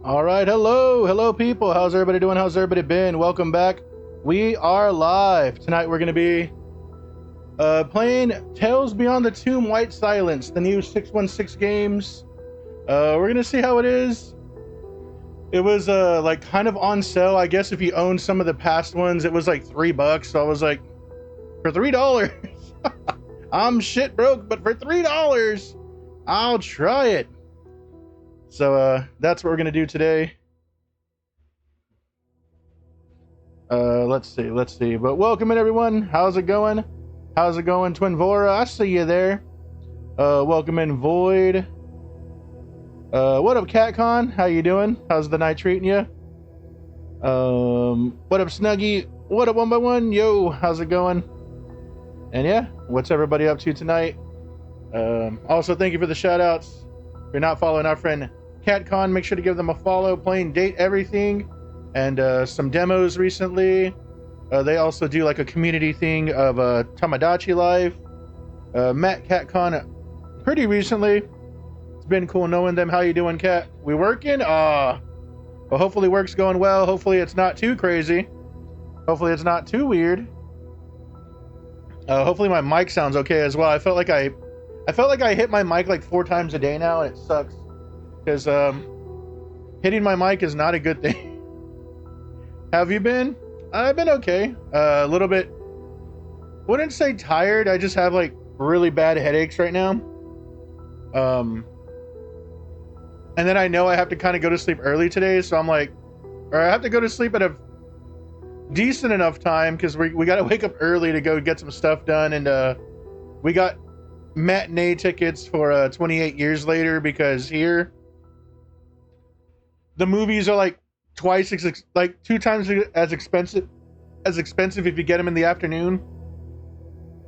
All right, hello people. How's everybody doing? How's everybody been? Welcome back. We are live tonight. We're gonna be playing Tales Beyond the Tomb: White Silence, the new 616 games. We're gonna see how it is. It was like kind of on sale, I guess. If you own some of the past ones, it was like $3. So I was like, for $3, I'm shit broke, but for $3, I'll try it. So that's what we're gonna do today. Let's see. But welcome in, everyone. How's it going? Twinvora? I see you there. Welcome in, Void. What up, CatCon? How you doing? How's the night treating you? What up, Snuggy? What up, 1x1? Yo, how's it going? And yeah, what's everybody up to tonight? Also, thank you for the shout outs. If you're not following our friend CatCon, make sure to give them a follow. Playing Date Everything and some demos recently. They also do like a community thing of Tamagotchi Life. Met CatCon pretty recently. It's been cool knowing them. How you doing, Cat? We working? Well, hopefully work's going well. Hopefully it's not too crazy. Hopefully it's not too weird. Hopefully my mic sounds okay as well. I felt like I hit my mic like 4 times a day now, and it sucks because hitting my mic is not a good thing. Have you been? I've been okay. A little bit, wouldn't say tired. I just have like really bad headaches right now. And then I know I have to kind of go to sleep early today, so I'm like, or I have to go to sleep at a decent enough time because we got to wake up early to go get some stuff done, and we got matinee tickets for 28 Years Later because here the movies are like twice, like 2 times as expensive if you get them in the afternoon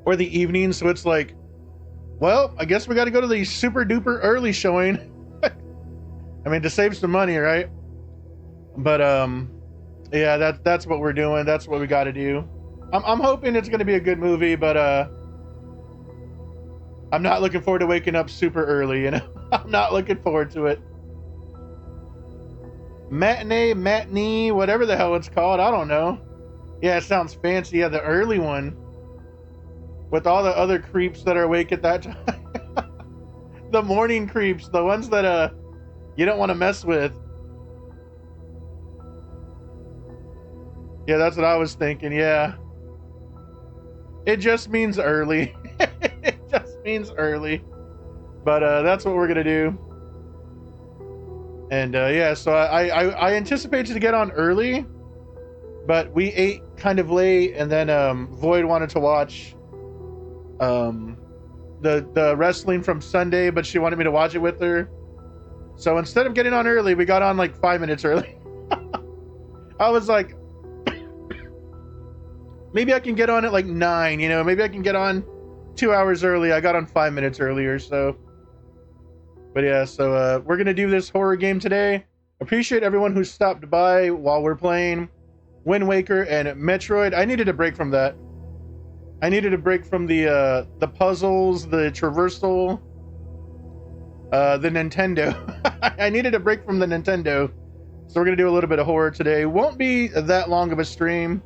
or the evening. So it's like, well, I guess we got to go to the super duper early showing. I mean, to save some money, right? But yeah, that's what we're doing. That's what we got to do. I'm hoping it's going to be a good movie, but I'm not looking forward to waking up super early, you know. I'm not looking forward to it. Matinee, whatever the hell it's called, I don't know. Yeah, it sounds fancy. Yeah, the early one with all the other creeps that are awake at that time. The morning creeps, the ones that you don't want to mess with. Yeah, that's what I was thinking. Yeah, it just means early. It just means early, but that's what we're gonna do. And yeah, so I anticipated to get on early, but we ate kind of late, and then Void wanted to watch the wrestling from Sunday, but she wanted me to watch it with her. So instead of getting on early, we got on like 5 minutes early. I was like, maybe I can get on at like 9, you know, maybe I can get on 2 hours early. I got on 5 minutes earlier, so. But yeah, so we're gonna do this horror game today. Appreciate everyone who stopped by while we're playing Wind Waker and Metroid. I needed a break from that. I needed a break from the puzzles, the traversal, the Nintendo. I needed a break from the Nintendo. So we're gonna do a little bit of horror today. Won't be that long of a stream.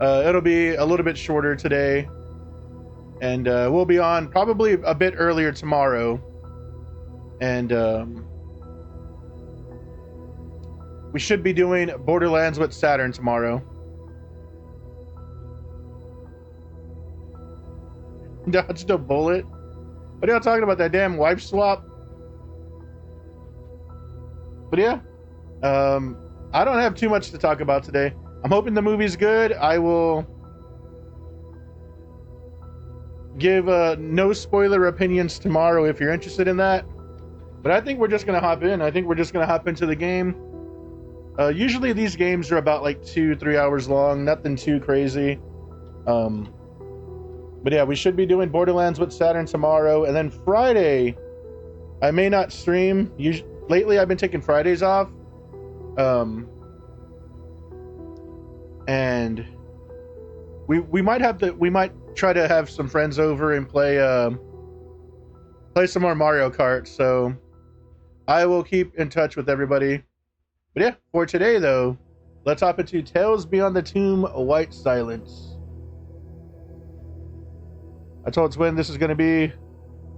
It'll be a little bit shorter today, and we'll be on probably a bit earlier tomorrow. And we should be doing Borderlands with Saturn tomorrow. Dodged a bullet? What are y'all talking about? That damn wife swap? But yeah, I don't have too much to talk about today. I'm hoping the movie's good. I will give no spoiler opinions tomorrow if you're interested in that. But I think we're just going to hop in. I think we're just going to hop into the game. Usually these games are about like 2-3 hours long. Nothing too crazy. But yeah, we should be doing Borderlands with Saturn tomorrow. And then Friday, I may not stream. Lately, I've been taking Fridays off. And we might try to have some friends over and play some more Mario Kart. So I will keep in touch with everybody. But yeah, for today though, let's hop into Tales Beyond the Tomb: White Silence. I told Twin this is going to be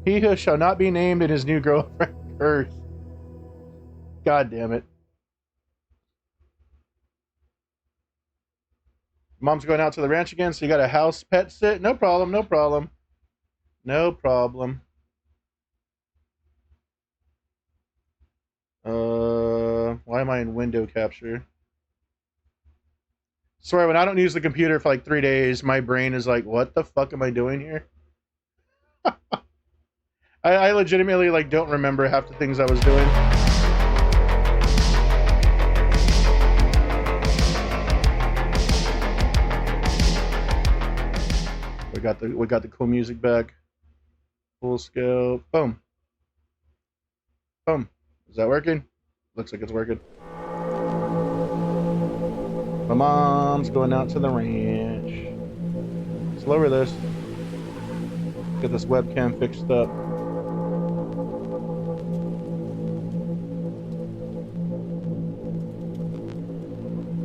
he who shall not be named and his new girlfriend Earth. God damn it. Mom's going out to the ranch again, so you got a house pet sit? No problem, no problem. No problem. Why am I in window capture? Sorry, when I don't use the computer for like 3 days, my brain is like, what the fuck am I doing here? I legitimately like don't remember half the things I was doing. We got the cool music back. Full scale. Boom. Boom. Is that working? Looks like it's working. My mom's going out to the ranch. Let's lower this. Get this webcam fixed up.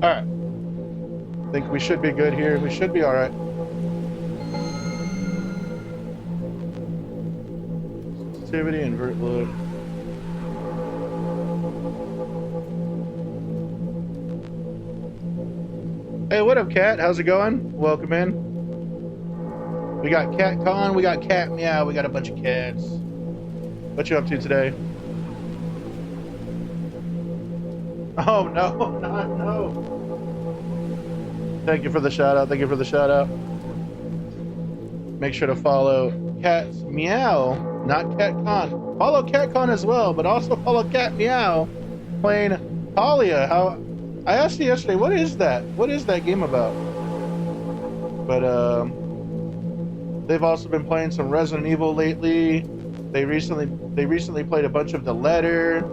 Alright. I think we should be good here. We should be alright. Sensitivity, invert look. Hey, what up, Cat? How's it going? Welcome in. We got Cat Con, we got Cat Meow, we got a bunch of cats. What you up to today? Oh, no, not no. Thank you for the shout out. Thank you for the shout out. Make sure to follow Cat Meow, not Cat Con. Follow Cat Con as well, but also follow Cat Meow playing Talia. How I asked you yesterday, what is that? What is that game about? But they've also been playing some Resident Evil lately. They recently played a bunch of The Letter.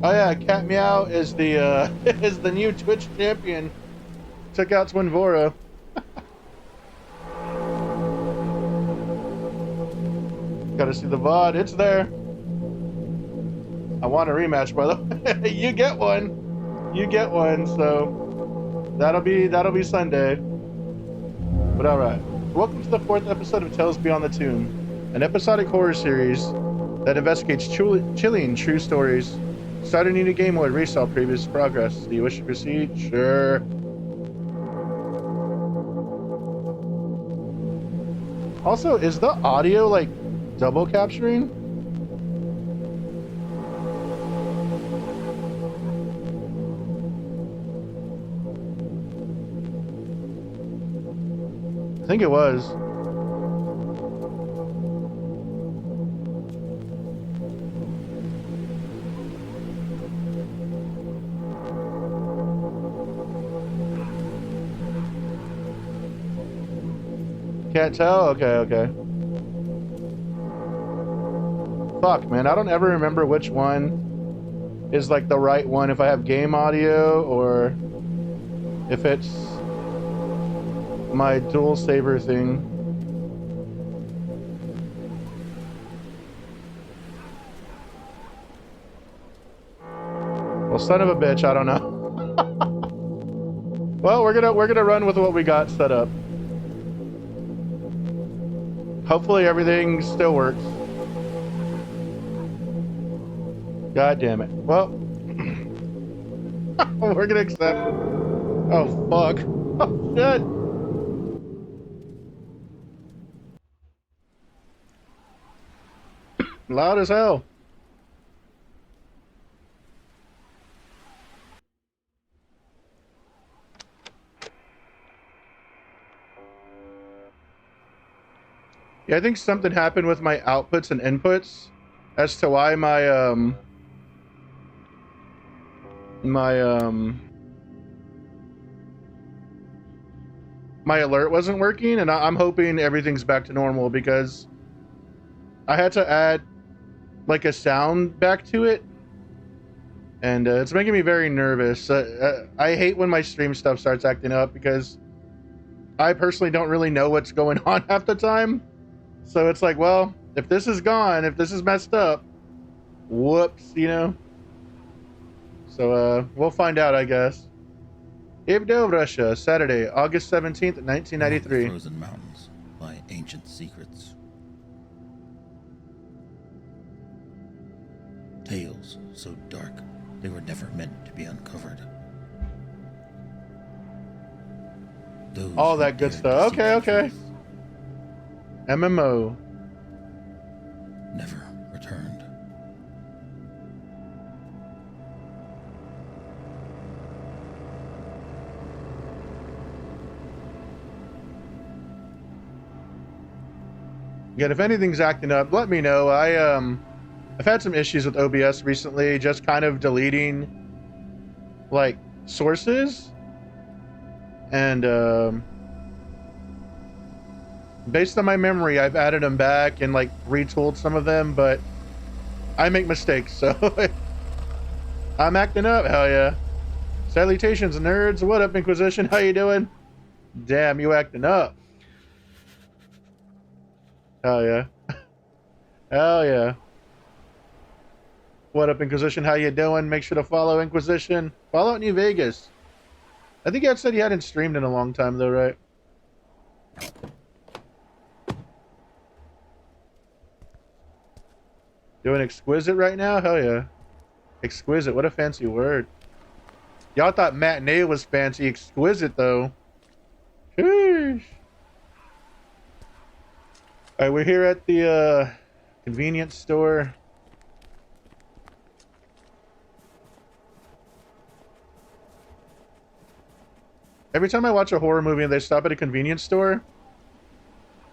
Oh yeah, Cat Meow is the is the new Twitch champion. Took out Twinvora. Gotta see the VOD. It's there. I want a rematch, brother. You get one. You get one. So that'll be Sunday. But all right. Welcome to the 4th episode of Tales Beyond the Tomb, an episodic horror series that investigates chilling true stories. Start a new game mode. Restart previous progress. Do you wish to proceed? Sure. Also, is the audio like double capturing? I think it was. Can't tell? Okay. Fuck, man. I don't ever remember which one is like the right one, if I have game audio or if it's my dual saber thing. Well, son of a bitch, I don't know. Well, we're gonna run with what we got set up. Hopefully everything still works. God damn it. Well, we're gonna accept. Oh fuck. Oh shit. Loud as hell. Yeah, I think something happened with my outputs and inputs as to why my my alert wasn't working, and I'm hoping everything's back to normal because I had to add like a sound back to it, and it's making me very nervous. I hate when my stream stuff starts acting up because I personally don't really know what's going on half the time. So it's like, well, if this is gone, if this is messed up, whoops, you know. So we'll find out, I guess. Ivdo, Russia, Saturday, August 17th, 1993. Frozen mountains by ancient secrets. Tales so dark they were never meant to be uncovered. All that good stuff. Okay, okay. MMO. Never returned. Again, if anything's acting up, let me know. I've had some issues with OBS recently, just kind of deleting like sources, and based on my memory, I've added them back and like retooled some of them, but I make mistakes, so I'm acting up. Hell yeah! Salutations, nerds. What up, Inquisition? How you doing? Damn, you acting up. Hell yeah. Hell yeah. What up, Inquisition? How you doing? Make sure to follow Inquisition. Follow New Vegas. I think you said you hadn't streamed in a long time, though, right? Doing exquisite right now? Hell yeah. Exquisite. What a fancy word. Y'all thought matinee was fancy. Exquisite, though. Sheesh. Alright, we're here at the convenience store. Every time I watch a horror movie and they stop at a convenience store,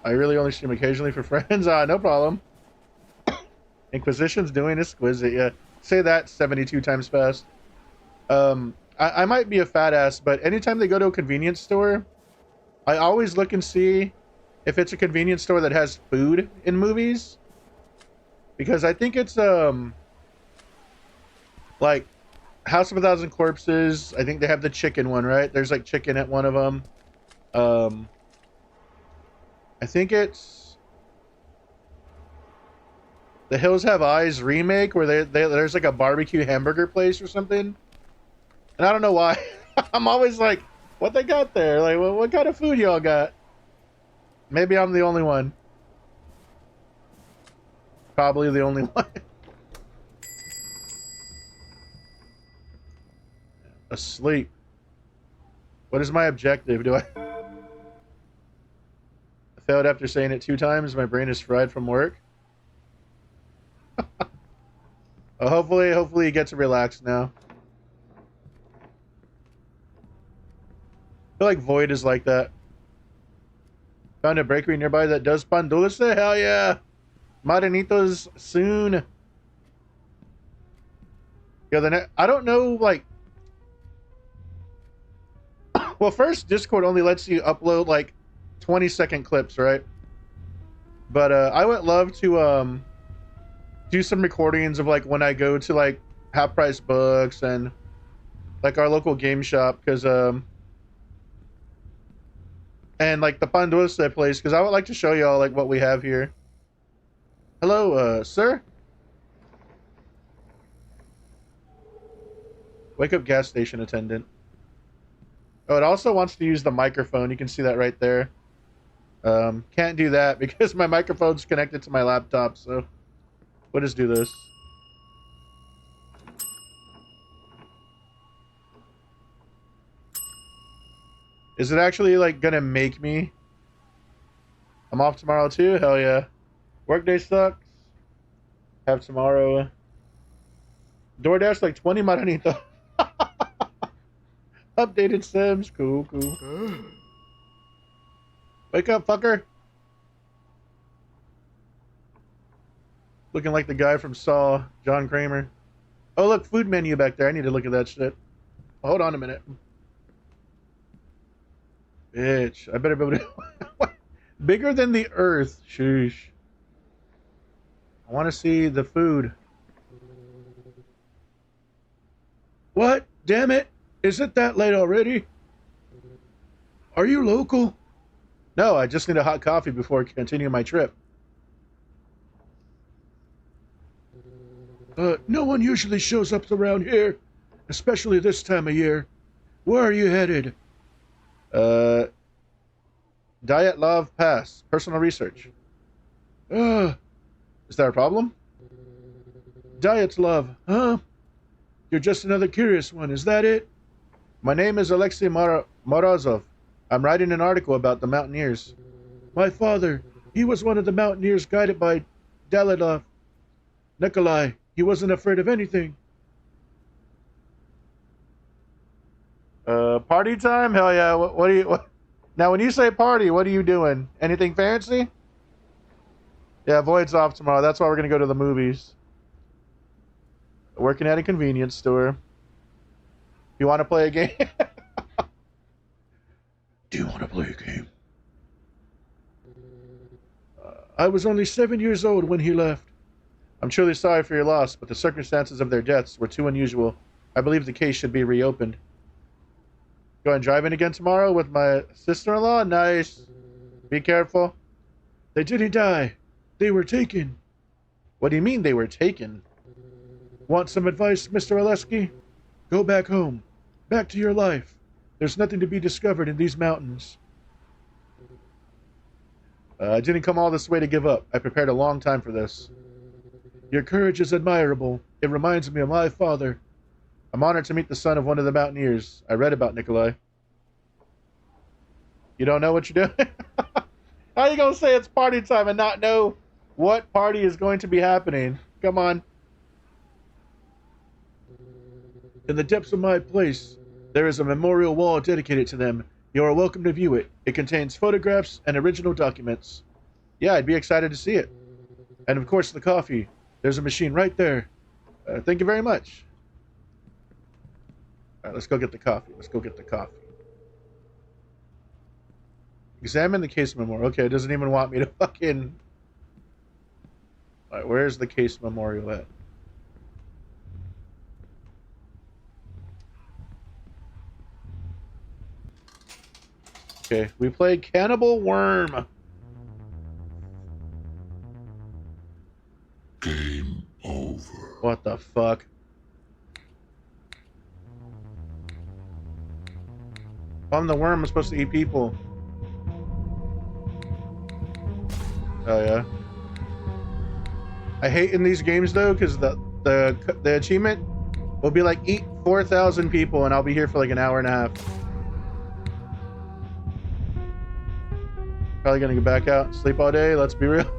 I really only stream occasionally for friends. No problem. Inquisition's doing exquisite, yeah. Say that 72 times fast. I might be a fat ass, but anytime they go to a convenience store, I always look and see if it's a convenience store that has food in movies. Because I think it's, like, House of a Thousand Corpses. I think they have the chicken one, right? There's like chicken at one of them. I think it's The Hills Have Eyes remake, where there's like a barbecue hamburger place or something. And I don't know why. I'm always like, what they got there? Like, what kind of food y'all got? Maybe I'm the only one. Probably the only one. Asleep. What is my objective? I failed after saying it 2 times. My brain is fried from work. Hopefully you get to relax now. I feel like Void is like that. Found a bakery nearby that does pan dulce? Hell yeah! Marinitos soon. Yeah, I don't know, like... Well, first, Discord only lets you upload, like, 20-second clips, right? But, I would love to, do some recordings of, like, when I go to, like, Half Price Books and, like, our local game shop, because, and, like, the Pan Dulce place, because I would like to show y'all, like, what we have here. Hello, sir? Wake up, gas station attendant. Oh, it also wants to use the microphone. You can see that right there. Can't do that because my microphone's connected to my laptop, so we'll just do this. Is it actually, like, gonna make me? I'm off tomorrow, too? Hell yeah. Workday sucks. Have tomorrow. DoorDash, like, 20 Maranito. Updated Sims. Cool. Wake up, fucker. Looking like the guy from Saw, John Kramer. Oh, look, food menu back there. I need to look at that shit. Hold on a minute. Bitch, I better be able to... Bigger than the earth. Sheesh. I want to see the food. What? Damn it. Is it that late already? Are you local? No, I just need a hot coffee before I continue my trip. No one usually shows up around here. especially this time of year. Where are you headed? Dyatlov Pass. Personal research. Is that a problem? Dyatlov, huh? You're just another curious one, is that it? My name is Alexei Morozov. I'm writing an article about the mountaineers. My father, he was one of the mountaineers guided by Daladov. Nikolai, he wasn't afraid of anything. Party time? Hell yeah. What do you... Now, when you say party, what are you doing? Anything fancy? Yeah, Void's off tomorrow. That's why we're going to go to the movies. Working at a convenience store. You want to play a game? Do you want to play a game? I was only 7 years old when he left. I'm truly sorry for your loss, but the circumstances of their deaths were too unusual. I believe the case should be reopened. Going driving again tomorrow with my sister-in-law? Nice. Be careful. They didn't die. They were taken. What do you mean they were taken? Want some advice, Mr. Oleski? Go back home. Back to your life. There's nothing to be discovered in these mountains. I didn't come all this way to give up. I prepared a long time for this. Your courage is admirable. It reminds me of my father. I'm honored to meet the son of one of the mountaineers. I read about Nikolai. You don't know what you're doing? How are you going to say it's party time and not know what party is going to be happening? Come on. In the depths of my place, there is a memorial wall dedicated to them. You are welcome to view it. It contains photographs and original documents. Yeah, I'd be excited to see it. And of course, the coffee. There's a machine right there. Thank you very much. All right, let's go get the coffee. Let's go get the coffee. Examine the case memorial. Okay, it doesn't even want me to fucking... All right, where's the case memorial at? Okay, we played Cannibal Worm. Game over. What the fuck? If I'm the worm, I'm supposed to eat people. Oh yeah. I hate in these games though, because the achievement will be like eat 4,000 people, and I'll be here for like an hour and a half. Probably gonna get back out and sleep all day. Let's be real.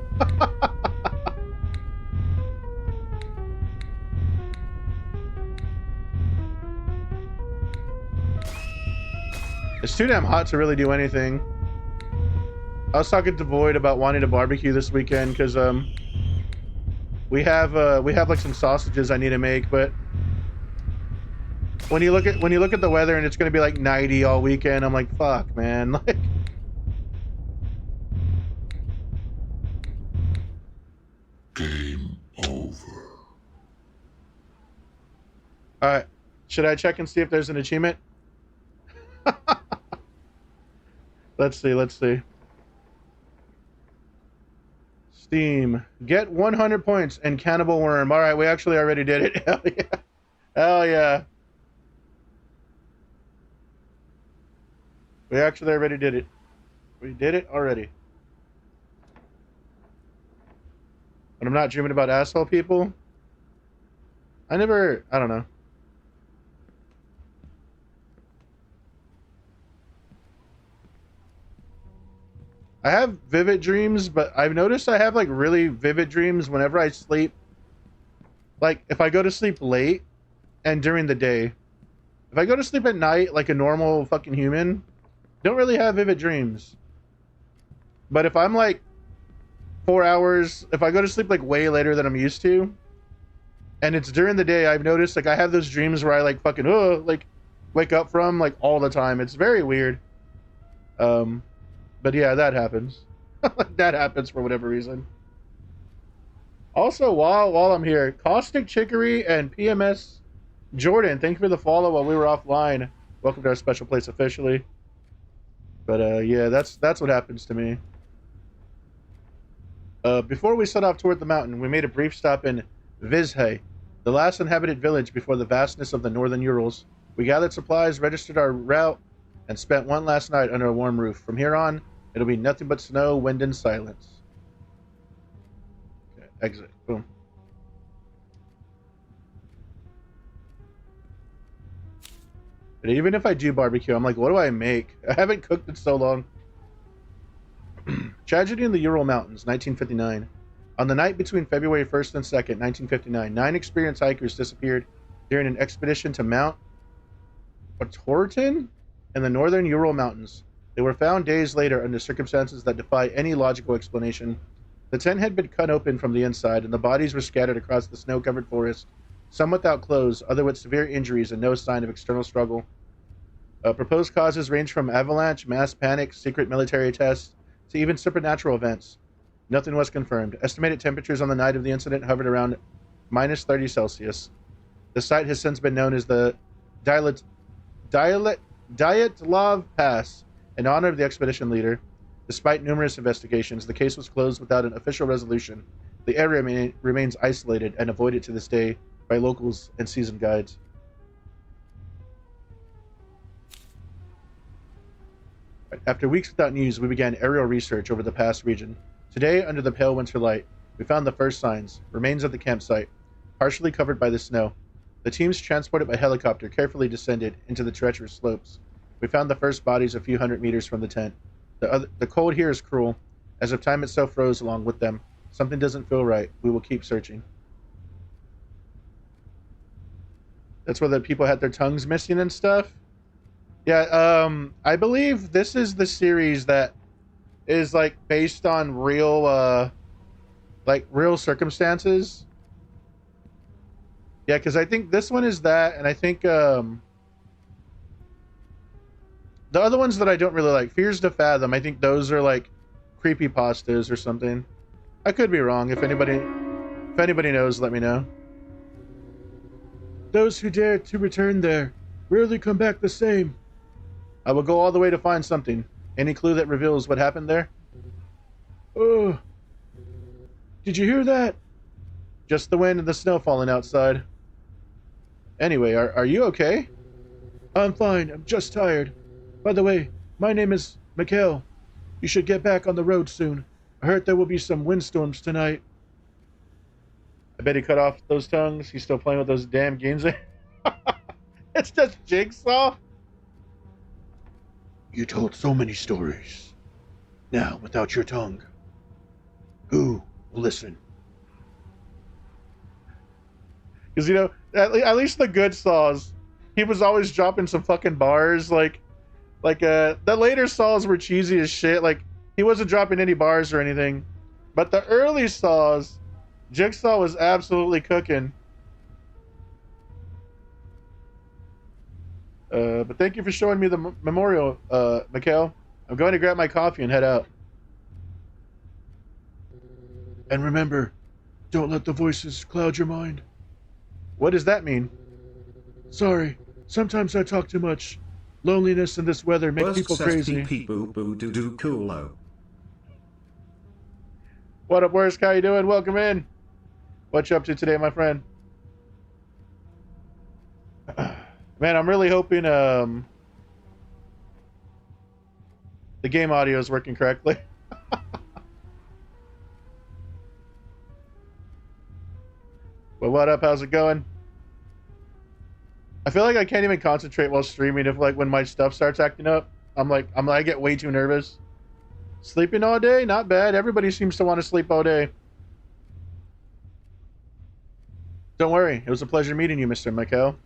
It's too damn hot to really do anything. I was talking to Void about wanting to barbecue this weekend because we have like some sausages I need to make, but when you look at the weather and it's gonna be like 90 all weekend, I'm like, fuck, man. Like, Game over. all right, should I check and see if there's an achievement? Let's see. Steam. Get 100 points and Cannibal Worm. All right, we actually already did it. Hell yeah. Hell yeah. We actually already did it. We did it already. And I'm not dreaming about asshole people. I don't know. I have vivid dreams, but I've noticed I have like really vivid dreams whenever I sleep. Like if I go to sleep late and during the day. If I go to sleep at night like a normal fucking human, don't really have vivid dreams. But if I'm like 4 hours, if I go to sleep like way later than I'm used to, and it's during the day, I've noticed like I have those dreams where I like fucking like wake up from like all the time. It's very weird. But yeah, that happens. That happens for whatever reason. Also, while I'm here, Caustic Chicory and PMS Jordan, thank you for the follow while we were offline. Welcome to our special place officially. But yeah, that's what happens to me. Before we set off toward the mountain, we made a brief stop in Vizhay. the last inhabited village before the vastness of the northern Urals. We gathered supplies, registered our route, and spent one last night under a warm roof. From here on, it'll be nothing but snow, wind, and silence. Okay, exit. Boom. But even if I do barbecue, I'm like, what do I make? I haven't cooked in so long. Tragedy in the Ural Mountains, 1959. On the night between February 1st and 2nd, 1959, 9 experienced hikers disappeared during an expedition to Mount Otorten in the northern Ural Mountains. They were found days later under circumstances that defy any logical explanation. The tent had been cut open from the inside, and the bodies were scattered across the snow-covered forest, some without clothes, other with severe injuries and no sign of external struggle. Proposed causes range from avalanche, mass panic, secret military tests, to even supernatural events. Nothing was confirmed. Estimated temperatures on the night of the incident hovered around minus 30 Celsius. The site has since been known as the Dyatlov Pass, in honor of the expedition leader. Despite numerous investigations, the case was closed without an official resolution. The area remains isolated and avoided to this day by locals and seasoned guides. After weeks without news, we began aerial research over the pass region. Today, under the pale winter light, we found the first signs, remains of the campsite, partially covered by the snow. The teams transported by helicopter carefully descended into the treacherous slopes. We found the first bodies a few hundred meters from the tent. The cold here is cruel, as if time itself froze along with them. Something doesn't feel right. We will keep searching. That's where the people had their tongues missing and stuff. Yeah, I believe this is the series that is like based on real real circumstances. Yeah, because I think this one is that, and I think the other ones that I don't really like, Fears to Fathom, I think those are like creepypastas or something. I could be wrong. If anybody knows, let me know. Those who dare to return there rarely come back the same. I will go all the way to find something. Any clue that reveals what happened there? Oh, did you hear that? Just the wind and the snow falling outside. Anyway, are you okay? I'm fine. I'm just tired. By the way, my name is Mikhail. You should get back on the road soon. I heard there will be some windstorms tonight. I bet he cut off those tongues. He's still playing with those damn games. It's just Jigsaw. You told so many stories. Now, without your tongue, who will listen? Because, you know, at least the good Saws, he was always dropping some fucking bars. The later Saws were cheesy as shit. Like, he wasn't dropping any bars or anything. But the early Saws, Jigsaw was absolutely cooking. But thank you for showing me the memorial, Mikhail. I'm going to grab my coffee and head out. And remember, don't let the voices cloud your mind. What does that mean? Sorry, sometimes I talk too much. Loneliness and this weather make people crazy. What up, Worsk? How you doing? Welcome in. What you up to today, my friend? Man, I'm really hoping the game audio is working correctly. But what up? How's it going? I feel like I can't even concentrate while streaming if when my stuff starts acting up. I get way too nervous. Sleeping all day? Not bad. Everybody seems to want to sleep all day. Don't worry. It was a pleasure meeting you, Mr. Mikhail.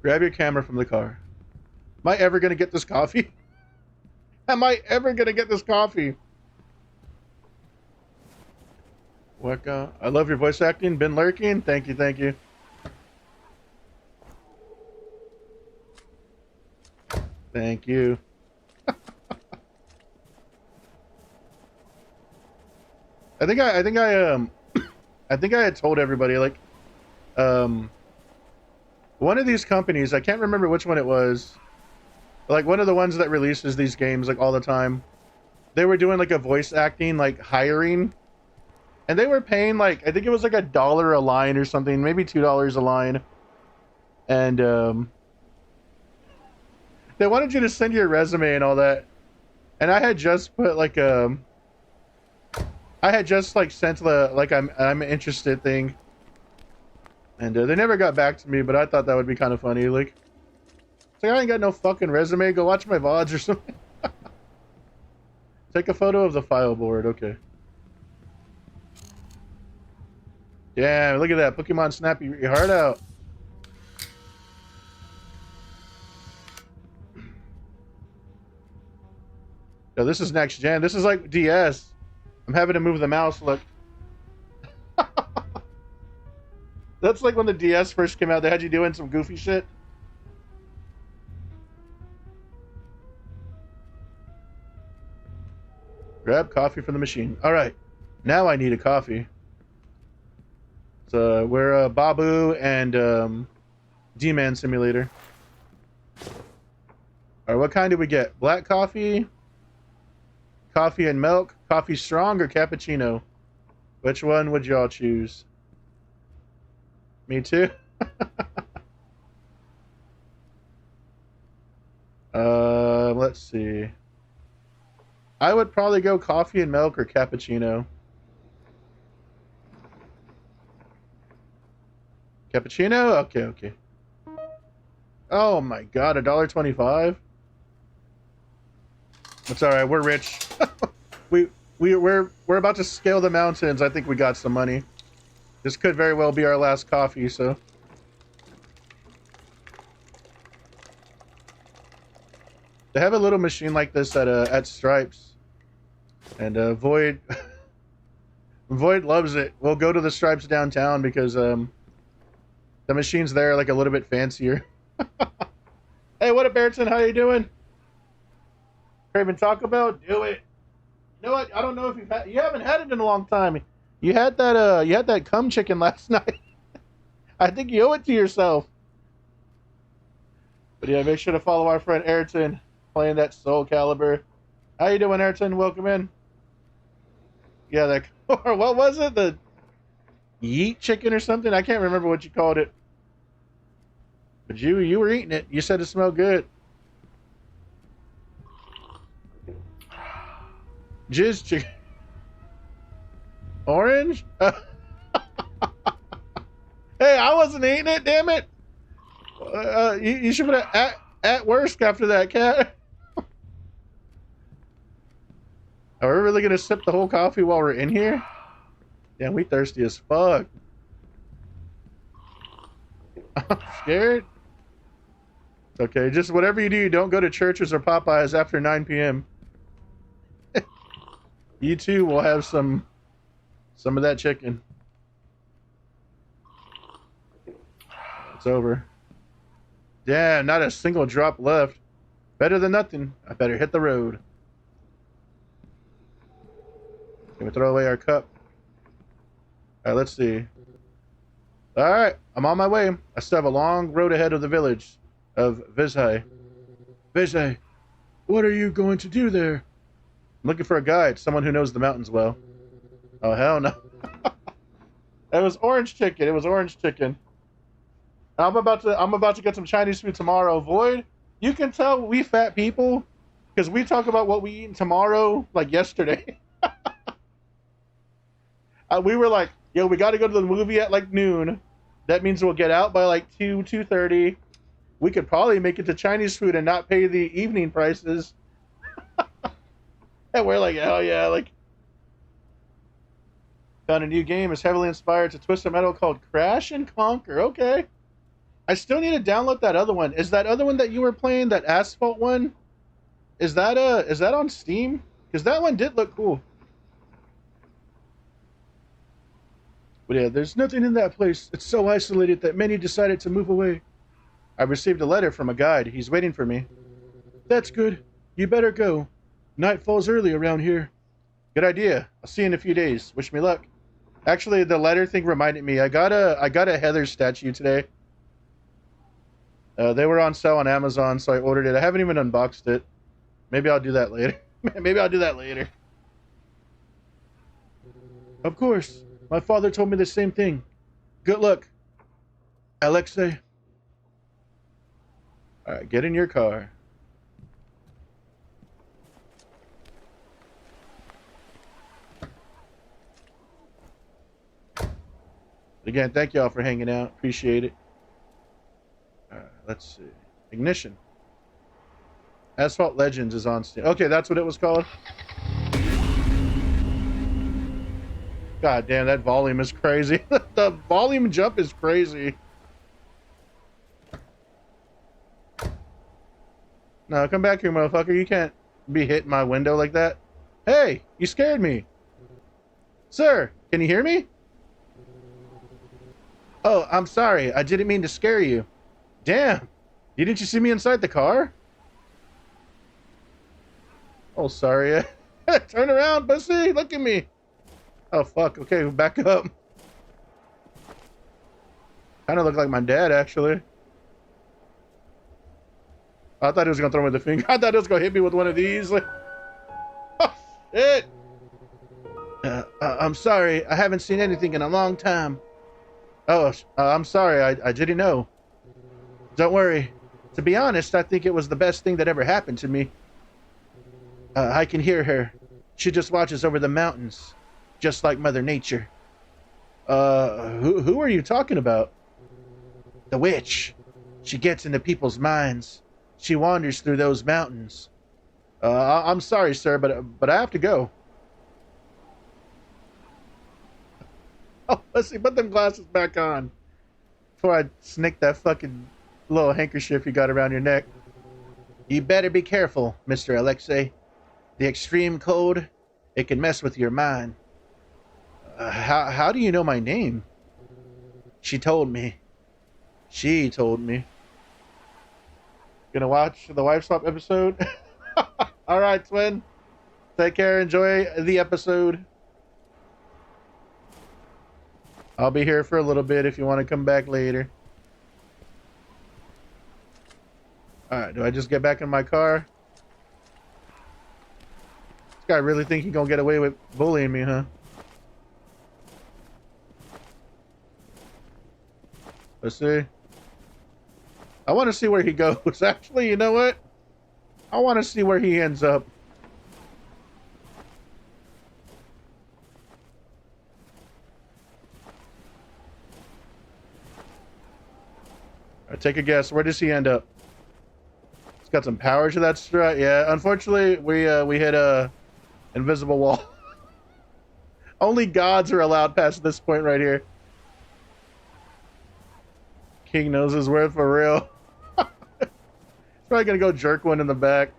Grab your camera from the car. Am I ever going to get this coffee? Am I ever going to get this coffee? Weka. I love your voice acting. Been lurking. Thank you, thank you. Thank you. I think I had told everybody one of these companies, I can't remember which one it was, one of the ones that releases these games all the time, they were doing a voice acting hiring, and they were paying like, I think it was like $1 a line or something, maybe $2 a line, and they wanted you to send your resume and all that, and I had just put like I had just like sent the like I'm interested thing, and they never got back to me, but I thought that would be kind of funny. Like, it's like I ain't got no fucking resume. Go watch my VODs or something. Take a photo of the file board. Okay. Yeah, look at that. Pokemon Snap your heart out. Yo, this is next gen. This is like DS. I'm having to move the mouse. Look. That's like when the DS first came out. They had you doing some goofy shit. Grab coffee from the machine. All right. Now I need a coffee. So we're Babu and D-Man Simulator. All right, what kind do we get? Black coffee, coffee and milk, coffee strong, or cappuccino? Which one would y'all choose? Me too. Let's see. I would probably go coffee and milk or cappuccino. Cappuccino? Okay, okay. Oh my god, $1.25? It's alright, we're rich. we're about to scale the mountains. I think we got some money. This could very well be our last coffee, so. They have a little machine like this at Stripes. And Void Void loves it. We'll go to the Stripes downtown because the machines there are like a little bit fancier. Hey, what up, Barrettson? How you doing? Craving Taco Bell? Do it. You know what? I don't know if you haven't had it in a long time. You had that cum chicken last night. I think you owe it to yourself. But yeah, make sure to follow our friend Ayrton playing that Soul Calibur. How you doing, Ayrton? Welcome in. Yeah, that, or what was it? The yeet chicken or something? I can't remember what you called it. But you were eating it. You said it smelled good. Jizz chicken. Orange? Hey, I wasn't eating it, damn it. You should put at worst after that, cat. Are we really gonna sip the whole coffee while we're in here? Damn, we thirsty as fuck. I'm scared. Okay, just whatever you do, don't go to Church's or Popeyes after 9 p.m. You too will have some of that chicken. It's over. Damn, not a single drop left. Better than nothing. I better hit the road. Can we throw away our cup? Alright, let's see. Alright, I'm on my way. I still have a long road ahead of the village of Vizhai. Vizhai, what are you going to do there? I'm looking for a guide, someone who knows the mountains well. Oh, hell no. It was orange chicken. It was orange chicken. I'm about to get some Chinese food tomorrow. Void, you can tell we fat people because we talk about what we eat tomorrow like yesterday. We were like, yo, we got to go to the movie at like noon. That means we'll get out by like 2:30. We could probably make it to Chinese food and not pay the evening prices. And we're like, hell yeah, like. Found a new game. It's heavily inspired to Twisted Metal called Crash and Conquer. Okay. I still need to download that other one. Is that other one that you were playing, that Asphalt one? Is that on Steam? Because that one did look cool. But yeah, there's nothing in that place. It's so isolated that many decided to move away. I received a letter from a guide. He's waiting for me. That's good. You better go. Night falls early around here. Good idea. I'll see you in a few days. Wish me luck. Actually, the letter thing reminded me. I got a Heather statue today. They were on sale on Amazon, so I ordered it. I haven't even unboxed it. Maybe I'll do that later. Maybe I'll do that later. Of course. My father told me the same thing. Good luck, Alexei. All right, get in your car. Again, thank y'all for hanging out. Appreciate it. All right, let's see. Ignition. Asphalt Legends is on Steam. Okay, that's what it was called. God damn, that volume is crazy. The volume jump is crazy. No, come back here, motherfucker. You can't be hitting my window like that. Hey, you scared me. Sir, can you hear me? Oh, I'm sorry. I didn't mean to scare you. Damn. Didn't you see me inside the car? Oh, sorry. Turn around, pussy. Look at me. Oh, fuck. Okay, back up. Kind of look like my dad, actually. I thought he was going to throw me the finger. I thought he was going to hit me with one of these. Like, oh, shit. I'm sorry. I haven't seen anything in a long time. Oh, I'm sorry. I didn't know. Don't worry. To be honest, I think it was the best thing that ever happened to me. I can hear her. She just watches over the mountains, just like Mother Nature. Who are you talking about? The witch. She gets into people's minds. She wanders through those mountains. I'm sorry, sir, but I have to go. Oh, let's see. Put them glasses back on before I snick that fucking little handkerchief you got around your neck. You better be careful, Mr. Alexei. The extreme cold, it can mess with your mind. How do you know my name? She told me. She told me. Gonna watch the Wife Swap episode? All right, twin. Take care. Enjoy the episode. I'll be here for a little bit if you want to come back later. All right, do I just get back in my car? This guy really think he gonna get away with bullying me, huh? Let's see. I want to see where he goes. Actually, you know what? I want to see where he ends up. All right, take a guess. Where does he end up? It's got some power to that strut. Yeah, unfortunately, we hit a invisible wall. Only gods are allowed past this point right here. King knows his worth for real. He's probably gonna go jerk one in the back.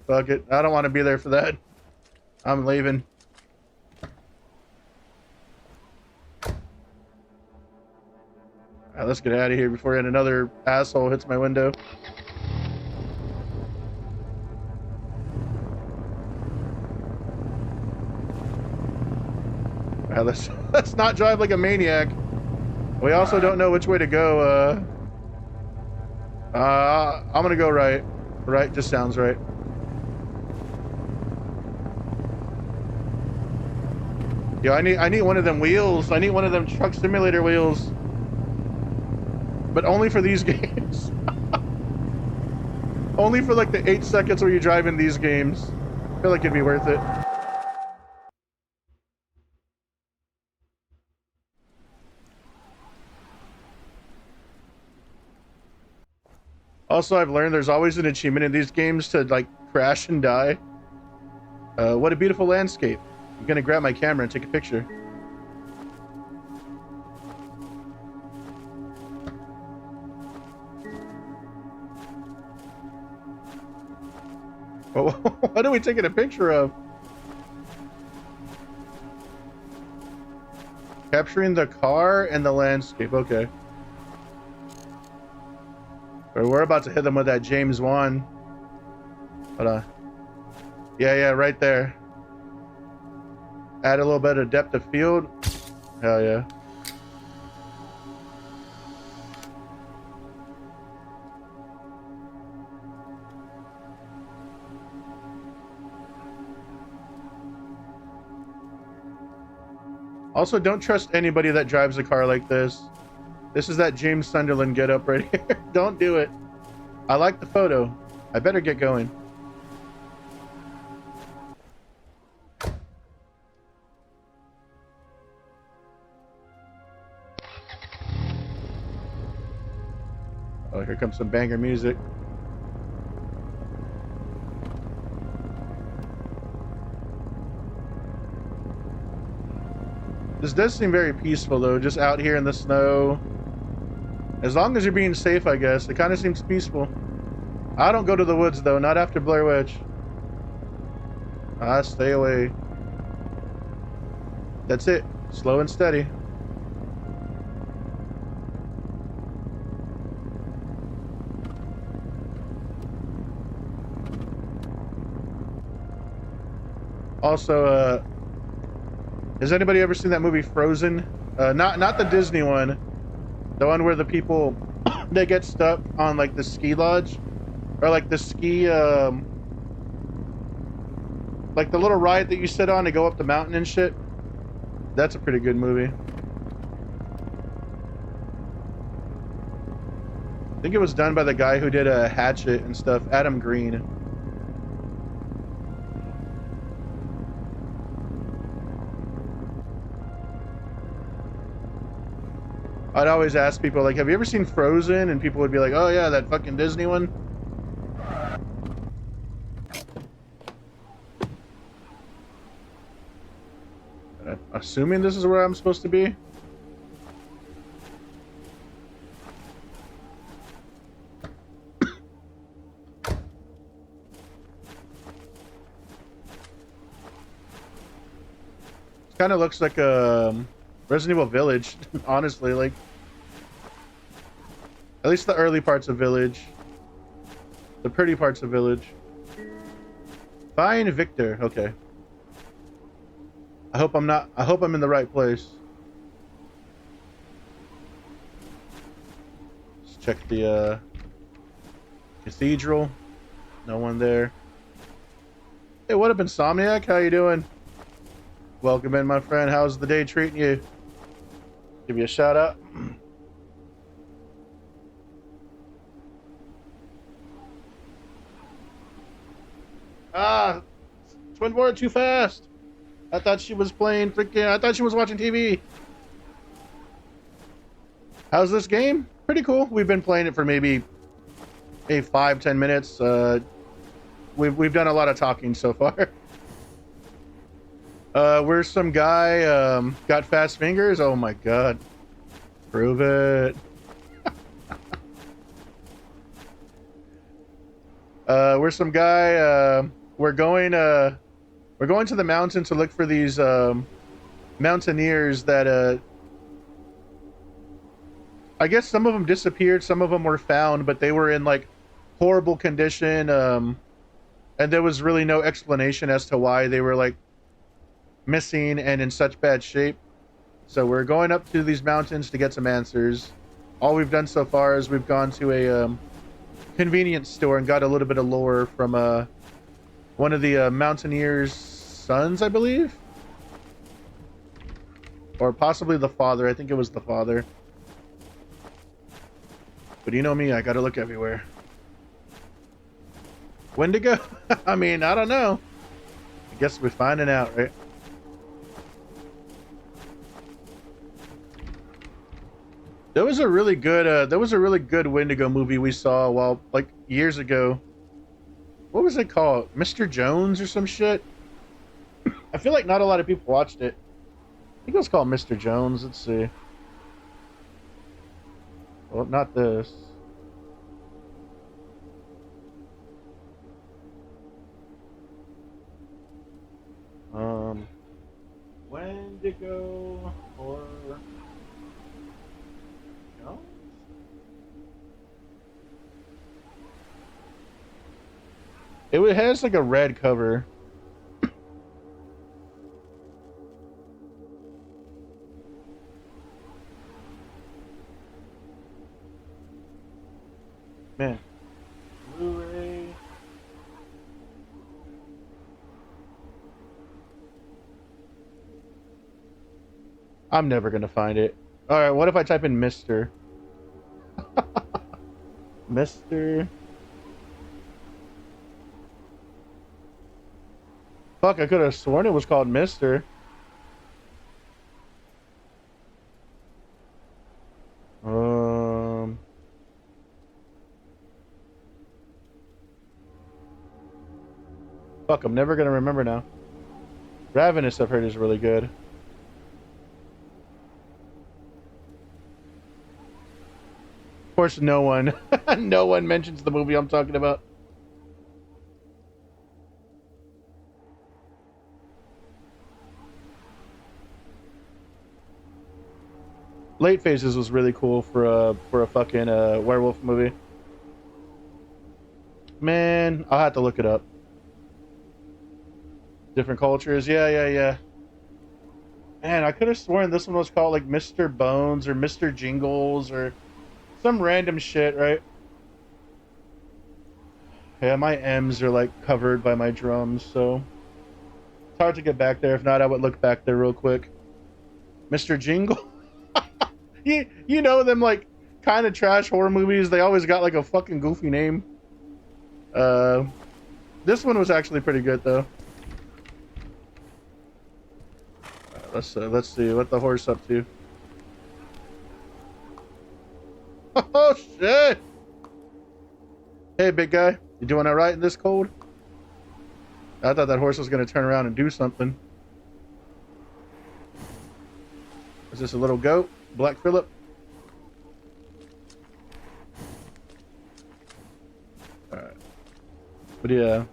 Fuck it. I don't want to be there for that. I'm leaving. Alright, let's get out of here before another asshole hits my window. Alright, let's not drive like a maniac. We also don't know which way to go. I'm gonna go right. Right just sounds right. Yo, I need one of them wheels. I need one of them truck simulator wheels. But only for these games. Only for like the 8 seconds where you drive in these games. I feel like it'd be worth it. Also, I've learned there's always an achievement in these games to like crash and die. What a beautiful landscape. I'm gonna grab my camera and take a picture. What are we taking a picture of? Capturing the car and the landscape. Okay. We're about to hit them with that James Wan. Hold on. Yeah, right there. Add a little bit of depth of field. Hell yeah. Also, don't trust anybody that drives a car like this. This is that James Sunderland get up right here. Don't do it. I like the photo. I better get going. Oh, here comes some banger music. This does seem very peaceful though, just out here in the snow. As long as you're being safe, I guess. It kind of seems peaceful. I don't go to the woods though, not after Blair Witch. I stay away. That's it. Slow and steady. Also, has anybody ever seen that movie Frozen? Not the Disney one. The one where the people they get stuck on like the ski lodge, or like the ski like the little ride that you sit on to go up the mountain and shit. That's a pretty good movie. I think it was done by the guy who did a Hatchet and stuff, Adam Green. I'd always ask people, like, have you ever seen Frozen? And people would be like, oh yeah, that fucking Disney one. Assuming this is where I'm supposed to be. Kind of looks like a Resident Evil Village, honestly. Like, at least the early parts of Village, the pretty parts of Village. Fine, Victor. Okay. I hope I'm in the right place. Let's check the cathedral. No one there. Hey, what up, Insomniac? How you doing? Welcome in, my friend. How's the day treating you? Give you a shout out. Ah, Twin board too fast. I thought she was playing freaking. I thought she was watching TV. How's this game? Pretty cool. We've been playing it for maybe 5-10 minutes. We've done a lot of talking so far. Where's some guy got fast fingers? Oh my god. Prove it. We're some guy we're going to the mountain to look for these mountaineers that I guess some of them disappeared, some of them were found, but they were in like horrible condition, and there was really no explanation as to why they were like missing and in such bad shape. So we're going up to these mountains to get some answers. All we've done so far is we've gone to a convenience store and got a little bit of lore from one of the mountaineers' sons, I believe, or possibly the father. I think it was the father, but you know me, I gotta look everywhere. Wendigo? I mean, I don't know. I guess we're finding out, right? There was a really good Wendigo movie we saw like years ago. What was it called? Mr. Jones or some shit? I feel like not a lot of people watched it. I think it was called Mr. Jones. Let's see. Well, not this. Wendigo or Jones? It has like a red cover. Man. Blu-ray. I'm never gonna find it. All right, what if I type in Mister? Mister. Fuck, I could have sworn it was called Mister. Fuck, I'm never gonna remember now. Ravenous, I've heard, is really good. Of course, no one, no one mentions the movie I'm talking about. Late Phases was really cool for a fucking werewolf movie. Man, I'll have to look it up. Different cultures, yeah. Man, I could have sworn this one was called like Mr. Bones or Mr. Jingles or some random shit, right? Yeah, my M's are like covered by my drums, so it's hard to get back there. If not, I would look back there real quick. Mr. Jingle. You know them like kind of trash horror movies, they always got like a fucking goofy name. This one was actually pretty good though. Let's see what the horse up to. Oh shit! Hey big guy, you doing all right in this cold? I thought that horse was gonna turn around and do something. Is this a little goat? Black Phillip? Alright. But yeah.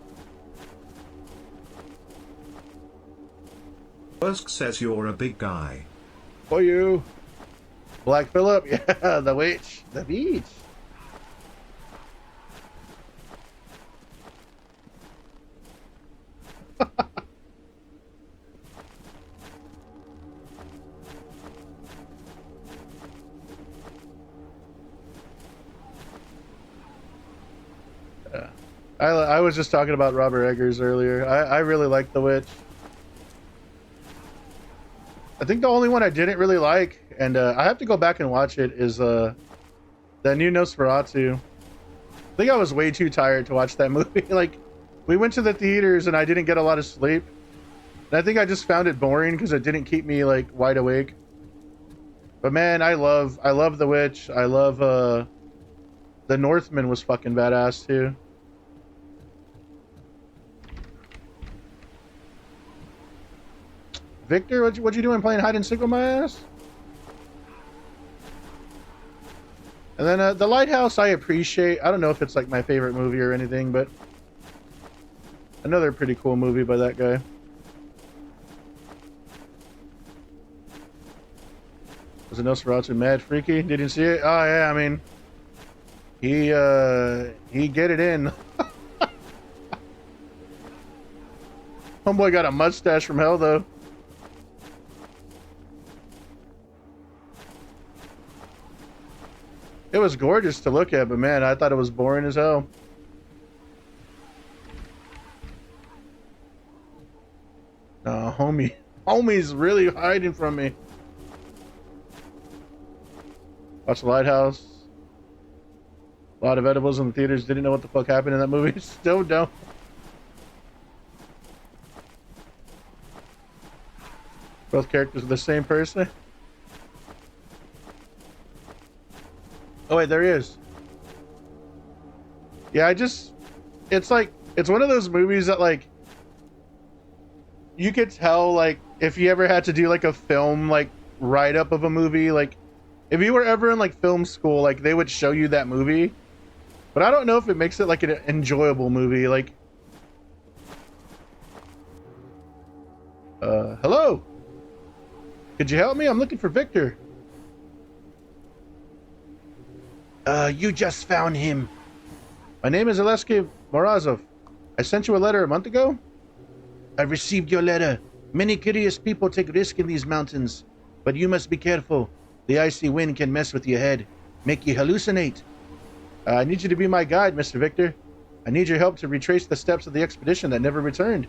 Busk says you're a big guy. For you. Black Phillip? Yeah, the witch. The beach. I was just talking about Robert Eggers earlier. I really like The Witch. I think the only one I didn't really like, and I have to go back and watch it, is the new Nosferatu. I think I was way too tired to watch that movie. Like, we went to the theaters and I didn't get a lot of sleep. And I think I just found it boring because it didn't keep me like wide awake. But man, I love The Witch. I love The Northman was fucking badass too. Victor, what you doing playing hide and seek with my ass? And then The Lighthouse I appreciate. I don't know if it's like my favorite movie or anything, but another pretty cool movie by that guy. Was it Nosferatu mad freaky? Didn't see it? Oh yeah, I mean, he get it in. Homeboy got a mustache from hell though. It was gorgeous to look at, but man, I thought it was boring as hell. No, homie's really hiding from me. Watch The Lighthouse. A lot of edibles in the theaters. Didn't know what the fuck happened in that movie. Still don't. Both characters are the same person. Oh wait, there he is. Yeah, it's like, it's one of those movies that like, you could tell like, if you ever had to do like a film like write-up of a movie, like if you were ever in like film school, like they would show you that movie. But I don't know if it makes it like an enjoyable movie. Like, hello? Could you help me? I'm looking for Victor. You just found him. My name is Alexei Morozov. I sent you a letter a month ago. I received your letter. Many curious people take risk in these mountains, but you must be careful. The icy wind can mess with your head, make you hallucinate. I need you to be my guide, Mr. Victor. I need your help to retrace the steps of the expedition that never returned.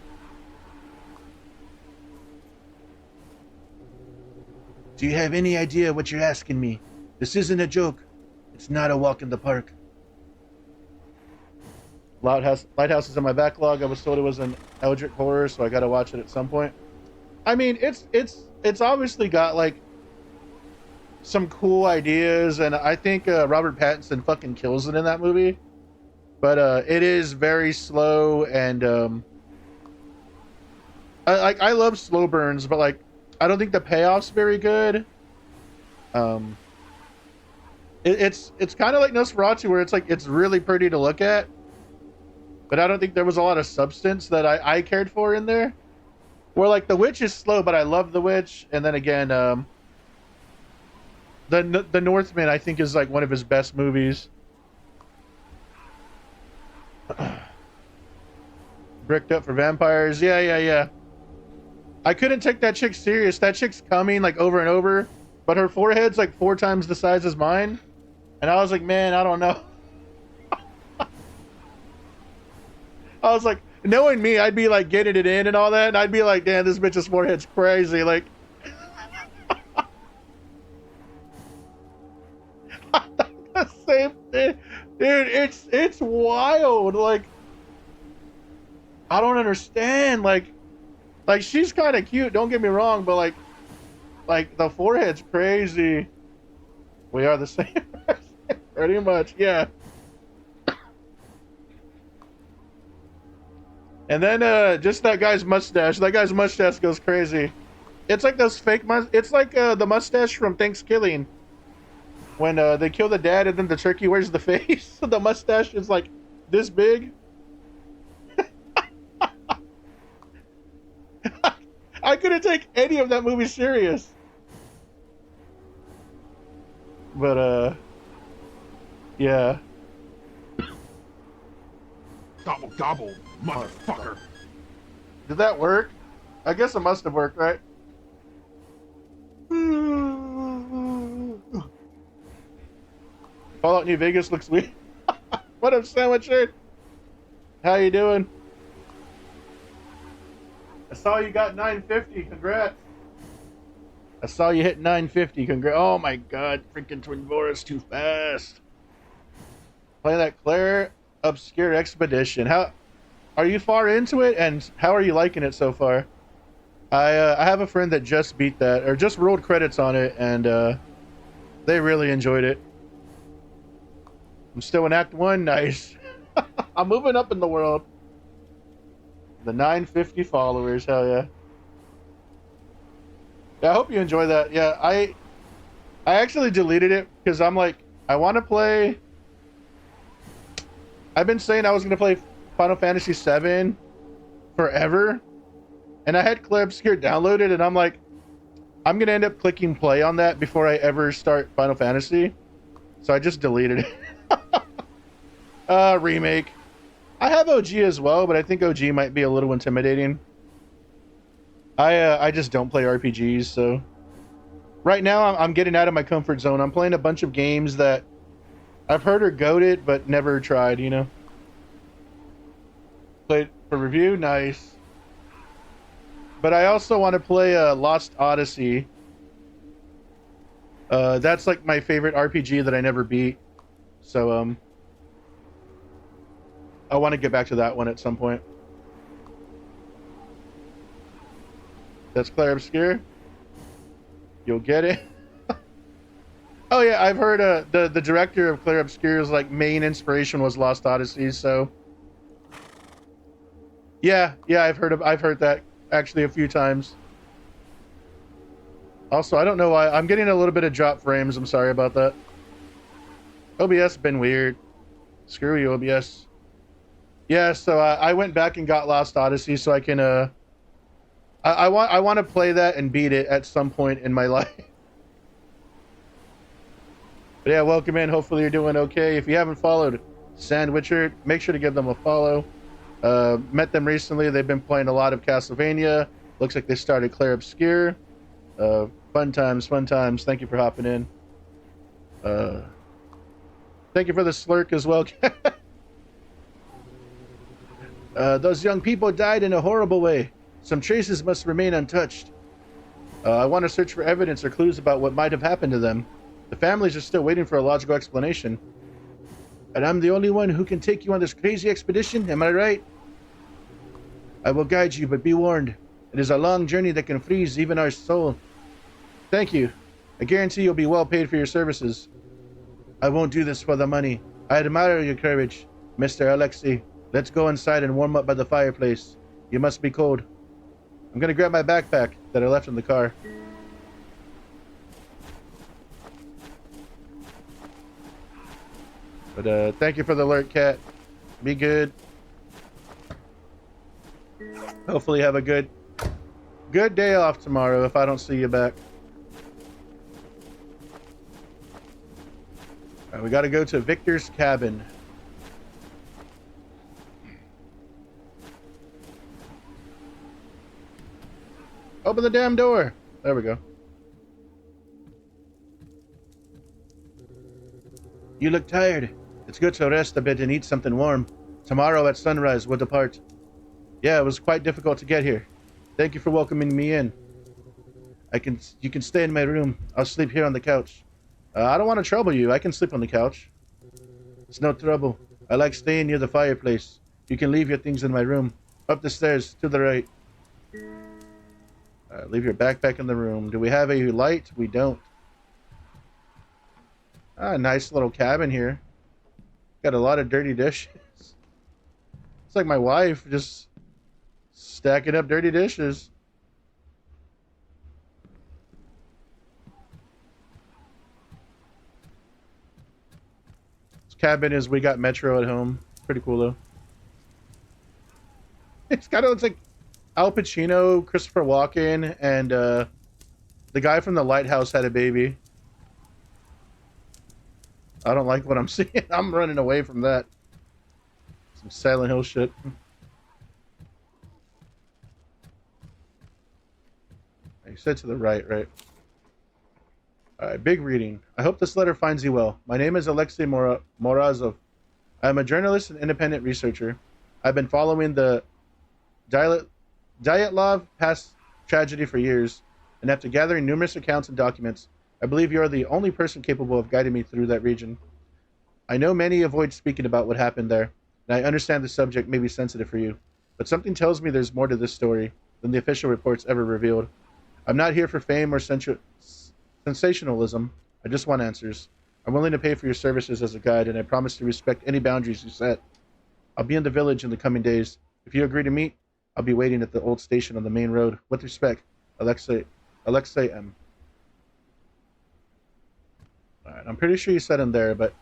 Do you have any idea what you're asking me? This isn't a joke. It's not a walk in the park. Lighthouse is in my backlog. I was told it was an Eldritch horror, so I got to watch it at some point. I mean, it's obviously got like some cool ideas, and I think Robert Pattinson fucking kills it in that movie. But it is very slow, and I love slow burns, but like I don't think the payoff's very good. It's kind of like Nosferatu, where it's like it's really pretty to look at, but I don't think there was a lot of substance that I cared for in there. Where like The Witch is slow, but I love The Witch, and then again, the Northman I think is like one of his best movies. Bricked up for vampires, yeah. I couldn't take that chick serious. That chick's coming like over and over, but her forehead's like 4 times the size as mine, and I was like, man, I don't know. I was like, knowing me, I'd be like getting it in and all that, and I'd be like, damn, this bitch's forehead's crazy. Like, the same thing, dude. It's wild. Like, I don't understand. Like she's kind of cute. Don't get me wrong, but like the forehead's crazy. We are the same person, pretty much, yeah. And then just that guy's mustache. That guy's mustache goes crazy. It's like those fake it's like the mustache from Thanksgiving. When they kill the dad and then the turkey wears the face. The mustache is like this big. I couldn't take any of that movie serious. But yeah. Gobble, gobble, motherfucker. Did that work? I guess it must have worked, right? Fallout New Vegas looks weird. What up, Sandwich Shirt? How you doing? I saw you got 950. Congrats. I saw you hit 950. Congrats. Oh my god. Freaking Twin Boris too fast. Play that Claire Obscure Expedition. How are you far into it, and how are you liking it so far? I have a friend that just beat that, or just rolled credits on it, and they really enjoyed it. I'm still in Act 1. Nice. I'm moving up in the world. The 950 followers. Hell yeah. Yeah, I hope you enjoy that. Yeah, I actually deleted it because I'm like, I want to play. I've been saying I was going to play Final Fantasy VII forever, and I had Claire Obscure downloaded, and I'm like, I'm going to end up clicking play on that before I ever start Final Fantasy. So I just deleted it. Remake. I have OG as well, but I think OG might be a little intimidating. I just don't play RPGs, so right now I'm getting out of my comfort zone. I'm playing a bunch of games that I've heard are goated, but never tried, you know. Played for review, nice. But I also want to play Lost Odyssey. That's like my favorite RPG that I never beat. So I want to get back to that one at some point. That's Claire Obscure. You'll get it. Oh yeah, I've heard the director of Claire Obscure's like main inspiration was Lost Odyssey, so yeah, I've heard that actually a few times. Also, I don't know why I'm getting a little bit of drop frames. I'm sorry about that. OBS been weird. Screw you, OBS. Yeah, so I went back and got Lost Odyssey so I can I want to play that and beat it at some point in my life. But yeah, welcome in. Hopefully you're doing okay. If you haven't followed Sandwitcher, make sure to give them a follow. Met them recently. They've been playing a lot of Castlevania. Looks like they started Claire Obscure. Fun times. Thank you for hopping in. Thank you for the slurk as well. Those young people died in a horrible way. Some traces must remain untouched. I want to search for evidence or clues about what might have happened to them. The families are still waiting for a logical explanation. And I'm the only one who can take you on this crazy expedition, am I right? I will guide you, but be warned. It is a long journey that can freeze even our soul. Thank you. I guarantee you'll be well paid for your services. I won't do this for the money. I admire your courage, Mr. Alexei. Let's go inside and warm up by the fireplace. You must be cold. I'm gonna grab my backpack that I left in the car. But thank you for the alert, Cat. Be good. Hopefully have a good day off tomorrow if I don't see you back. Alright, we gotta go to Victor's cabin. Open the damn door. There we go. You look tired. It's good to rest a bit and eat something warm. Tomorrow at sunrise we'll depart. Yeah, it was quite difficult to get here. Thank you for welcoming me in. You can stay in my room. I'll sleep here on the couch. I don't want to trouble you. I can sleep on the couch. It's no trouble. I like staying near the fireplace. You can leave your things in my room. Up the stairs, to the right. Leave your backpack in the room. Do we have a light? We don't. Ah, nice little cabin here. Got a lot of dirty dishes. It's like my wife just stacking up dirty dishes. This cabin is We Got Metro at Home. Pretty cool though. It's kind of looks like Al Pacino, Christopher Walken, and the guy from The Lighthouse had a baby. I don't like what I'm seeing. I'm running away from that. Some Silent Hill shit. You said to the right, right? Alright, big reading. I hope this letter finds you well. My name is Alexei Morazov. I am a journalist and independent researcher. I've been following the Dyatlov past tragedy for years, and after gathering numerous accounts and documents, I believe you are the only person capable of guiding me through that region. I know many avoid speaking about what happened there, and I understand the subject may be sensitive for you, but something tells me there's more to this story than the official reports ever revealed. I'm not here for fame or sensationalism. I just want answers. I'm willing to pay for your services as a guide, and I promise to respect any boundaries you set. I'll be in the village in the coming days. If you agree to meet, I'll be waiting at the old station on the main road. With respect, Alexei M. Alright, I'm pretty sure you said him there, but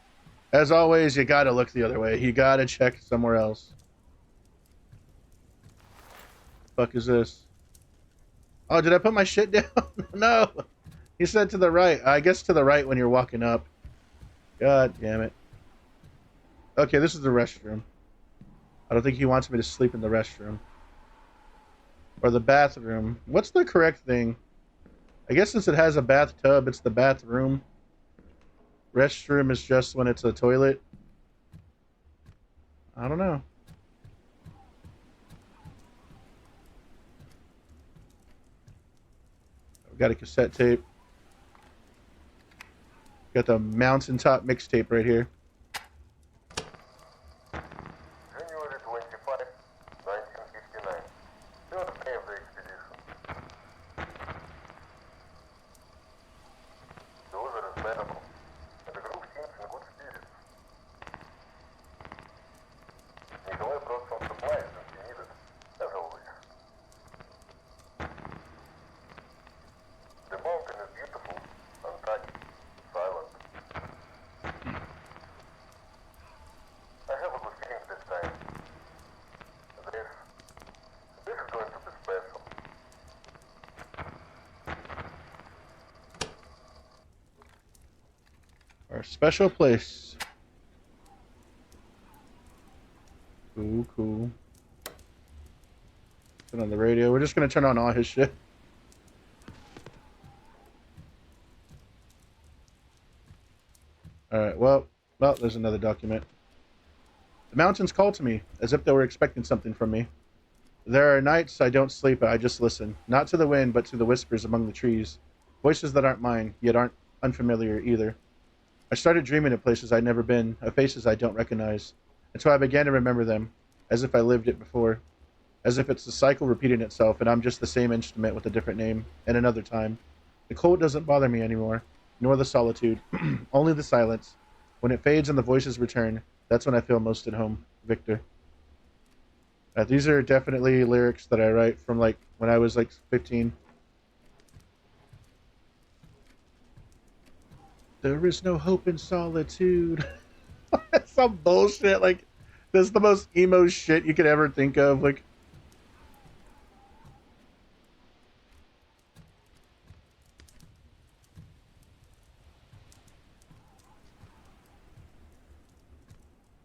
as always, you gotta look the other way. You gotta check somewhere else. Fuck is this? Oh, did I put my shit down? No! He said to the right. I guess to the right when you're walking up. God damn it. Okay, this is the restroom. I don't think he wants me to sleep in the restroom. Or the bathroom. What's the correct thing? I guess since it has a bathtub, it's the bathroom. Restroom is just when it's a toilet. I don't know. I've got a cassette tape. Got the Mountaintop mixtape right here. January 25, 1959. Third day of the expedition. The weather is bearable, and the group seems in good spirits. Nikolai brought some supplies that he needed, as always. The mountain is beautiful, untouched, silent. I have a good feeling this time. This is going to be special. Our special place. Cool, cool. Put on the radio. We're just gonna turn on all his shit. Alright, well, there's another document. The mountains called to me, as if they were expecting something from me. There are nights I don't sleep, I just listen. Not to the wind, but to the whispers among the trees. Voices that aren't mine, yet aren't unfamiliar either. I started dreaming of places I'd never been, of faces I don't recognize, until I began to remember them, as if I lived it before. As if it's a cycle repeating itself, and I'm just the same instrument with a different name, and another time. The cold doesn't bother me anymore, nor the solitude, only the silence. When it fades and the voices return, that's when I feel most at home. Victor. These are definitely lyrics that I write from like when I was like 15. There is no hope in solitude. That's some bullshit. Like, this is the most emo shit you could ever think of. Like,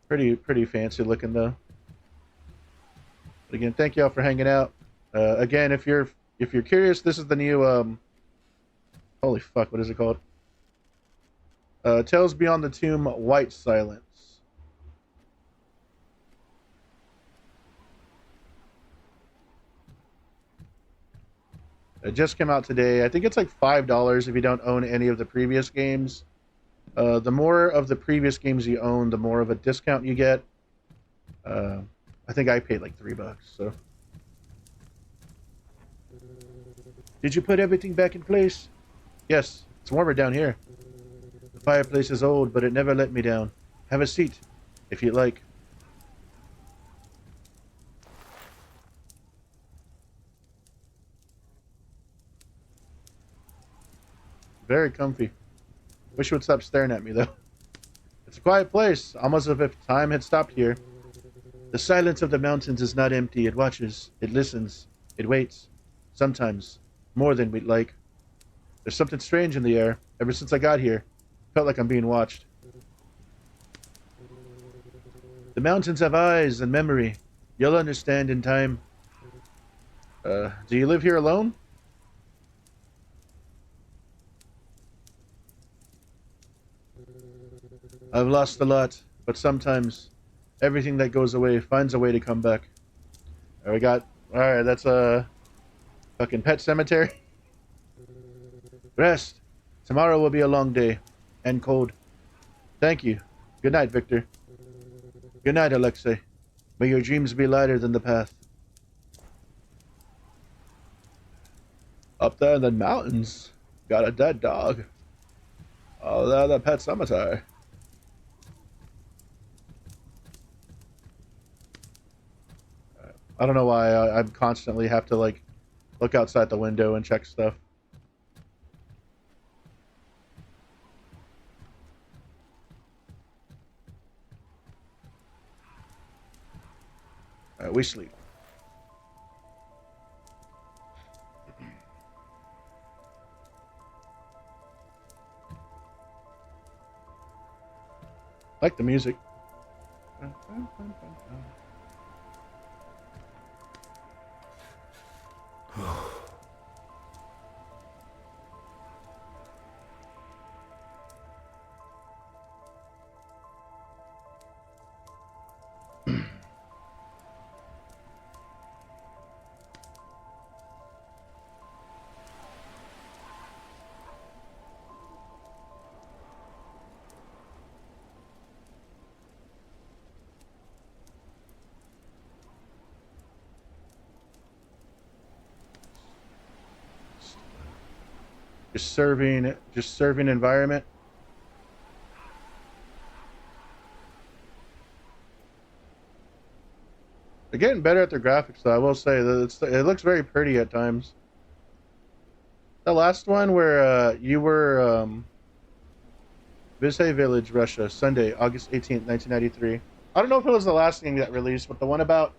pretty fancy looking though. But again, thank y'all for hanging out. Again, if you're curious, this is the new holy fuck, what is it called? Tales Beyond the Tomb, White Silence. It just came out today. I think it's like $5 if you don't own any of the previous games. The more of the previous games you own, the more of a discount you get. I think I paid like $3, so. Did you put everything back in place? Yes, it's warmer down here. The fireplace is old, but it never let me down. Have a seat, if you'd like. Very comfy. Wish you would stop staring at me, though. It's a quiet place, almost as if time had stopped here. The silence of the mountains is not empty. It watches, it listens, it waits. Sometimes, more than we'd like. There's something strange in the air. Ever since I got here, felt like I'm being watched. The mountains have eyes and memory. You'll understand in time. Do you live here alone? I've lost a lot, but sometimes everything that goes away finds a way to come back. Alright, that's a fucking Pet Cemetery. Rest. Tomorrow will be a long day. And cold. Thank you. Good night, Victor. Good night, Alexei. May your dreams be lighter than the path. Up there in the mountains, got a dead dog. Oh, they're the Pet Cemetery. I don't know why I constantly have to like look outside the window and check stuff. Alright, we sleep. Like the music. Just serving environment. They're getting better at their graphics, though. I will say that it looks very pretty at times. The last one where you were Visay Village, Russia, Sunday, August 18th, 1993. I don't know if it was the last game that released, but the one about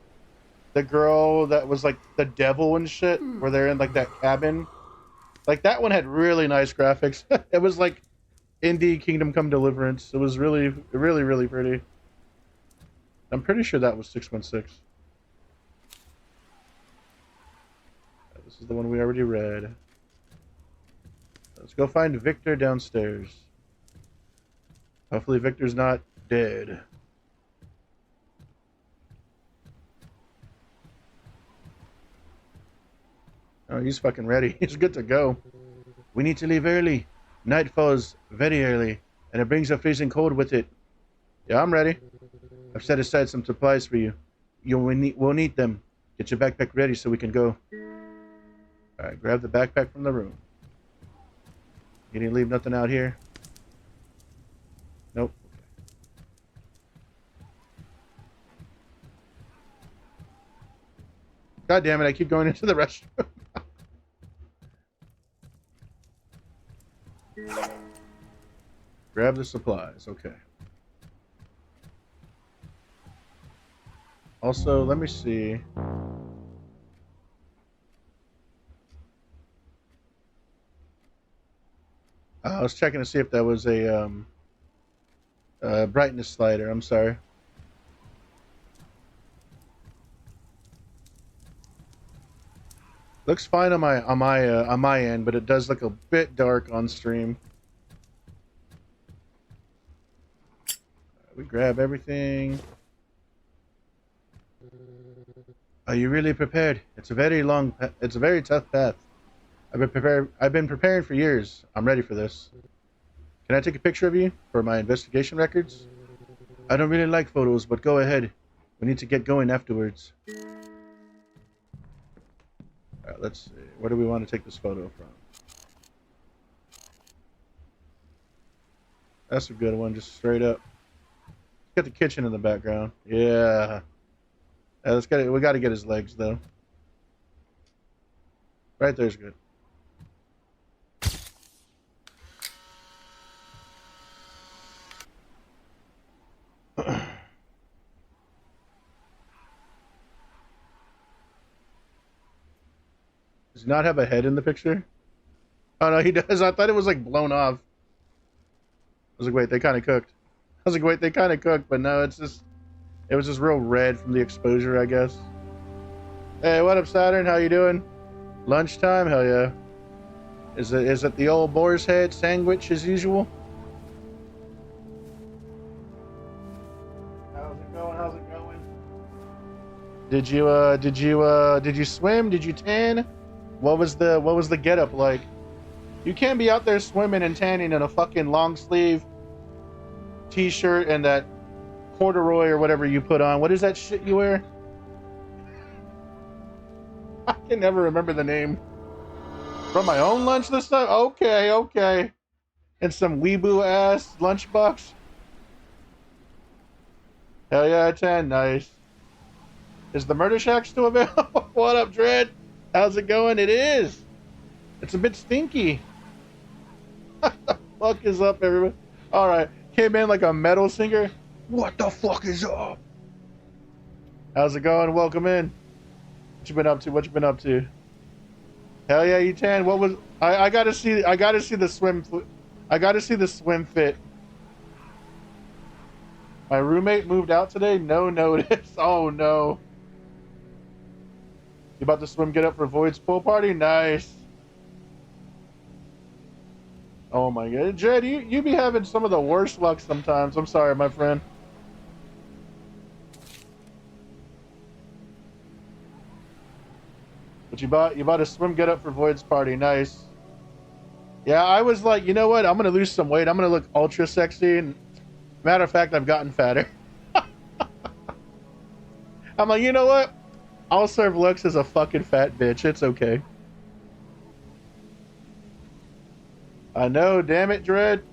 the girl that was like the devil and shit, where they're in like that cabin. Like, that one had really nice graphics. It was like indie Kingdom Come Deliverance. It was really, really, really pretty. I'm pretty sure that was 616. This is the one we already read. Let's go find Victor downstairs. Hopefully Victor's not dead. Oh, he's fucking ready. He's good to go. We need to leave early. Night falls very early, and it brings a freezing cold with it. Yeah, I'm ready. I've set aside some supplies for you. We'll need them. Get your backpack ready so we can go. Alright, grab the backpack from the room. You didn't leave nothing out here? Nope. God damn it, I keep going into the restroom. Grab the supplies, okay. Also, let me see. I was checking to see if that was a brightness slider. I'm sorry. Looks fine on my end, but it does look a bit dark on stream. We grab everything. Are you really prepared? It's a very tough path. I've been preparing for years. I'm ready for this. Can I take a picture of you for my investigation records? I don't really like photos, but go ahead. We need to get going afterwards. Alright, let's see. Where do we want to take this photo from? That's a good one, just straight up. Get the kitchen in the background. Yeah. Let's get it. We got to get his legs though. Right there's good. Does he not have a head in the picture? Oh no, he does. I thought it was like blown off. I was like, wait, they kind of cooked. I was like, wait, they kind of cooked, but no, it was just real red from the exposure, I guess. Hey, what up, Saturn? How you doing? Lunchtime? Hell yeah. Is it the old boar's head sandwich as usual? How's it going? How's it going? Did you swim? Did you tan? What was the getup like? You can't be out there swimming and tanning in a fucking long sleeve t-shirt and that corduroy or whatever you put on. What is that shit you wear? I can never remember the name. From my own lunch this time? Okay, okay. And some weeboo ass lunchbox. Hell yeah, 10, nice. Is the Murder Shack still available? What up, Dread? How's it going? It is. It's a bit stinky. What the fuck is up, everybody? Alright, came in like a metal singer. What the fuck is up? How's it going? Welcome in. What you been up to? What you been up to? Hell yeah, E10. What was I gotta see the swim fit. My roommate moved out today, no notice. Oh no. You about to swim get up for Void's pool party? Nice. Oh my god. Jed, you be having some of the worst luck sometimes. I'm sorry, my friend. But you bought a swim get up for Void's party. Nice. Yeah, I was like, you know what? I'm gonna lose some weight. I'm gonna look ultra sexy. And matter of fact, I've gotten fatter. I'm like, you know what? I'll serve looks as a fucking fat bitch. It's okay. I know, damn it, Dread.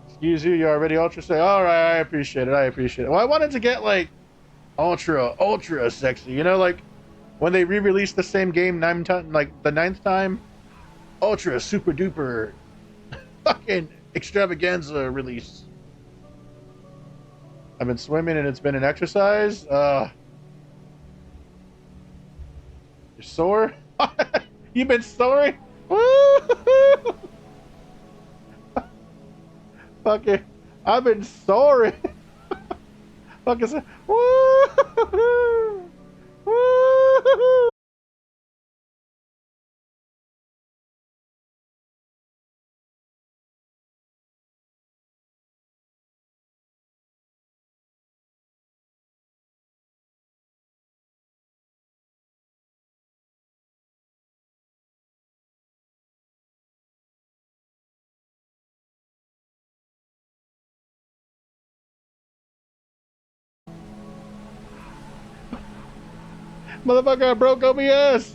Excuse you, you're already ultra sexy. Alright, I appreciate it. Well, I wanted to get like ultra sexy, you know, like when they re-released the same game like the 9th time, ultra super duper fucking extravaganza release. I've been swimming and it's been an exercise. You're sore? You've been sore? Woo! Fucking, I've been sore. Fucking, woo! Woo! Motherfucker, I broke OBS.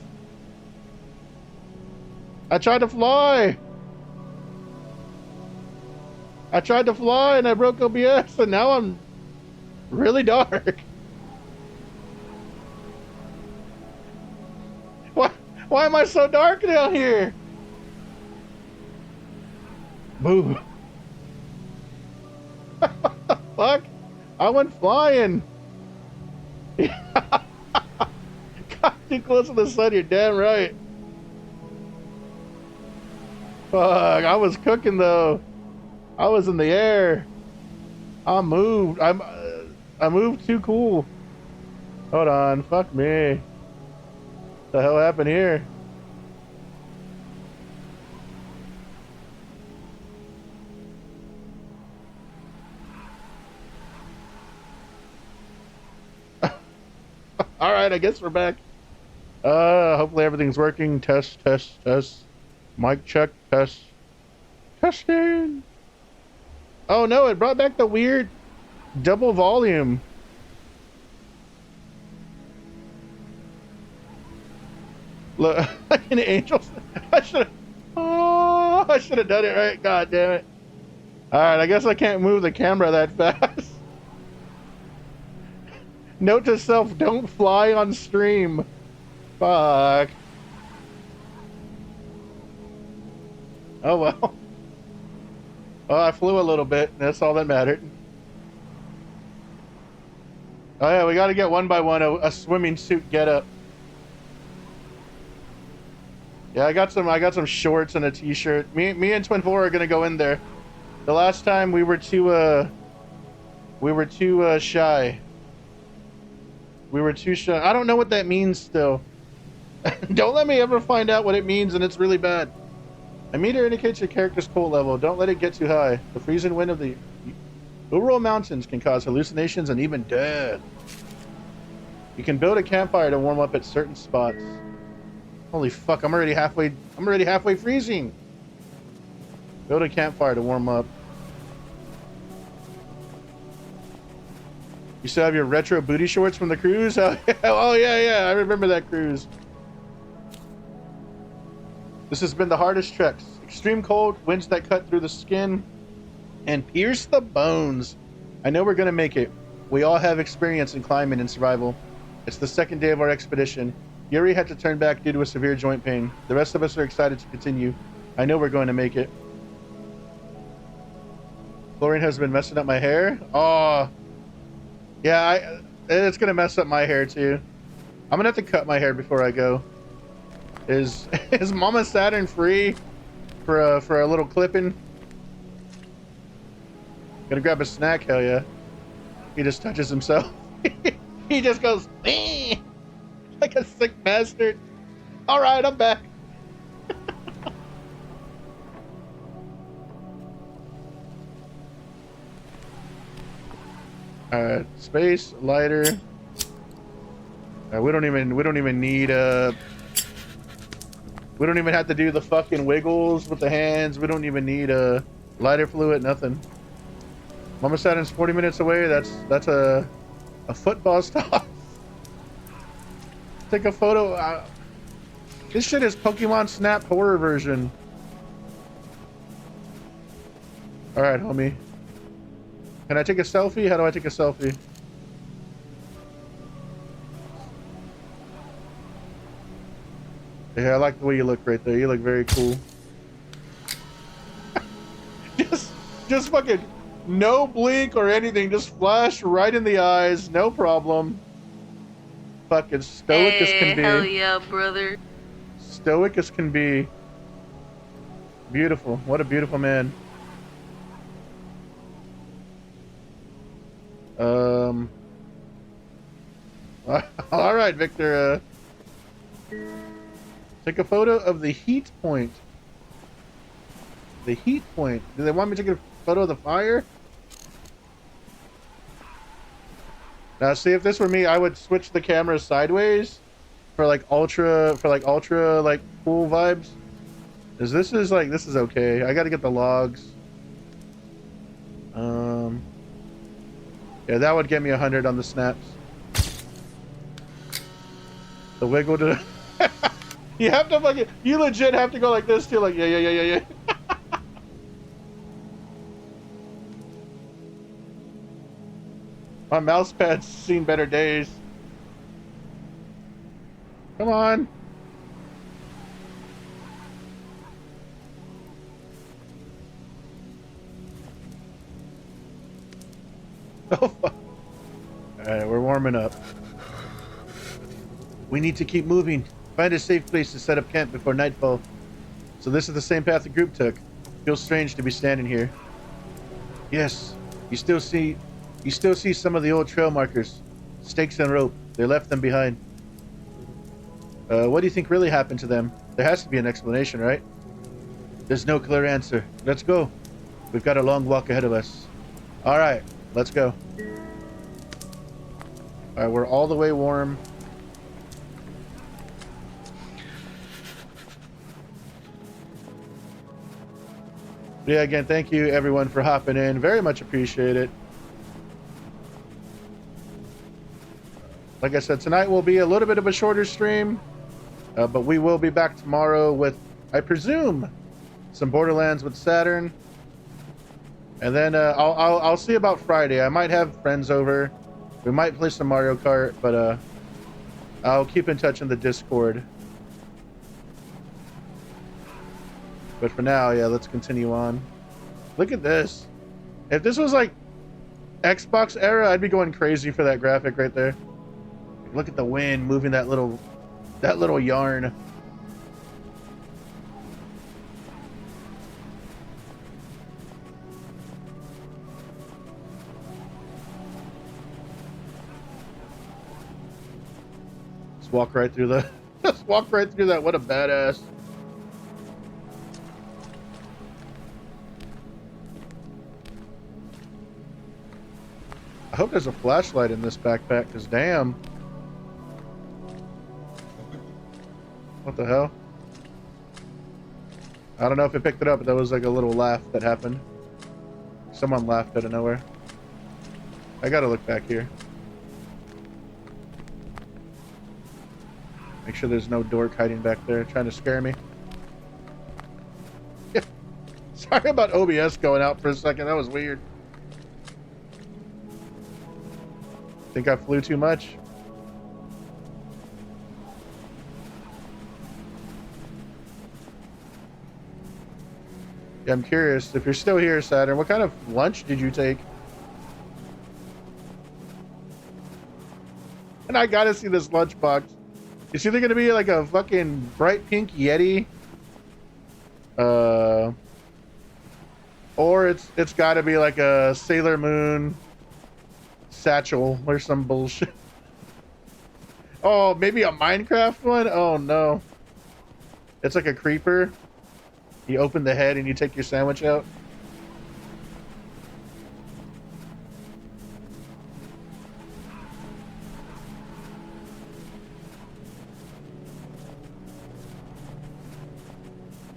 I tried to fly. I tried to fly and I broke OBS, and now I'm really dark. Why am I so dark down here? Boo. What the fuck? I went flying. Got too close to the sun, you're damn right. Fuck, I was cooking though. I was in the air. I moved. I moved too cool. Hold on, fuck me. What the hell happened here? All right, I guess we're back. Hopefully everything's working. Test. Mic check. Test. Testing. Oh no, it brought back the weird double volume. Look, like an angel. I should have done it right. God damn it. All right, I guess I can't move the camera that fast. Note to self, don't fly on stream. Fuck. Oh well. Oh, I flew a little bit. That's all that mattered. Oh yeah, we got to get one by one a swimming suit get up. Yeah, I got some shorts and a t-shirt. Me and Twin 4 are gonna go in there. The last time we were too shy. We were too shy. I don't know what that means still. Don't let me ever find out what it means and it's really bad. A meter indicates your character's cold level. Don't let it get too high. The freezing wind of the Ural Mountains can cause hallucinations and even death. You can build a campfire to warm up at certain spots. Holy fuck, I'm already halfway freezing. Build a campfire to warm up. You still have your retro booty shorts from the cruise? Oh yeah, I remember that cruise. This has been the hardest treks. Extreme cold, winds that cut through the skin and pierce the bones. I know we're gonna make it. We all have experience in climbing and survival. It's the second day of our expedition. Yuri had to turn back due to a severe joint pain. The rest of us are excited to continue. I know we're going to make it. Chlorine has been messing up my hair. Oh, yeah, it's gonna mess up my hair too. I'm gonna have to cut my hair before I go. Is Mama Saturn free for a little clipping? Gonna grab a snack? Hell yeah. He just touches himself. He just goes like a sick bastard. All right, I'm back. All right, space lighter. We don't even need we don't even have to do the fucking wiggles with the hands. We don't even need lighter fluid, nothing. Mama Saturn's 40 minutes away. That's a football stop. Take a photo. This shit is Pokemon Snap horror version. All right, homie. Can I take a selfie? How do I take a selfie? Yeah, I like the way you look right there. You look very cool. just fucking no blink or anything. Just flash right in the eyes. No problem. Fucking stoic as can be. Hell yeah, brother. Stoic as can be. Beautiful. What a beautiful man. All right, Victor. Take a photo of the heat point. The heat point. Do they want me to take a photo of the fire? Now, see, if this were me, I would switch the camera sideways for like ultra like cool vibes. Cause this is okay. I got to get the logs. Yeah, that would get me 100 on the snaps. The wiggle to you have to fucking, you legit have to go like this too, like yeah. My mouse pad's seen better days. Come on. Oh fuck. Alright, we're warming up. We need to keep moving. Find a safe place to set up camp before nightfall. So this is the same path the group took. Feels strange to be standing here. Yes, you still see some of the old trail markers. Stakes and rope. They left them behind. What do you think really happened to them? There has to be an explanation, right? There's no clear answer. Let's go. We've got a long walk ahead of us. Alright, let's go. Alright, we're all the way warm. Yeah, again, thank you everyone for hopping in. Very much appreciate it. Like I said, tonight will be a little bit of a shorter stream, but we will be back tomorrow with, I presume, some Borderlands with Saturn. And then I'll see about Friday. I might have friends over. We might play some Mario Kart, but I'll keep in touch in the Discord. But for now, yeah, let's continue on. Look at this. If this was like Xbox era, I'd be going crazy for that graphic right there. Look at the wind moving that little yarn. Just walk right through the just walk right through that. What a badass. I hope there's a flashlight in this backpack, because damn. What the hell? I don't know if it picked it up, but that was like a little laugh that happened. Someone laughed out of nowhere. I gotta look back here. Make sure there's no dork hiding back there trying to scare me. Sorry about OBS going out for a second. That was weird. Think I flew too much? Yeah, I'm curious. If you're still here, Saturn, what kind of lunch did you take? And I gotta see this lunchbox. It's either gonna be like a fucking bright pink Yeti, or it's gotta be like a Sailor Moon satchel or some bullshit. Oh, maybe a Minecraft one? Oh no. It's like a creeper. You open the head and you take your sandwich out.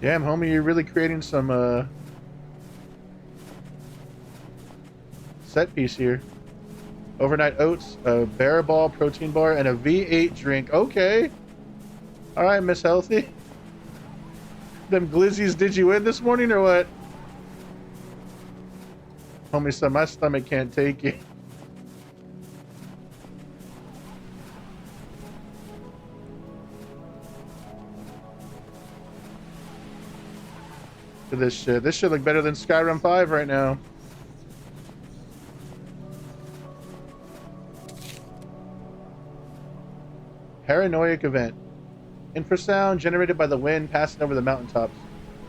Damn, homie, you're really creating some set piece here. Overnight oats, a Bear Ball protein bar, and a V8 drink. Okay. All right, Miss Healthy. Them glizzies, did you win this morning or what? Homie said my stomach can't take it. Look at this shit. This should look better than Skyrim 5 right now. Paranoid event. Infrasound generated by the wind passing over the mountaintops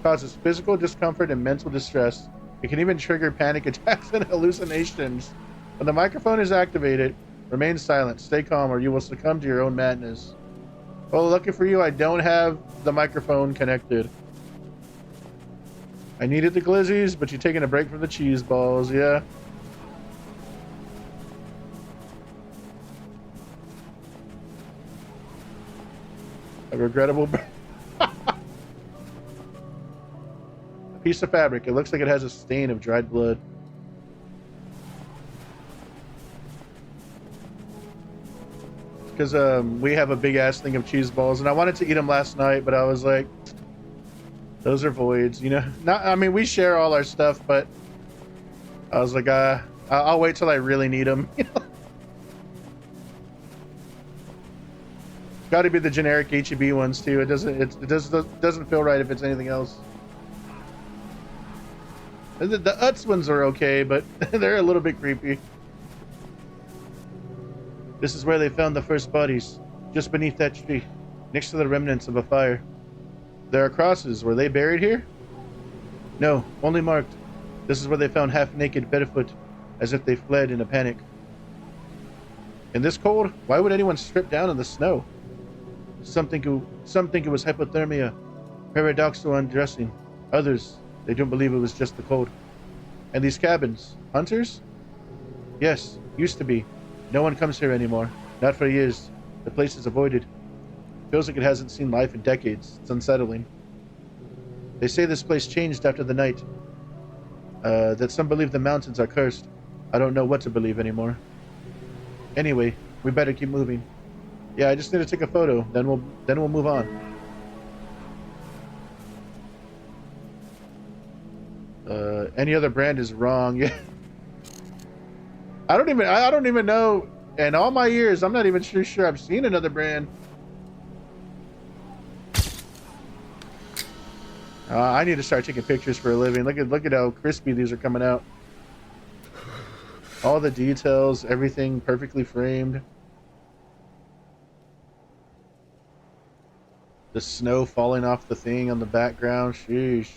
causes physical discomfort and mental distress. It can even trigger panic attacks and hallucinations. When the microphone is activated, remain silent, stay calm, or you will succumb to your own madness. Well, lucky for you, I don't have the microphone connected. I needed the glizzies, but you're taking a break from the cheese balls, yeah. A regrettable a piece of fabric. It looks like it has a stain of dried blood. because we have a big ass thing of cheese balls, and I wanted to eat them last night, but I was like, those are voids, you know. Not, I mean, we share all our stuff, but I was like, I'll wait till I really need them. Got to be the generic HEB ones too. It doesn't feel right if it's anything else. The Utz ones are okay, but they're a little bit creepy. This is where they found the first bodies, just beneath that tree, next to the remnants of a fire. There are crosses. Were they buried here? No, only marked. This is where they found half-naked, barefoot, as if they fled in a panic. In this cold, why would anyone strip down in the snow? Some think it was hypothermia, paradoxical undressing. Others, they don't believe it was just the cold. And these cabins, hunters? Yes, used to be. No one comes here anymore. Not for years. The place is avoided. Feels like it hasn't seen life in decades. It's unsettling. They say this place changed after the night. That some believe the mountains are cursed. I don't know what to believe anymore. Anyway, we better keep moving. Yeah, I just need to take a photo. Then we'll move on. Any other brand is wrong. Yeah. I don't even know. In all my years, I'm not even sure I've seen another brand. I need to start taking pictures for a living. Look at how crispy these are coming out. All the details, everything perfectly framed. The snow falling off the thing on the background. Sheesh.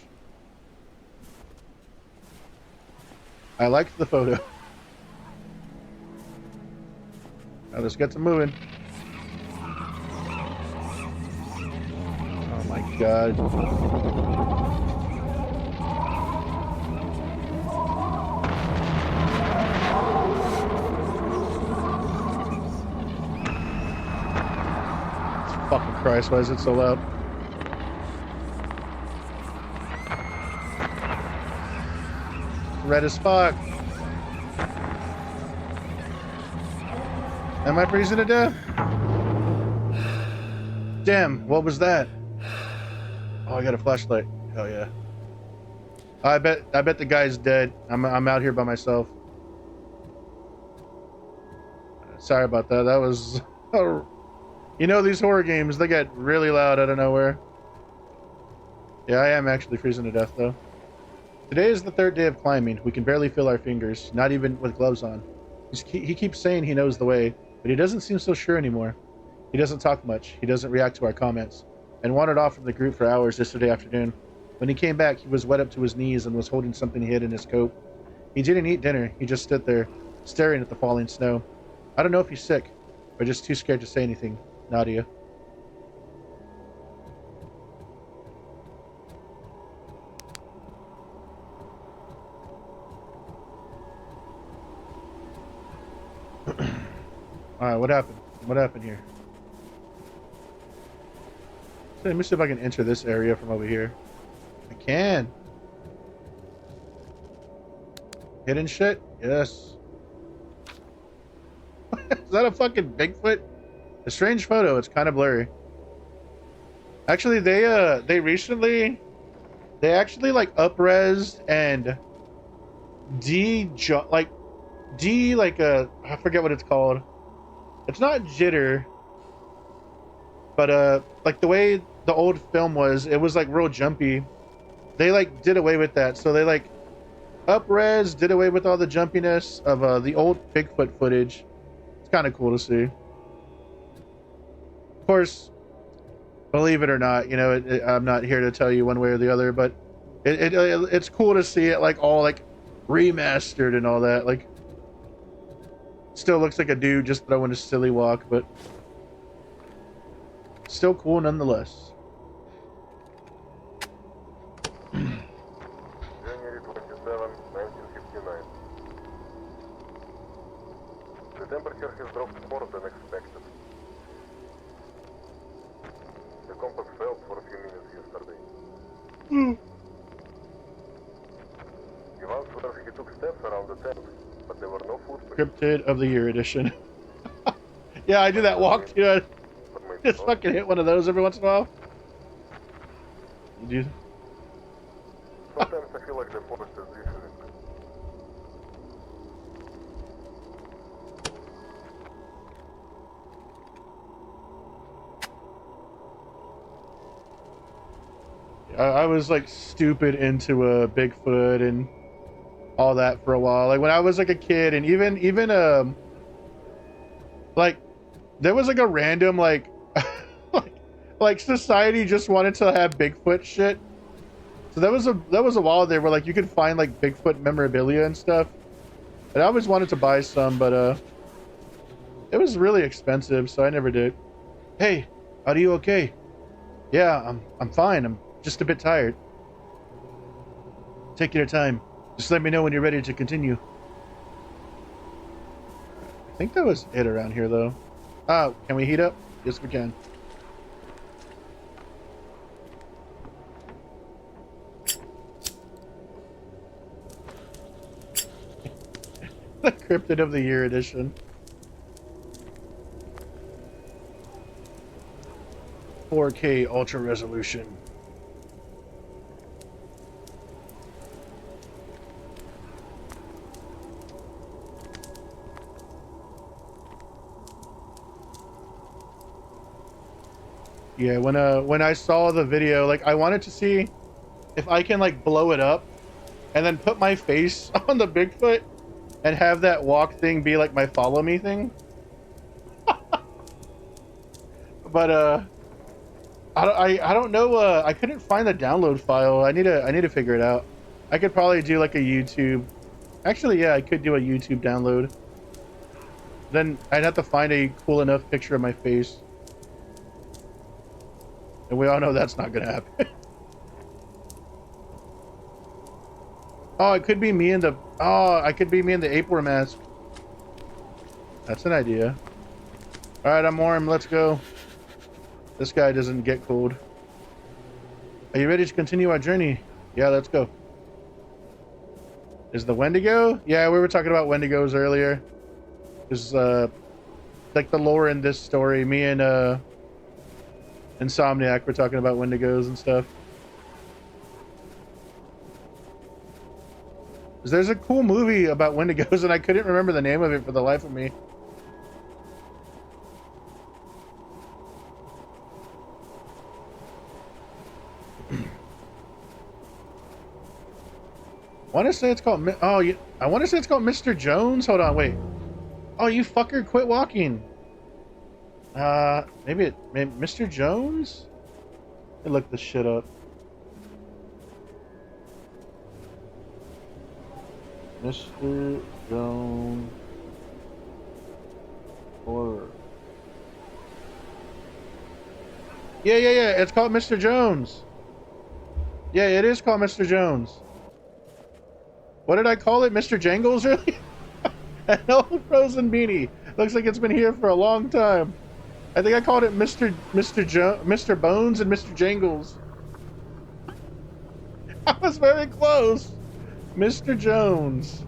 I liked the photo. Now let's get to moving. Oh my god. Fucking Christ, why is it so loud? Red as fuck. Am I freezing to death? Damn, what was that? Oh, I got a flashlight. Hell yeah. I bet the guy's dead. I'm out here by myself. Sorry about that. That was you know, these horror games, they get really loud out of nowhere. Yeah, I am actually freezing to death though. Today is the third day of climbing. We can barely feel our fingers, not even with gloves on. He keeps saying he knows the way, but he doesn't seem so sure anymore. He doesn't talk much. He doesn't react to our comments, and wandered off from the group for hours yesterday afternoon. When he came back, he was wet up to his knees and was holding something he hid in his coat. He didn't eat dinner. He just stood there, staring at the falling snow. I don't know if he's sick, or just too scared to say anything. Nadia. Alright, what happened? What happened here? So let me see if I can enter this area from over here. I can. Hidden shit? Yes. Is that a fucking Bigfoot? A strange photo. It's kind of blurry. Actually, they actually like up-resed and I forget what it's called. It's not jitter, but like the way the old film was, it was like real jumpy. They like did away with that, so they like up-res, did away with all the jumpiness of the old Bigfoot footage. It's kind of cool to see. Of course, believe it or not, you know, I'm not here to tell you one way or the other, but it's cool to see it like all like remastered and all that. Like, still looks like a dude just throwing a silly walk, but still cool nonetheless. January 27, 1959. The temperature has dropped more than expected. The compass failed for a few minutes yesterday. Ivan swears he took steps around the tent, but there were no footprints. Cryptid of the Year edition. Yeah, I do that walk too. I just fucking hit one of those every once in a while. You do? Sometimes I feel like the forest is listening. I was like stupid into Bigfoot and all that for a while. Like when I was like a kid, and even like there was like a random like like society just wanted to have Bigfoot shit. So that was a while there where like you could find like Bigfoot memorabilia and stuff. And I always wanted to buy some, but it was really expensive, so I never did. Hey, are you okay? Yeah, I'm fine. I'm just a bit tired. Take your time. Just let me know when you're ready to continue. I think that was it around here, though. Oh, can we heat up? Yes, we can. The Cryptid of the Year edition. 4K ultra resolution. Yeah, when I saw the video, like I wanted to see if I can like blow it up and then put my face on the Bigfoot and have that walk thing be like my follow me thing. But I don't know. I couldn't find the download file. I need to figure it out. I could probably do like a YouTube. Actually, yeah, I could do a YouTube download. Then I'd have to find a cool enough picture of my face, and we all know that's not gonna happen. Oh, it could be me in the. Oh, I could be me in the ape wear mask. That's an idea. All right, I'm warm. Let's go. This guy doesn't get cold. Are you ready to continue our journey? Yeah, let's go. Is the Wendigo? Yeah, we were talking about Wendigos earlier. Is like the lore in this story. Me and Insomniac were talking about Wendigos and stuff. There's a cool movie about Wendigos, and I couldn't remember the name of it for the life of me. I want to say it's called. Oh, I want to say it's called Mr. Jones. Hold on, wait. Oh, you fucker! Quit walking. Maybe Mr. Jones. Let me look this shit up. Mr. Jones horror. Yeah. It's called Mr. Jones. Yeah, it is called Mr. Jones. What did I call it? Mr. Jangles, really? An old frozen beanie. Looks like it's been here for a long time. I think I called it Mr. Bones and Mr. Jangles. I was very close. Mr. Jones.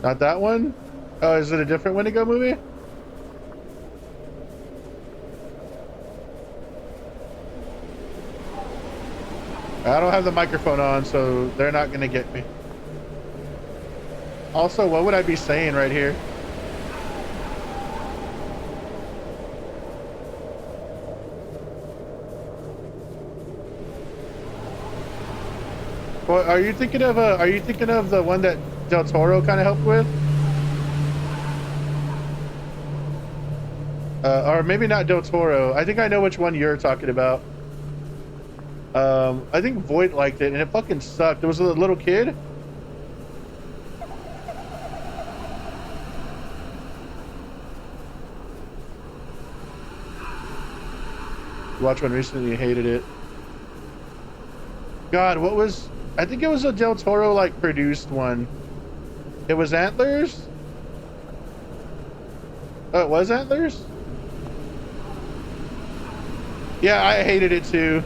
Not that one? Oh, is it a different Wendigo movie? I don't have the microphone on, so they're not gonna get me. Also, what would I be saying right here? Well, are you thinking of the one that Del Toro kind of helped with? Or maybe not Del Toro. I think I know which one you're talking about. I think Void liked it, and it fucking sucked. There was a little kid. You watched one recently, you hated it. God, what was... I think it was a Del Toro, like, produced one. It was Antlers? Oh, it was Antlers? Yeah, I hated it too.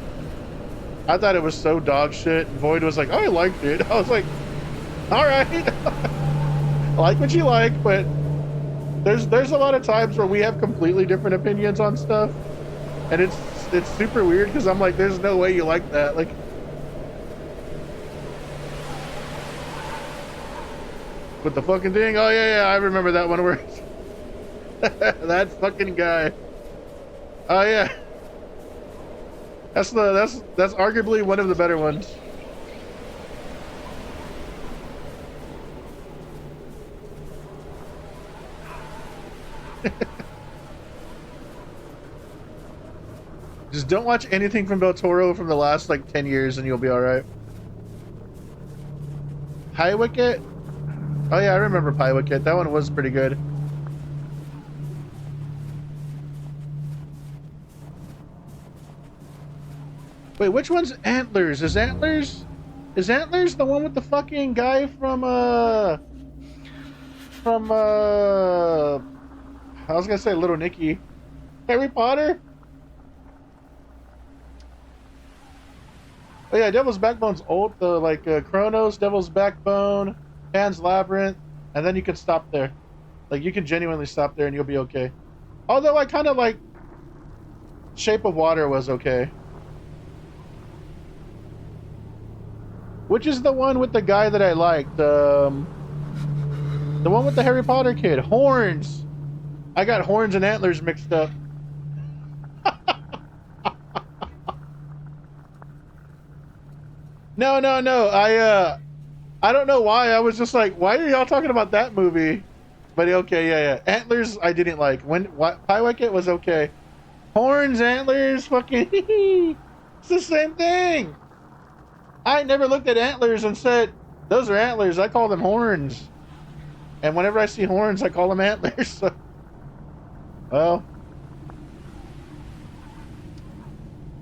I thought it was so dog shit. Void was like, oh, I liked it. I was like, all right. Like what you like, but there's a lot of times where we have completely different opinions on stuff. And it's super weird because I'm like, there's no way you like that. Like, with the fucking thing. Oh yeah, I remember that one where that fucking guy. Oh yeah. That's arguably one of the better ones. Just don't watch anything from Del Toro from the last like 10 years and you'll be all right. High Wicket? Oh yeah, I remember Pie Wicket. That one was pretty good. Wait, which one's Antlers? Is Antlers the one with the fucking guy from I was gonna say Little Nicky. Harry Potter? Oh yeah, Devil's Backbone's old, the like Chronos, Devil's Backbone, Pan's Labyrinth, and then you can stop there. Like you can genuinely stop there and you'll be okay. Although I kind of like Shape of Water was okay. Which is the one with the guy that I liked? The one with the Harry Potter kid, Horns. I got Horns and Antlers mixed up. No. I don't know why. I was just like, why are y'all talking about that movie? But okay, yeah. Antlers, I didn't like. Pie Wicket was okay. Horns, Antlers, fucking. It's the same thing. I never looked at Antlers and said, those are antlers. I call them horns. And whenever I see horns, I call them antlers. So, well,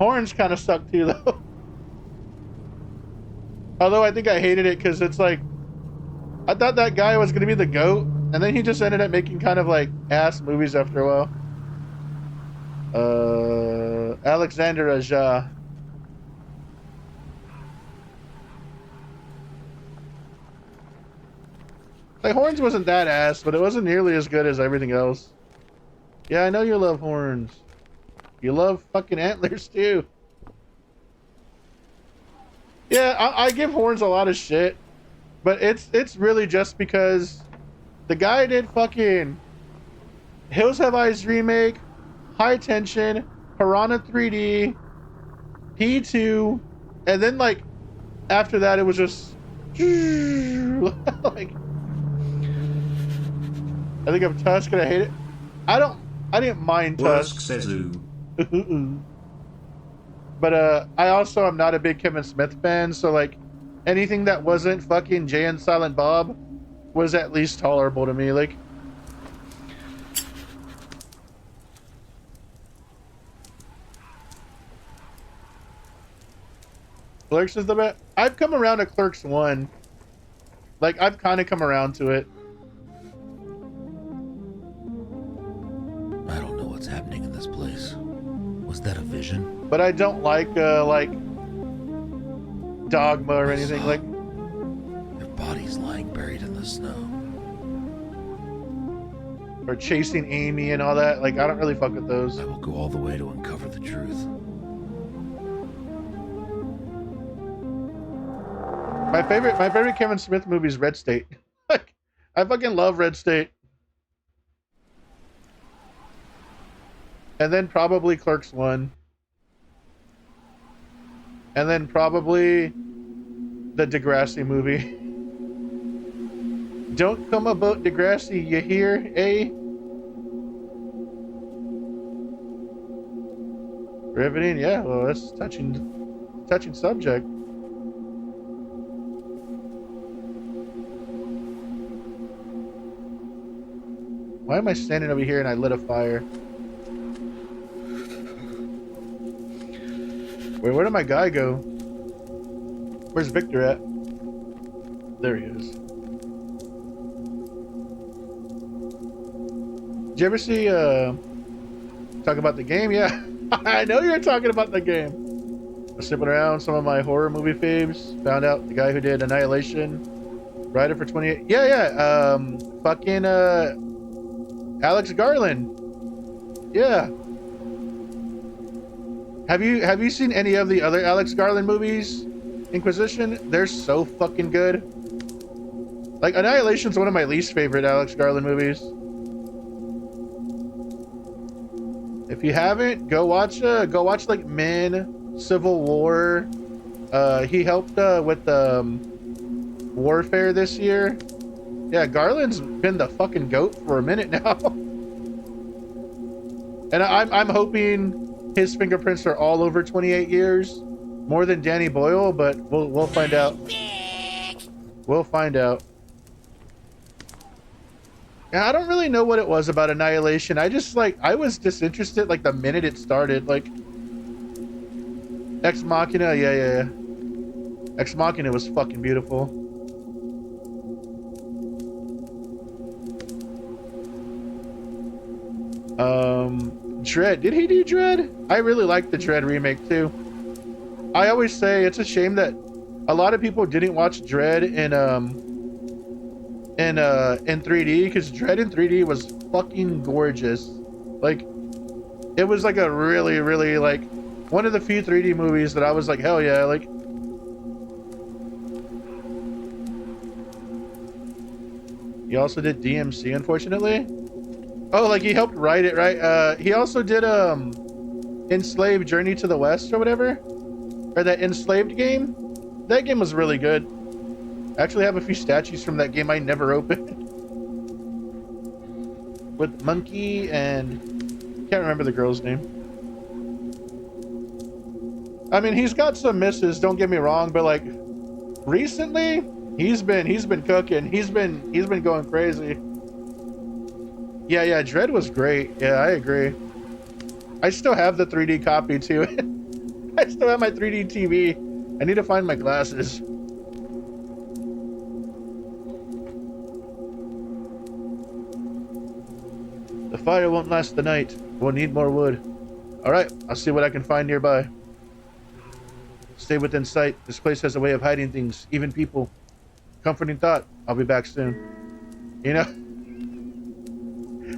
horns kind of suck too, though. Although I think I hated it because it's like, I thought that guy was going to be the GOAT. And then he just ended up making kind of like ass movies after a while. Alexander Aja. Like, Horns wasn't that ass, but it wasn't nearly as good as everything else. Yeah, I know you love Horns. You love fucking Antlers, too. Yeah, I give Horns a lot of shit. But it's really just because the guy did fucking Hills Have Eyes remake, High Tension, Piranha 3D, P2, and then, like, after that, it was just... like... I think of Tusk and I hate it. I didn't mind Tusk. Worsk says ooh. But I also am not a big Kevin Smith fan, so like anything that wasn't fucking Jay and Silent Bob was at least tolerable to me. Like, Clerks is the best. I've come around to Clerks 1. Like, I've kind of come around to it. I don't know what's happening in this place. Was that a vision? But I don't like Dogma or anything. Like, Their bodies lying buried in the snow. or Chasing Amy and all that. Like, I don't really fuck with those. I will go all the way to uncover the truth. My favorite Kevin Smith movie is Red State. Like, I fucking love Red State. And then probably Clerks 1. And then probably the Degrassi movie. Don't come about Degrassi, you hear, eh? Riveting, yeah, well, that's touching subject. Why am I standing over here and I lit a fire? Wait, where did my guy go? Where's Victor at? There he is. you ever see talk about the game? Yeah, I know you're talking about the game. I was snipping around some of my horror movie faves. Found out the guy who did Annihilation, writer for 28. Yeah. Fucking Alex Garland. Yeah. Have you seen any of the other Alex Garland movies? Inquisition? They're so fucking good. Like, Annihilation's one of my least favorite Alex Garland movies. If you haven't, go watch like Men, Civil War. He helped with Warfare this year. Yeah, Garland's been the fucking GOAT for a minute now. And I'm hoping his fingerprints are all over 28 years, more than Danny Boyle, but we'll find out. We'll find out. Yeah, I don't really know what it was about Annihilation. I was disinterested like the minute it started. Like Ex Machina, yeah. Ex Machina was fucking beautiful. Dread. Did he do Dread? I really like the Dread remake too. I always say it's a shame that a lot of people didn't watch Dread in 3D, because Dread in 3D was fucking gorgeous. Like, it was like a really, really, like, one of the few 3D movies that I was like, hell yeah, like. He also did DMC, unfortunately. Oh, like he helped write it, right? He also did Enslaved Journey to the West or whatever, or that Enslaved game. That game was really good. I actually have a few statues from that game I never opened. With Monkey and can't remember the girl's name. I mean, he's got some misses, don't get me wrong, but like recently he's been cooking. He's been going crazy. Yeah, Dread was great. Yeah, I agree. I still have the 3D copy too. I still have my 3D TV. I need to find my glasses. The fire won't last the night. We'll need more wood. Alright, I'll see what I can find nearby. Stay within sight. This place has a way of hiding things, even people. Comforting thought. I'll be back soon. You know?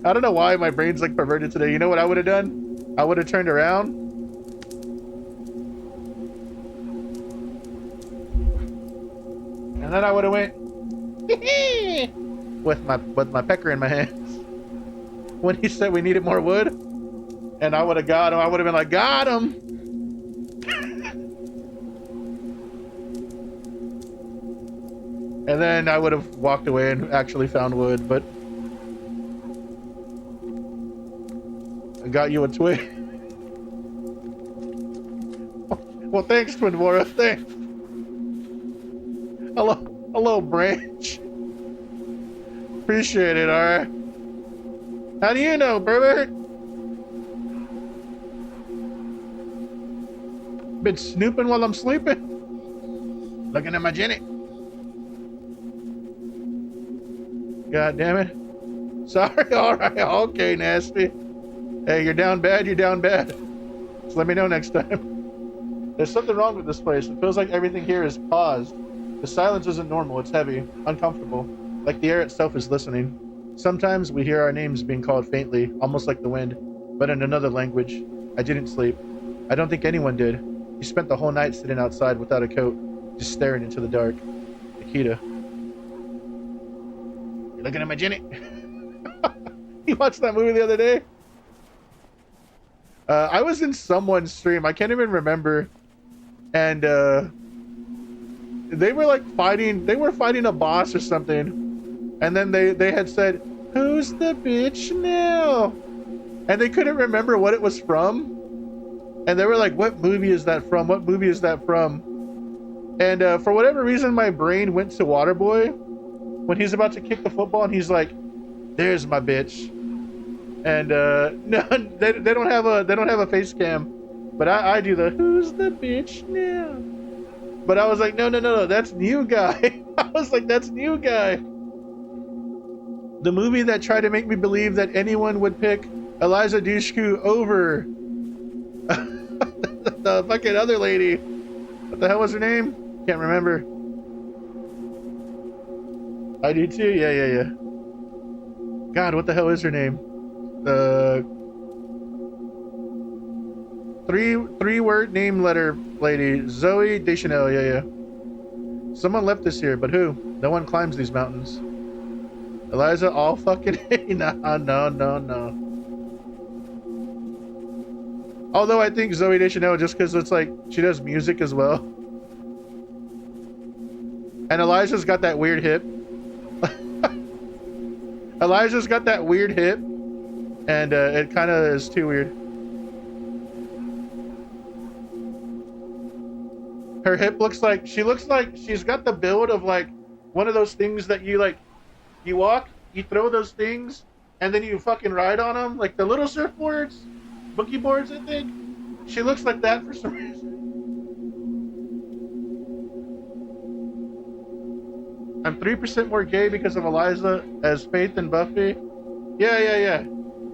I don't know why my brain's like perverted today. You know what I would have done? I would have turned around. And then I would have went with my pecker in my hands. When he said we needed more wood, and I would have got him. I would have been like, got him. And then I would have walked away and actually found wood, but I got you a twig. Well, thanks, Twin Dwarf. Thanks. Hello, branch. Appreciate it, alright. How do you know, Berbert? Been snooping while I'm sleeping? Looking at my Jenny. God damn it. Sorry, alright, okay, nasty. Hey, you're down bad, you're down bad. Just let me know next time. There's something wrong with this place. It feels like everything here is paused. The silence isn't normal, it's heavy, uncomfortable. Like the air itself is listening. Sometimes we hear our names being called faintly, almost like the wind, but in another language. I didn't sleep. I don't think anyone did. He spent the whole night sitting outside without a coat, just staring into the dark. Akita. You're looking at my Jenny? You watched that movie the other day? I was in someone's stream, I can't even remember, and they were like fighting a boss or something, and then they had said, "Who's the bitch now?" And they couldn't remember what it was from, and they were like, "What movie is that from? What movie is that from?" And for whatever reason, my brain went to Waterboy when he's about to kick the football, and he's like, "There's my bitch." And no, they don't have a face cam, but I do the "Who's the bitch now?" But I was like, no, that's new guy. I was like, that's new guy. The movie that tried to make me believe that anyone would pick Eliza Dushku over the fucking other lady. What the hell was her name? Can't remember. I do too. Yeah. God, what the hell is her name? The three-word name letter lady. Zoe Deschanel. Yeah. Someone left this here, but who? No one climbs these mountains. Eliza, all fucking no. Although I think Zoe Deschanel, just because it's like she does music as well, and Elijah's got that weird hip. Elijah's got that weird hip, and it kind of is too weird. Her hip looks like she's got the build of like one of those things that you like. You walk, you throw those things, and then you fucking ride on them, like the little surfboards, boogie boards, I think. She looks like that for some reason. I'm 3% more gay because of Eliza as Faith and Buffy. Yeah.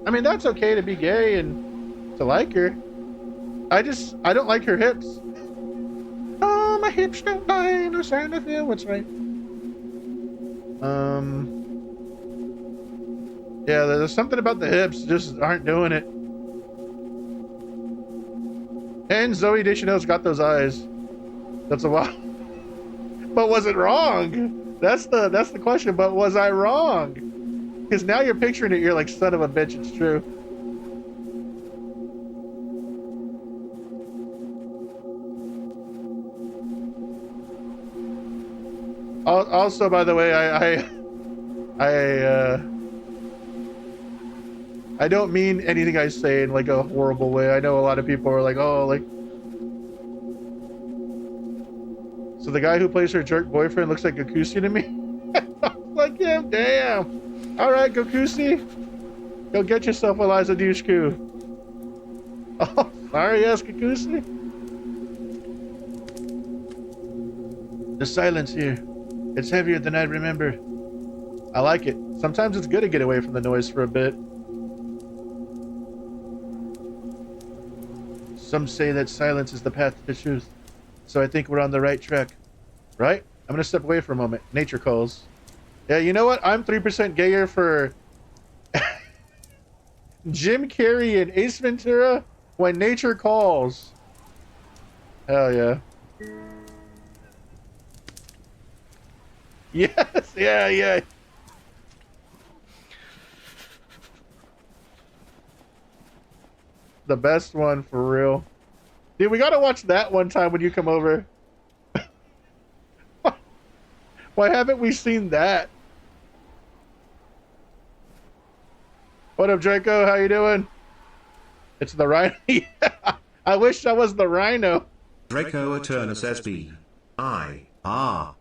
I mean, that's okay to be gay and to like her. I don't like her hips. Oh, my hips don't lie, no sign to feel what's right. Yeah, there's something about the hips just aren't doing it. And Zoe Deschanel's got those eyes. That's a lot. But was it wrong? That's the question. But was I wrong? Because now you're picturing it, you're like, son of a bitch, it's true. Also, by the way, I don't mean anything I say in like a horrible way. I know a lot of people are like, oh, like. So the guy who plays her jerk boyfriend looks like Gokusi to me. Like him, damn. All right, Gokusi, go get yourself Eliza Dushku. Oh, sorry, yes, Gokusi. The silence here. It's heavier than I remember. I like it. Sometimes it's good to get away from the noise for a bit. Some say that silence is the path to the truth. So I think we're on the right track. Right? I'm gonna step away for a moment. Nature calls. Yeah, you know what? I'm 3% gayer for Jim Carrey and Ace Ventura when nature calls. Hell yeah. Yes, yeah. The best one for real. Dude, we gotta watch that one time when you come over. Why haven't we seen that? What up, Draco? How you doing? It's the rhino. Yeah, I wish I was the rhino. Draco Eternus SB. I-R-D-S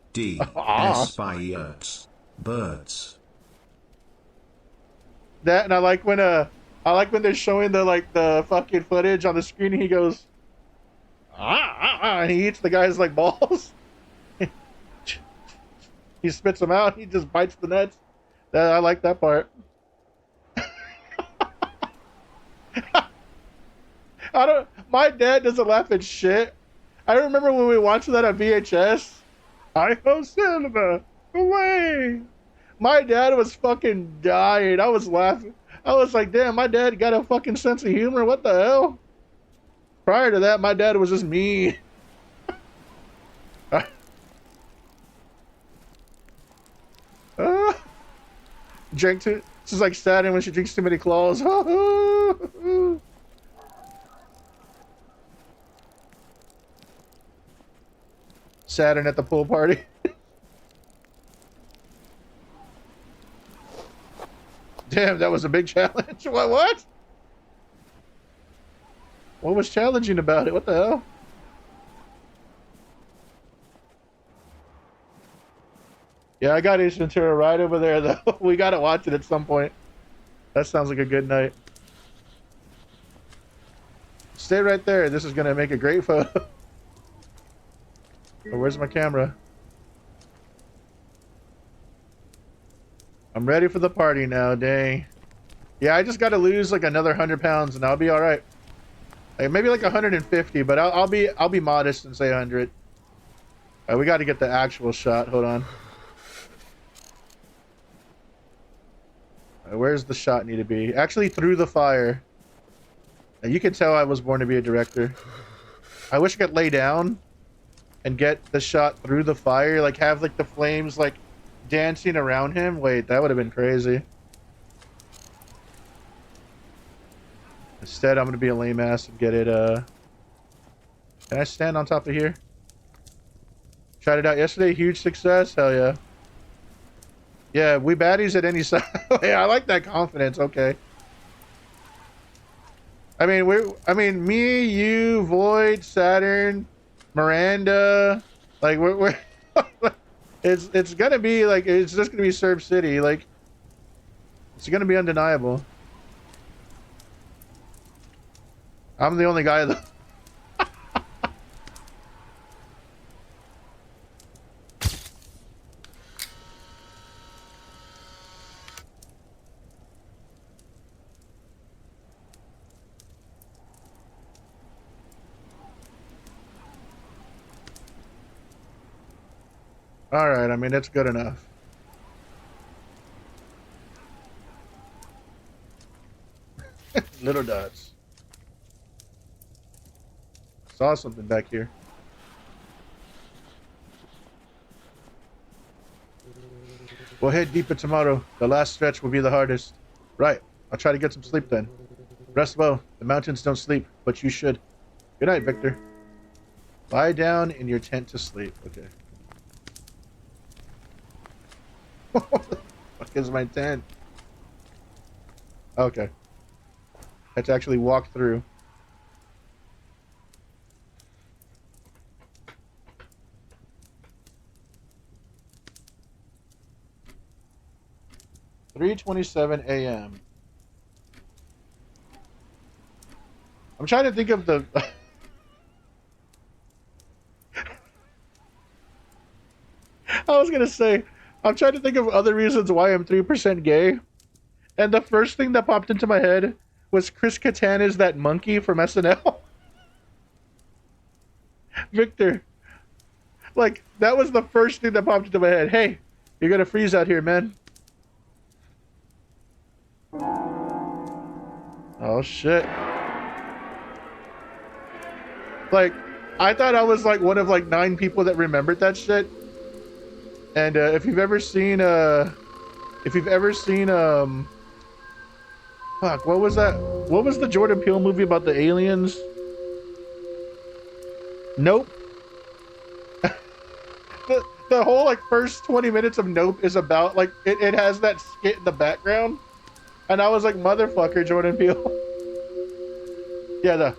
birds. That, and I like when they're showing the fucking footage on the screen and he goes and he eats the guy's like balls. He spits them out, he just bites the nuts. I like that part. My dad doesn't laugh at shit. I remember when we watched that on VHS. I go cinema away. My dad was fucking dying. I was laughing. I was like, damn, my dad got a fucking sense of humor. What the hell? Prior to that, my dad was just mean. Drank too. This is like Saturn when she drinks too many claws. Saturn at the pool party. Damn, that was a big challenge. What? What was challenging about it? What the hell? Yeah, I got Ace Ventura right over there, though. We gotta watch it at some point. That sounds like a good night. Stay right there. This is gonna make a great photo. Oh, where's my camera? I'm ready for the party now, dang. Yeah, I just got to lose like another 100 pounds and I'll be all right. Like maybe like 150, but I'll be modest and say 100. All right, we got to get the actual shot. Hold on. All right, where's the shot need to be? Actually, through the fire. Now, you can tell I was born to be a director. I wish I could lay down and get the shot through the fire, like have like the flames like dancing around him. Wait, that would have been crazy. Instead, I'm gonna be a lame ass and get it. Can I stand on top of here? Tried it out yesterday. Huge success. Hell yeah. Yeah, we baddies at any side. Yeah, I like that confidence. Okay. I mean, me, you, Void, Saturn, Miranda, like we're it's gonna be like it's just gonna be Surf City. Like it's gonna be undeniable. I'm the only guy that. All right, I mean, it's good enough. Little dots. Saw something back here. We'll head deeper tomorrow. The last stretch will be the hardest. Right. I'll try to get some sleep then. Rest well. The mountains don't sleep, but you should. Good night, Victor. Lie down in your tent to sleep. Okay. What the fuck is my tent? Okay. I had to actually walk through. $3:27 a.m. I'm trying to think of the... I was gonna say, I'm trying to think of other reasons why I'm 3% gay. And the first thing that popped into my head was Chris Kattan is that monkey from SNL. Victor. Like, that was the first thing that popped into my head. Hey, you're gonna freeze out here, man. Oh, shit. Like, I thought I was like one of like 9 people that remembered that shit. And if you've ever seen fuck, what was that? What was the Jordan Peele movie about the aliens? Nope. the whole like first 20 minutes of Nope is about like it has that skit in the background. And I was like, motherfucker, Jordan Peele. Yeah, the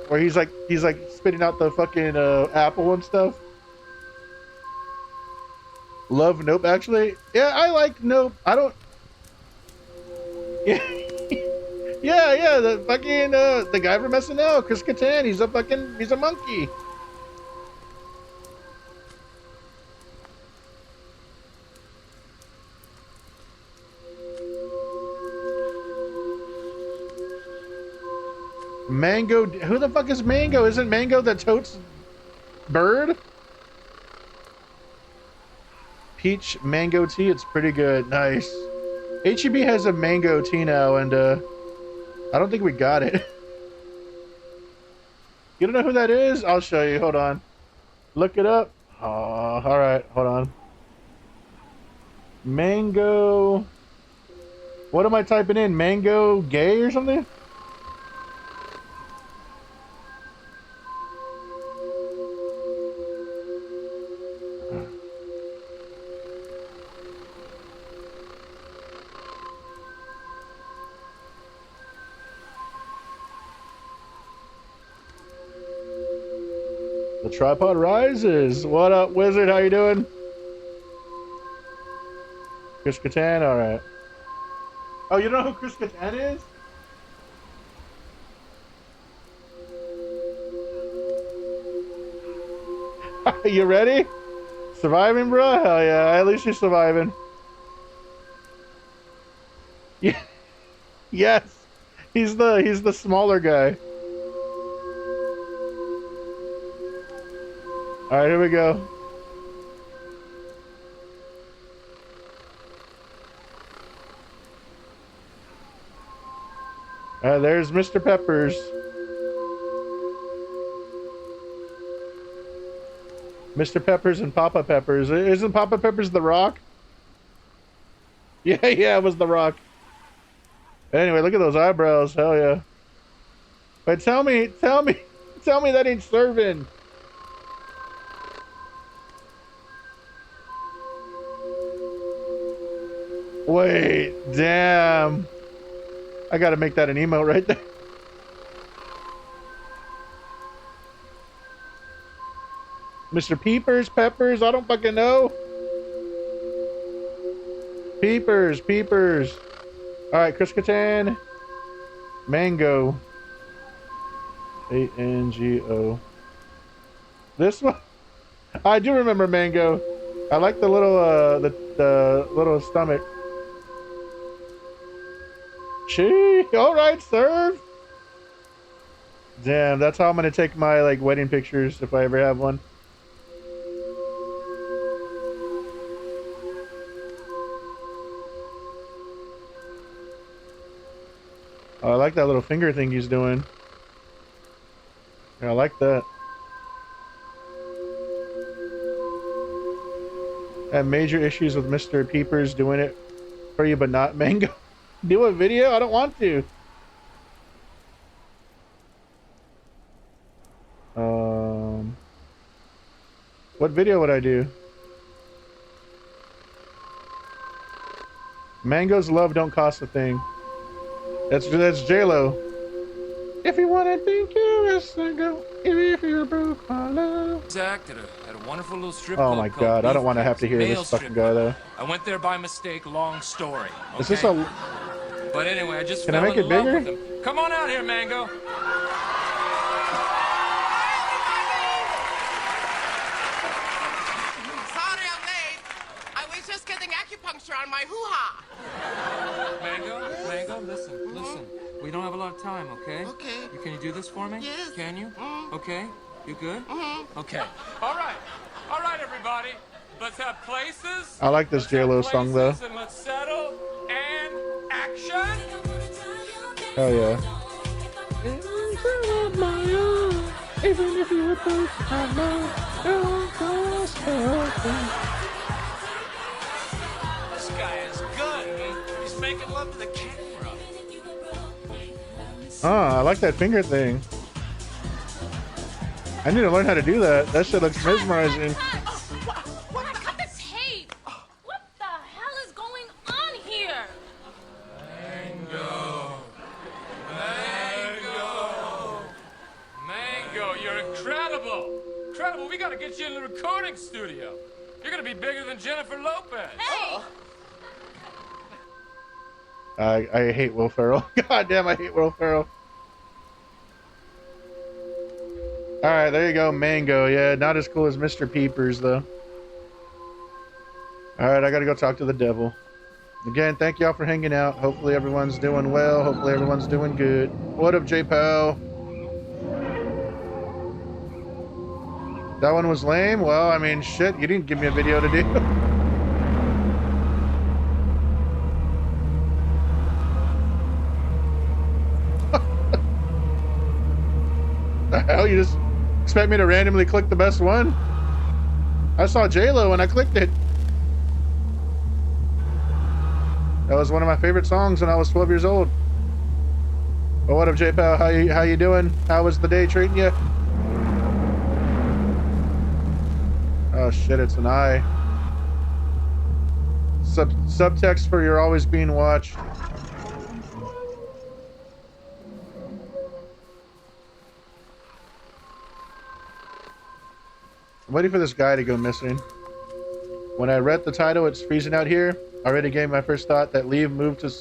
where he's like spitting out the fucking apple and stuff. Love Nope, actually. Yeah, I like Nope. I don't. Yeah, yeah. The fucking the guy from SNL, Chris Kattan. He's a monkey. Mango. Who the fuck is Mango? Isn't Mango the totes bird? Peach mango tea. It's pretty good. Nice. HEB has a mango tea now, and I don't think we got it. You don't know who that is? I'll show you. Hold on. Look it up. Oh, all right. Hold on. Mango. What am I typing in? Mango gay or something? The tripod rises. What up, wizard? How you doing? Chris Kattan, all right. Oh, you don't know who Chris Kattan is? You ready? Surviving, bro? Hell yeah! At least you're surviving. Yeah. Yes. He's the smaller guy. All right, here we go. There's Mr. Peppers. Mr. Peppers and Papa Peppers. Isn't Papa Peppers The Rock? Yeah, it was The Rock. Anyway, look at those eyebrows. Hell yeah. But tell me that ain't serving. Wait, damn. I gotta make that an emote right there. Mr. Peepers, Peppers, I don't fucking know. Peepers. Alright, Chris Kattan. Mango. A-N-G-O. This one? I do remember Mango. I like the little, the little stomach. Gee, alright, serve. Damn, that's how I'm gonna take my, like, wedding pictures if I ever have one. Oh, I like that little finger thing he's doing. Yeah, I like that. I have major issues with Mr. Peepers doing it for you, but not Mango. Do a video? I don't want to. What video would I do? Mango's love don't cost a thing. That's J-Lo. If you wanna think you're a single, if you're broke, my love. At a wonderful little strip Oh club my called god, I don't want to Beefcakes, have to hear male this fucking strip guy club. though. I went there by mistake, long story. Okay? Is this a... But anyway, I just Can I fell make in it love bigger? with him. Come on out here, Mango. Sorry I'm late. I was just getting acupuncture on my hoo-ha. Mango, listen. We don't have a lot of time, okay? Okay. Can you do this for me? Yes. Can you? Okay. You good? Mm-hmm. Okay. All right, everybody. Let's have places. I like this J-Lo song though. And let's settle and action. Hell yeah. This guy is good. He's making love to the camera. I like that finger thing. I need to learn how to do that. That shit looks mesmerizing. Cut the tape! What the hell is going on here? Mango, you're incredible. Incredible. We gotta get you in the recording studio. You're gonna be bigger than Jennifer Lopez. Hey! I hate Will Ferrell. God damn, I hate Will Ferrell. Alright, there you go, Mango. Yeah, not as cool as Mr. Peepers, though. Alright, I gotta go talk to the devil. Again, thank y'all for hanging out. Hopefully everyone's doing well. Hopefully everyone's doing good. What up, J-Pal? That one was lame? Well, I mean, shit, you didn't give me a video to do. The hell, you just expect me to randomly click the best one? I saw J-Lo and I clicked it. That was one of my favorite songs when I was 12 years old. Well, what up, J-Pal? How you doing? How was the day treating you? Oh shit, it's an eye. Subtext for you're always being watched. I'm waiting for this guy to go missing. When I read the title, it's freezing out here. I already gave my first thought that Leave moved to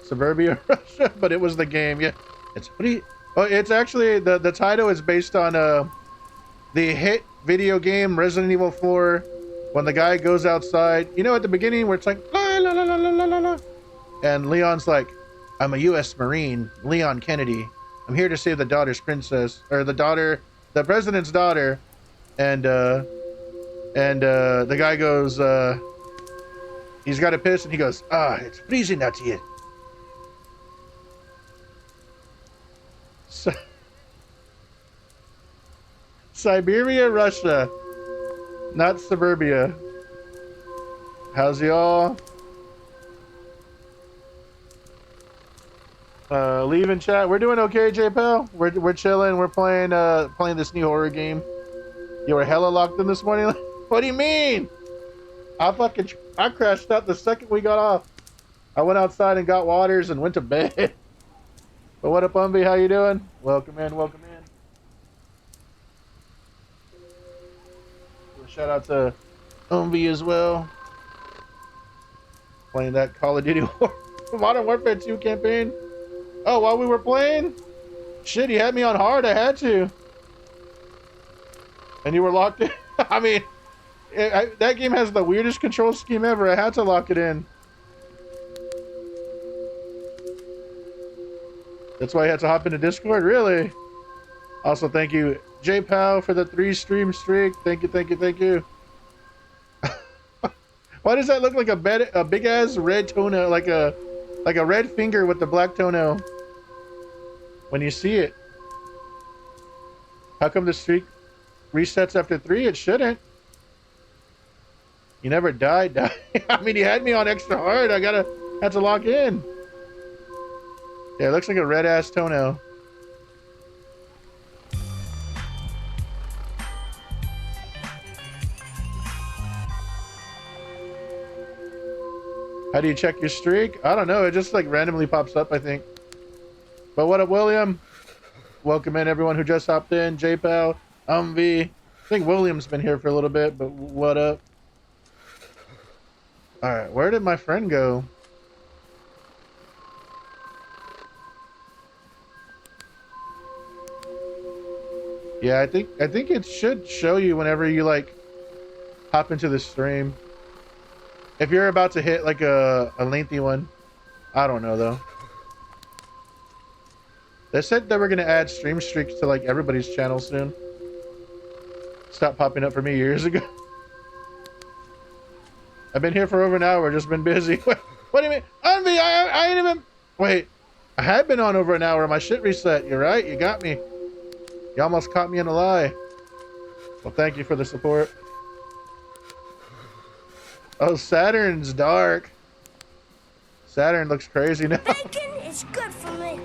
suburbia Russia, but it was the game. Yeah, it's pretty. Oh, it's actually the title is based on the hit video game Resident Evil 4. When the guy goes outside, you know, at the beginning where it's like la la la la la la la. And Leon's like, I'm a U.S. Marine, Leon Kennedy. I'm here to save the the president's daughter. And the guy goes, he's got a piss, and he goes, it's freezing out here. So, Siberia, Russia, not suburbia. How's y'all? Leaving chat. We're doing okay, J-Pal. We're chilling. We're playing this new horror game. You were hella locked in this morning. What do you mean? I crashed out the second we got off. I went outside and got waters and went to bed. But what up, Umby? How you doing? Welcome in. Welcome in. Shout out to Umby as well. Playing that Call of Duty Modern Warfare 2 campaign. Oh, while we were playing? Shit, you had me on hard. I had to. And you were locked in. I mean, that game has the weirdest control scheme ever. I had to lock it in. That's why I had to hop into Discord? Really? Also, thank you, J-Pow, for the 3-stream streak. Thank you, thank you, thank you. Why does that look like a big ass red toenail, like a red finger with the black toenail? When you see it, how come the streak resets after 3? It shouldn't. You never died. I mean, you had me on extra hard. I had to lock in. Yeah, it looks like a red ass toenail. How do you check your streak? I don't know. It just like randomly pops up, I think. But what up, William? Welcome in everyone who just hopped in. J-Pal, V. I think William's been here for a little bit, but what up? All right, where did my friend go? Yeah, I think it should show you whenever you like hop into the stream. If you're about to hit like a lengthy one. I don't know though. They said that we're gonna add stream streaks to like everybody's channel soon. Stopped popping up for me years ago. I've been here for over an hour, just been busy. What do you mean? Envy, I ain't even... Wait, I had been on over an hour. My shit reset. You're right, you got me. You almost caught me in a lie. Well, thank you for the support. Oh, Saturn's dark. Saturn looks crazy now. Bacon is good for me.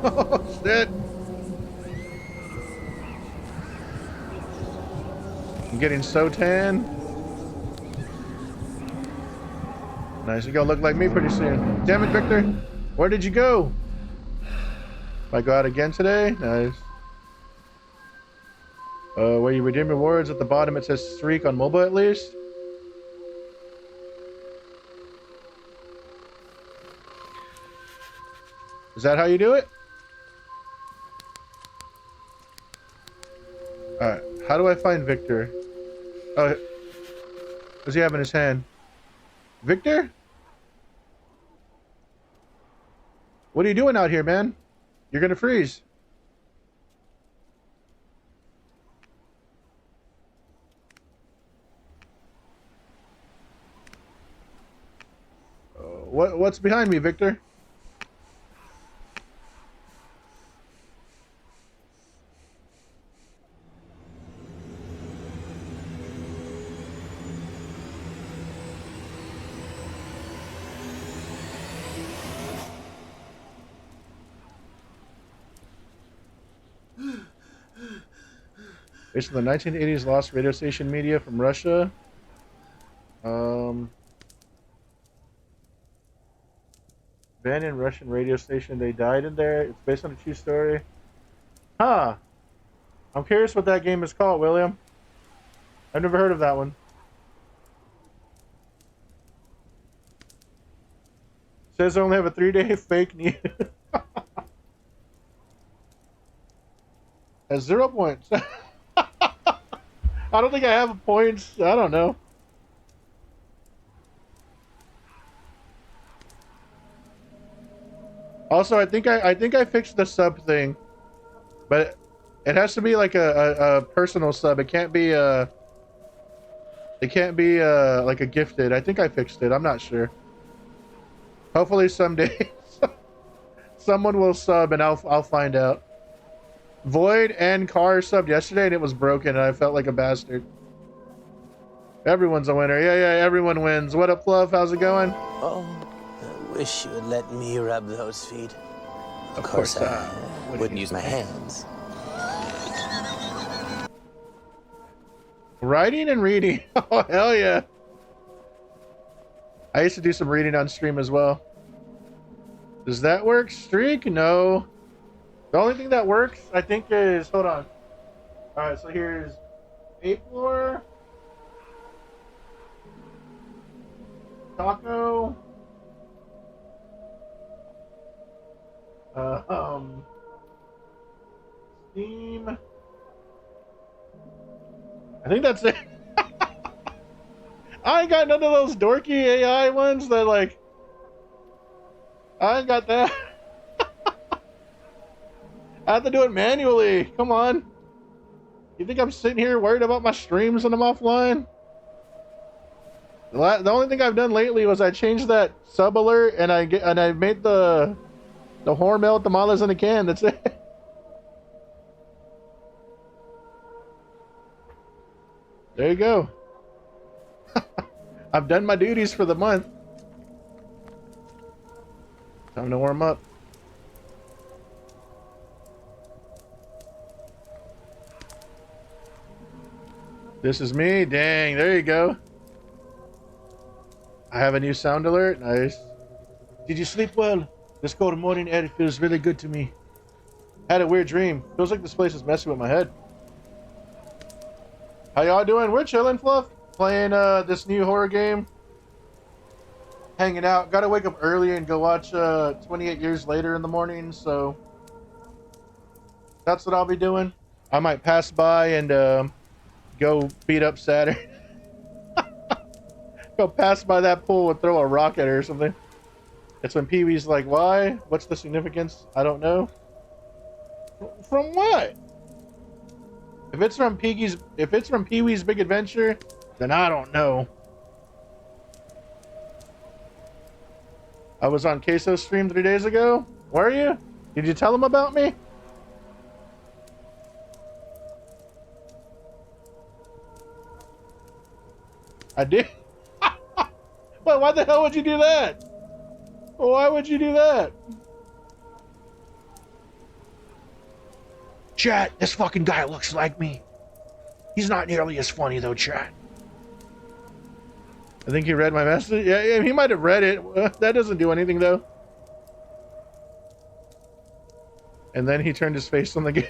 Oh, shit. I'm getting so tan. Nice, you're gonna look like me pretty soon. Damn it, Victor. Where did you go? I go out again today? Nice. Where you redeem rewards at the bottom, it says streak on mobile at least. Is that how you do it? Alright, how do I find Victor? Oh, what does he have in his hand? Victor? What are you doing out here, man? You're gonna freeze. What's behind me, Victor? Based on the 1980s lost radio station media from Russia. Abandoned Russian radio station. They died in there. It's based on a true story. Huh. I'm curious what that game is called, William. I've never heard of that one. Says I only have a 3-day fake news. At 0 points. I don't think I have points. I don't know. Also, I think I fixed the sub thing, but it has to be like a personal sub. It can't be like a gifted. I think I fixed it. I'm not sure. Hopefully someday someone will sub and I'll find out. Void and Car subbed yesterday and it was broken and I felt like a bastard. Everyone's a winner. Yeah, everyone wins. What up, Fluff? How's it going? Oh, I wish you would let me rub those feet. Of course I wouldn't use my hands. Writing and reading. Oh, hell yeah. I used to do some reading on stream as well. Does that work? Streak? No. The only thing that works, I think, is... Hold on. Alright, so here's 8th floor. Taco. Steam. I think that's it. I ain't got none of those dorky AI ones that like... I ain't got that. I have to do it manually. Come on. You think I'm sitting here worried about my streams when I'm offline? The only thing I've done lately was I changed that sub alert and I made the Hormel tamales in a can. That's it. There you go. I've done my duties for the month. Time to warm up. This is me. Dang, there you go. I have a new sound alert. Nice. Did you sleep well? This cold morning air feels really good to me. Had a weird dream. Feels like this place is messing with my head. How y'all doing? We're chilling, Fluff. Playing this new horror game. Hanging out. Gotta wake up early and go watch 28 Years Later in the morning, so that's what I'll be doing. I might pass by and go beat up Saturn. Go pass by that pool and throw a rock at her or something. It's when Pee-wee's like, why? What's the significance? I don't know. From what? If it's from Pee-wee's Big Adventure, then I don't know. I was on Queso's stream 3 days ago. Were you? Did you tell him about me? I did. Well, why the hell would you do that? Why would you do that? Chat, this fucking guy looks like me. He's not nearly as funny though, chat. I think he read my message. Yeah, he might have read it. That doesn't do anything though. And then he turned his face on the game.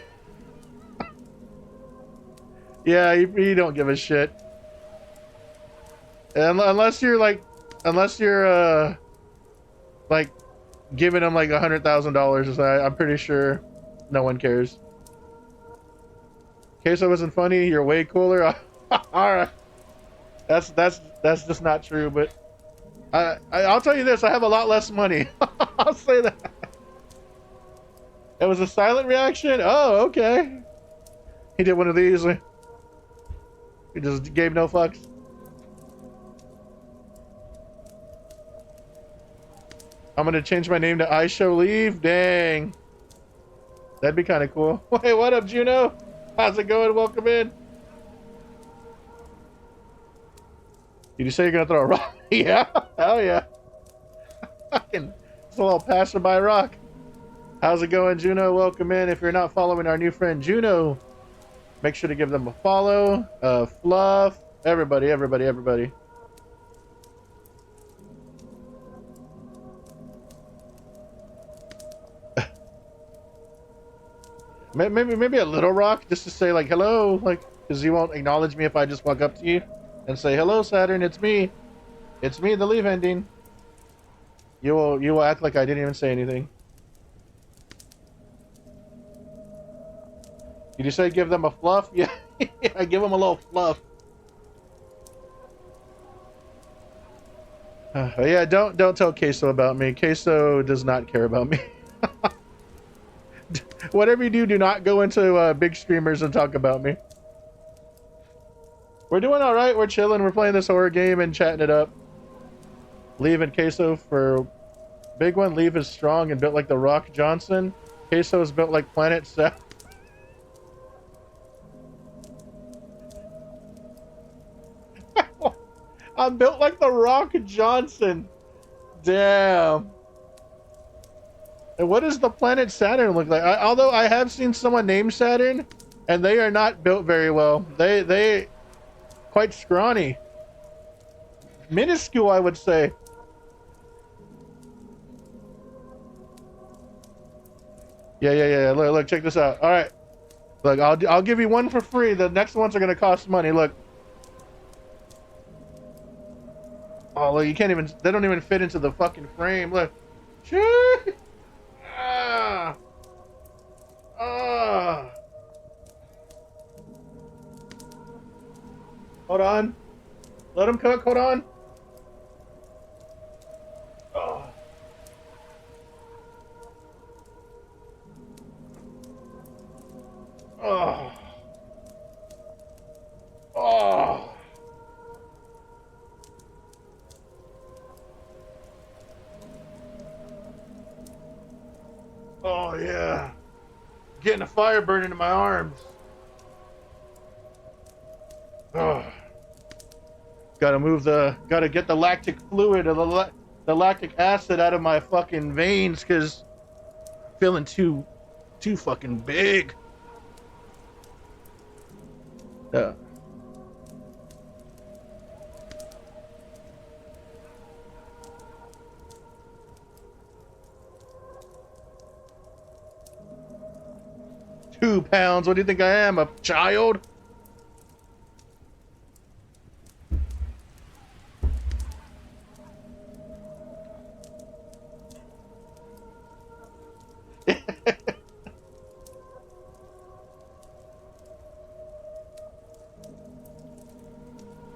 Yeah, he don't give a shit. Unless you're like giving him like $100,000, I'm pretty sure no one cares. Queso wasn't funny. You're way cooler. All right, that's just not true. But I'll tell you this: I have a lot less money. I'll say that. It was a silent reaction. Oh, okay. He did one of these. He just gave no fucks. I'm gonna change my name to I Show Leave. Dang. That'd be kind of cool. Hey, what up, Juno? How's it going? Welcome in. Did you say you're gonna throw a rock? Yeah. Hell yeah. Fucking, it's a little passerby rock. How's it going, Juno? Welcome in. If you're not following our new friend Juno, make sure to give them a follow. Fluff. Everybody. Maybe a little rock just to say like hello, like because you won't acknowledge me if I just walk up to you and say hello, Saturn. It's me, the leave ending. You will act like I didn't even say anything. Did you say give them a fluff? Yeah, I give them a little fluff. Yeah, don't tell Queso about me. Queso does not care about me. Whatever you do, do not go into big streamers and talk about me. We're doing all right. We're chilling. We're playing this horror game and chatting it up. Leave and Queso for big one. Leave is strong and built like the Rock Johnson. Queso is built like Planet Seth. I'm built like the Rock Johnson. Damn. And what does the planet Saturn look like? Although I have seen someone named Saturn, and they are not built very well. They quite scrawny. Minuscule, I would say. Yeah. Look, check this out. All right. Look, I'll give you one for free. The next ones are gonna cost money. Look. Oh, look, you can't even. They don't even fit into the fucking frame. Look. Hold on. Let him cook. Hold on. Oh. Oh. Oh. Oh yeah. Getting a fire burning in my arms. Oh. Gotta get the lactic fluid or the lactic acid out of my fucking veins because I'm feeling too fucking big. Yeah. £2. What do you think I am, a child?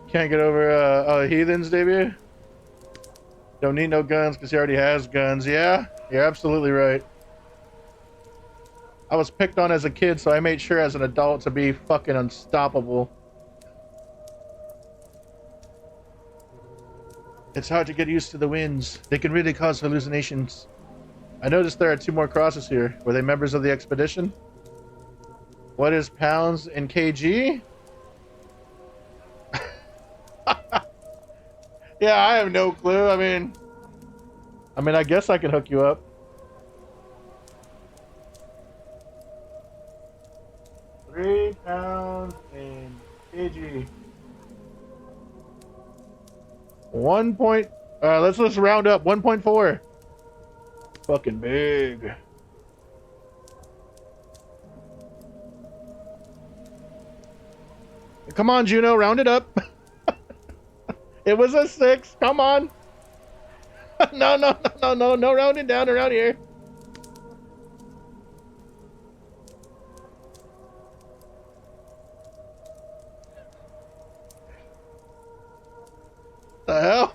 Can't get over Heathen's debut? Don't need no guns because he already has guns. Yeah, you're absolutely right. I was picked on as a kid, so I made sure as an adult to be fucking unstoppable. It's hard to get used to the winds. They can really cause hallucinations. I noticed there are 2 more crosses here. Were they members of the expedition? What is pounds in kg? Yeah, I have no clue. I mean, I guess I can hook you up. 3 pounds in kg. 1 point. Let's round up. 1.4. Fucking big. Come on, Juno, round it up. It was a 6. Come on. No rounding down around here. The hell?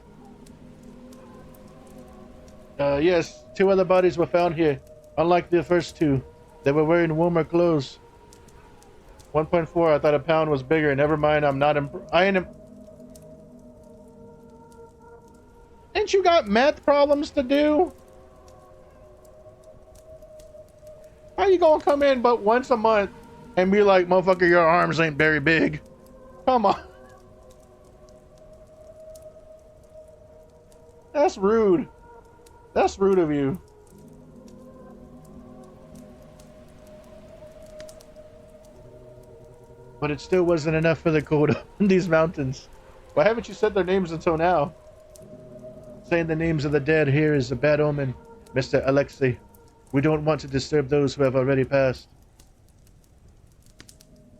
Yes, 2 other bodies were found here. Unlike the first 2, they were wearing warmer clothes. 1.4. I thought a pound was bigger. Never mind. I'm not. Ain't you got math problems to do? How you gonna come in but once a month and be like, motherfucker, your arms ain't very big? Come on. That's rude. That's rude of you. But it still wasn't enough for the cold in these mountains. Why haven't you said their names until now? Saying the names of the dead here is a bad omen, Mr. Alexei. We don't want to disturb those who have already passed.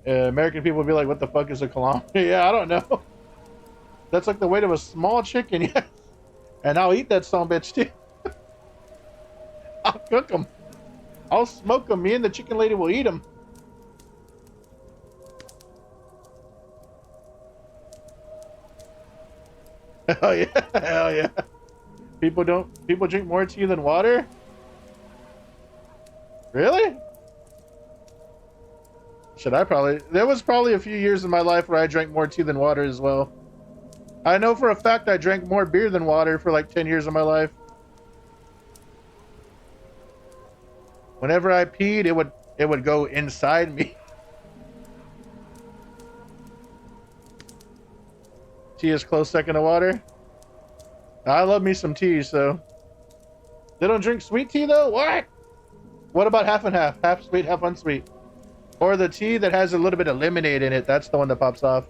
American people would be like, what the fuck is a kilometer? Yeah, I don't know. That's like the weight of a small chicken, yes. And I'll eat that son bitch too. cook them. I'll smoke them. Me and the chicken lady will eat them. Hell yeah, hell yeah. People drink more tea than water? Really? There was probably a few years in my life where I drank more tea than water as well. I know for a fact I drank more beer than water for like 10 years of my life. Whenever I peed, it would go inside me. Tea is close second to water. I love me some tea, so. They don't drink sweet tea though? What? What about half and half? Half sweet, half unsweet. Or the tea that has a little bit of lemonade in it. That's the one that pops off.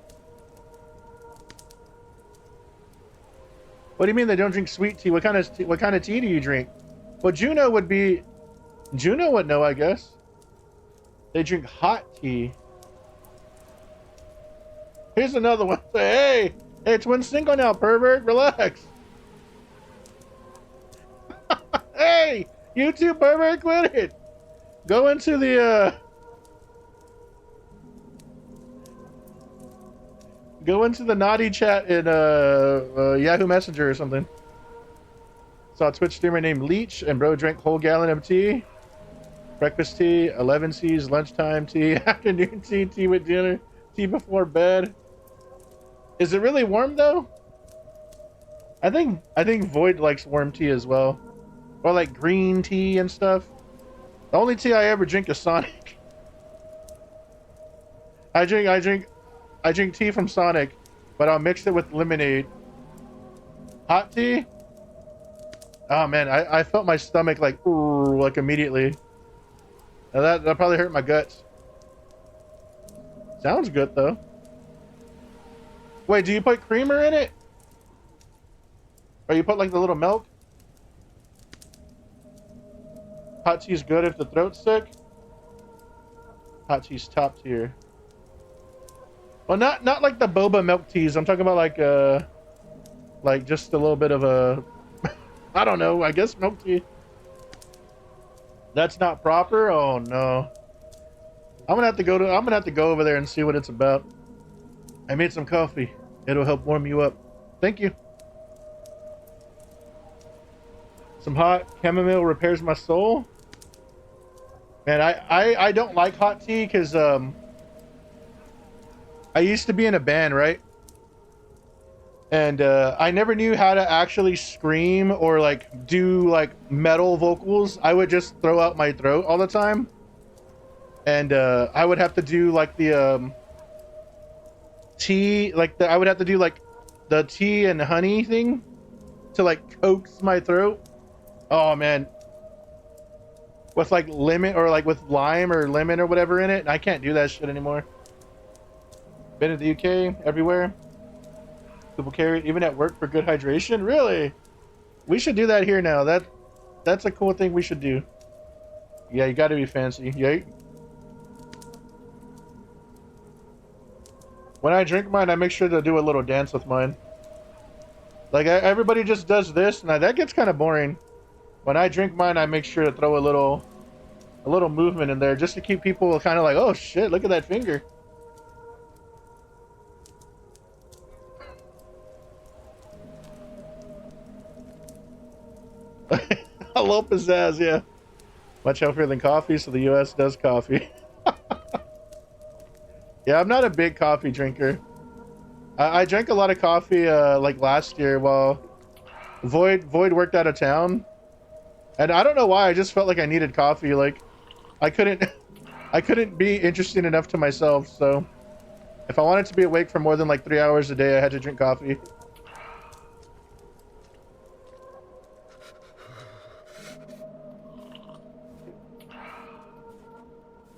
What do you mean they don't drink sweet tea? What kind of tea do you drink? Well, Juno would know, I guess. They drink hot tea. Here's another one. Hey, it's Twin Single now, pervert. Relax. Hey, you two pervert, quit it. Go into the naughty chat in Yahoo Messenger or something. Saw a Twitch streamer named Leech, and bro drank whole gallon of tea. Breakfast tea, 11 C's, lunchtime tea, afternoon tea, tea with dinner, tea before bed. Is it really warm though? I think Void likes warm tea as well. Or like green tea and stuff. The only tea I ever drink is Sonic. I drink tea from Sonic, but I'll mix it with lemonade. Hot tea? Oh man, I felt my stomach like immediately. Now that probably hurt my guts. Sounds good though. Wait, do you put creamer in it? Or you put like the little milk? Hot tea's good if the throat's sick. Hot tea's top tier. Well, not like the boba milk teas. I'm talking about like just a little bit of a, I don't know. I guess milk tea. That's not proper. Oh no. I'm gonna have to go over there and see what it's about. I made some coffee. It'll help warm you up. Thank you. Some hot chamomile repairs my soul. Man, I don't like hot tea because I used to be in a band, right? And I never knew how to actually scream or like do like metal vocals. I would just throw out my throat all the time. And I would have to do like the tea, I would have to do like the tea and honey thing to like coax my throat. Oh man. With like lemon or like with lime or lemon or whatever in it. And I can't do that shit anymore. Been in the UK, everywhere. People carry it even at work for good hydration. Really? We should do that here now. That's a cool thing we should do. Yeah, you gotta be fancy. Yeah. When I drink mine, I make sure to do a little dance with mine. Like everybody just does this, and that gets kind of boring. When I drink mine, I make sure to throw a little movement in there just to keep people kind of like, oh shit, look at that finger. A little pizzazz, yeah. Much healthier than coffee, so the US does coffee. Yeah, I'm not a big coffee drinker. I drank a lot of coffee like last year while Void worked out of town. And I don't know why, I just felt like I needed coffee. Like I couldn't be interesting enough to myself, so if I wanted to be awake for more than like 3 hours a day, I had to drink coffee.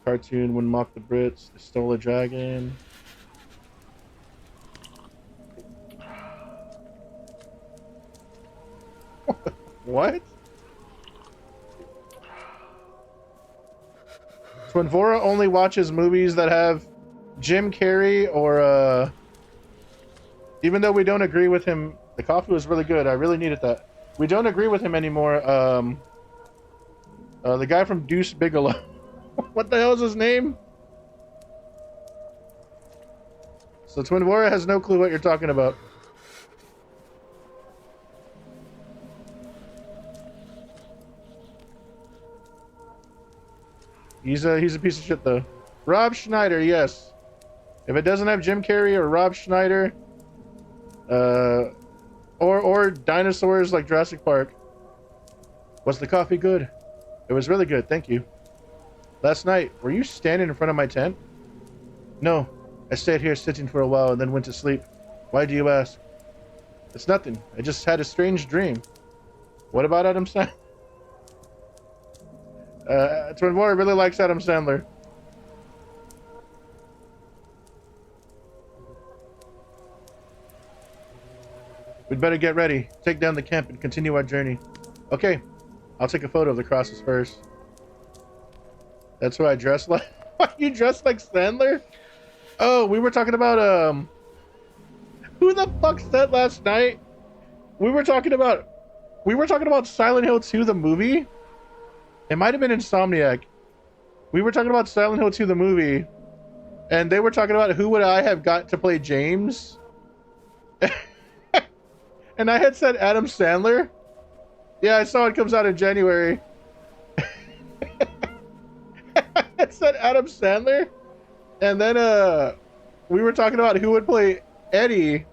Cartoon when mock the Brits, they stole a dragon. What? Twinvora only watches movies that have Jim Carrey or even though we don't agree with him, the coffee was really good. I really needed that. We don't agree with him anymore. The guy from Deuce Bigelow. What the hell is his name? So Twinvora has no clue what you're talking about. He's a piece of shit though. Rob Schneider, yes. If it doesn't have Jim Carrey or Rob Schneider, or dinosaurs like Jurassic Park. Was the coffee good? It was really good, thank you. Last night, were you standing in front of my tent? No, I stayed here sitting for a while and then went to sleep. Why do you ask? It's nothing. I just had a strange dream. What about Adam Sandler? Twinvora really likes Adam Sandler. We'd better get ready, take down the camp, and continue our journey. Okay, I'll take a photo of the crosses first. That's who I dress like? Why you dressed like Sandler? Oh, we were talking about, who the fuck said last night? We were talking about Silent Hill 2, the movie. It might have been Insomniac. We were talking about Silent Hill 2, the movie. And they were talking about who would I have got to play James. And I had said Adam Sandler. Yeah, I saw it comes out in January. I had said Adam Sandler. And then we were talking about who would play Eddie.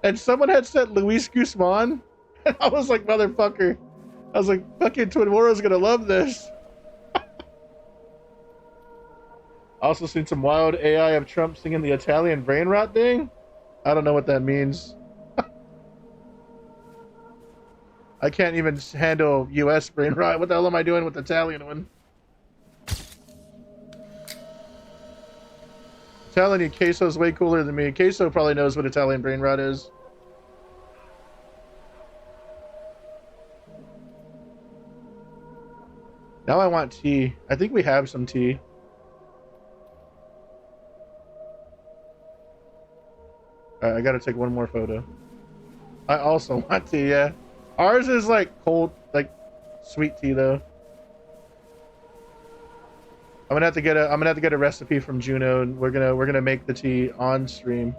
And someone had said Luis Guzman. And I was like, motherfucker. I was like, fucking Twinvora's gonna love this. Also seen some wild AI of Trump singing the Italian brain rot thing. I don't know what that means. I can't even handle US brain rot. What the hell am I doing with the Italian one? I'm telling you, Queso's way cooler than me. Queso probably knows what Italian brain rot is. Now I want tea. I think we have some tea. Alright, I gotta take one more photo. I also want tea, yeah. Ours is like cold, like sweet tea though. I'm gonna have to get a recipe from Juno, and we're gonna make the tea on stream.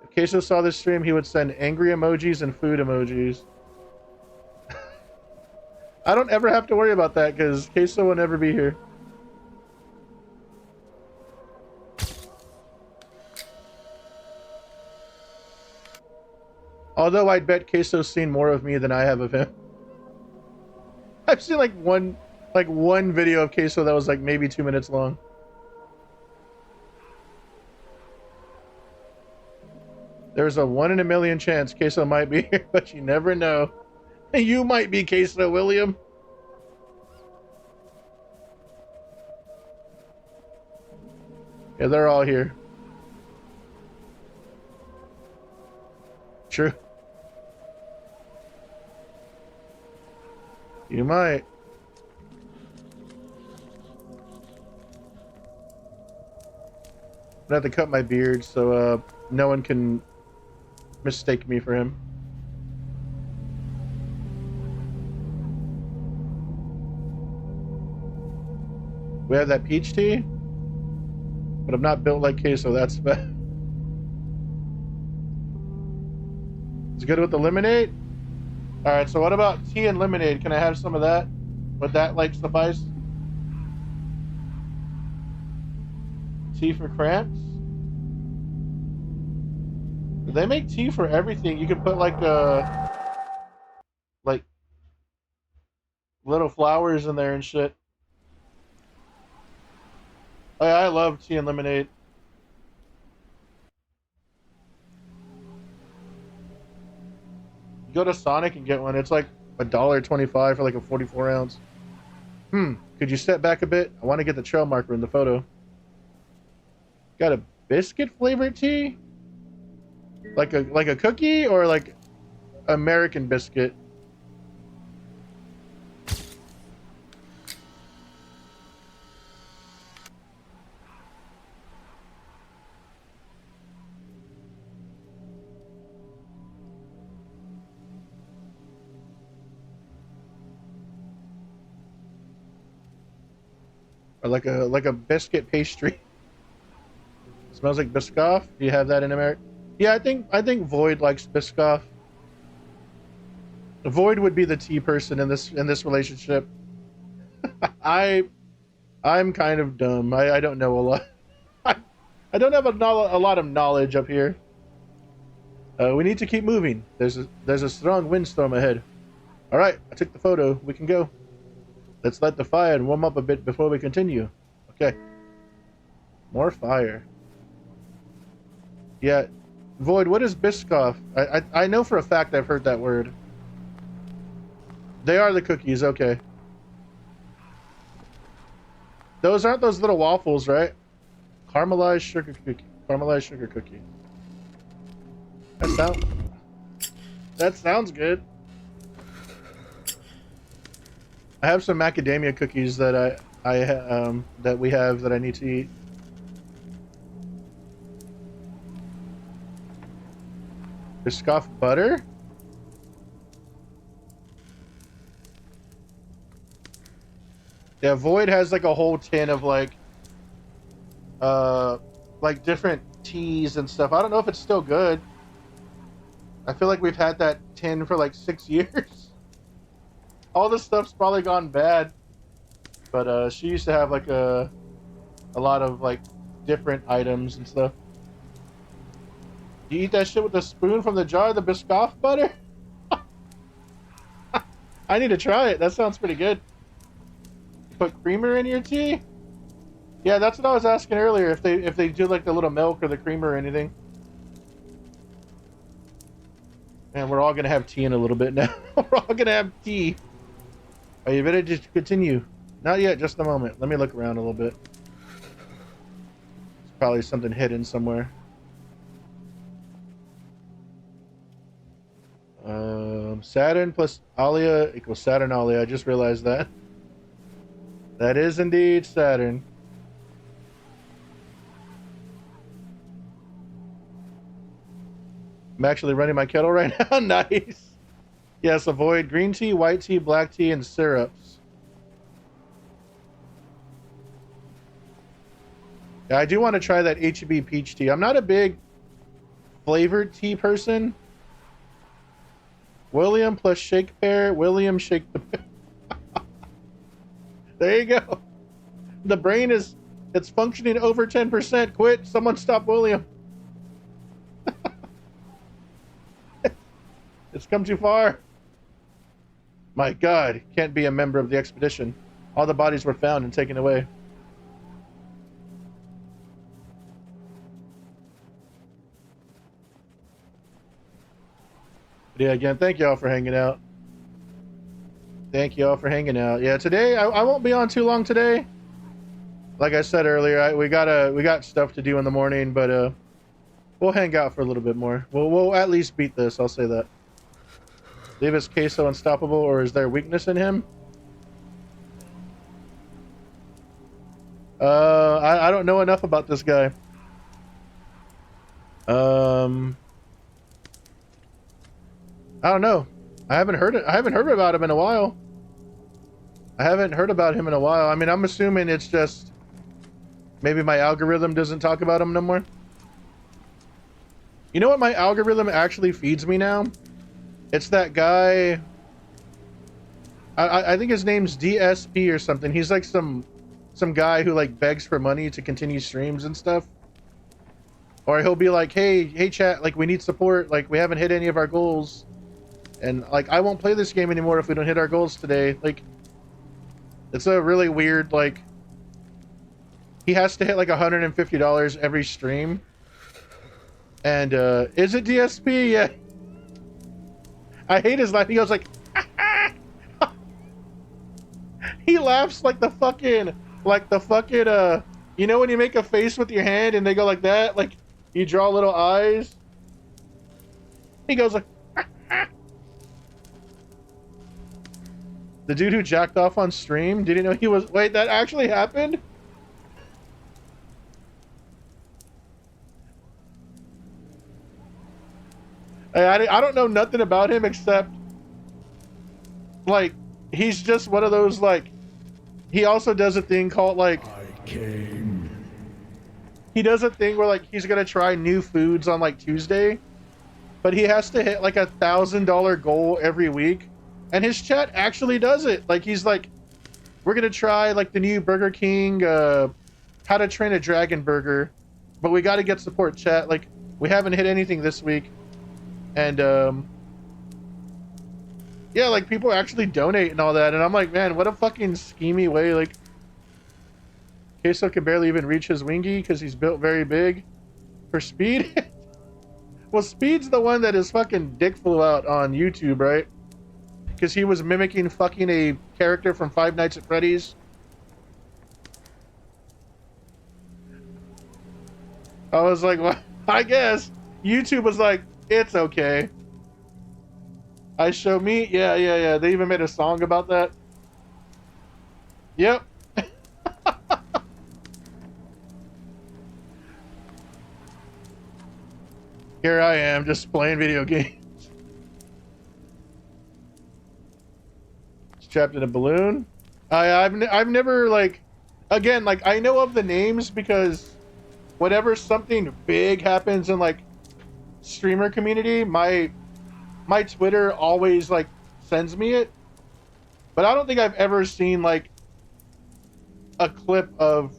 If Queso saw this stream, he would send angry emojis and food emojis. I don't ever have to worry about that because Queso will never be here. Although I'd bet Queso's seen more of me than I have of him. I've seen like one video of Queso that was like maybe 2 minutes long. There's a 1 in a million chance Queso might be here, but you never know. You might be Queso, William. Yeah, they're all here. True. You might. I have to cut my beard so no one can mistake me for him. We have that peach tea, but I'm not built like Queso. That's bad. It's good with the lemonade. All right. So what about tea and lemonade? Can I have some of that? Would that like suffice? Tea for cramps? They make tea for everything. You can put like little flowers in there and shit. Oh, yeah, I love tea and lemonade. You go to Sonic and get one. It's like $1.25 for like a 44 ounce. Could you step back a bit? I want to get the trail marker in the photo. Got a biscuit flavored tea? Like a cookie or like American biscuit? Or like a biscuit pastry. Smells like Biscoff. Do you have that in America? Yeah, I think Void likes Biscoff. Void would be the tea person in this relationship. I'm kind of dumb. I don't know a lot. I don't have a lot of knowledge up here. We need to keep moving. There's a strong windstorm ahead. All right, I took the photo. We can go. Let's light the fire and warm up a bit before we continue. Okay. More fire. Yeah, Void. What is Biscoff? I know for a fact I've heard that word. They are the cookies. Okay. Those aren't those little waffles, right? Caramelized sugar cookie. Caramelized sugar cookie. That sounds good. I have some macadamia cookies that that we have that I need to eat. Biscoff butter? Yeah, Void has like a whole tin of like different teas and stuff. I don't know if it's still good. I feel like we've had that tin for like 6 years. All this stuff's probably gone bad. But she used to have like a lot of like different items and stuff. You eat that shit with a spoon from the jar, the Biscoff butter? I need to try it. That sounds pretty good. Put creamer in your tea? Yeah, that's what I was asking earlier. If they do like the little milk or the creamer or anything. Man, we're all gonna have tea in a little bit now. We're all gonna have tea. Are you ready to continue? Not yet. Just a moment. Let me look around a little bit. There's probably something hidden somewhere. Saturn plus Alia equals Saturn Alia. I just realized that. That is indeed Saturn. I'm actually running my kettle right now. Nice. Yes, avoid green tea, white tea, black tea, and syrups. Yeah, I do want to try that HEB peach tea. I'm not a big flavored tea person. William plus shake pear. William shake the pear. There you go. The brain it's functioning over 10%. Quit. Someone stop William. It's come too far. My God, can't be a member of the expedition. All the bodies were found and taken away. But yeah, again, thank y'all for hanging out. Thank y'all for hanging out. Yeah, today I won't be on too long today. Like I said earlier, we got stuff to do in the morning, but we'll hang out for a little bit more. We'll at least beat this. I'll say that. Leave his queso unstoppable, or is there weakness in him? I don't know enough about this guy. I don't know. I haven't heard about him in a while. I mean, I'm assuming it's just maybe my algorithm doesn't talk about him no more. You know what my algorithm actually feeds me now? It's that guy. I think his name's DSP or something. He's like some guy who like begs for money to continue streams and stuff. Or he'll be like, hey chat, like we need support, like we haven't hit any of our goals. And like I won't play this game anymore if we don't hit our goals today. Like it's a really weird, like he has to hit like $150 every stream. And is it DSP? Yeah. I hate his laugh. He goes like he laughs like the fucking you know when you make a face with your hand and they go like that, like you draw little eyes. He goes like the dude who jacked off on stream. Did you know he was? Wait, that actually happened? I don't know nothing about him except like he's just one of those, like he also does a thing called like came. He does a thing where like he's gonna try new foods on like Tuesday, but he has to hit like $1,000 goal every week, and his chat actually does it. Like he's like, we're gonna try like the new Burger King, How to Train a Dragon burger, but we got to get support chat. Like we haven't hit anything this week, and yeah, like people actually donate and all that, and I'm like, man, what a fucking schemy way. Like Queso can barely even reach his wingy because he's built very big. For Speed, well, Speed's the one that his fucking dick flew out on YouTube, right? Because he was mimicking fucking a character from Five Nights at Freddy's. I was like, well, I guess YouTube was like, it's okay. I show meat, yeah. They even made a song about that. Yep. Here I am, just playing video games. It's trapped in a balloon. I've never like, again, like I know of the names because whenever something big happens in like streamer community, my Twitter always like sends me it. But I don't think I've ever seen like a clip of,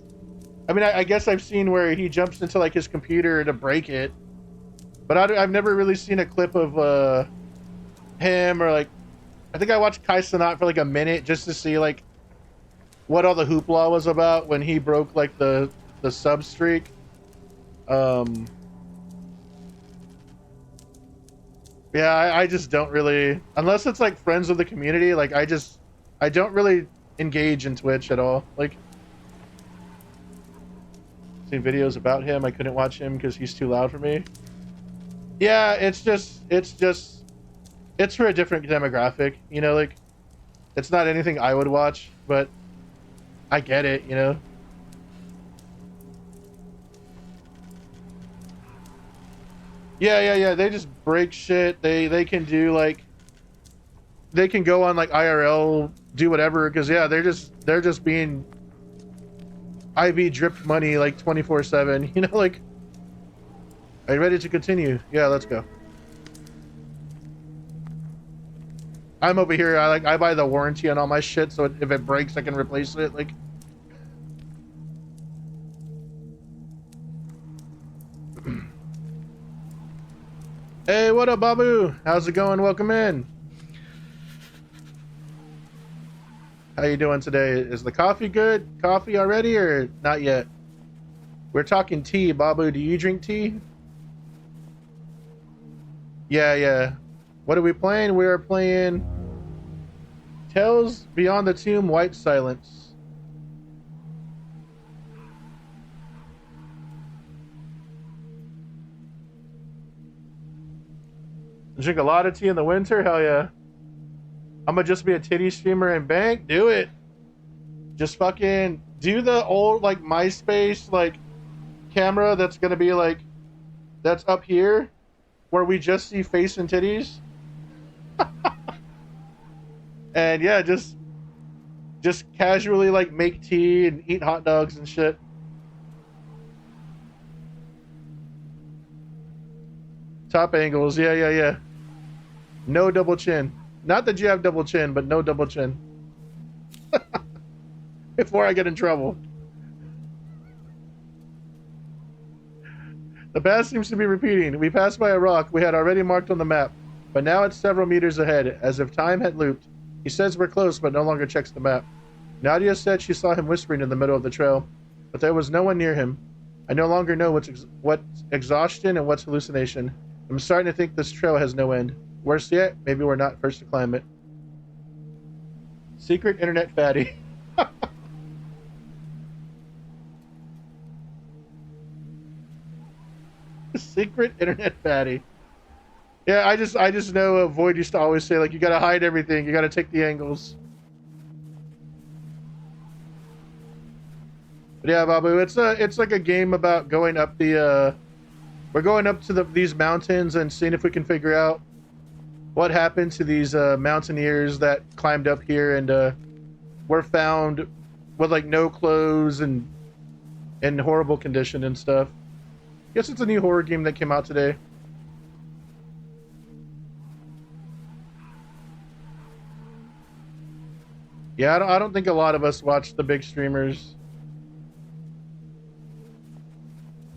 I mean, I guess I've seen where he jumps into like his computer to break it. But I've never really seen a clip of him, or like, I think I watched Kai Cenat for like a minute just to see like what all the hoopla was about when he broke like the sub streak. Yeah, I just don't really, unless it's like friends of the community, like I don't really engage in Twitch at all. Like, seen videos about him, I couldn't watch him because he's too loud for me. Yeah, it's for a different demographic, you know, like it's not anything I would watch, but I get it, you know. Yeah, they just break shit. They can do like, they can go on like IRL, do whatever, because yeah, they're just being IV dripped money like 24/7, you know, like. Are you ready to continue? Yeah, let's go. I'm over here, I buy the warranty on all my shit, so if it breaks I can replace it, like. Hey, what up, Babu? How's it going? Welcome in. How you doing today? Is the coffee good? Coffee already or not yet? We're talking tea, Babu. Do you drink tea? Yeah. What are we playing? We are playing Tales Beyond the Tomb, White Silence. Drink a lot of tea in the winter? Hell yeah. I'm gonna just be a titty streamer and bank? Do it. Just fucking do the old like MySpace like camera that's gonna be like, that's up here where we just see face and titties. And yeah, just casually like make tea and eat hot dogs and shit. Top angles, yeah. No double chin. Not that you have double chin, but no double chin. Before I get in trouble. The path seems to be repeating. We passed by a rock we had already marked on the map, but now it's several meters ahead, as if time had looped. He says we're close, but no longer checks the map. Nadia said she saw him whispering in the middle of the trail, but there was no one near him. I no longer know what's exhaustion and what's hallucination. I'm starting to think this trail has no end. Worse yet, maybe we're not first to climb it. Secret internet fatty. Secret internet fatty. Yeah, I just know Void used to always say like, you gotta hide everything, you gotta take the angles. But yeah, Babu, it's like a game about going up the we're going up to these mountains and seeing if we can figure out what happened to these mountaineers that climbed up here and were found with like no clothes and in horrible condition and stuff. Guess it's a new horror game that came out today. Yeah, I don't think a lot of us watch the big streamers.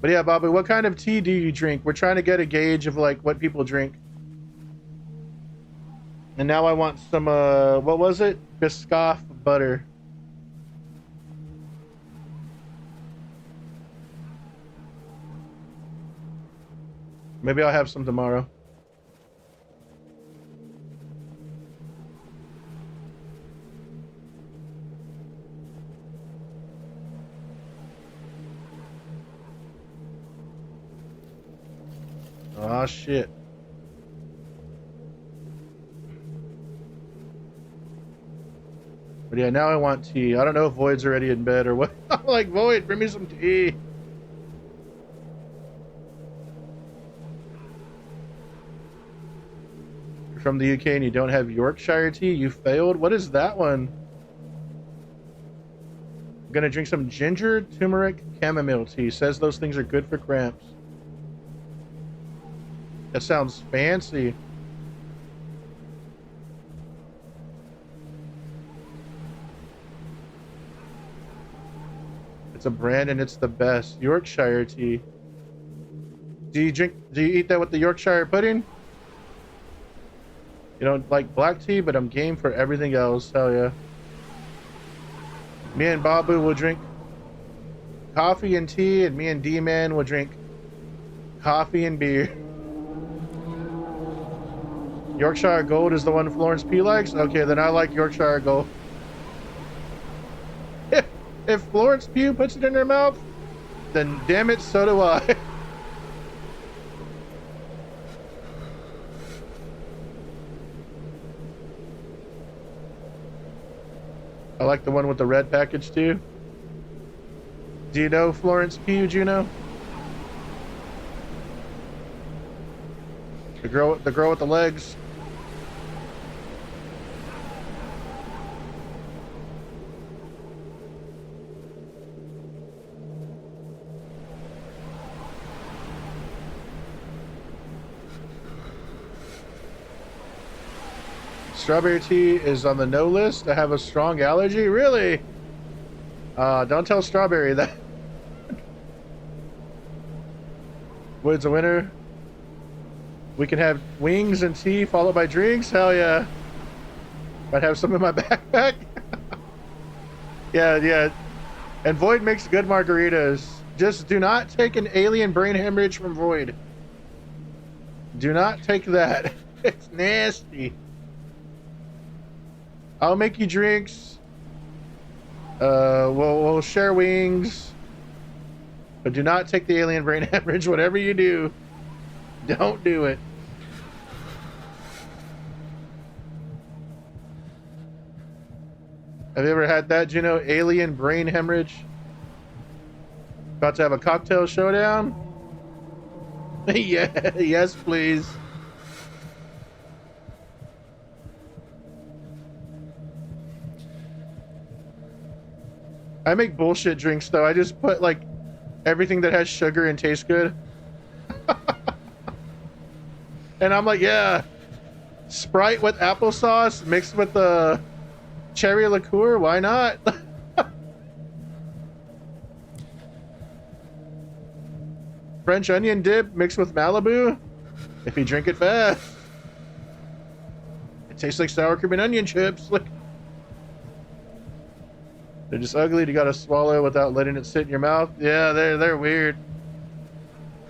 But yeah, Bobby, what kind of tea do you drink? We're trying to get a gauge of like what people drink. And now I want some, what was it? Biscoff butter. Maybe I'll have some tomorrow. Oh shit. But yeah, now I want tea. I don't know if Void's already in bed or what. I'm like, Void, bring me some tea. You're from the UK and you don't have Yorkshire tea? You failed? What is that one? I'm gonna drink some ginger, turmeric, chamomile tea. Says those things are good for cramps. That sounds fancy. It's a brand and it's the best. Yorkshire tea. Do you eat that with the Yorkshire pudding? You don't like black tea, but I'm game for everything else. Hell yeah. Me and Babu will drink coffee and tea, and me and D-Man will drink coffee and beer. Yorkshire Gold is the one Florence P likes? Okay, then I like Yorkshire Gold. If Florence Pugh puts it in her mouth, then damn it, so do I. I like the one with the red package too. Do you know Florence Pugh, Juno? The girl with the legs. Strawberry tea is on the no list. I have a strong allergy. Really? Don't tell Strawberry that. Wood's a winner. We can have wings and tea followed by drinks. Hell yeah. Might have some in my backpack. Yeah. And Void makes good margaritas. Just do not take an alien brain hemorrhage from Void. Do not take that. It's nasty. I'll make you drinks. We'll share wings. But do not take the alien brain hemorrhage. Whatever you do, don't do it. Have you ever had that, Juno? Alien brain hemorrhage? About to have a cocktail showdown? Yeah, yes, please. I make bullshit drinks though. I just put like everything that has sugar and tastes good. And I'm like, yeah, Sprite with applesauce mixed with the cherry liqueur. Why not? French onion dip mixed with Malibu. If you drink it fast, it tastes like sour cream and onion chips. Like, they're just ugly. You gotta swallow without letting it sit in your mouth. Yeah, they're weird.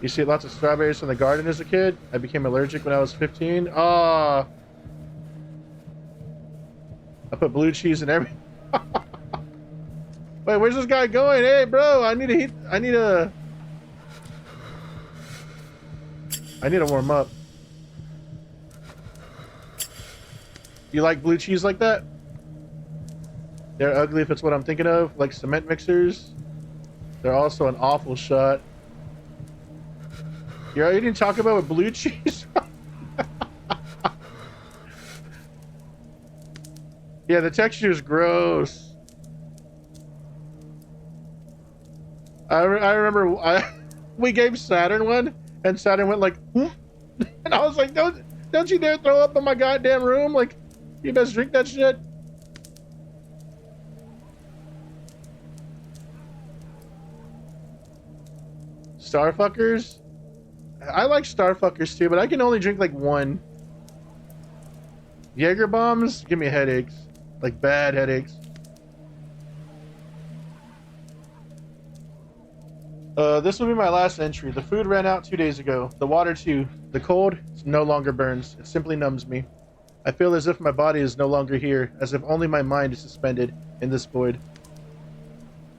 You see lots of strawberries from the garden as a kid. I became allergic when I was 15. Ah, I put blue cheese in every. Wait, where's this guy going? Hey, bro, I need to warm up. You like blue cheese like that? They're ugly if it's what I'm thinking of, like cement mixers. They're also an awful shot. You didn't talk about with blue cheese? Yeah, the texture is gross. I remember we gave Saturn one, and Saturn went like, "Whoop." And I was like, don't you dare throw up in my goddamn room. Like, you best drink that shit. Starfuckers? I like Starfuckers too, but I can only drink like one. Jaeger bombs give me headaches. Like bad headaches. This will be my last entry. The food ran out 2 days ago. The water too. The cold no longer burns. It simply numbs me. I feel as if my body is no longer here, as if only my mind is suspended in this void.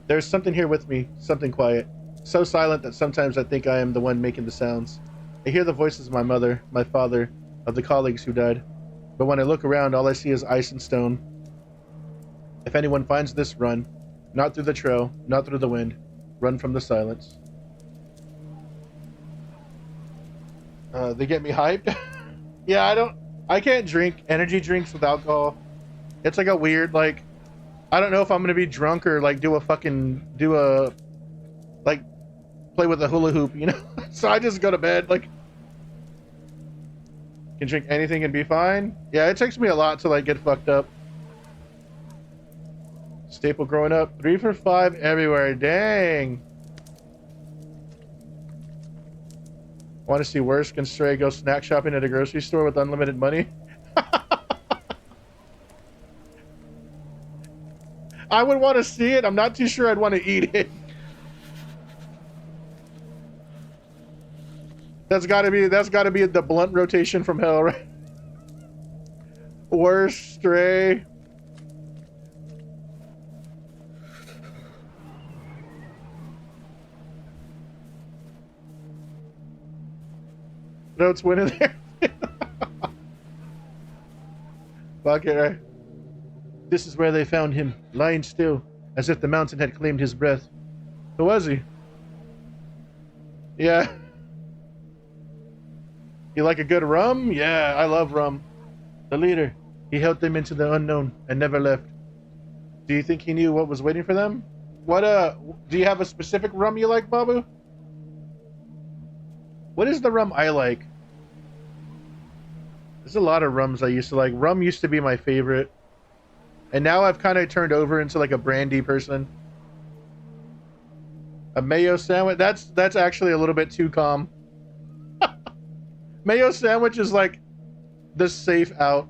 There is something here with me, something quiet. So silent that sometimes I think I am the one making the sounds. I hear the voices of my mother, my father, of the colleagues who died. But when I look around, all I see is ice and stone. If anyone finds this, run. Not through the trail, not through the wind. Run from the silence. They get me hyped. Yeah, I can't drink energy drinks with alcohol. It's like a weird, like, I don't know if I'm gonna be drunk or like like play with a hula hoop, you know? So I just go to bed, like, can drink anything and be fine. Yeah, it takes me a lot to like get fucked up. Staple growing up, 3 for 5 everywhere. Dang. Want to see worse? Can Stray go snack shopping at a grocery store with unlimited money? I would want to see it. I'm not too sure I'd want to eat it. That's gotta be the blunt rotation from hell, right? Worse, Stray. Notes went in there. Fuck it, right? This is where they found him, lying still, as if the mountain had claimed his breath. Who was he? Yeah. You like a good rum? Yeah, I love rum. The leader. He helped them into the unknown and never left. Do you think he knew what was waiting for them? What, do you have a specific rum you like, Babu? What is the rum I like? There's a lot of rums I used to like. Rum used to be my favorite. And now I've kind of turned over into like a brandy person. A mayo sandwich? That's actually a little bit too calm. Mayo sandwich is like the safe out.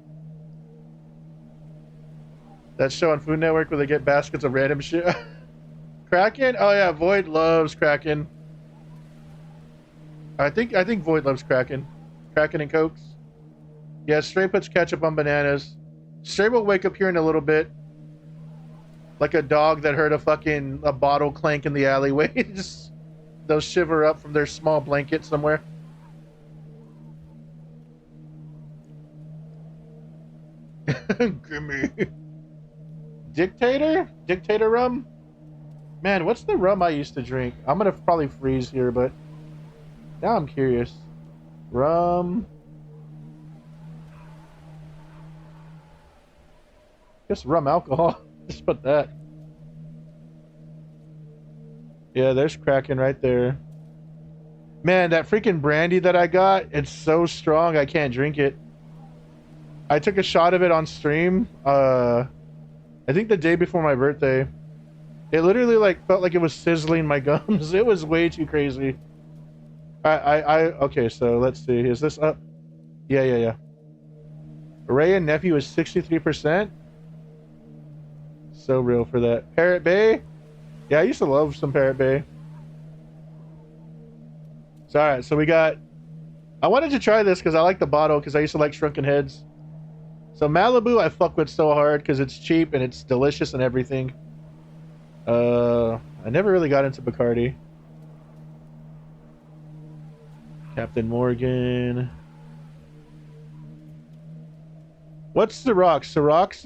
That show on Food Network where they get baskets of random shit. Kraken? Oh yeah, Void loves Kraken. I think Void loves Kraken. Kraken and Cokes. Yeah, Stray puts ketchup on bananas. Stray will wake up here in a little bit. Like a dog that heard a bottle clank in the alleyway. Just, they'll shiver up from their small blanket somewhere. Gimme. Dictator? Dictator rum? Man, what's the rum I used to drink? I'm gonna probably freeze here, but now I'm curious. Rum. Guess rum alcohol. Just put that. Yeah, there's Kraken right there. Man, that freaking brandy that I got, it's so strong I can't drink it. I took a shot of it on stream. I think the day before my birthday. It literally like felt like it was sizzling my gums. It was way too crazy. Okay, so let's see. Is this up? Yeah. Ray and Nephew is 63%. So real for that. Parrot Bay? Yeah, I used to love some Parrot Bay. So alright, so we got... I wanted to try this because I like the bottle because I used to like Shrunken Heads. So Malibu I fuck with so hard because it's cheap and it's delicious and everything. I never really got into Bacardi. Captain Morgan. What's Ciroc? Ciroc's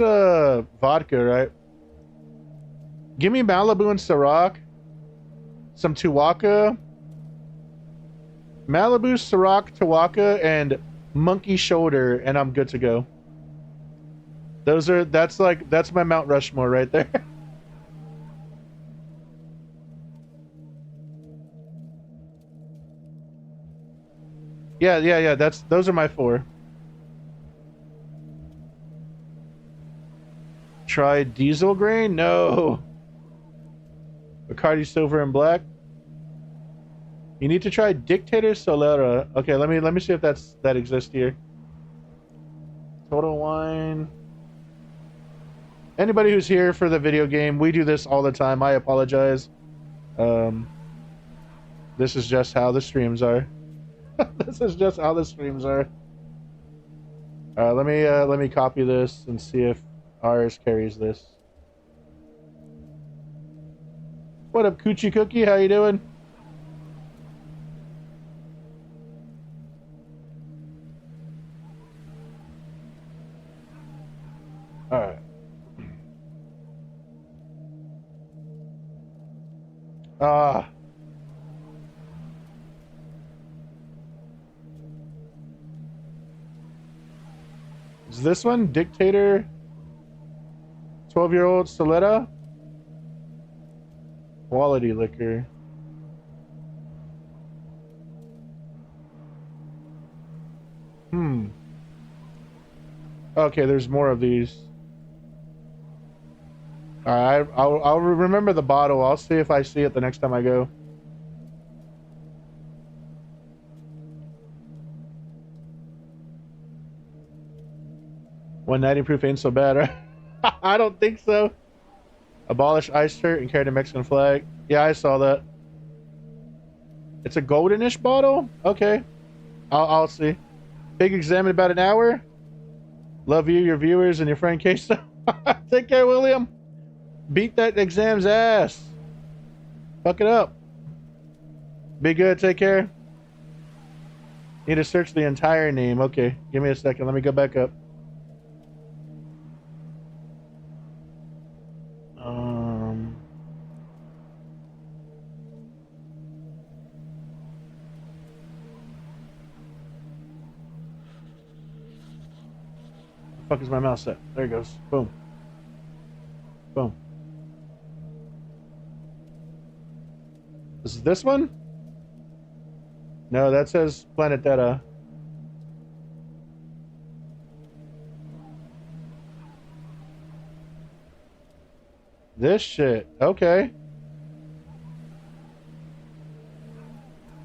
vodka, right? Give me Malibu and Ciroc. Some Tuaca. Malibu, Ciroc, Tuaca, and Monkey Shoulder, and I'm good to go. That's my Mount Rushmore right there. Yeah. Those are my 4. Try Diesel Grain? No. Bacardi Silver and Black. You need to try Dictator Solera. Okay, let me see if that exists here. Total Wine. Anybody who's here for the video game, we do this all the time. I apologize. This is just how the streams are. This is just how the streams are. Let me copy this and see if ours carries this. What up, Coochie Cookie? How you doing? All right. Is this one Dictator 12-year-old Solera? Quality liquor. Okay, there's more of these. Alright, I'll remember the bottle. I'll see if I see it the next time I go. $190 proof ain't so bad, right? I don't think so. Abolish ice shirt and carry the Mexican flag. Yeah, I saw that. It's a goldenish bottle? Okay. I'll see. Big exam in about an hour. Love you, your viewers, and your friend Queso. Take care, William. Beat that exam's ass. Fuck it up. Be good, take care. Need to search the entire name. Okay, give me a second. Let me go back up. Fuck is my mouse set? There it goes. Boom. Boom. Is this one? No, that says Planetetta. This shit. Okay.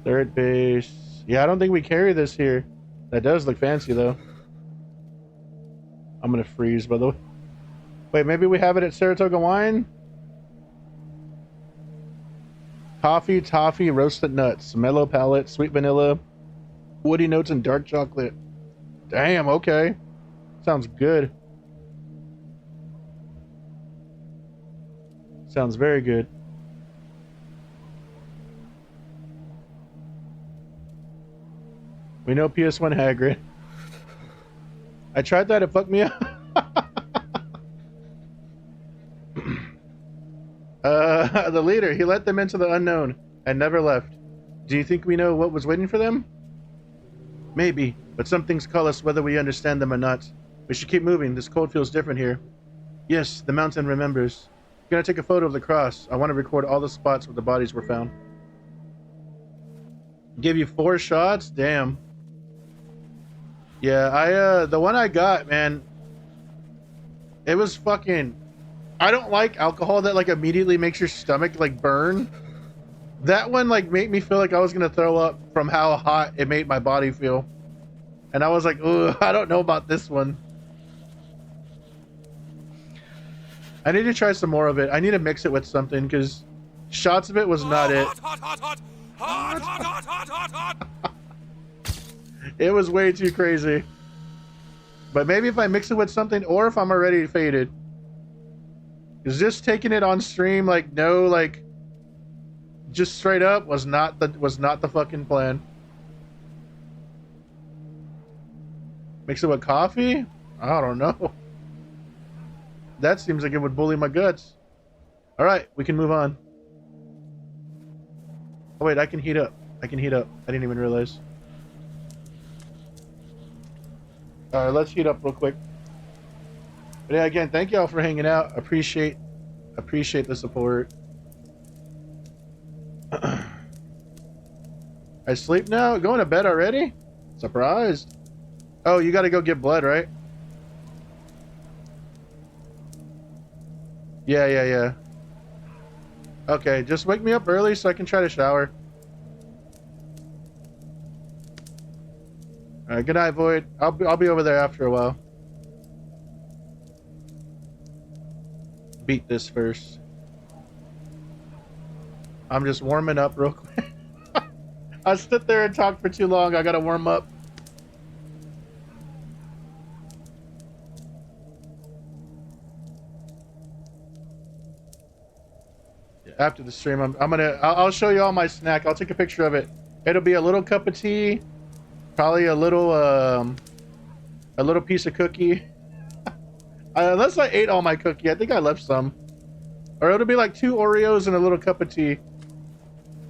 Third base. Yeah, I don't think we carry this here. That does look fancy, though. I'm gonna freeze, by the way. Wait, maybe we have it at Saratoga Wine? Coffee, toffee, roasted nuts, mellow palate, sweet vanilla, woody notes, and dark chocolate. Damn, okay. Sounds good. Sounds very good. We know PS1 Hagrid. I tried that, it fucked me up. The leader, he let them into the unknown and never left. Do you think we know what was waiting for them? Maybe, but some things call us whether we understand them or not. We should keep moving. This cold feels different here. Yes, the mountain remembers. I'm gonna take a photo of the cross. I want to record all the spots where the bodies were found. Give you 4 shots? Damn. Yeah, the one I got, man, it was fucking... I don't like alcohol that, like, immediately makes your stomach, like, burn. That one, like, made me feel like I was gonna throw up from how hot it made my body feel. And I was like, ugh, I don't know about this one. I need to try some more of it. I need to mix it with something, because shots of it was not it. It was way too crazy. But maybe if I mix it with something, or if I'm already faded. Because just taking it on stream, like, no, like, just straight up was not the fucking plan. Mix it with coffee? I don't know. That seems like it would bully my guts. All right, we can move on. Oh wait, I can heat up. I can heat up. I didn't even realize. All right, let's heat up real quick. But yeah, again, thank y'all for hanging out. Appreciate the support. I sleep now? Going to bed already? Surprised. Oh, you gotta go get blood, right? Yeah. Okay, just wake me up early so I can try to shower. Alright, good night, Void. I'll be over there after a while. Beat this first. I'm just warming up real quick. I sit there and talk for too long. I gotta warm up. After the stream, I'll show you all my snack. I'll take a picture of it. It'll be a little cup of tea, probably a little piece of cookie. Unless I ate all my cookie, I think I left some. Or it'll be like 2 Oreos and a little cup of tea.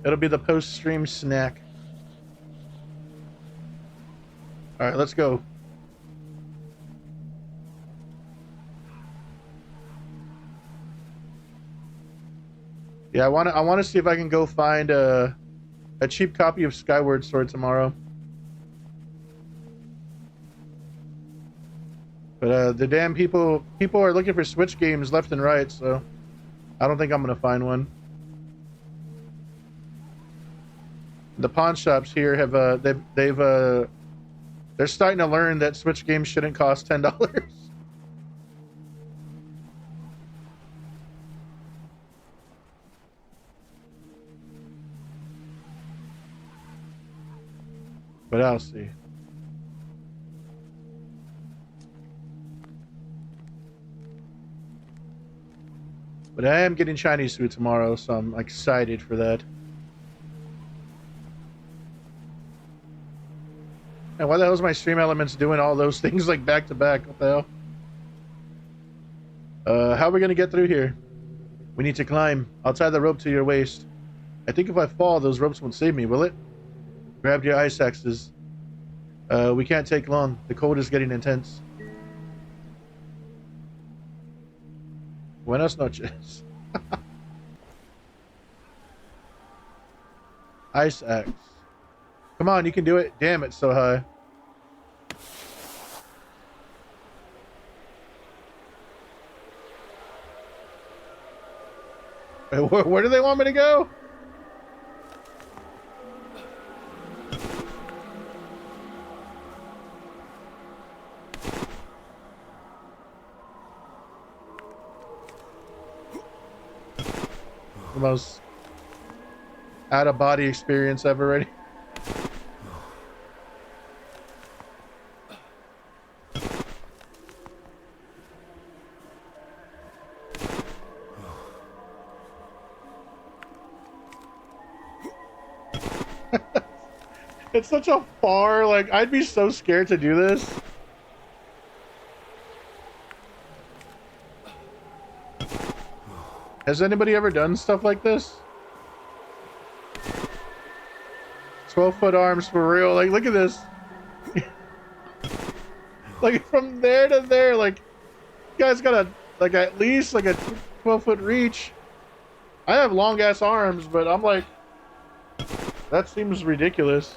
It'll be the post-stream snack. All right, let's go. Yeah, I want to see if I can go find a cheap copy of Skyward Sword tomorrow. But the damn people are looking for Switch games left and right, so I don't think I'm gonna find one. The pawn shops here have they're starting to learn that Switch games shouldn't cost $10. But I'll see. But I am getting Chinese food tomorrow, so I'm excited for that. And why the hell is my Stream Elements doing all those things like back to back? What the hell? How are we gonna get through here? We need to climb. I'll tie the rope to your waist. I think if I fall, those ropes won't save me, will it? Grab your ice axes. We can't take long. The cold is getting intense. Buenas noches. Ice axe. Come on, you can do it. Damn, it's so high. Where do they want me to go? The most out-of-body experience ever already. It's such a far, like, I'd be so scared to do this. Has anybody ever done stuff like this? 12-foot arms for real. Like, look at this. Like, from there to there, like, you guys got like, at least, like, a 12-foot reach. I have long-ass arms, but I'm like, that seems ridiculous.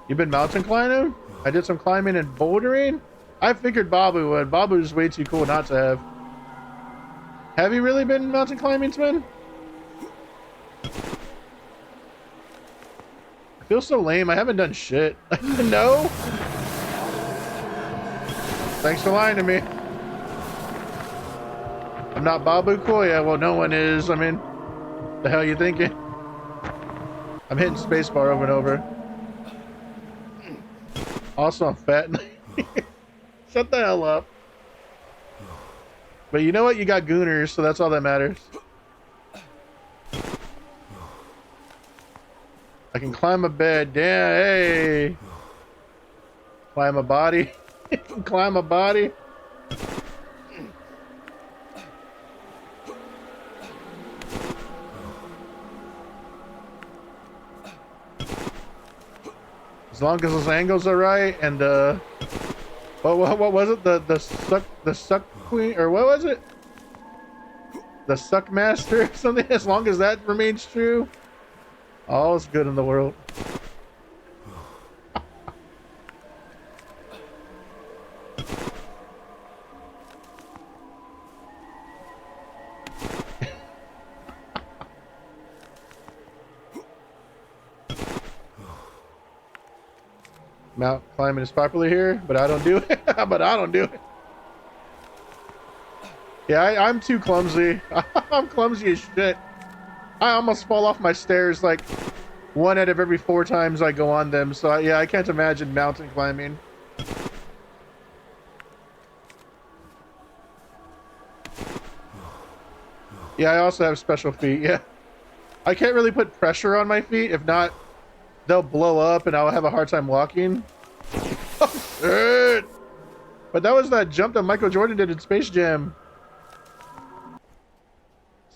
You've been mountain climbing? I did some climbing and bouldering? I figured Babu would. Babu's way too cool not to have. Have you really been mountain climbing, Sven? I feel so lame. I haven't done shit. No? Thanks for lying to me. I'm not Babu cool? Yeah, well, no one is. I mean, the hell you thinking? I'm hitting spacebar over and over. Also, I'm fat. Shut the hell up. But you know what? You got gooners, so that's all that matters. I can climb a bed. Damn, hey. Climb a body. Climb a body. As long as those angles are right, and what was it? The suck queen, or what was it? the suck master or something, as long as that remains true, all is good in the world. Mount climbing is popular here, but I don't do it. But I don't do it. Yeah, I'm too clumsy. I'm clumsy as shit. I almost fall off my stairs like 1 out of every 4 times I go on them. So yeah, I can't imagine mountain climbing. Yeah, I also have special feet. Yeah, I can't really put pressure on my feet. If not, they'll blow up and I'll have a hard time walking. Oh, shit. But that was that jump that Michael Jordan did in Space Jam.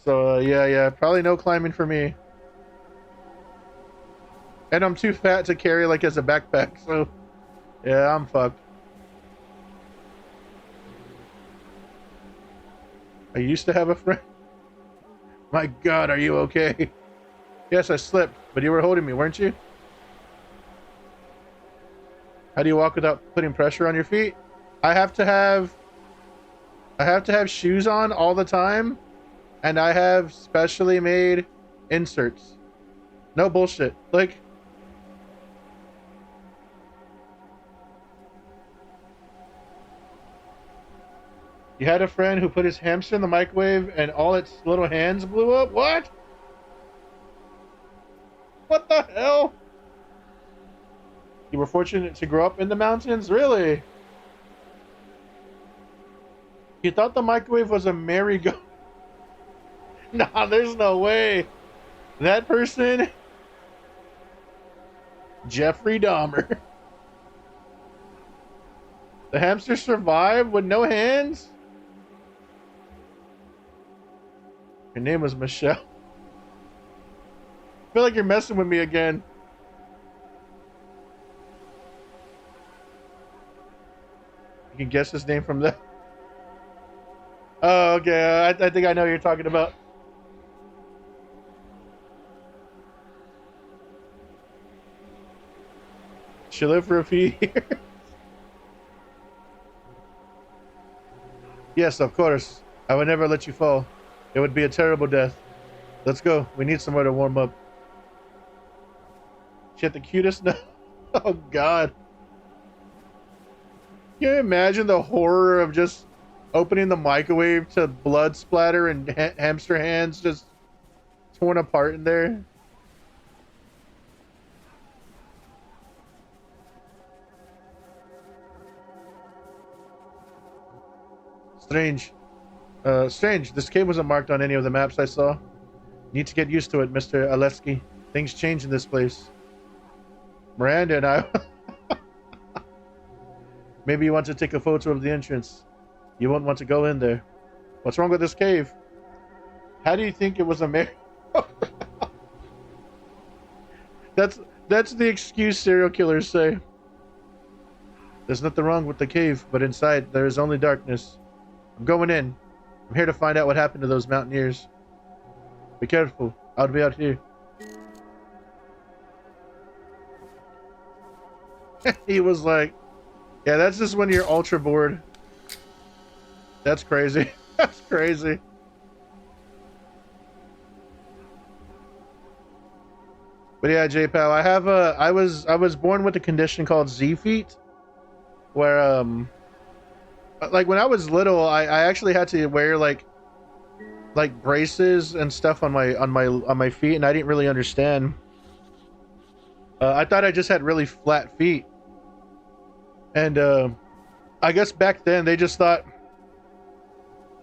So yeah, probably no climbing for me. And I'm too fat to carry like as a backpack, so yeah, I'm fucked. I used to have a friend. My God, are you okay? Yes, I slipped, but you were holding me, weren't you? How do you walk without putting pressure on your feet? I have to have shoes on all the time, and I have specially made inserts. No bullshit. Like, you had a friend who put his hamster in the microwave and all its little hands blew up? What? What the hell? You were fortunate to grow up in the mountains? Really? You thought the microwave was a merry-go? Nah, there's no way. That person? Jeffrey Dahmer. The hamster survived with no hands? Your name was Michelle. I feel like you're messing with me again. You can guess his name from that. Oh, okay. I think I know what you're talking about. She lived for a few years. Yes, of course. I would never let you fall. It would be a terrible death. Let's go. We need somewhere to warm up. She had the cutest. No. Oh, God. Can you imagine the horror of just opening the microwave to blood splatter and hamster hands just torn apart in there? Strange. Strange. This cave wasn't marked on any of the maps I saw. Need to get used to it, Mr. Alesky. Things change in this place. Miranda and I... Maybe you want to take a photo of the entrance. You won't want to go in there. What's wrong with this cave? How do you think it was a mar... That's the excuse serial killers say. There's nothing wrong with the cave, but inside there is only darkness. I'm going in. I'm here to find out what happened to those mountaineers. Be careful. I'll be out here. He was like, yeah, that's just when you're ultra bored. That's crazy. That's crazy. But yeah, J-Pal, I was born with a condition called Z-feet, where like when I was little, I actually had to wear like braces and stuff on my feet, and I didn't really understand. I thought I just had really flat feet, and I guess back then they just thought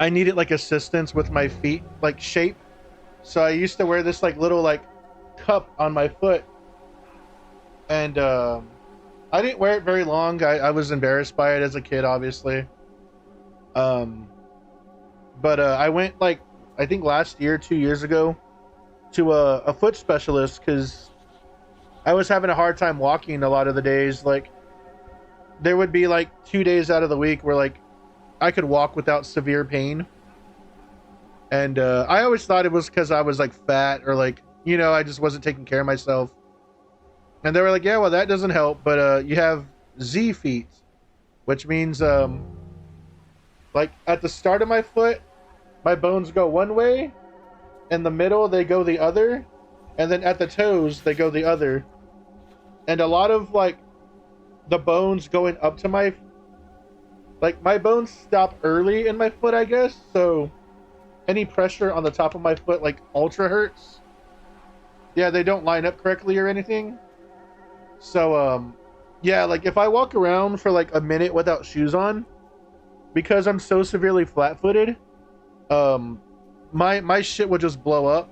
I needed like assistance with my feet like shape, so I used to wear this like little like cup on my foot, and I didn't wear it very long. I was embarrassed by it as a kid, obviously. But I went like I think last year, 2 years ago, to a foot specialist because I was having a hard time walking a lot of the days. Like there would be like 2 days out of the week where like I could walk without severe pain. And I always thought it was because I was like fat or like, you know, I just wasn't taking care of myself. And they were like, yeah, well, that doesn't help, but you have Z feet, which means like at the start of my foot, my bones go one way, in the middle they go the other, and then at the toes they go the other. And a lot of like the bones going up to my, like my bones stop early in my foot, I guess, so any pressure on the top of my foot like ultra hurts. Yeah, they don't line up correctly or anything. So yeah, like if I walk around for like a minute without shoes on, because I'm so severely flat-footed, my shit will just blow up,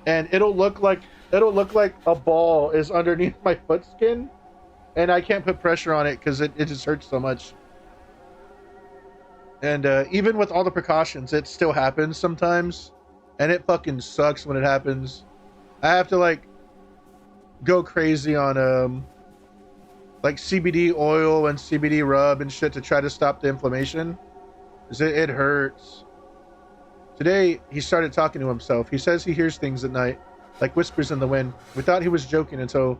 and it'll look like a ball is underneath my foot skin, and I can't put pressure on it because it just hurts so much. And even with all the precautions, it still happens sometimes, and it fucking sucks when it happens. I have to like go crazy on like CBD oil and CBD rub and shit to try to stop the inflammation, because it hurts. Today he started talking to himself. He says he hears things at night, like whispers in the wind. We thought he was joking until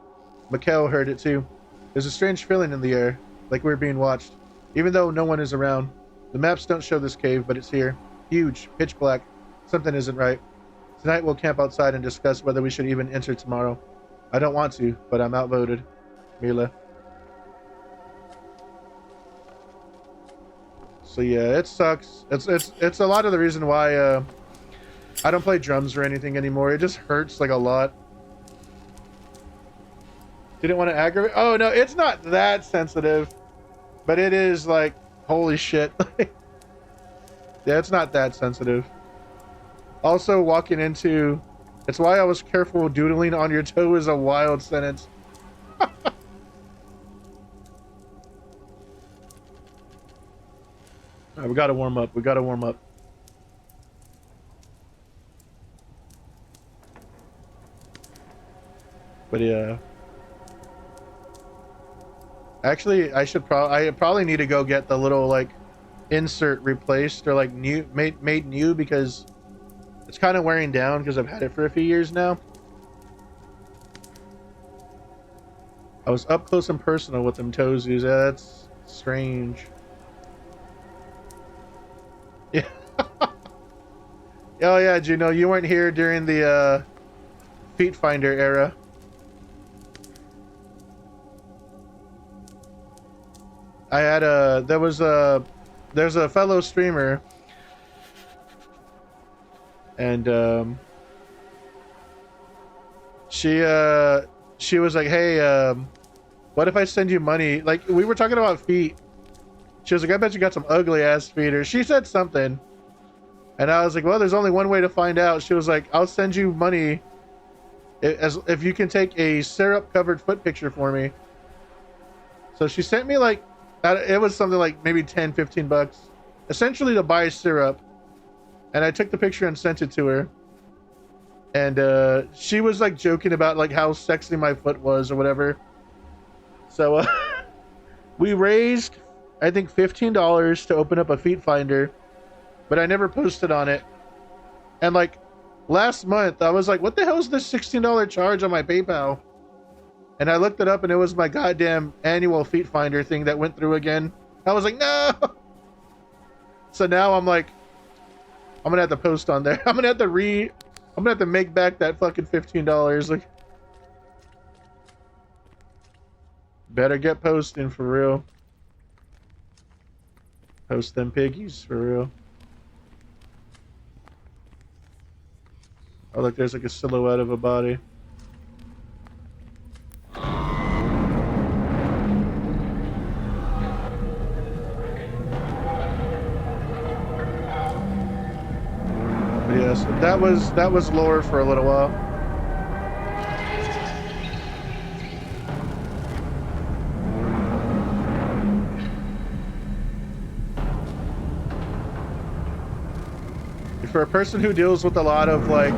Mikhail heard it too. There's a strange feeling in the air, like we're being watched, even though no one is around. The maps don't show this cave, but it's here. Huge, pitch black. Something isn't right. Tonight we'll camp outside and discuss whether we should even enter tomorrow. I don't want to, but I'm outvoted. Mila. So yeah, it sucks. It's a lot of the reason why I don't play drums or anything anymore. It just hurts like a lot. Didn't want to aggravate. Oh no, it's not that sensitive, but it is like, holy shit. Yeah, it's not that sensitive. Also, walking into, it's why I was careful. Doodling on your toe is a wild sentence. All right, we gotta warm up. We gotta warm up. But yeah. Actually, I probably need to go get the little like insert replaced or like new made new, because it's kind of wearing down because I've had it for a few years now. I was up close and personal with them toesies. Yeah, that's strange. Yeah. Oh yeah, Juno, you weren't here during the Feet Finder era. I had there's a fellow streamer, and she was like, hey, what if I send you money? Like, we were talking about feet. She was like, I bet you got some ugly ass feet, or she said something, and I was like, well, there's only one way to find out. She was like, I'll send you money if you can take a syrup covered foot picture for me. So she sent me like, it was something like maybe 10-15 bucks, essentially to buy syrup, and I took the picture and sent it to her, and she was like joking about like how sexy my foot was or whatever. So we raised, I think, $15 to open up a Feet Finder, but I never posted on it. And like last month I was like, what the hell is this $16 charge on my PayPal? And I looked it up, and it was my goddamn annual Feet Finder thing that went through again. I was like, no. So now I'm like, I'm gonna have to post on there. I'm gonna have to make back that fucking $15. Like, better get posting for real. Post them piggies for real. Oh look, there's like a silhouette of a body. Yes, that was lore for a little while. For a person who deals with a lot of like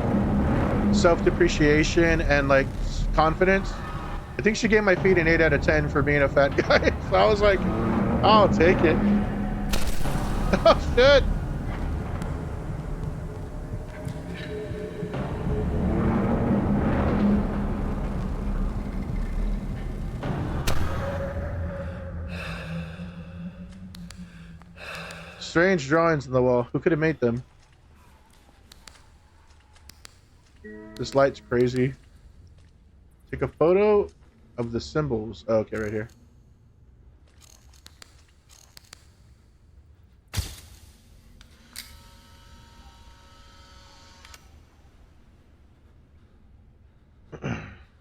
self-depreciation and like confidence, I think she gave my feet an 8 out of 10 for being a fat guy. So I was like, I'll take it. Oh shit. Strange drawings on the wall. Who could have made them? This light's crazy. Take a photo of the symbols. Oh, okay, right here.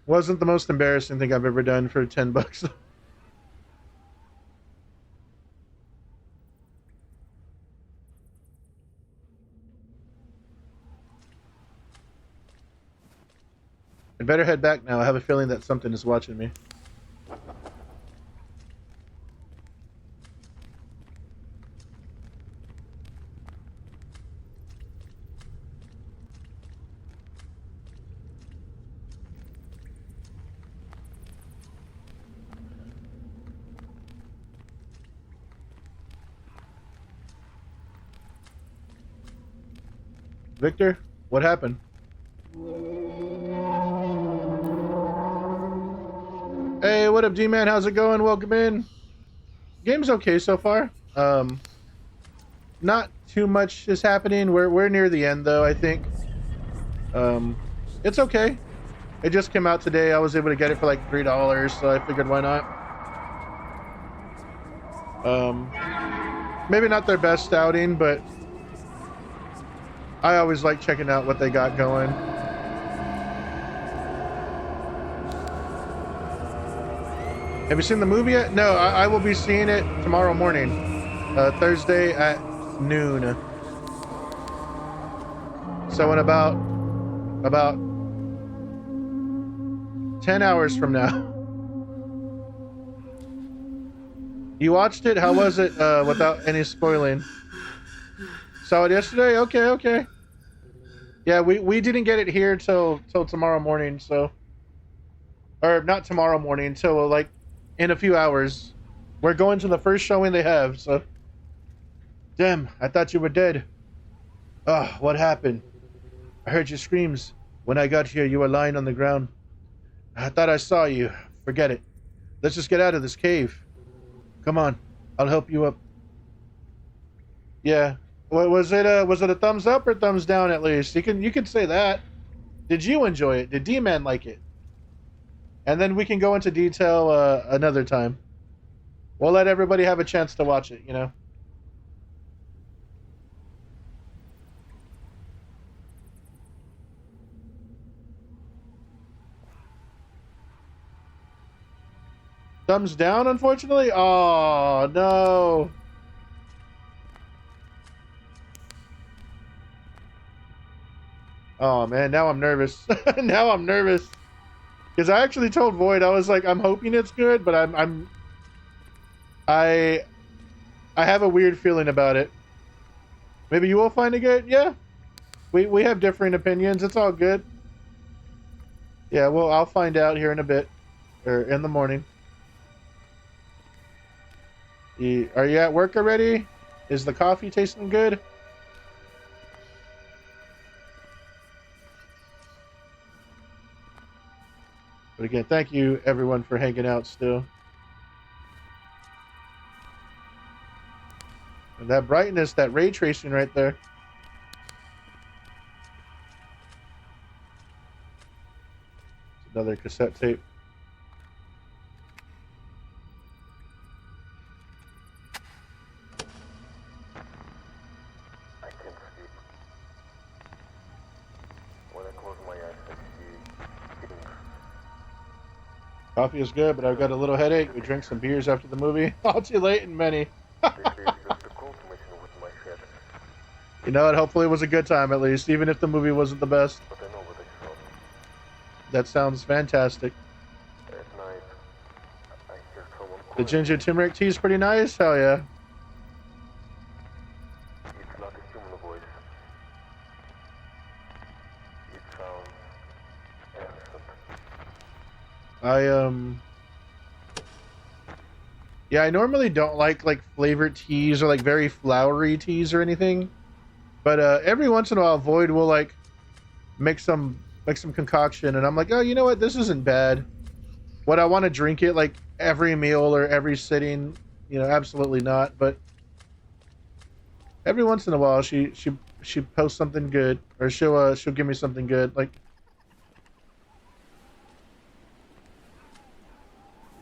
Wasn't the most embarrassing thing I've ever done for $10. I better head back now. I have a feeling that something is watching me. Victor, what happened? Hey, what up, D-Man? How's it going? Welcome in. Game's okay so far. Not too much is happening. We're near the end, though, I think. It's okay. It just came out today. I was able to get it for like $3, so I figured why not. Maybe not their best outing, but I always like checking out what they got going. Have you seen the movie yet? No, I will be seeing it tomorrow morning, Thursday at noon. So in about 10 hours from now. You watched it? How was it? Without any spoiling. Saw it yesterday? Okay. Yeah, we didn't get it here till tomorrow morning, so, or not tomorrow morning, till like in a few hours. We're going to the first showing they have, so. Damn, I thought you were dead. Oh, what happened? I heard your screams. When I got here, you were lying on the ground. I thought I saw you. Forget it. Let's just get out of this cave. Come on, I'll help you up. Yeah. Was it a thumbs up or thumbs down at least? You can say that. Did you enjoy it? Did D-Man like it? And then we can go into detail another time. We'll let everybody have a chance to watch it, you know. Thumbs down, unfortunately? Oh, no. Oh, man, now I'm nervous. Now I'm nervous. Because I actually told Void, I was like, I'm hoping it's good, but I have a weird feeling about it. Maybe you will find it good? Yeah. We have differing opinions. It's all good. Yeah, well, I'll find out here in a bit. Or in the morning. Are you at work already? Is the coffee tasting good? But again, thank you everyone for hanging out still. And that brightness, that ray tracing right there. It's another cassette tape. Coffee is good, but I've got a little headache. We drank some beers after the movie. All too late and many. You know what? Hopefully it was a good time at least, even if the movie wasn't the best. That sounds fantastic. The ginger turmeric tea is pretty nice. Hell yeah. Yeah, I normally don't like flavored teas or like very flowery teas or anything, but every once in a while Void will like make some concoction and I'm like, oh, you know what, this isn't bad. Would I want to drink it like every meal or every sitting? You know, absolutely not. But Every once in a while, she posts something good, or she'll give me something good. Like,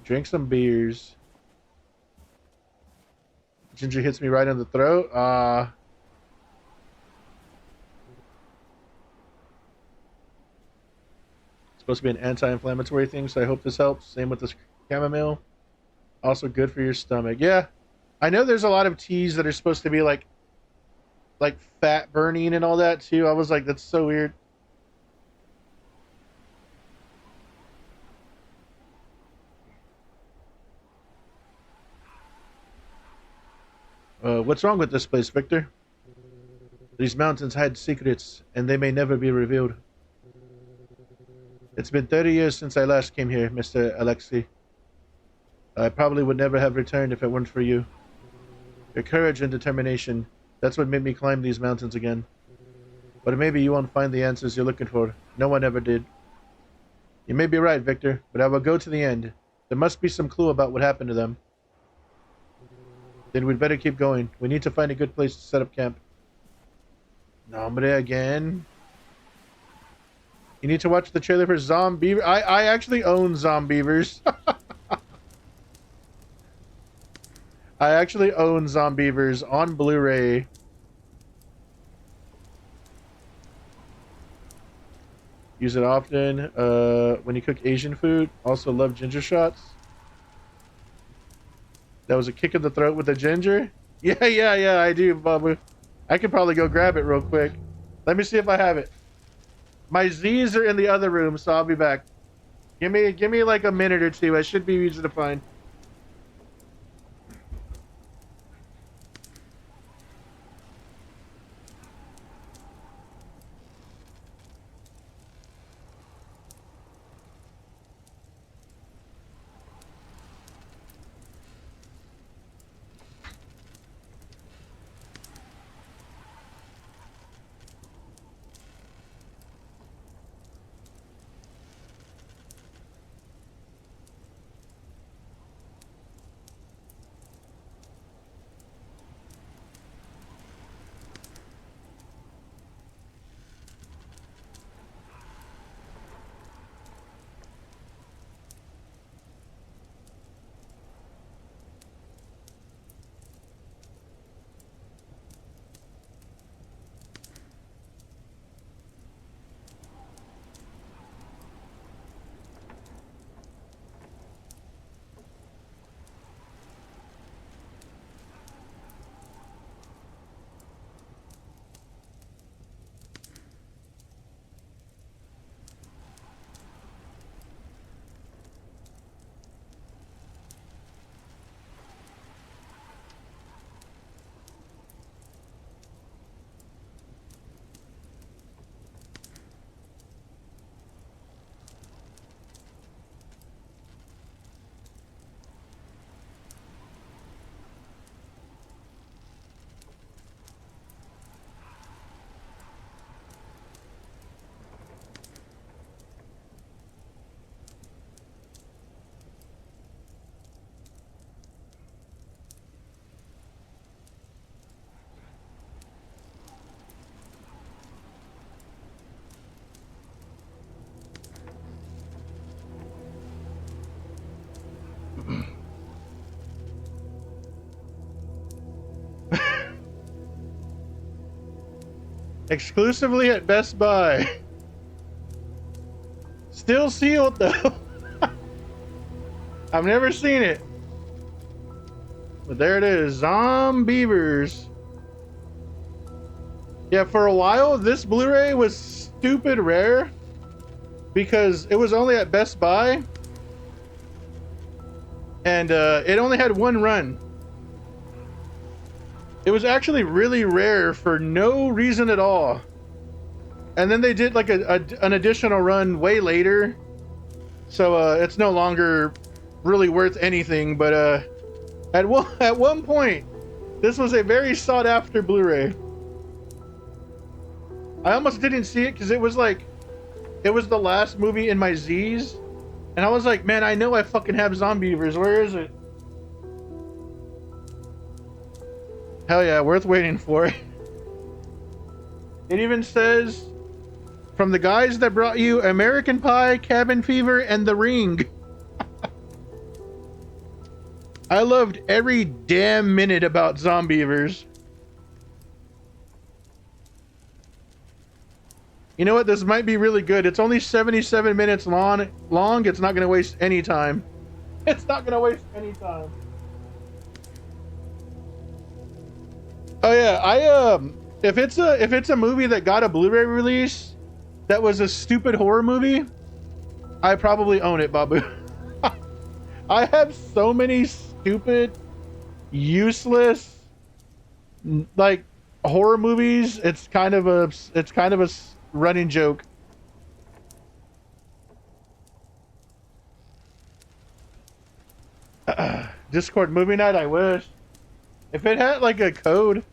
drink some beers. Ginger hits me right in the throat. Supposed to be an anti-inflammatory thing, so I hope this helps. Same with this chamomile. Also good for your stomach. Yeah, I know there's a lot of teas that are supposed to be like fat burning and all that too. I was like, that's so weird. What's wrong with this place, Victor? These mountains hide secrets, and they may never be revealed. It's been 30 years since I last came here, Mr. Alexei. I probably would never have returned if it weren't for you. Your courage and determination, that's what made me climb these mountains again. But maybe you won't find the answers you're looking for. No one ever did. You may be right, Victor, but I will go to the end. There must be some clue about what happened to them. Then we'd better keep going. We need to find a good place to set up camp. Nombre again. You need to watch the trailer for Zombeavers. I actually own Zombeavers. I actually own Zombeavers on Blu-ray. Use it often. When you cook Asian food. Also love ginger shots. That was a kick in the throat with the ginger? Yeah, I do, Bubba. I could probably go grab it real quick. Let me see if I have it. My Z's are in the other room, so I'll be back. Give me like a minute or two. I should be easy to find. Exclusively at Best Buy. Still sealed though. I've never seen it. But there it is. Zombeavers. Yeah, for a while this Blu-ray was stupid rare because it was only at Best Buy. And it only had one run. It was actually really rare for no reason at all. And then they did like an additional run way later. So it's no longer really worth anything. But at one point, this was a very sought after Blu-ray. I almost didn't see it because it was the last movie in my Z's. And I was like, man, I know I fucking have Zombeavers. Where is it? Hell yeah, worth waiting for. It even says, from the guys that brought you American Pie, Cabin Fever, and The Ring. I loved every damn minute about Zombievers. You know what? This might be really good. It's only 77 minutes long. It's not going to waste any time. It's not going to waste any time. Oh yeah, if it's a movie that got a Blu-ray release that was a stupid horror movie, I probably own it, Babu. I have so many stupid, useless, like horror movies. It's kind of a running joke. Discord movie night. I wish. If it had like a code,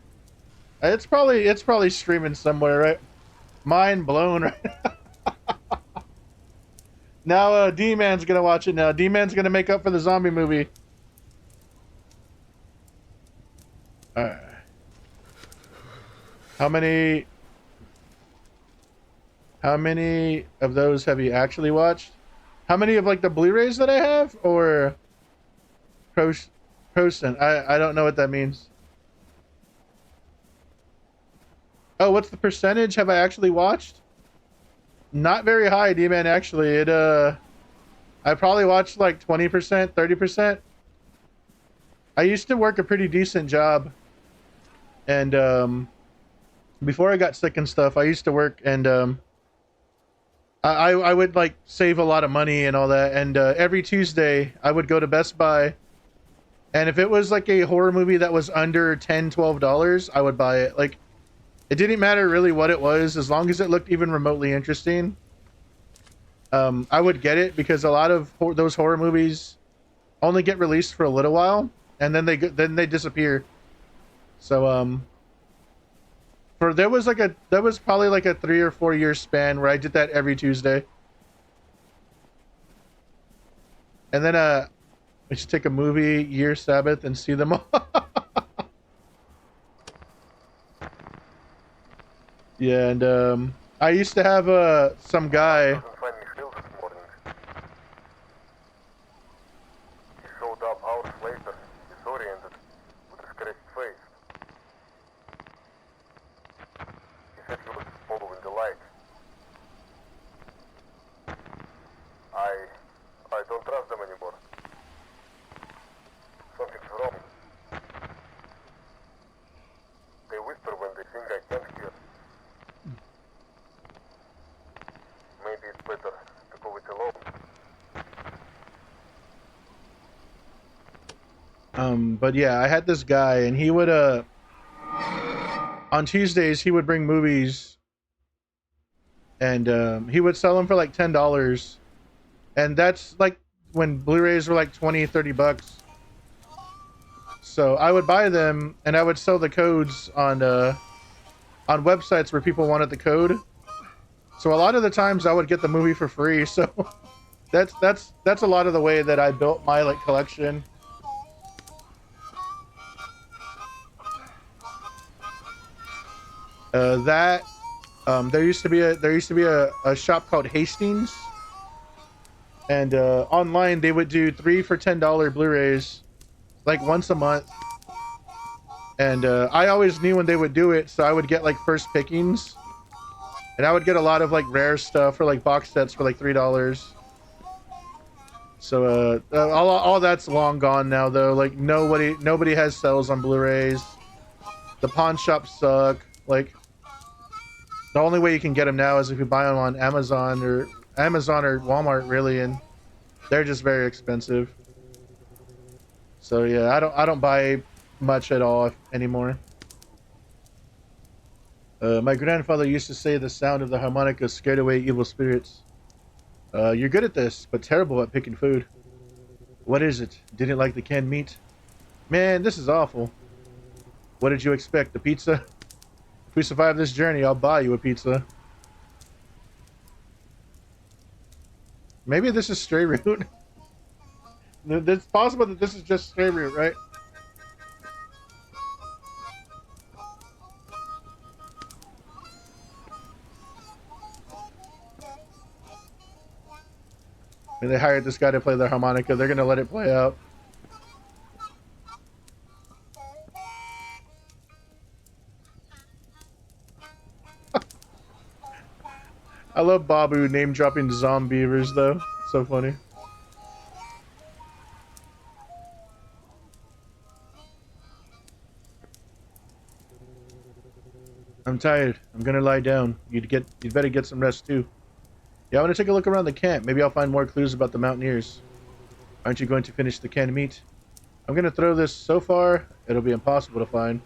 it's probably streaming somewhere, right? Mind blown, right? Now D-Man's gonna watch it now. D-Man's gonna make up for the zombie movie. How many of those have you actually watched? How many of like the Blu-rays that I have, or Prosen? I don't know what that means. Oh, what's the percentage have I actually watched? Not very high, D-Man, actually. I probably watched like 20%, 30%. I used to work a pretty decent job. And before I got sick and stuff, I used to work, and I would like save a lot of money and all that. And every Tuesday I would go to Best Buy, and if it was like a horror movie that was under $10, $12, I would buy it. Like, it didn't matter really what it was, as long as it looked even remotely interesting. I would get it, because a lot of those horror movies only get released for a little while, and then they disappear. So there was probably like a 3 or 4 year span where I did that every Tuesday. And then we should take a movie year Sabbath and see them all. Yeah, and I used to have some guy. He showed up hours later, disoriented, with a scratched face. He said he was following the light. I don't trust them anymore. Something's wrong. They whisper when they think I can't hear. Maybe it's better to go it alone. But yeah, I had this guy, and he would on Tuesdays he would bring movies, and he would sell them for like $10, and that's like when Blu-rays were like 20, 30 bucks. So I would buy them, and I would sell the codes on websites where people wanted the code. So a lot of the times I would get the movie for free. So that's a lot of the way that I built my like collection. There used to be a shop called Hastings, and online they would do 3 for $10 Blu-rays like once a month. And I always knew when they would do it, so I would get like first pickings. And I would get a lot of like rare stuff, or like box sets for like $3. So all that's long gone now, though. Like nobody has sales on Blu-rays. The pawn shops suck. Like, the only way you can get them now is if you buy them on Amazon or Walmart, really, and they're just very expensive. So yeah, I don't buy much at all anymore. My grandfather used to say the sound of the harmonica scared away evil spirits. You're good at this, but terrible at picking food. What is it? Didn't like the canned meat? Man, this is awful. What did you expect? The pizza? If we survive this journey, I'll buy you a pizza. Maybe this is Stray Root. It's possible that this is just Stray Root, right? And they hired this guy to play the harmonica. They're gonna let it play out. I love Babu name dropping Zombievers though. So funny. I'm tired. I'm gonna lie down. You'd better get some rest too. Yeah, I want to take a look around the camp. Maybe I'll find more clues about the mountaineers. Aren't you going to finish the canned meat? I'm gonna throw this so far, it'll be impossible to find.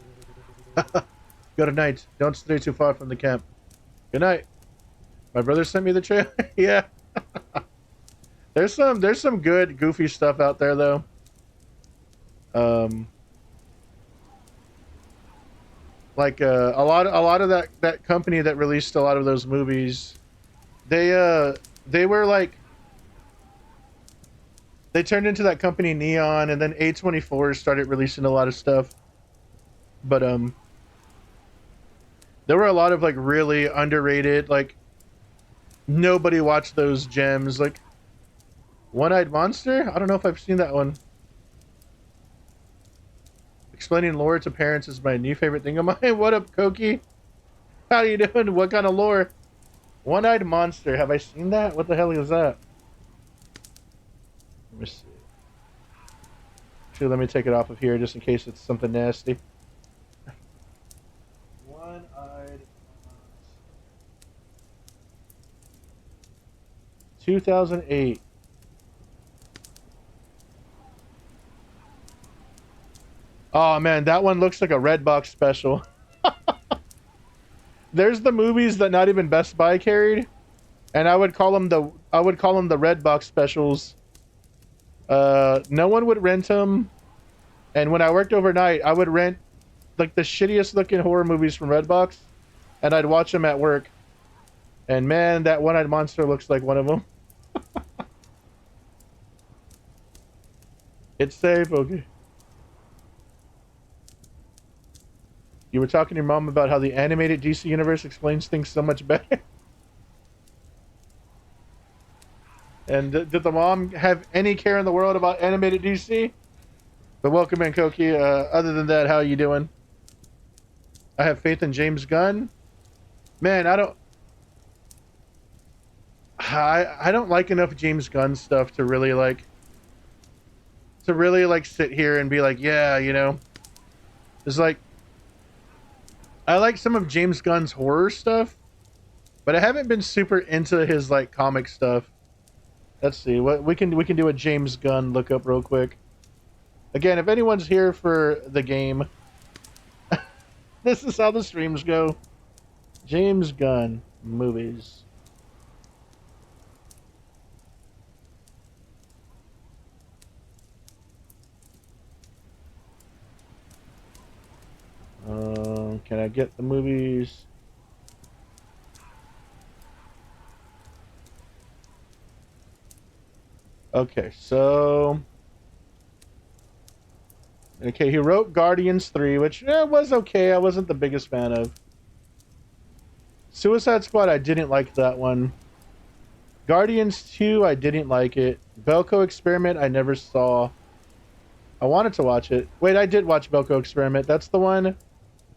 Good night. Don't stray too far from the camp. Good night. My brother sent me the trailer. Yeah. There's some good goofy stuff out there though. Like a lot of that company that released a lot of those movies, they were like, they turned into that company Neon, and then A24 started releasing a lot of stuff. But there were a lot of like really underrated, like nobody watched those gems, like One-Eyed Monster. I don't know if I've seen that one. Explaining lore to parents is my new favorite thing of mine. What up, Koki? How you doing? What kind of lore? One-Eyed Monster. Have I seen that? What the hell is that? Let me see. Actually, let me take it off of here just in case it's something nasty. One-Eyed Monster. 2008. Oh man, that one looks like a Redbox special. There's the movies that not even Best Buy carried, and I would call them the Redbox specials. No one would rent them, and when I worked overnight, I would rent like the shittiest looking horror movies from Redbox, and I'd watch them at work. And man, that One-Eyed Monster looks like one of them. It's safe, okay. You were talking to your mom about how the animated DC universe explains things so much better. And did the mom have any care in the world about animated DC? But welcome in, Koki. Other than that, how are you doing? I have faith in James Gunn. Man, I don't like enough James Gunn stuff to really like sit here and be like, yeah, you know. It's like, I like some of James Gunn's horror stuff, but I haven't been super into his like comic stuff. Let's see what we can do a James Gunn look up real quick. Again, if anyone's here for the game, this is how the streams go. James Gunn movies. Can I get the movies? Okay, so... Okay, he wrote Guardians 3, which was okay. I wasn't the biggest fan of. Suicide Squad, I didn't like that one. Guardians 2, I didn't like it. Belko Experiment, I never saw. I wanted to watch it. Wait, I did watch Belko Experiment. That's the one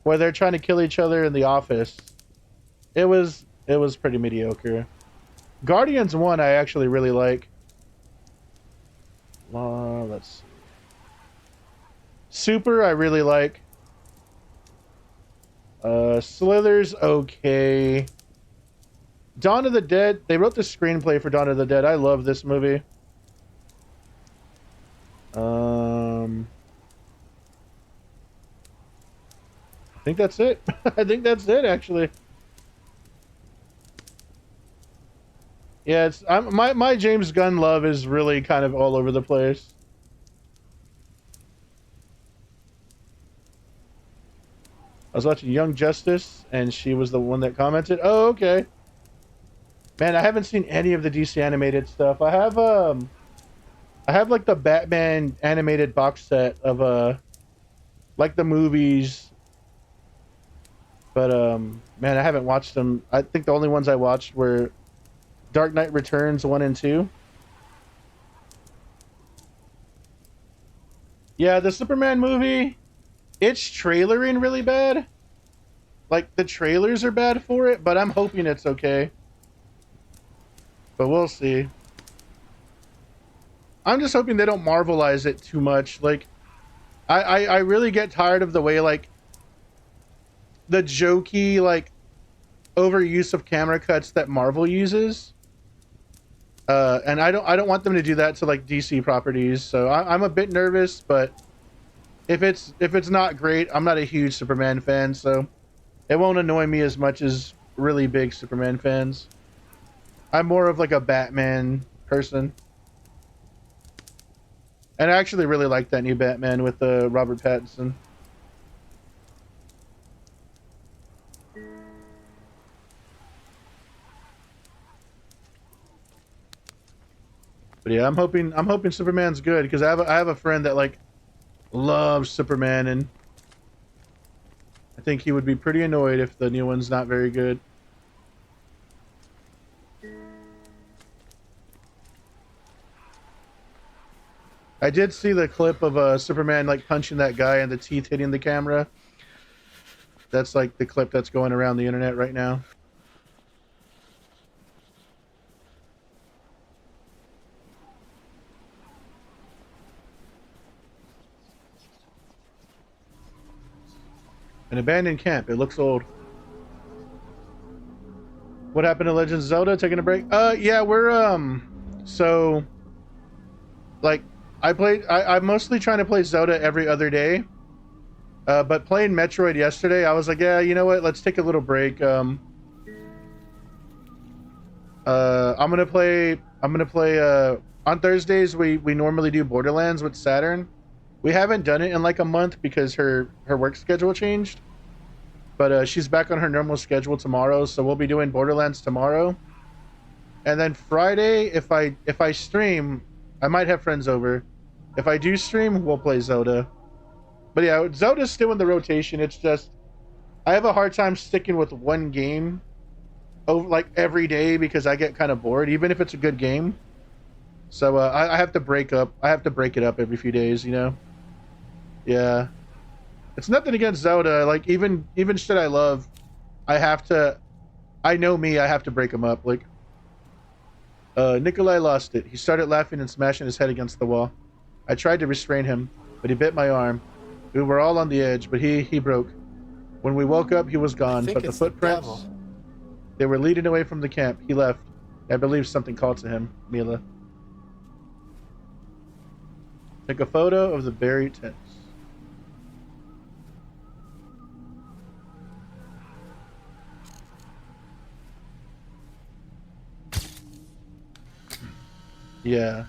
where they're trying to kill each other in the office. It was pretty mediocre. Guardians 1 I actually really like. Let's see. Super I really like. Slither's okay. Dawn of the Dead, they wrote the screenplay for Dawn of the Dead. I love this movie. I think that's it. I think that's it, actually. Yeah, it's my James Gunn love is really kind of all over the place. I was watching Young Justice, and she was the one that commented. Oh, okay. Man, I haven't seen any of the DC animated stuff. I have like the Batman animated box set of like the movies. But man, I haven't watched them. I think the only ones I watched were Dark Knight Returns 1 and 2. Yeah, the Superman movie, it's trailering really bad. Like, the trailers are bad for it, but I'm hoping it's okay. But we'll see. I'm just hoping they don't Marvelize it too much. Like, I really get tired of the way, like, the jokey, like, overuse of camera cuts that Marvel uses. And I don't want them to do that to, like, DC properties. So I'm a bit nervous, but if it's not great, I'm not a huge Superman fan, so it won't annoy me as much as really big Superman fans. I'm more of like a Batman person. And I actually really like that new Batman with Robert Pattinson. But yeah, I'm hoping Superman's good because I have a friend that like loves Superman, and I think he would be pretty annoyed if the new one's not very good. I did see the clip of Superman like punching that guy and the teeth hitting the camera. That's like the clip that's going around the internet right now. An abandoned camp. It looks old. What happened to Legend of Zelda? Taking a break? Yeah, we're so like I'm mostly trying to play Zelda every other day. But playing Metroid yesterday, I was like, yeah, you know what? Let's take a little break. I'm gonna play on Thursdays we normally do Borderlands with Saturn. We haven't done it in like a month because her work schedule changed. But she's back on her normal schedule tomorrow, so we'll be doing Borderlands tomorrow. And then Friday, if I stream, I might have friends over. If I do stream, we'll play Zelda. But yeah, Zelda's still in the rotation. It's just I have a hard time sticking with one game over like every day because I get kind of bored, even if it's a good game. So I have to break up. I have to break it up every few days, you know. Yeah, it's nothing against Zelda. Like even shit I love, I have to. I know me. I have to break them up. Like Nikolai lost it. He started laughing and smashing his head against the wall. I tried to restrain him, but he bit my arm. We were all on the edge, but he broke. When we woke up, he was gone. But the footprints, they were leading away from the camp. He left. I believe something called to him. Mila. Take a photo of the buried tents. Yeah.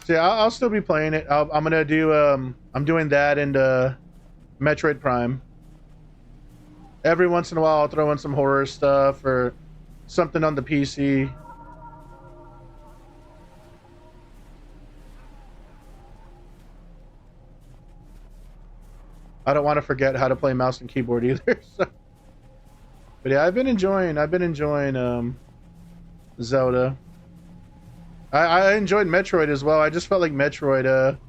See, I'll still be playing it. I'm gonna do I'm doing that and Metroid Prime. Every once in a while, I'll throw in some horror stuff or something on the PC. I don't want to forget how to play mouse and keyboard either. So. But yeah, I've been enjoying Zelda. I enjoyed Metroid as well. I just felt like Metroid,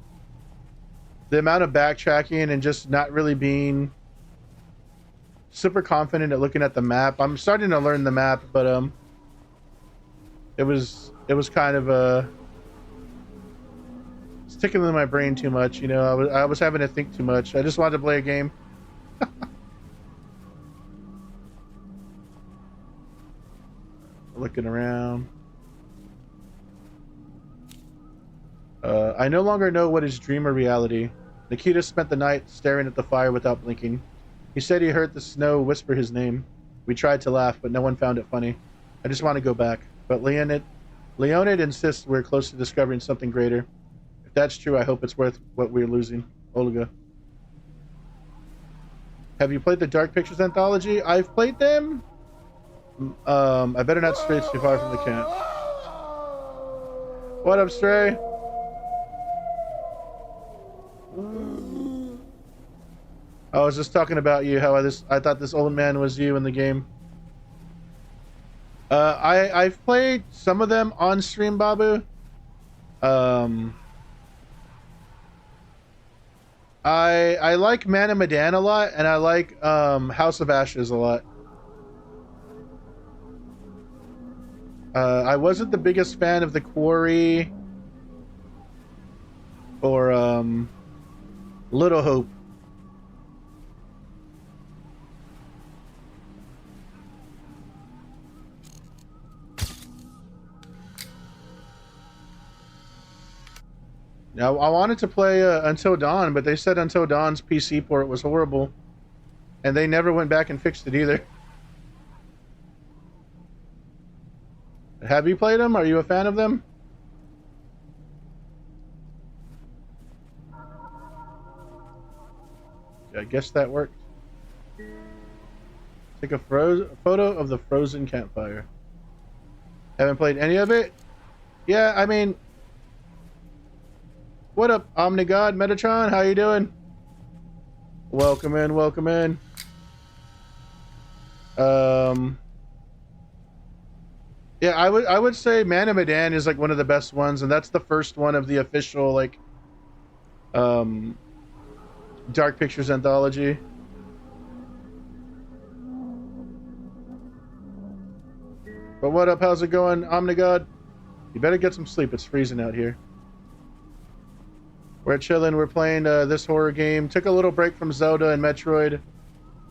the amount of backtracking and just not really being super confident at looking at the map. I'm starting to learn the map, but it was kind of sticking in my brain too much. You know, I was having to think too much. I just wanted to play a game. Looking around. I no longer know what is dream or reality. Nikita spent the night staring at the fire without blinking. He said he heard the snow whisper his name. We tried to laugh, but no one found it funny. I just want to go back. But Leonid insists we're close to discovering something greater. If that's true, I hope it's worth what we're losing. Olga. Have you played the Dark Pictures Anthology? I've played them. I better not stray too far from the camp. What up, Stray? I was just talking about you, how I thought this old man was you in the game. I've played some of them on stream, Babu. I like Man of Medan a lot, and I like House of Ashes a lot. I wasn't the biggest fan of The Quarry or Little Hope. Now, I wanted to play Until Dawn, but they said Until Dawn's PC port was horrible. And they never went back and fixed it either. Have you played them? Are you a fan of them? I guess that worked. Take a photo of the frozen campfire. Haven't played any of it? Yeah, I mean... What up, Omnigod, Metatron? How you doing? Welcome in, welcome in. Yeah, I would say Man of Medan is like one of the best ones, and that's the first one of the official like Dark Pictures anthology. But what up? How's it going, Omnigod? You better get some sleep. It's freezing out here. We're chilling. We're playing this horror game. Took a little break from Zelda and Metroid.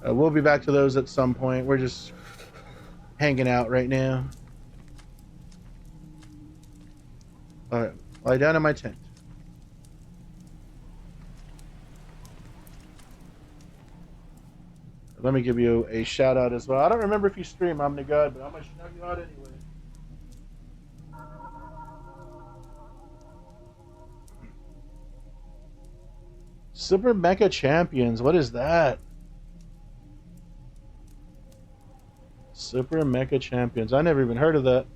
We'll be back to those at some point. We're just hanging out right now. Alright, lie down in my tent. Let me give you a shout out as well. I don't remember if you stream Omnigod, but I'm gonna shout you out anyway. Super Mecha Champions, what is that? Super Mecha Champions, I never even heard of that.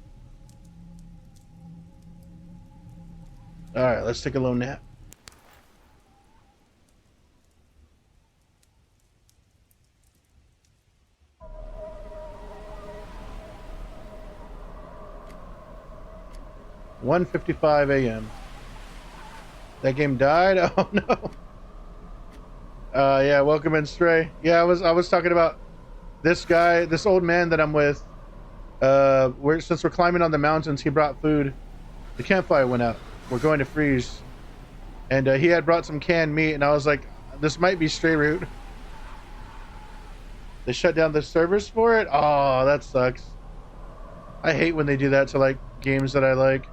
Alright, let's take a little nap. (1:55 a.m.) That game died? Oh no. Yeah, welcome in, Stray. Yeah, I was talking about this guy, this old man that I'm with. Since we're climbing on the mountains, he brought food. The campfire went out. We're going to freeze. And he had brought some canned meat, and I was like, this might be Stray Root. They shut down the servers for it? Oh, that sucks. I hate when they do that to like games that I like.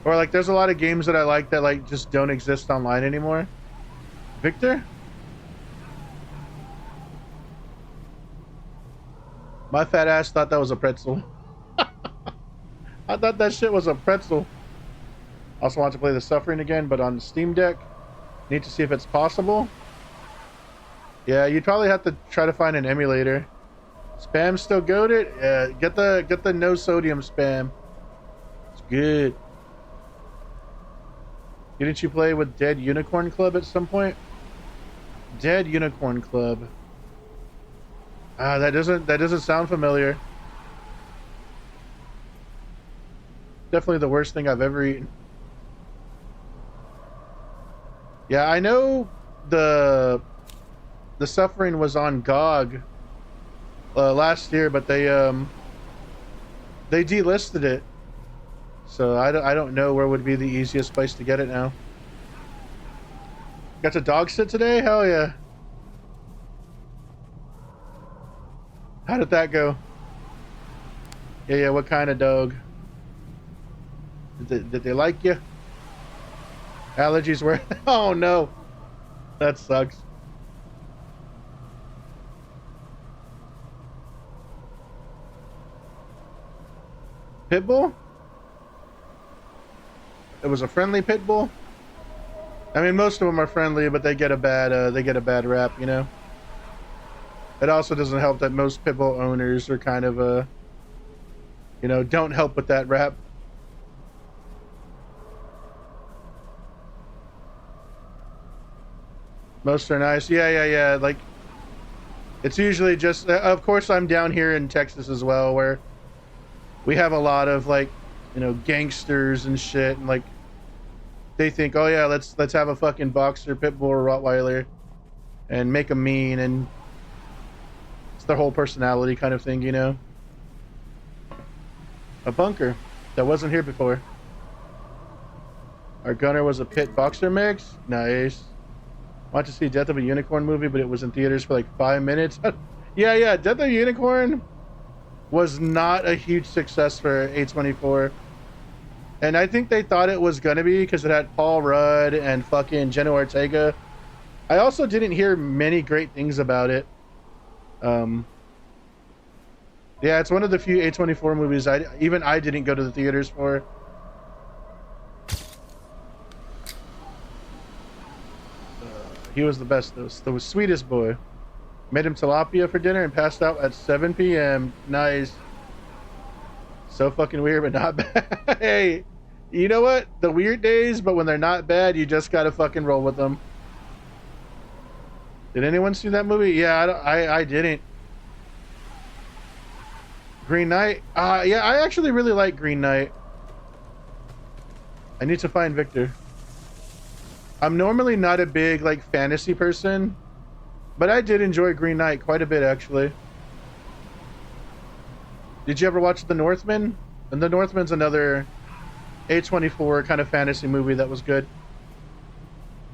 Or like there's a lot of games that I like that like just don't exist online anymore. Victor? My fat ass thought that was a pretzel. I thought that shit was a pretzel. Also want to play The Suffering again, but on the Steam Deck. Need to see if it's possible. Yeah, you'd probably have to try to find an emulator. Spam still goated? Yeah, get the no sodium spam. It's good. Didn't you play with Dead Unicorn Club at some point? Dead Unicorn Club. Ah, that doesn't sound familiar. Definitely the worst thing I've ever eaten. Yeah, I know the Suffering was on GOG last year, but they delisted it. So I don't know where would be the easiest place to get it now. Got to dog sit today? Hell yeah. How did that go? Yeah, what kind of dog? Did they like you? Allergies were... Oh no. That sucks. Pitbull? It was a friendly pit bull. I mean, most of them are friendly, but they get a bad rap, you know. It also doesn't help that most pit bull owners are kind of you know, don't help with that rap. Most are nice. Yeah. Like, it's usually just. Of course, I'm down here in Texas as well, where we have a lot of like, you know, gangsters and shit, and like they think, oh yeah, let's have a fucking boxer, pit bull, or Rottweiler, and make them mean, and it's their whole personality kind of thing, you know. A bunker that wasn't here before. Our gunner was a pit boxer mix. Nice. Want to see Death of a Unicorn movie, but it was in theaters for like 5 minutes. yeah, Death of a Unicorn was not a huge success for A24. And I think they thought it was gonna be because it had Paul Rudd and fucking Jenna Ortega. I also didn't hear many great things about it. Yeah, it's one of the few A24 movies I didn't go to the theaters for. He was the best, though. The sweetest boy. Made him tilapia for dinner and passed out at 7 p.m. Nice. So fucking weird, but not bad. Hey, you know what? The weird days, but when they're not bad, you just gotta fucking roll with them. Did anyone see that movie? Yeah, I didn't. Green Knight? Yeah, I actually really like Green Knight. I need to find Victor. I'm normally not a big, like, fantasy person, but I did enjoy Green Knight quite a bit, actually. Did you ever watch The Northman? And The Northman's another A24 kind of fantasy movie that was good.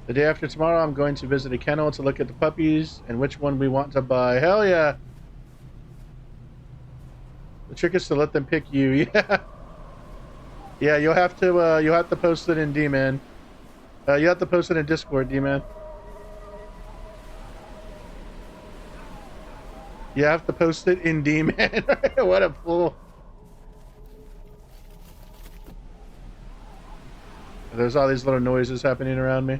The day after tomorrow, I'm going to visit a kennel to look at the puppies and which one we want to buy. Hell yeah! The trick is to let them pick you. Yeah. Yeah, you'll have to post it in D-Man. You have to post it in Discord, D-Man. You have to post it in D-Man. What a fool. There's all these little noises happening around me.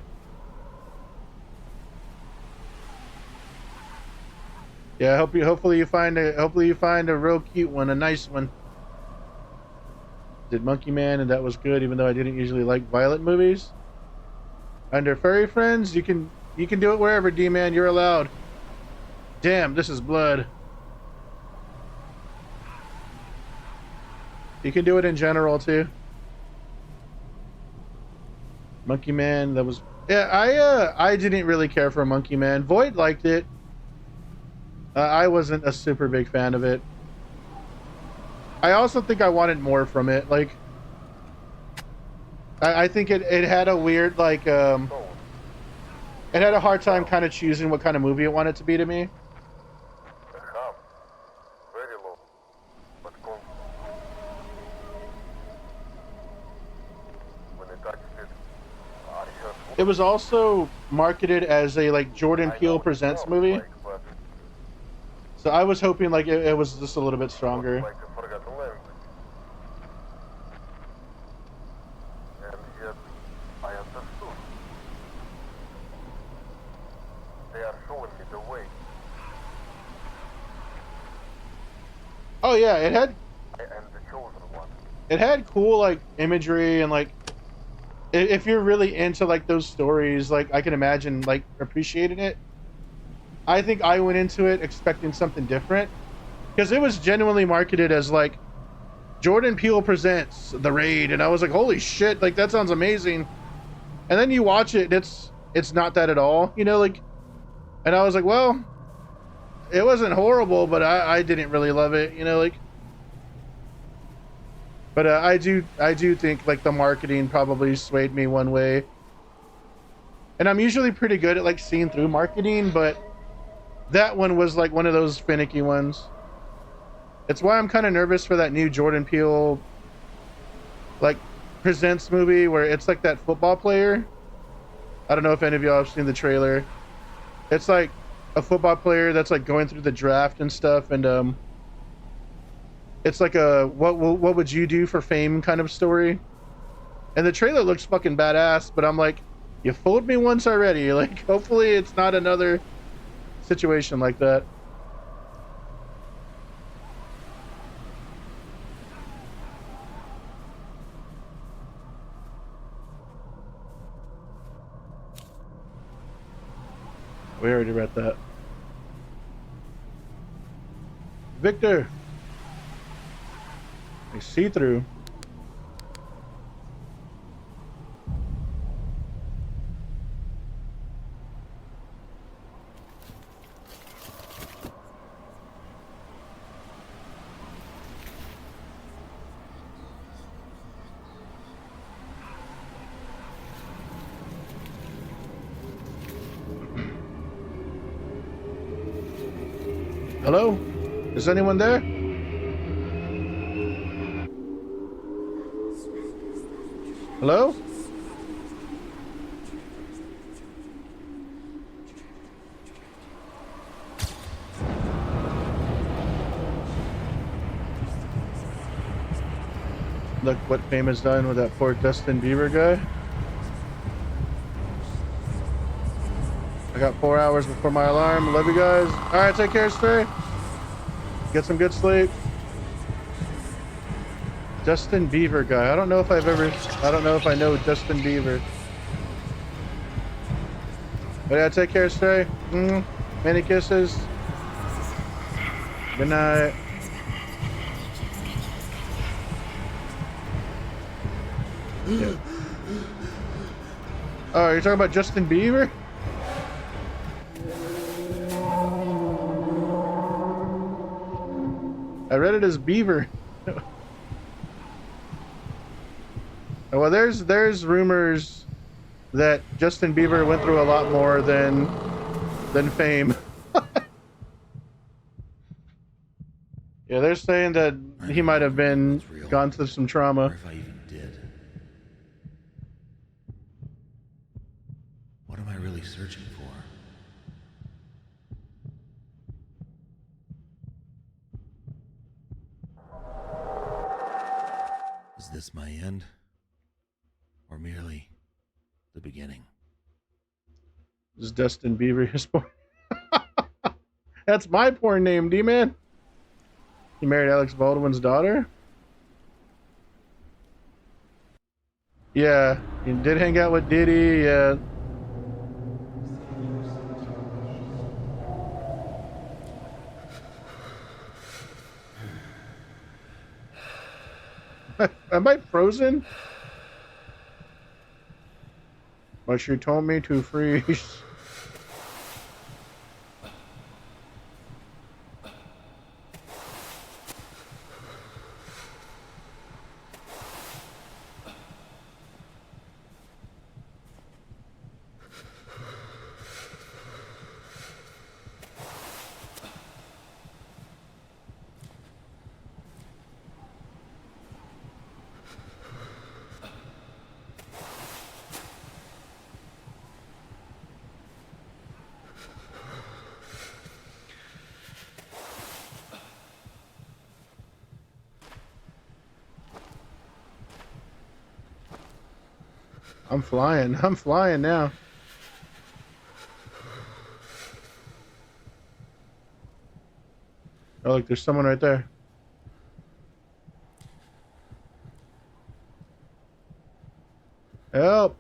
Yeah, hopefully you find a real cute one, a nice one. Did Monkey Man, and that was good, even though I didn't usually like violent movies. Under furry friends, you can do it wherever, D-Man, you're allowed. Damn, this is blood. You can do it in general too. Monkey Man, that was, yeah, I didn't really care for Monkey Man. Void liked it. I wasn't a super big fan of it. I also think I wanted more from it. Like, I think it had a weird, like, it had a hard time kind of choosing what kind of movie it wanted to be to me. It was also marketed as a, like, Jordan Peele Presents movie. So I was hoping, like, it was just a little bit stronger. Oh yeah, it had cool, like, imagery, and like, if you're really into, like, those stories, like, I can imagine, like, appreciating it. I think I went into it expecting something different, because it was genuinely marketed as, like, Jordan Peele Presents The Raid, and I was like, holy shit, like, that sounds amazing. And then you watch it, and it's not that at all, you know, like, and I was like, well, it wasn't horrible, but I didn't really love it, you know, like. But I do think, like, the marketing probably swayed me one way. And I'm usually pretty good at, like, seeing through marketing, but that one was, like, one of those finicky ones. It's why I'm kind of nervous for that new Jordan Peele, like, Presents movie where it's like that football player. I don't know if any of y'all have seen the trailer. It's like a football player that's, like, going through the draft and stuff, and it's like a what would you do for fame kind of story. And the trailer looks fucking badass, but I'm like, you fooled me once already. Like, hopefully it's not another situation like that. We already read that. Victor! Like see-through. Hello? Is anyone there? Hello? Look what Fame has done with that poor Justin Bieber guy. I got 4 hours before my alarm. Love you guys. All right, take care, Stray. Get some good sleep. Justin Bieber guy. I don't know if I know Justin Bieber. But yeah, take care, Stray. Many kisses. Good night. Yeah. Oh, you're talking about Justin Bieber? I read it as Beaver. Well, there's rumors that Justin Bieber went through a lot more than Fame. Yeah, they're saying that he might have been gone through some trauma. Or if I even did. What am I really searching for? Is this my end? Or merely the beginning? Is Justin Bieber his porn? That's my porn name, D-Man. He married Alex Baldwin's daughter? Yeah, he did hang out with Diddy, yeah. Am I frozen? But she told me to freeze. I'm flying now. Oh, look, there's someone right there. Help!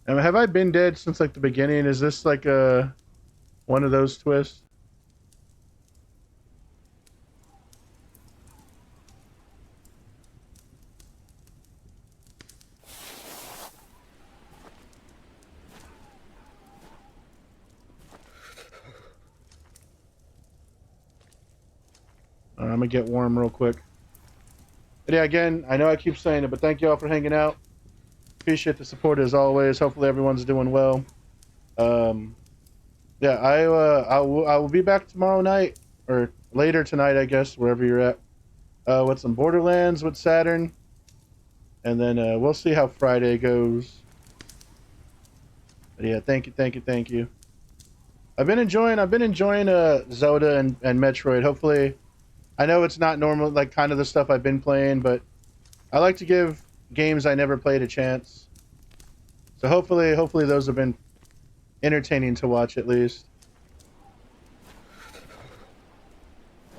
Have I been dead since like the beginning? Is this like one of those twists? I'm gonna get warm real quick. But yeah, again, I know I keep saying it, but thank you all for hanging out. Appreciate the support as always. Hopefully everyone's doing well. Yeah, I will be back tomorrow night or later tonight, I guess, wherever you're at. With some Borderlands with Saturn, and then we'll see how Friday goes. But yeah, thank you. I've been enjoying Zelda and Metroid. Hopefully, I know it's not normal, like kind of the stuff I've been playing, but I like to give games I never played a chance. So hopefully those have been entertaining to watch at least.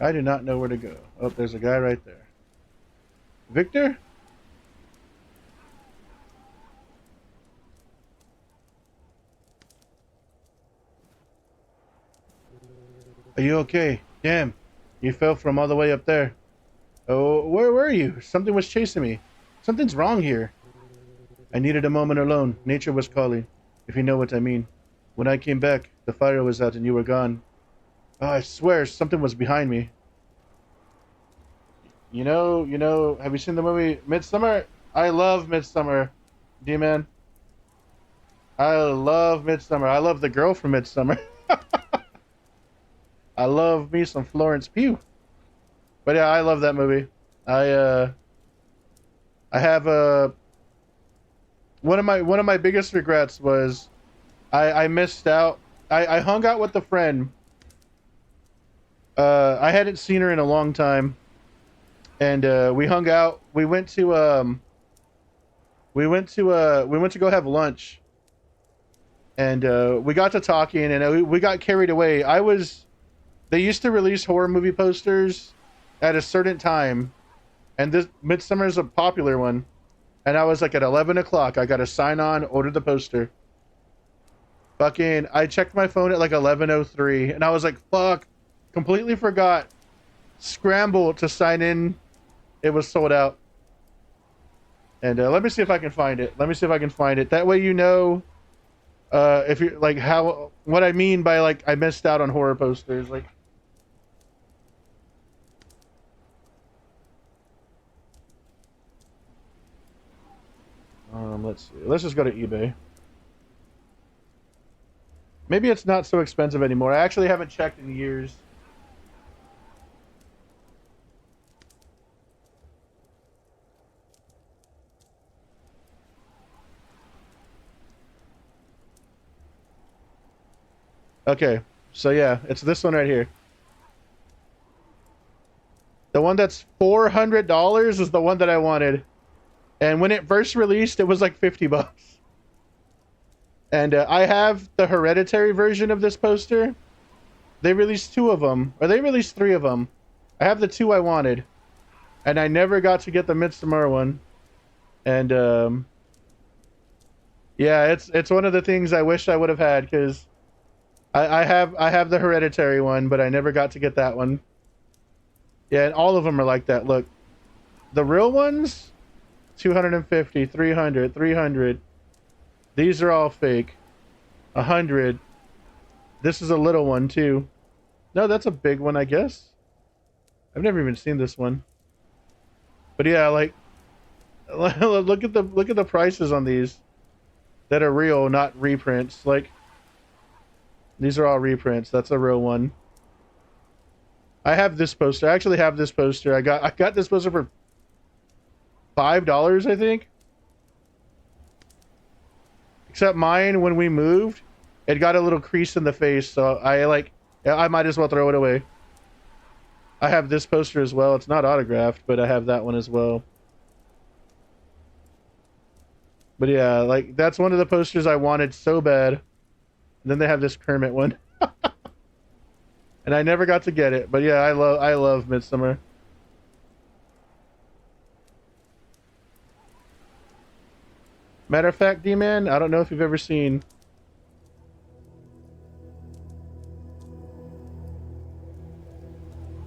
I do not know where to go. Oh, there's a guy right there. Victor? Are you okay? Damn, you fell from all the way up there. Oh, where were you? Something was chasing me. Something's wrong here. I needed a moment alone. Nature was calling, if you know what I mean. When I came back, the fire was out and you were gone. Oh, I swear something was behind me. You know, have you seen the movie Midsummer? I love Midsummer, D-Man. I love Midsummer. I love the girl from Midsummer. I love me some Florence Pugh. But yeah, I love that movie. I have one of my biggest regrets was I missed out. I hung out with a friend. I hadn't seen her in a long time, and we hung out. We went to go have lunch, and we got to talking, and we got carried away. They used to release horror movie posters at a certain time, and this Midsummer is a popular one. And I was like, at 11 o'clock, I got to sign on, order the poster. Fucking, I checked my phone at like 11:03, and I was like, fuck, completely forgot. Scramble to sign in. It was sold out. And let me see if I can find it. That way you know, if you like what I mean by like I missed out on horror posters. Like, let's see. Let's just go to eBay. Maybe it's not so expensive anymore. I actually haven't checked in years. Okay, so yeah, it's this one right here. The one that's $400 is the one that I wanted. And when it first released, it was like 50 bucks. And I have the Hereditary version of this poster. They released 2 of them. Or they released 3 of them. I have the 2 I wanted. And I never got to get the Midsommar one. And, yeah, it's one of the things I wish I would have had, because I have the Hereditary one, but I never got to get that one. Yeah, and all of them are like that. Look, the real ones, 250, 300, 300. These are all fake. 100. This is a little one too. No, that's a big one, I guess. I've never even seen this one. But yeah, like, look at the prices on these that are real, not reprints. Like, these are all reprints. That's a real one. I have this poster. I actually have this poster. I got this poster for $5, I think. Except mine, when we moved, it got a little crease in the face, so I might as well throw it away. I have this poster as well. It's not autographed, but I have that one as well. But yeah, like, that's one of the posters I wanted so bad. And then they have this Kermit one. And I never got to get it, but yeah, I love Midsommar. Matter of fact, D-Man, I don't know if you've ever seen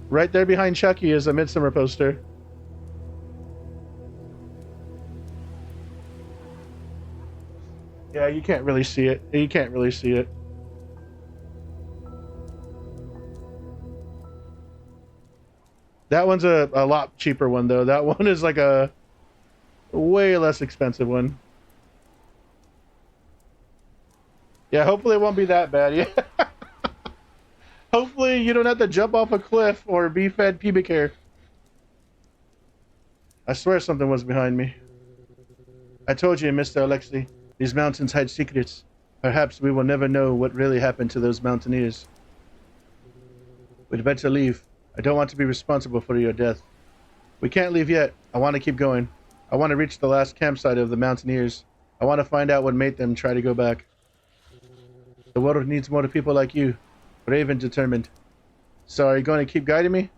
right there behind Chucky is a Midsommar poster. Yeah, you can't really see it. You can't really see it. That one's a lot cheaper one, though. That one is like a way less expensive one. Yeah, hopefully it won't be that bad. Yeah. Hopefully you don't have to jump off a cliff or be fed pubic hair. I swear something was behind me. I told you, Mr. Alexei, these mountains hide secrets. Perhaps we will never know what really happened to those mountaineers. We'd better leave. I don't want to be responsible for your death. We can't leave yet. I want to keep going. I want to reach the last campsite of the mountaineers. I want to find out what made them try to go back. The world needs more people like you, brave and determined. So are you going to keep guiding me?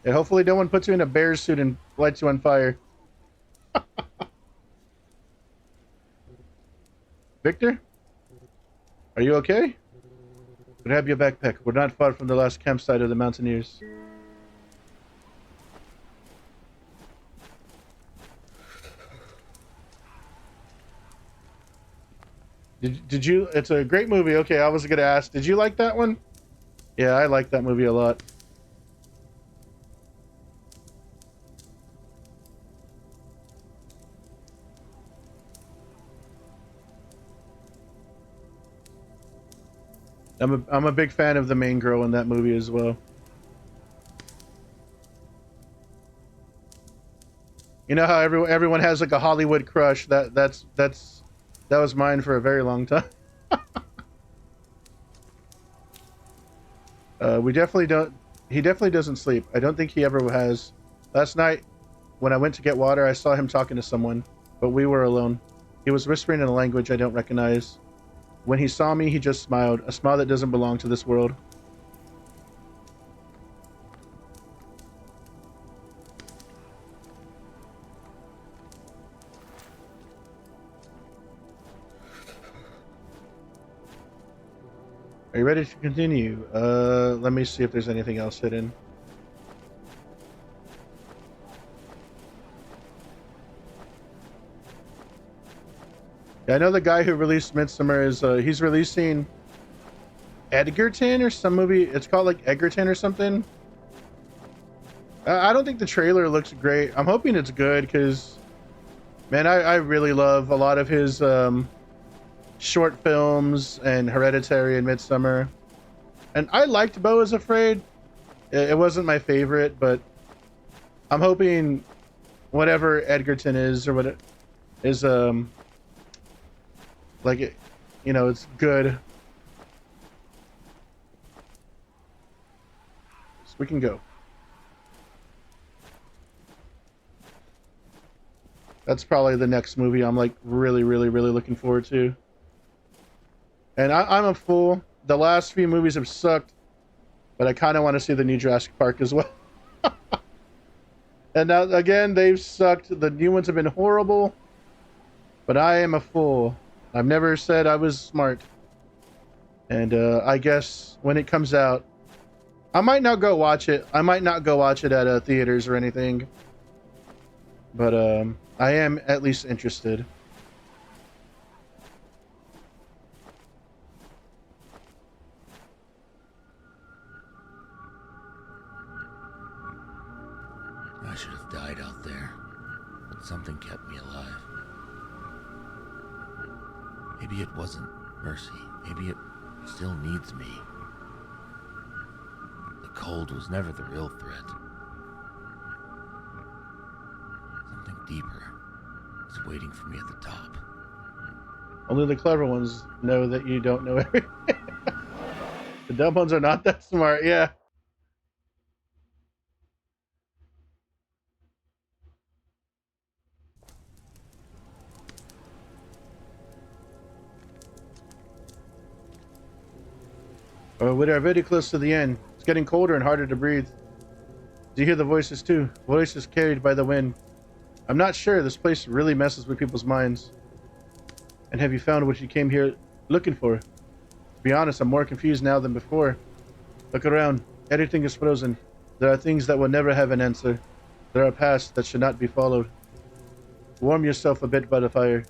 And hopefully no one puts you in a bear suit and lights you on fire. Victor? Are you okay? Grab your backpack. We're not far from the last campsite of the mountaineers. Did you? It's a great movie. Okay, I was gonna ask. Did you like that one? Yeah, I like that movie a lot. I'm a big fan of the main girl in that movie as well. You know how everyone has like a Hollywood crush? That was mine for a very long time. We definitely don't. He definitely doesn't sleep. I don't think he ever has. Last night, when I went to get water, I saw him talking to someone, but we were alone. He was whispering in a language I don't recognize. When he saw me, he just smiled, a smile that doesn't belong to this world. Are you ready to continue? Let me see if there's anything else hidden. Yeah, I know the guy who released Midsommar is, he's releasing Edgerton or some movie. It's called like Edgerton or something. I don't think the trailer looks great. I'm hoping it's good because, man, I really love a lot of his short films and Hereditary and Midsommar. And I liked Beau is Afraid. It wasn't my favorite, but I'm hoping whatever Edgerton is or what it is, like it, you know, it's good. So we can go. That's probably the next movie I'm like really looking forward to. And I'm a fool. The last few movies have sucked, but I kind of want to see the new Jurassic Park as well. And now again, they've sucked. The new ones have been horrible, but I am a fool. I've never said I was smart. And I guess when it comes out, I might not go watch it. I might not go watch it at theaters or anything. But I am at least interested. I should have died out there, but something kept me alive. Maybe it wasn't mercy. Maybe it still needs me. The cold was never the real threat. Something deeper is waiting for me at the top. Only the clever ones know that you don't know everything. The dumb ones are not that smart, yeah. We are very close to the end. It's getting colder and harder to breathe. Do you hear the voices too? Voices carried by the wind. I'm not sure. This place really messes with people's minds. And have you found what you came here looking for? To be honest, I'm more confused now than before. Look around. Everything is frozen. There are things that will never have an answer. There are paths that should not be followed. Warm yourself a bit by the fire.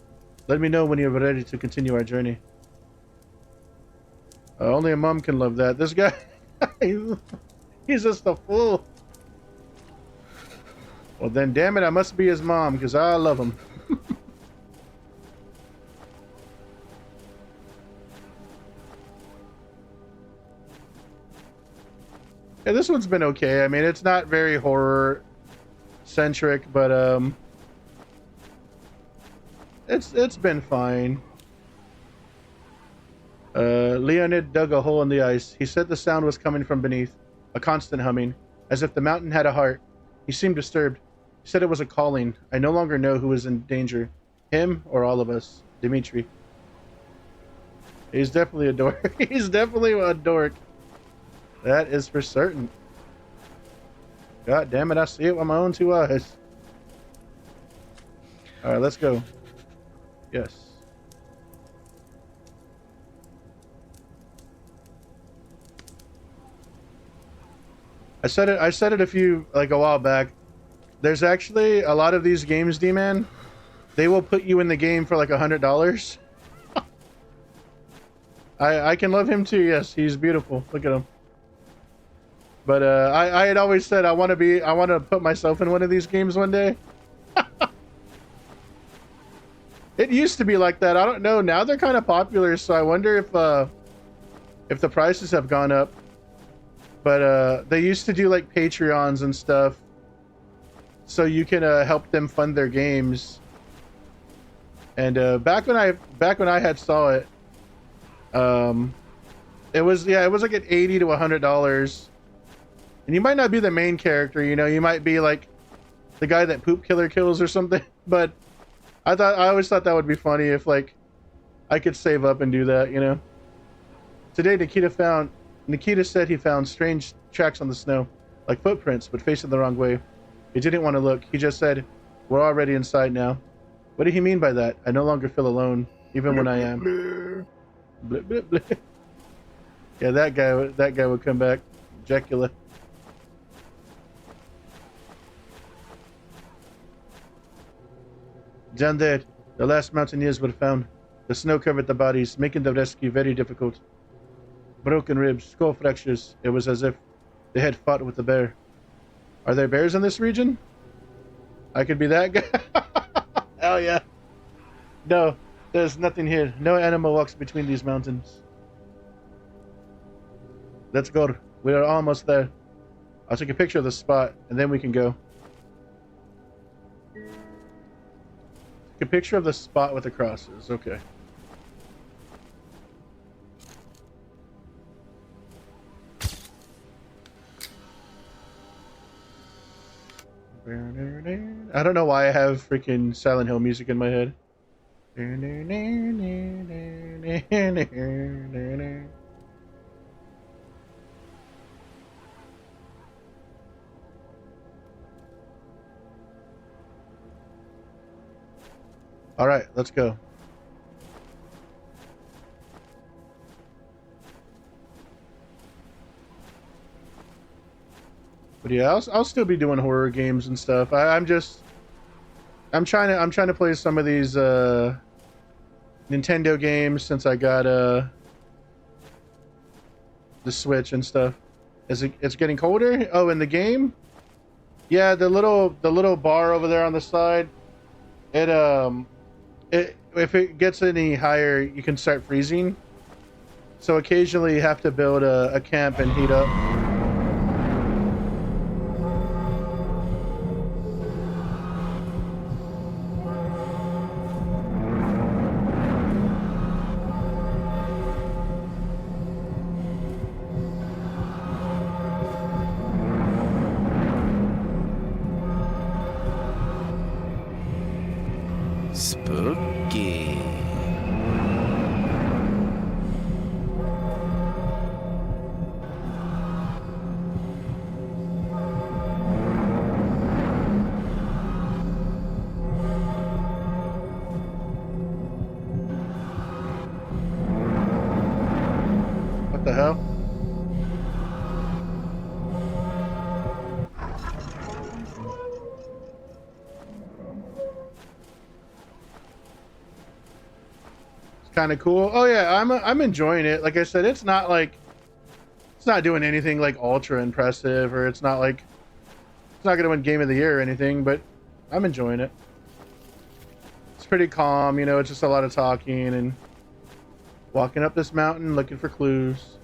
Let me know when you're ready to continue our journey. Only a mom can love that. This guy, he's just a fool. Well then, damn it, I must be his mom, because I love him. Yeah, this one's been okay. I mean, it's not very horror-centric, but, it's been fine. Leonid dug a hole in the ice. He said the sound was coming from beneath, a constant humming, as if the mountain had a heart. He seemed disturbed. He said it was a calling. I no longer know who is in danger, him or all of us. Dimitri. He's definitely a dork. He's definitely a dork. That is for certain. God damn it, I see it with my own two eyes. Alright, let's go. Yes. I said it a while back. There's actually a lot of these games, D-Man. They will put you in the game for like $100. I can love him too. Yes, he's beautiful. Look at him. But I had always said I want to put myself in one of these games one day. It used to be like that. I don't know. Now they're kind of popular, so I wonder if the prices have gone up. But they used to do like Patreons and stuff, so you can help them fund their games. And back when I had saw it, it was like at $80 to $100. And you might not be the main character, you know, you might be like the guy that Poop Killer kills or something. But I always thought that would be funny if like I could save up and do that, you know. Today Nikita said he found strange tracks on the snow, like footprints, but facing the wrong way. He didn't want to look. He just said, "We're already inside now." What did he mean by that? I no longer feel alone, even when I am. Bleh, bleh, bleh. Yeah, that guy would come back. Jacula. Down there, the last mountaineers were found. The snow covered the bodies, making the rescue very difficult. Broken ribs, skull fractures. It was as if they had fought with the bear. Are there bears in this region? I could be that guy. Hell yeah. No, there's nothing here. No animal walks between these mountains. Let's go. We are almost there. I'll take a picture of the spot, and then we can go. Take a picture of the spot with the crosses. Okay. I don't know why I have freaking Silent Hill music in my head. All right, let's go. But yeah, I'll still be doing horror games and stuff. I'm trying to play some of these Nintendo games since I got the Switch and stuff. It's getting colder? Oh, in the game? Yeah, the little bar over there on the side. If it gets any higher, you can start freezing. So occasionally you have to build a camp and heat up. Spooky. What the hell? Kind of cool. Oh yeah, I'm enjoying it. Like I said, it's not doing anything like ultra impressive, or it's not gonna win Game of the Year or anything, but I'm enjoying it. It's pretty calm, you know. It's just a lot of talking and walking up this mountain looking for clues.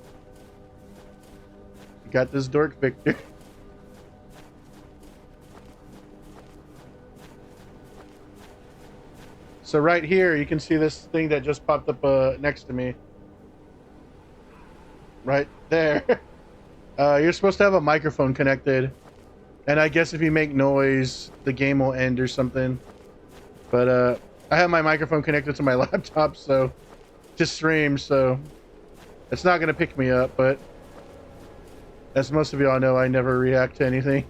You got this dork Victor. So right here, you can see this thing that just popped up next to me. Right there. You're supposed to have a microphone connected. And I guess if you make noise, the game will end or something. But I have my microphone connected to my laptop, so to stream, so it's not going to pick me up. But as most of y'all know, I never react to anything.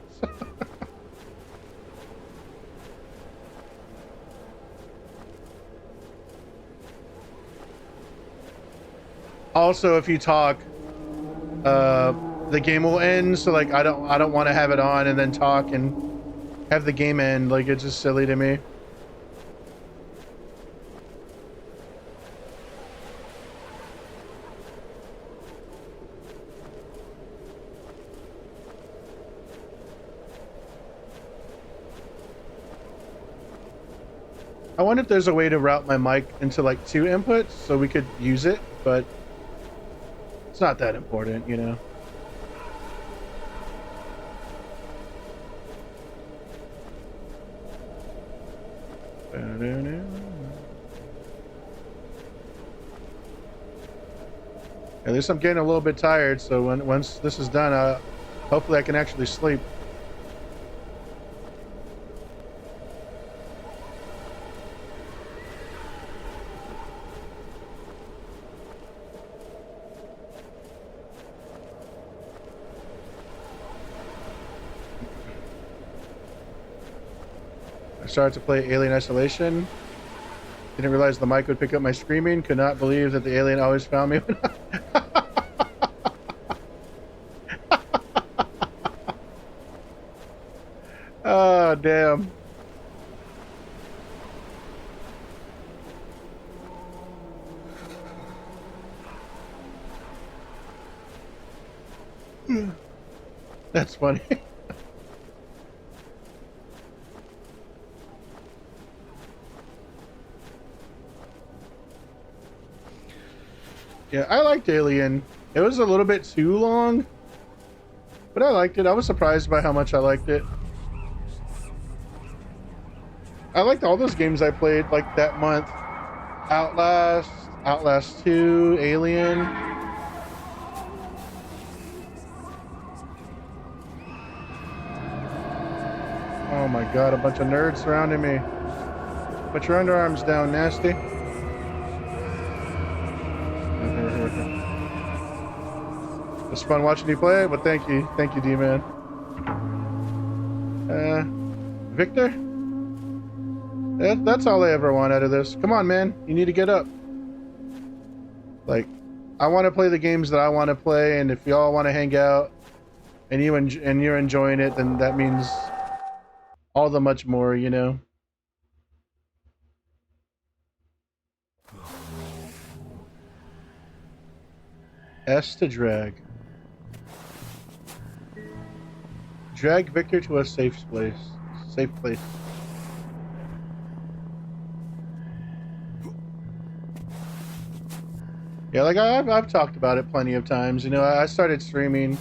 Also, if you talk, the game will end. So like I don't want to have it on and then talk and have the game end. Like it's just silly to me. I wonder if there's a way to route my mic into like 2 inputs so we could use it, but it's not that important, you know. At least I'm getting a little bit tired, so once this is done, hopefully I can actually sleep. I started to play Alien Isolation. Didn't realize the mic would pick up my screaming. Could not believe that the alien always found me. Oh, damn. That's funny. Yeah, I liked Alien. It was a little bit too long, but I liked it. I was surprised by how much I liked it. I liked all those games I played like that month. Outlast, Outlast 2, Alien. Oh my god, a bunch of nerds surrounding me. Put your underarms down, nasty. It's fun watching you play it, but thank you, D-Man. Victor? That's all I ever want out of this. Come on, man, you need to get up. Like, I want to play the games that I want to play, and if y'all want to hang out, and you're enjoying it, then that means all the much more, you know. S to drag. Drag Victor to a safe place. Safe place. Yeah, like I've talked about it plenty of times. You know, I started streaming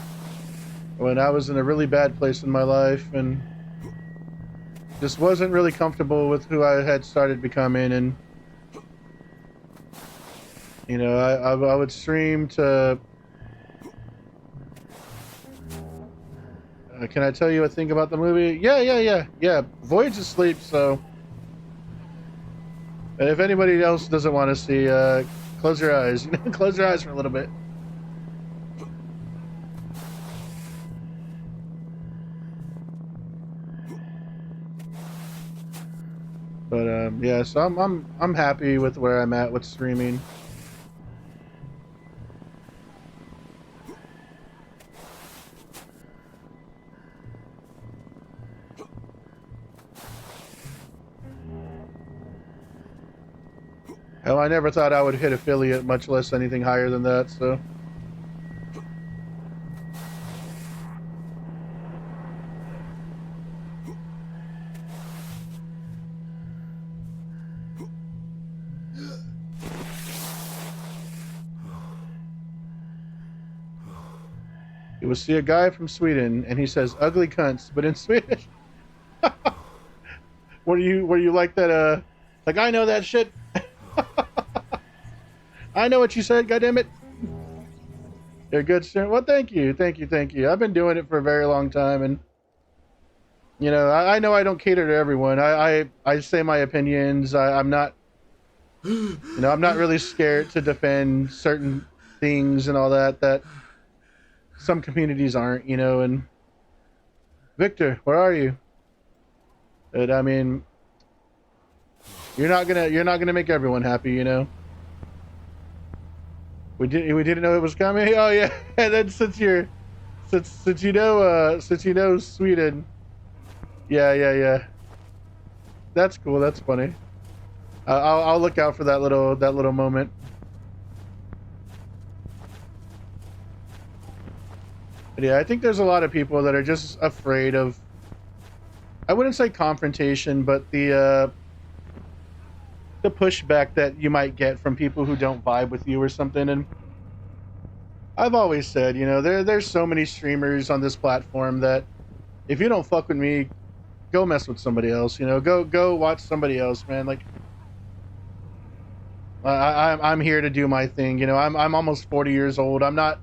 when I was in a really bad place in my life and just wasn't really comfortable with who I had started becoming. And you know, I would stream to. Can I tell you a thing about the movie? Yeah. Void's asleep, so. And if anybody else doesn't want to see, close your eyes. Close your eyes for a little bit. But yeah, so I'm happy with where I'm at with streaming. Hell, I never thought I would hit affiliate, much less anything higher than that, so. You will see a guy from Sweden, and he says ugly cunts, but in Swedish. Were you like that, like I know that shit? I know what you said, goddammit. You're good, sir. Well, thank you. I've been doing it for a very long time, and you know, I know I don't cater to everyone. I say my opinions. I'm not, you know, I'm not really scared to defend certain things and all that some communities aren't, you know. And Victor, where are you? But I mean, you're not gonna make everyone happy, you know. We didn't know it was coming. Oh yeah, and then since you're since you know Sweden. Yeah. That's cool. That's funny. I'll look out for that little moment. But yeah, I think there's a lot of people that are just afraid of, I wouldn't say confrontation, but the pushback that you might get from people who don't vibe with you or something. And I've always said, you know, there's so many streamers on this platform that if you don't fuck with me, go mess with somebody else. You know, go watch somebody else, man. Like, I'm here to do my thing. You know, I'm almost 40 years old. I'm not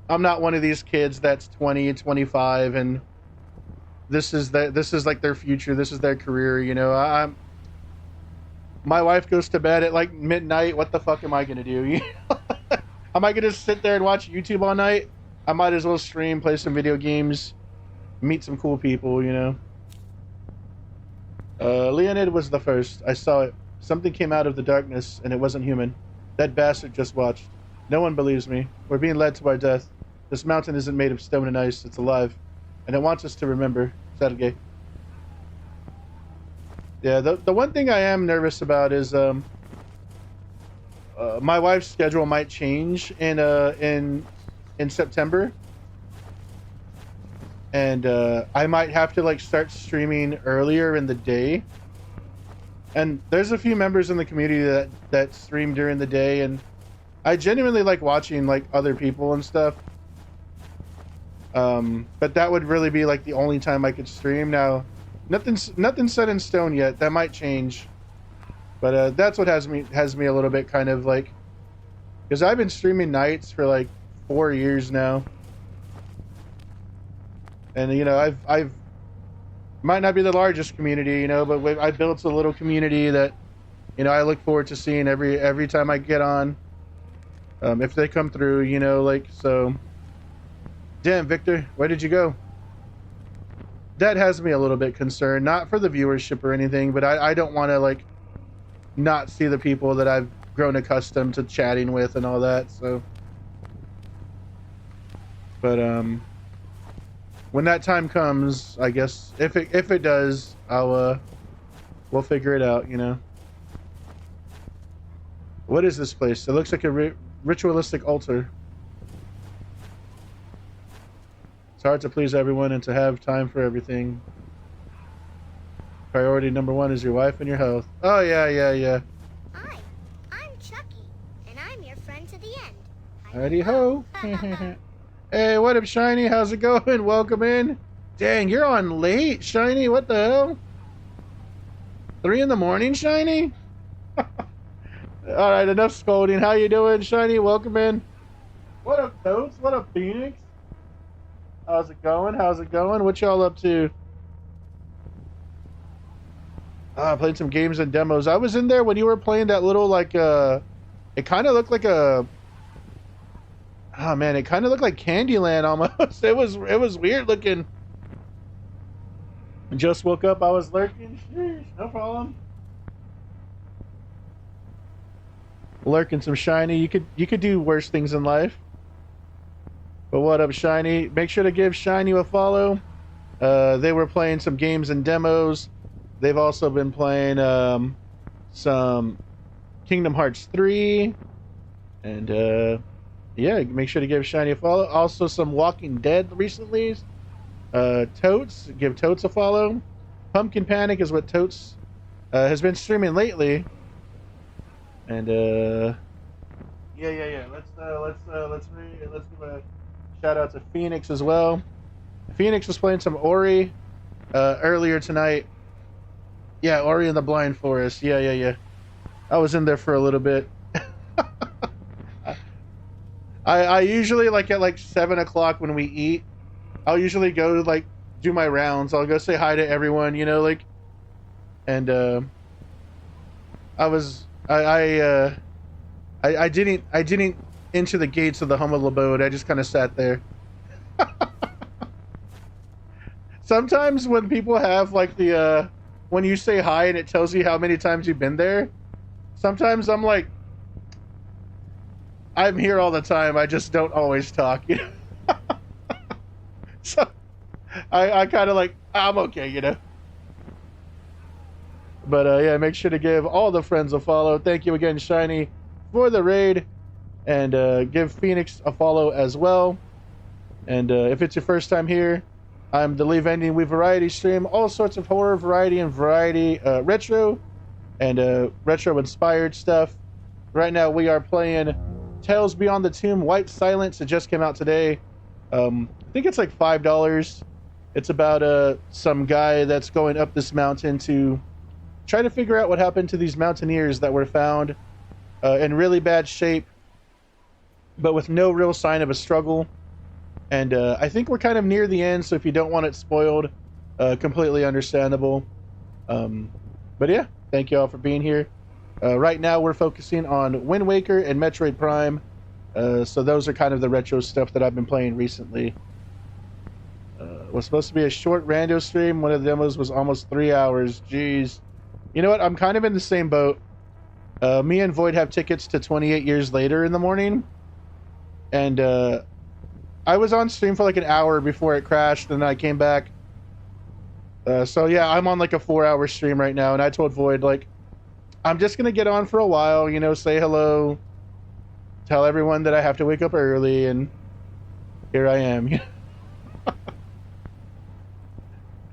one of these kids that's 20, 25, and this is like their future. This is their career. You know, my wife goes to bed at like midnight. What the fuck am I gonna do? You know? Am I gonna sit there and watch YouTube all night? I might as well stream, play some video games, meet some cool people. You know. Leonid was the first. I saw it. Something came out of the darkness, and it wasn't human. That bastard just watched. No one believes me. We're being led to our death. This mountain isn't made of stone and ice. It's alive. And it wants us to remember. Sergei. Yeah, the one thing I am nervous about is my wife's schedule might change in September. And I might have to like start streaming earlier in the day. And there's a few members in the community that stream during the day, and I genuinely like watching like other people and stuff. But that would really be like the only time I could stream. Now, nothing's set in stone yet. That might change. But that's what has me a little bit kind of like, because I've been streaming nights for like 4 years now. And you know, I've might not be the largest community, you know, but I built a little community that, you know, I look forward to seeing every time I get on, if they come through, you know, like, so. Damn, Victor, where did you go? That has me a little bit concerned, not for the viewership or anything, but I don't want to like not see the people that I've grown accustomed to chatting with and all that. So, but when that time comes, I guess if it does, we'll figure it out, you know. What is this place? It looks like a ritualistic altar. It's hard to please everyone and to have time for everything. Priority number one is your wife and your health. Oh yeah. Hi, I'm Chucky, and I'm your friend to the end. Howdy ho. Hey, what up, Shiny? How's it going? Welcome in. Dang, you're on late, Shiny. What the hell? 3 in the morning, Shiny? All right, enough scolding. How you doing, Shiny? Welcome in. What up, Toads? What up, Phoenix? How's it going? What y'all up to? Playing some games and demos. I was in there when you were playing that little, like, it kind of looked like a... Oh man, it kind of looked like Candyland almost. It was weird looking. Just woke up. I was lurking. Sheesh, no problem. Lurking some Shiny. You could do worse things in life. But what up, Shiny? Make sure to give Shiny a follow. They were playing some games and demos. They've also been playing some Kingdom Hearts 3 and yeah, make sure to give Shiny a follow. Also, some Walking Dead recently. Totes, give Totes a follow. Pumpkin Panic is what Totes has been streaming lately. And yeah. Let's give a shout out to Phoenix as well. Phoenix was playing some Ori earlier tonight. Yeah, Ori and the Blind Forest. Yeah. I was in there for a little bit. I usually, like, at like 7 o'clock when we eat, I'll usually go like do my rounds. I'll go say hi to everyone, you know, like, and I didn't enter the gates of the humble abode. I just kind of sat there. Sometimes when people have like the when you say hi and it tells you how many times you've been there, sometimes I'm like, I'm here all the time. I just don't always talk. So I kind of like, I'm okay, you know. But yeah, make sure to give all the friends a follow. Thank you again, Shiny, for the raid. And give Phoenix a follow as well. And if it's your first time here, I'm the Leave Ending We Variety stream. All sorts of horror, variety, and variety retro. And retro-inspired stuff. Right now we are playing Tales Beyond the Tomb, White Silence. It just came out today. I think it's like $5. It's about some guy that's going up this mountain to try to figure out what happened to these mountaineers that were found in really bad shape, but with no real sign of a struggle. And I think we're kind of near the end, so if you don't want it spoiled, completely understandable. But yeah, thank you all for being here. Right now we're focusing on Wind Waker and Metroid Prime. So those are kind of the retro stuff that I've been playing recently. It was supposed to be a short rando stream. One of the demos was almost 3 hours. Jeez. You know what? I'm kind of in the same boat. Me and Void have tickets to 28 Years Later in the morning. And I was on stream for like an hour before it crashed, and then I came back. So yeah, I'm on like a 4-hour stream right now, and I told Void, like, I'm just going to get on for a while, you know, say hello, tell everyone that I have to wake up early, and here I am.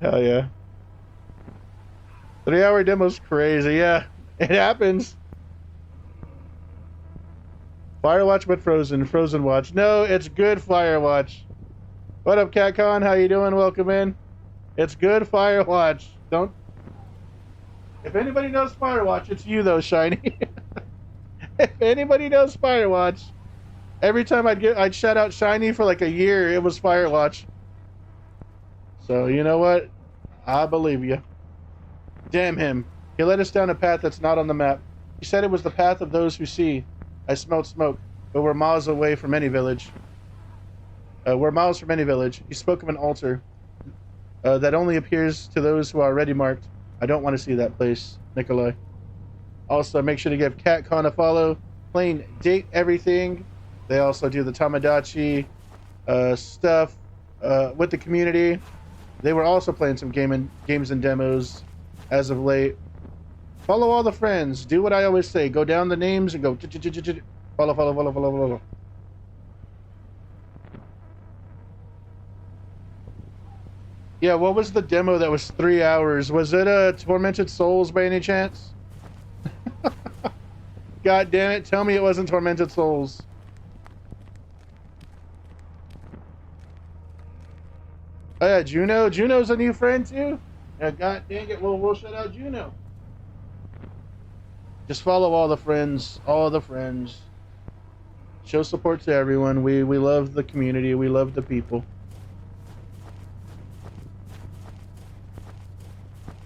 Hell yeah. 3-hour demo's crazy, yeah. It happens. Firewatch but Frozen. Frozen Watch. No, it's good Firewatch. What up, CatCon? How you doing? Welcome in. It's good Firewatch. Don't... If anybody knows Firewatch, it's you though, Shiny. If anybody knows Firewatch, every time I'd shout out Shiny for like a year, it was Firewatch. So, you know what? I believe you. Damn him. He led us down a path that's not on the map. He said it was the path of those who see. I smelled smoke, but we're miles away from any village. We're miles from any village. He spoke of an altar that only appears to those who are already marked. I don't want to see that place, Nikolai. Also, make sure to give CatCon a follow. Playing Date Everything. They also do the Tamagotchi stuff with the community. They were also playing some games and demos as of late. Follow all the friends. Do what I always say. Go down the names and go follow. Yeah, what was the demo that was 3 hours? Was it Tormented Souls by any chance? God damn it, tell me it wasn't Tormented Souls. Oh yeah, Juno. Juno's a new friend too? Yeah, god dang it, we'll shout out Juno. Just follow all the friends, Show support to everyone. We love the community, we love the people.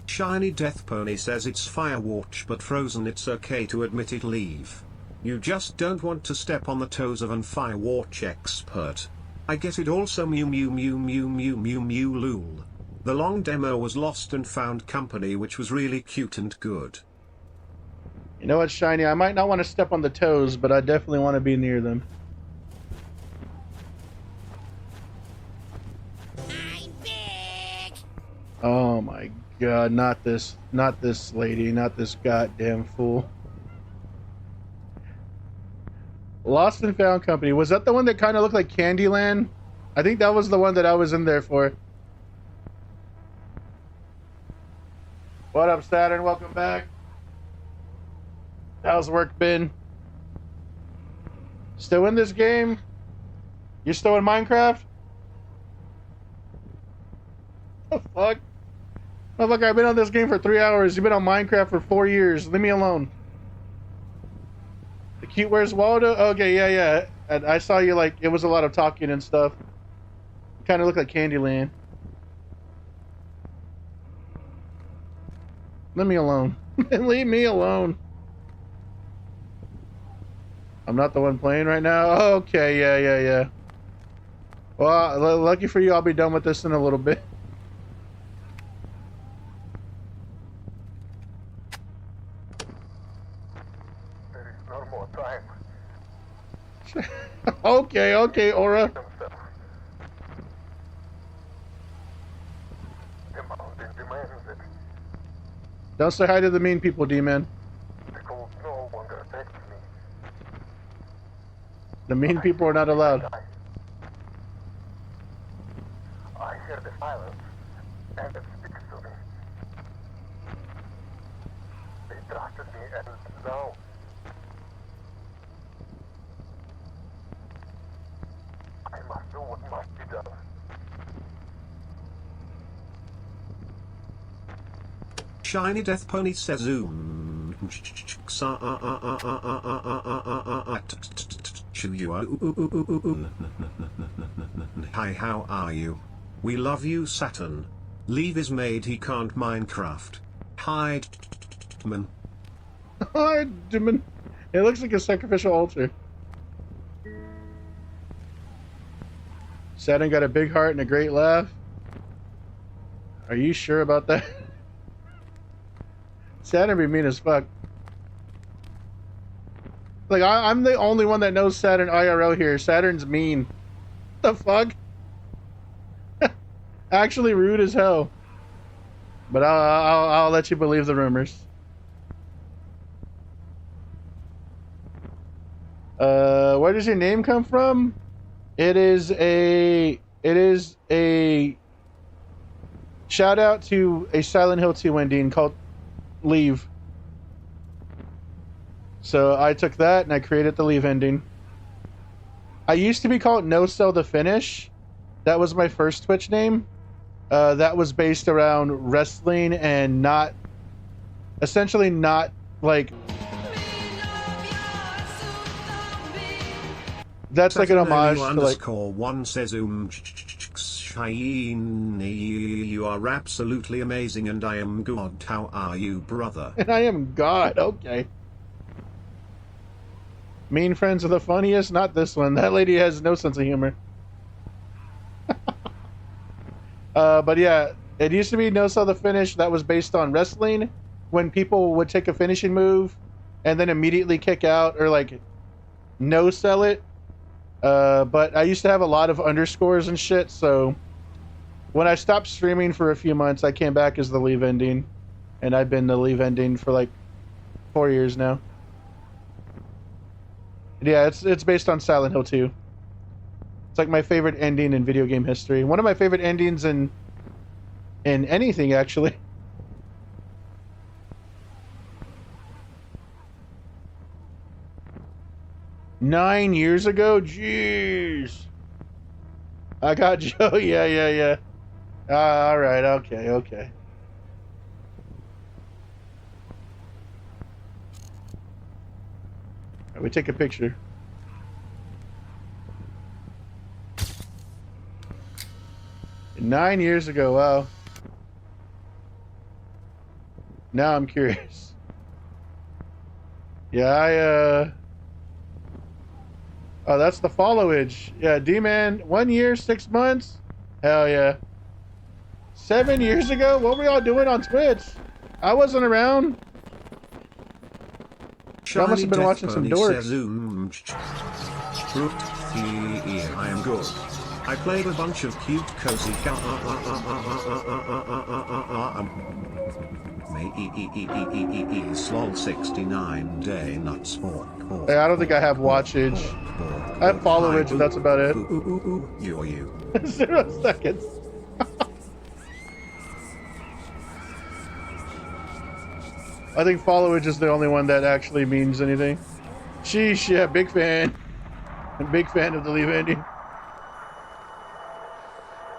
Shiny Death Pony says it's Firewatch but Frozen, it's okay to admit it, leave. You just don't want to step on the toes of an Firewatch expert. I get it. Also mew mew mew mew mew mew mew lol. The long demo was Lost and Found Company, which was really cute and good. You know what, Shiny? I might not want to step on the toes, but I definitely want to be near them. I'm big. Oh my god, not this lady, not this goddamn fool. Lost and Found Company. Was that the one that kind of looked like Candyland? I think that was the one that I was in there for. What up, Saturn? Welcome back. How's work been? Still in this game? You're still in Minecraft? The fuck? Motherfucker, I've been on this game for 3 hours. You've been on Minecraft for 4 years. Leave me alone. The cute Where's Waldo? Okay, yeah. And I saw you, like, it was a lot of talking and stuff. You kind of look like Candyland. Leave me alone. Leave me alone. I'm not the one playing right now? Okay, yeah. Well, lucky for you, I'll be done with this in a little bit. There is no more time. Okay, Aura. Don't say hi to the mean people, D-Man. Because no one affects me. The mean people are not allowed. I hear the silence, and it speaks to me. They trusted me, and now I must do what must be done. Shiny Death Pony says zoom. Hi, how are you? We love you, Saturn. Leave is made, he can't Minecraft. Hi, man. Hi, Demon. It looks like a sacrificial altar. Saturn got a big heart and a great laugh. Are you sure about that? Saturn be mean as fuck. Like, I'm the only one that knows Saturn IRL here. Saturn's mean. The fuck? Actually rude as hell. But I'll let you believe the rumors. Where does your name come from? It is a shout out to a Silent Hill 2 ending called Leave. So I took that and I created the Leave ending. I used to be called No Cell the Finish. That was my first Twitch name. That was based around wrestling and not, essentially not like, that's like an homage to like. _1 says Shiny, you are absolutely amazing and I am God. How are you, brother? And I am God. Okay. Mean friends are the funniest. Not this one. That lady has no sense of humor. But yeah, it used to be No Cell the Finish. That was based on wrestling, when people would take a finishing move and then immediately kick out or like no sell it. But I used to have a lot of underscores and shit, so when I stopped streaming for a few months, I came back as the Leave ending, and I've been the Leave ending for like 4 years now. Yeah, it's based on Silent Hill 2. It's like my favorite ending in video game history. One of my favorite endings in anything, actually. Nine years ago? Jeez. I got Joe. Yeah. Alright, okay. We take a picture. Nine years ago, wow. Now I'm curious. Yeah, oh, that's the followage. Yeah, D-Man, 1 year, 6 months? Hell yeah. 7 years ago? What were y'all doing on Twitch? I wasn't around. I must have been watching some dorks. I am good. I played a bunch of cute, cozy slol 69 day nuts for. Hey, I don't think I have watchage. I have followage, and that's about it. You're you. 0 seconds. I think followage is the only one that actually means anything. Sheesh, yeah, big fan. I'm a big fan of the Leave ending.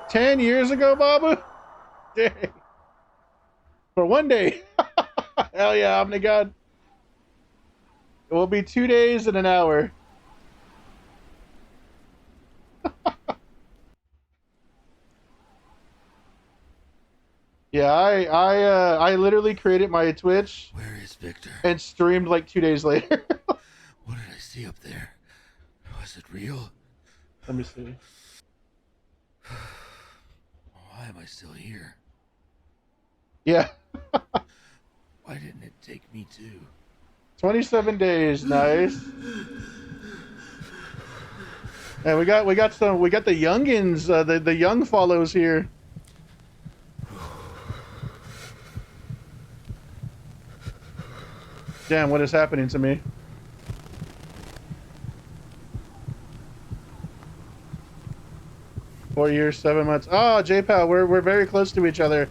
10 years ago, Baba? Dang. For 1 day. Hell yeah, Omnigod. It will be 2 days and an hour. Yeah, I literally created my Twitch. Where is Victor? And streamed like 2 days later. What did I see up there? Was it real? Let me see. Why am I still here? Yeah. Why didn't it take me too? 27 days, nice. And we got the youngins, the young follows here. Damn, what is happening to me? Four years, 7 months. Oh, J-Pal, we're very close to each other.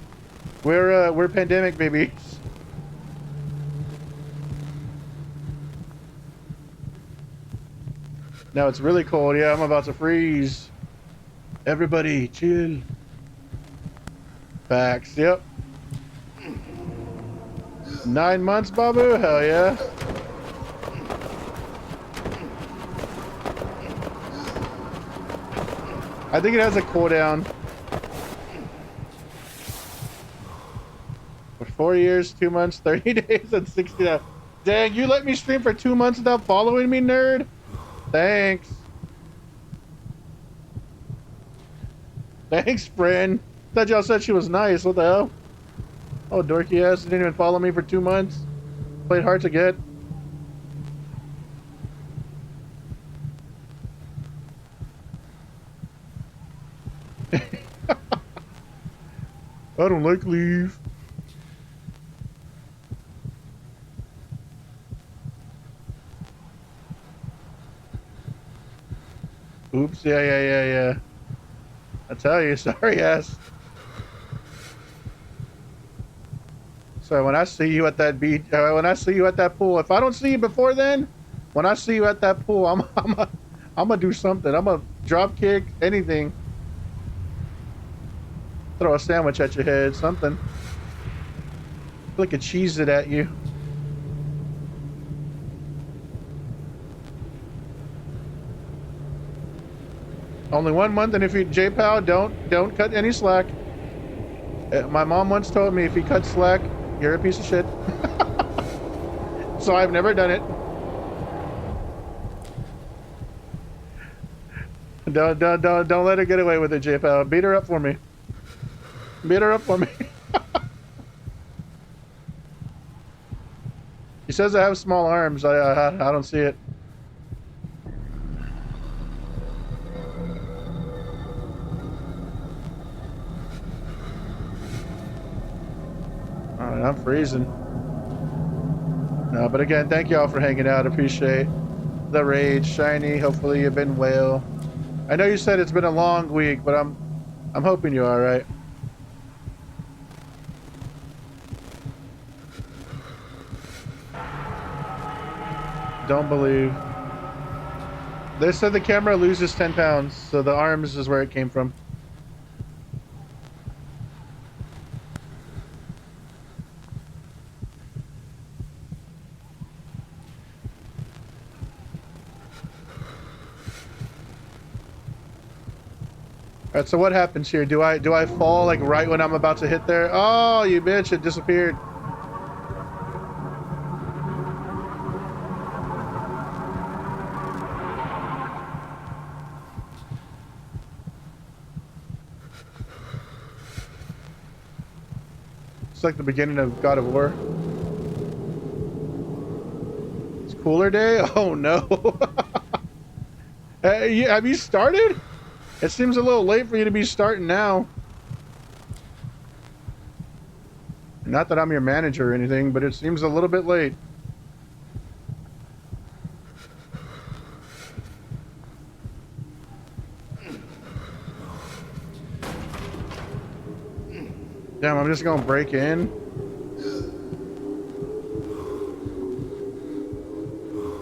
We're pandemic babies. Now it's really cold. Yeah, I'm about to freeze. Everybody, chill. Facts. Yep. 9 months, Babu. Hell yeah. I think it has a cooldown. For 4 years, 2 months, 30 days, and 60 days. Dang, you let me stream for 2 months without following me, nerd? Thanks. Thanks, friend. Thought y'all said she was nice. What the hell? Oh, dorky ass. Didn't even follow me for 2 months. Played hard to get. I don't like leave. Oops, yeah. I tell you, sorry ass. So when I see you at that beach, when I see you at that pool, if I don't see you before then, when I see you at that pool, I'm gonna do something. I'm gonna drop kick, anything. Throw a sandwich at your head, something. Flick a cheese it at you. Only 1 month, and if you J-Pal, don't cut any slack. My mom once told me if you cut slack, you're a piece of shit. So I've never done it. Don't let her get away with it, J-Pal. Beat her up for me. Beat her up for me. He says I have small arms. I don't see it. Alright, I'm freezing. No, but again, thank y'all for hanging out. Appreciate the raid, Shiny. Hopefully you've been well. I know you said it's been a long week, but I'm hoping you're alright. Don't believe. They said the camera loses 10 pounds, so the arms is where it came from. Alright, so what happens here? Do I fall like right when I'm about to hit there? Oh, you bitch, it disappeared. It's like the beginning of God of War. It's cooler day? Oh no. Have you started? It seems a little late for you to be starting now. Not that I'm your manager or anything, but it seems a little bit late. Damn, I'm just gonna break in.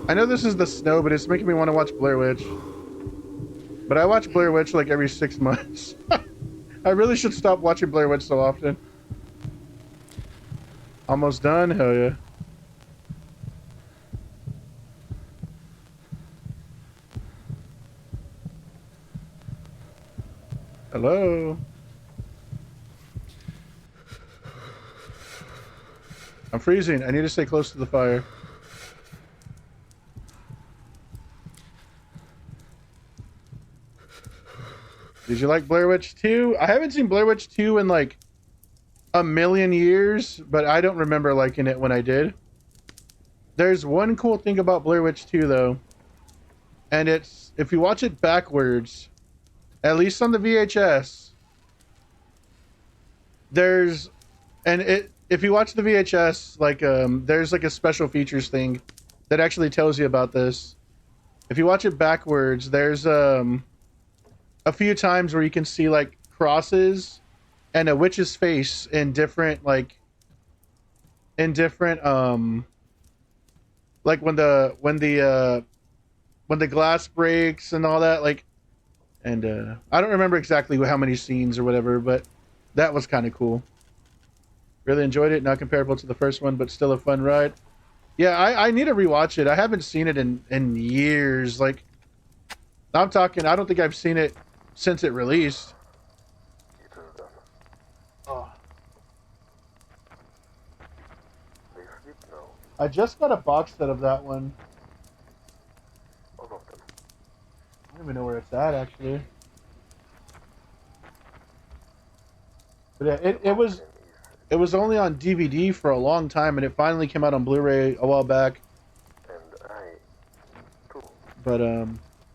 I know this is the snow, but it's making me want to watch Blair Witch. But I watch Blair Witch like every 6 months. I really should stop watching Blair Witch so often. Almost done? Hell yeah. Hello? I'm freezing. I need to stay close to the fire. Did you like Blair Witch 2? I haven't seen Blair Witch 2 in like a million years, but I don't remember liking it when I did. There's one cool thing about Blair Witch 2 though, and it's if you watch it backwards, at least on the VHS, there's, and if you watch the VHS, like there's like a special features thing that actually tells you about this. If you watch it backwards, there's a few times where you can see like crosses and a witch's face in different like when the glass breaks and all that, like, and I don't remember exactly how many scenes or whatever, but that was kind of cool. Really enjoyed it. Not comparable to the first one, but still a fun ride. Yeah, I need to rewatch it. I haven't seen it in years. Like, I'm talking, I don't think I've seen it since it released. Oh. I just got a box set of that one. I don't even know where it's at, actually. But yeah, it was only on DVD for a long time, and it finally came out on Blu-ray a while back. But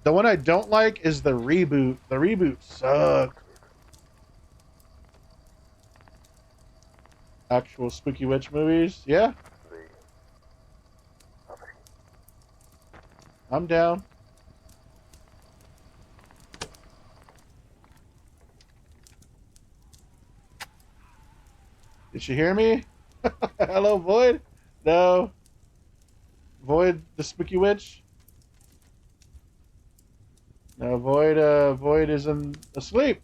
the one I don't like is the reboot. The reboot sucked. Actual Spooky Witch movies, yeah. I'm down. Did she hear me? Hello, Void? No. Void, the Spooky Witch? No, Void is asleep.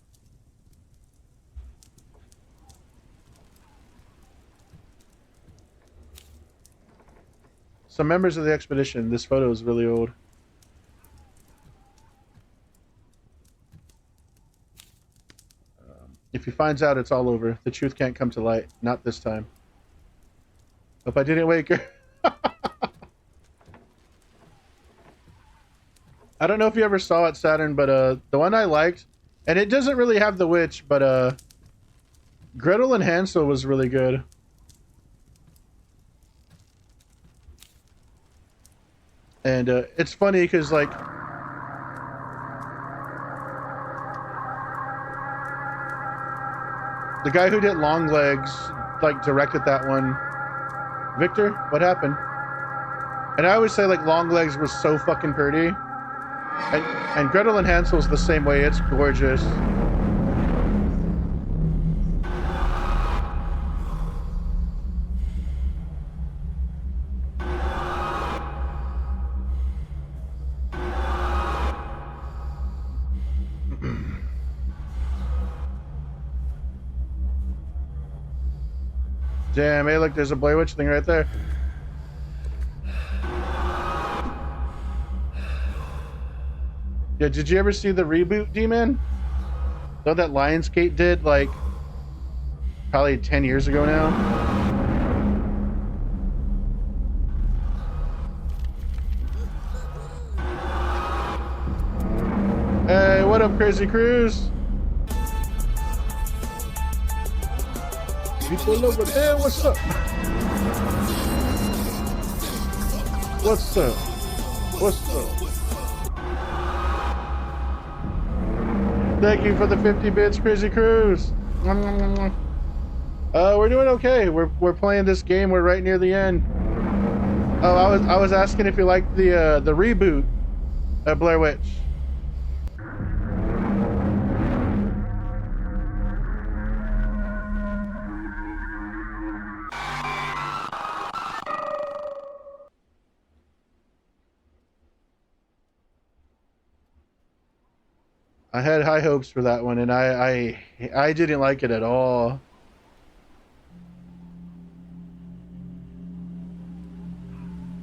Some members of the expedition. This photo is really old. If he finds out, it's all over. The truth can't come to light. Not this time. Hope I didn't wake her. I don't know if you ever saw it, Saturn, but the one I liked, and it doesn't really have the witch, but Gretel and Hansel was really good. And it's funny because, like, the guy who did Long Legs, like, directed that one. Victor, what happened? And I always say, like, Long Legs was so fucking pretty. And Gretel and Hansel's the same way. It's gorgeous. Damn, hey, look, there's a Blair Witch thing right there. Yeah, did you ever see the reboot, D-Man? So that Lionsgate did, like, probably 10 years ago now. Hey, what up, Crazy Cruise? People over there, what's up? What's up? What's up? Thank you for the 50 bits, Crazy Cruise. We're doing okay. We're playing this game. We're right near the end. Oh, I was asking if you liked the reboot of Blair Witch. I had high hopes for that one, and I didn't like it at all.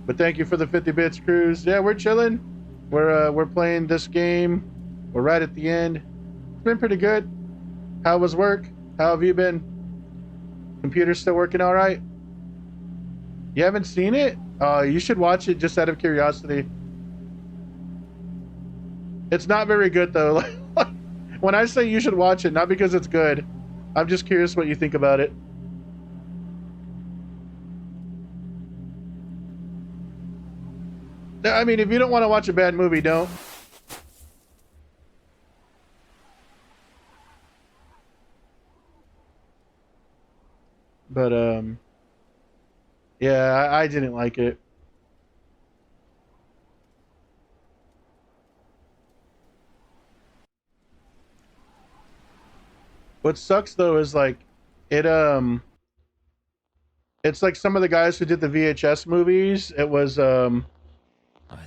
But thank you for the 50 bits, Cruz. Yeah, we're chilling. We're playing this game. We're right at the end. It's been pretty good. How was work? How have you been? Computer still working all right? You haven't seen it? You should watch it just out of curiosity. It's not very good though. When I say you should watch it, not because it's good, I'm just curious what you think about it. I mean, if you don't want to watch a bad movie, don't. But yeah, I didn't like it. What sucks though is like it it's like some of the guys who did the VHS movies. It was I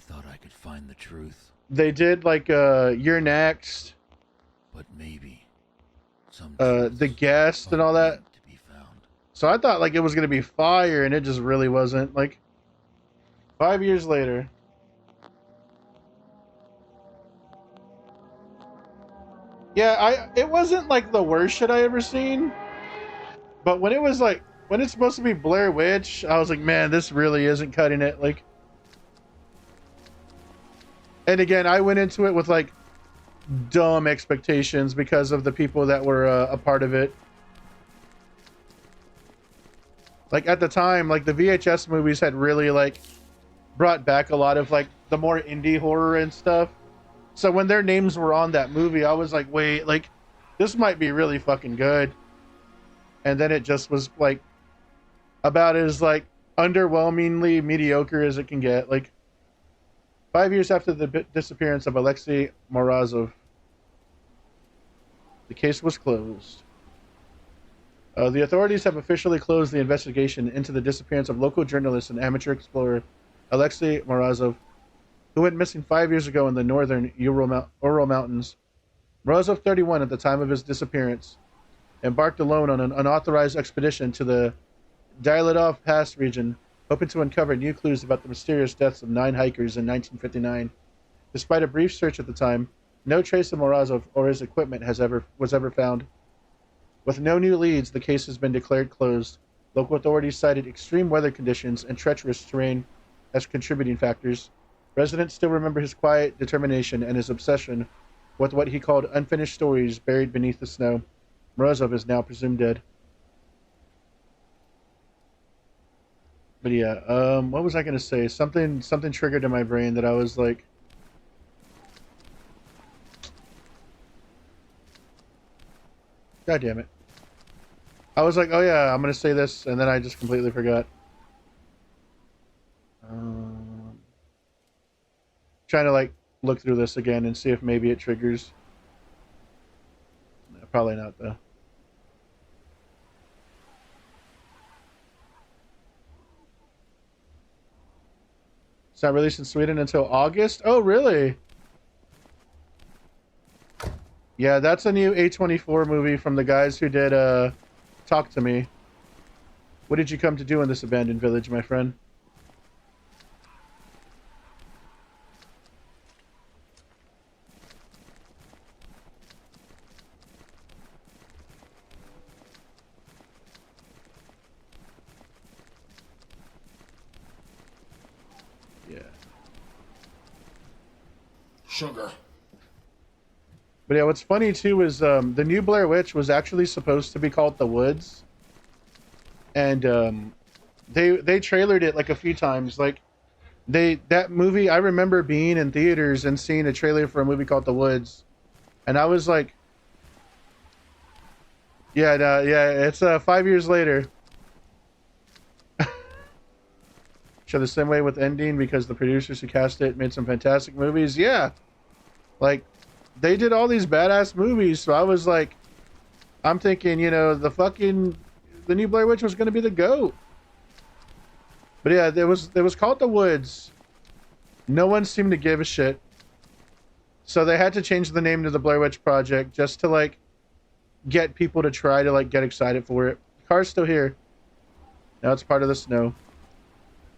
thought I could find the truth, they did like You're Next, but maybe some The Guest and all that. to be found. So I thought like it was gonna be fire, and it just really wasn't. Like 5 years later. Yeah, it wasn't like the worst shit I ever seen. But when it was like when it's supposed to be Blair Witch, I was like, man, this really isn't cutting it. Like, and again, I went into it with like dumb expectations because of the people that were a part of it. Like at the time, like the VHS movies had really like brought back a lot of like the more indie horror and stuff. So when their names were on that movie, I was like, wait, like this might be really fucking good. And then it just was like about as like underwhelmingly mediocre as it can get. Like 5 years after the disappearance of Alexei Morozov, the case was closed. The authorities have officially closed the investigation into the disappearance of local journalist and amateur explorer Alexei Morozov, who went missing 5 years ago in the northern Ural Mountains. Morozov, 31 at the time of his disappearance, embarked alone on an unauthorized expedition to the Dailidov Pass region, hoping to uncover new clues about the mysterious deaths of 9 hikers in 1959. Despite a brief search at the time, no trace of Morozov or his equipment was ever found. With no new leads, the case has been declared closed. Local authorities cited extreme weather conditions and treacherous terrain as contributing factors. Residents still remember his quiet determination and his obsession with what he called unfinished stories buried beneath the snow. Morozov is now presumed dead. But yeah, what was I gonna say? Something triggered in my brain that I was like, God damn it. I was like, oh yeah, I'm gonna say this, and then I just completely forgot. Trying to like look through this again and see if maybe it triggers. No, probably not though. It's not released in Sweden until August? Oh, really? Yeah, that's a new A24 movie from the guys who did Talk to Me. What did you come to do in this abandoned village, my friend? Yeah. Sugar. But yeah, what's funny too is the new Blair Witch was actually supposed to be called The Woods, and they trailered it like a few times. Like that movie, I remember being in theaters and seeing a trailer for a movie called The Woods, and I was like, yeah, no, yeah, it's 5 years later. So the same way with ending because the producers who cast it made some fantastic movies. Yeah, like. They did all these badass movies, so I was like, I'm thinking, you know, the new Blair Witch was going to be the GOAT. But yeah, it was called The Woods. No one seemed to give a shit. So they had to change the name to the Blair Witch Project just to like get people to try to like get excited for it. The car's still here. Now it's part of the snow.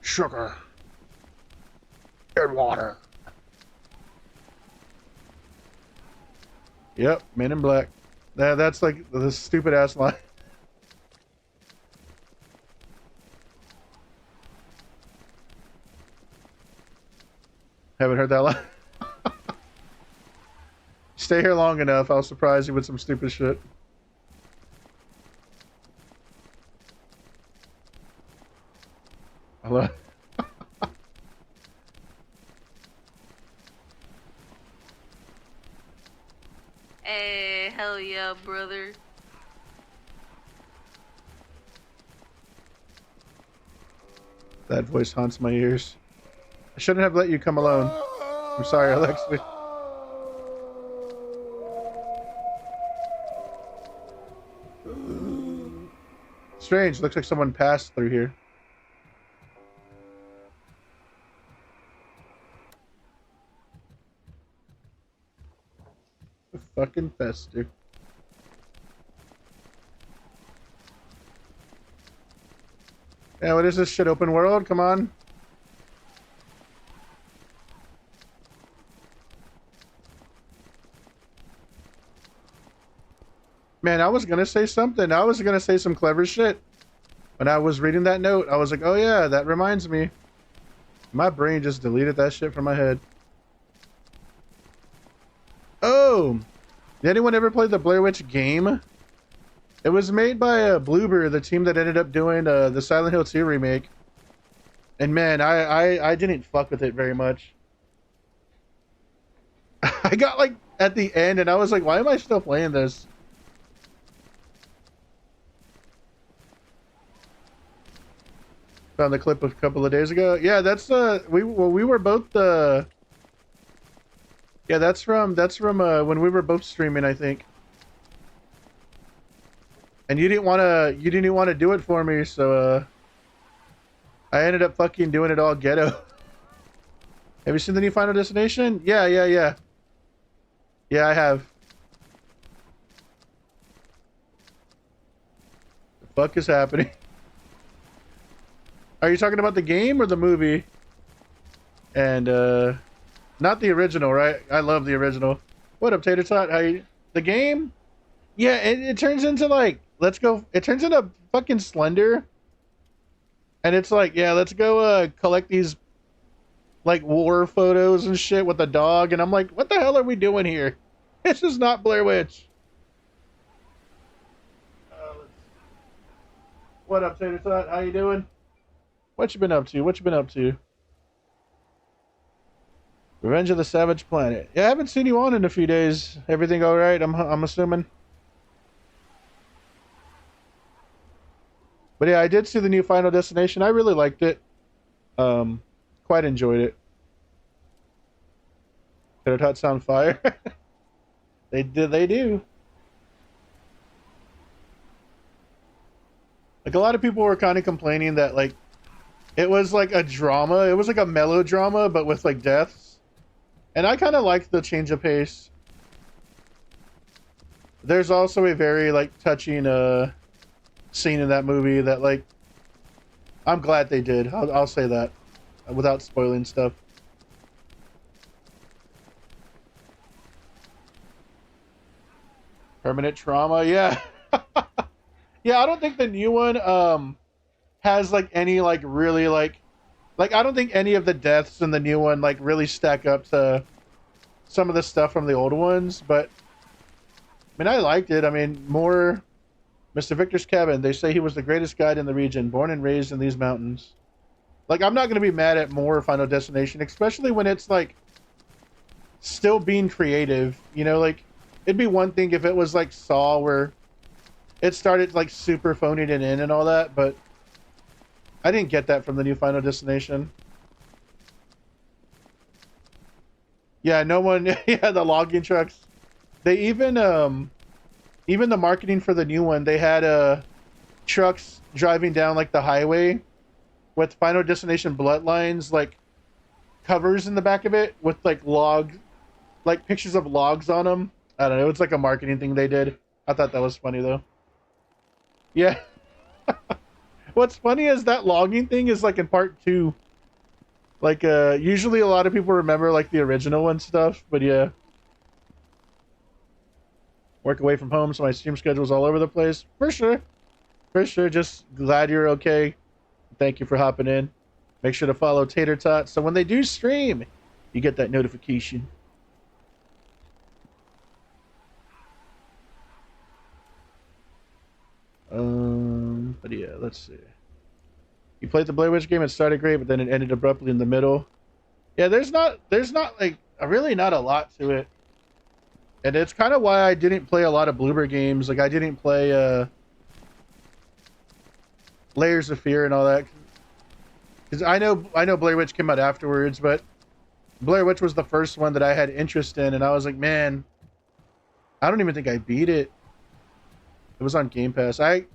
Sugar. And water. Yep, Men in Black. That's like the stupid ass line. Haven't heard that line. Stay here long enough, I'll surprise you with some stupid shit. Hello. Hey, hell yeah, brother. That voice haunts my ears. I shouldn't have let you come alone. I'm sorry, Alexi. Strange, looks like someone passed through here. The fucking Fester. Yeah, what is this shit? Open world? Come on. Man, I was gonna say something. I was gonna say some clever shit. When I was reading that note, I was like, oh yeah, that reminds me. My brain just deleted that shit from my head. Oh! Did anyone ever play the Blair Witch game? It was made by Bloober, the team that ended up doing the Silent Hill 2 remake. And man, I didn't fuck with it very much. I got like at the end and I was like, why am I still playing this? Found the clip a couple of days ago. Yeah, that's we were both yeah, that's from when we were both streaming, I think. And you didn't want to do it for me, so I ended up fucking doing it all ghetto. Have you seen the new Final Destination? Yeah. Yeah, I have. The fuck is happening? Are you talking about the game or the movie? And not the original, right? I love the original. What up, Tater Tot? How you? The game? Yeah, it turns into like, let's go. It turns into fucking Slender. And it's like, yeah, let's go collect these like war photos and shit with the dog. And I'm like, what the hell are we doing here? This is not Blair Witch. What up, Tater Tot? How you doing? What you been up to? What you been up to? Revenge of the Savage Planet. Yeah, I haven't seen you on in a few days. Everything all right? I'm assuming. But yeah, I did see the new Final Destination. I really liked it. Quite enjoyed it. Tater Tot sound fire. They do. Like a lot of people were kind of complaining that like it was like a drama. It was like a melodrama, but with like deaths. And I kind of liked the change of pace. There's also a very like touching scene in that movie that like I'm glad they did. I'll say that without spoiling stuff. Permanent trauma, yeah. Yeah, I don't think the new one has like any like really like I don't think any of the deaths in the new one like really stack up to some of the stuff from the old ones, but I mean I liked it. I mean, more Mr. Victor's cabin. They say he was the greatest guide in the region, born and raised in these mountains. Like, I'm not going to be mad at more Final Destination, especially when it's like still being creative, you know, like it'd be one thing if it was like Saw where it started like super phoning it in and all that, but I didn't get that from the new Final Destination. Yeah, no one. Yeah, the logging trucks. They even the marketing for the new one, they had trucks driving down like the highway with Final Destination Bloodlines like covers in the back of it with like pictures of logs on them. I don't know. It's like a marketing thing they did. I thought that was funny though. Yeah. What's funny is that logging thing is like in part 2. Like usually a lot of people remember like the original and stuff, but yeah. Work away from home, so my stream schedule's all over the place. For sure. For sure. Just glad you're okay. Thank you for hopping in. Make sure to follow Tater Tot so when they do stream, you get that notification. But yeah, let's see. You played the Blair Witch game, it started great, but then it ended abruptly in the middle. Yeah, there's not like really not a lot to it. And it's kind of why I didn't play a lot of Bloober games. Like I didn't play Layers of Fear and all that. Because I know Blair Witch came out afterwards, but Blair Witch was the first one that I had interest in, and I was like, man, I don't even think I beat it. It was on Game Pass. I've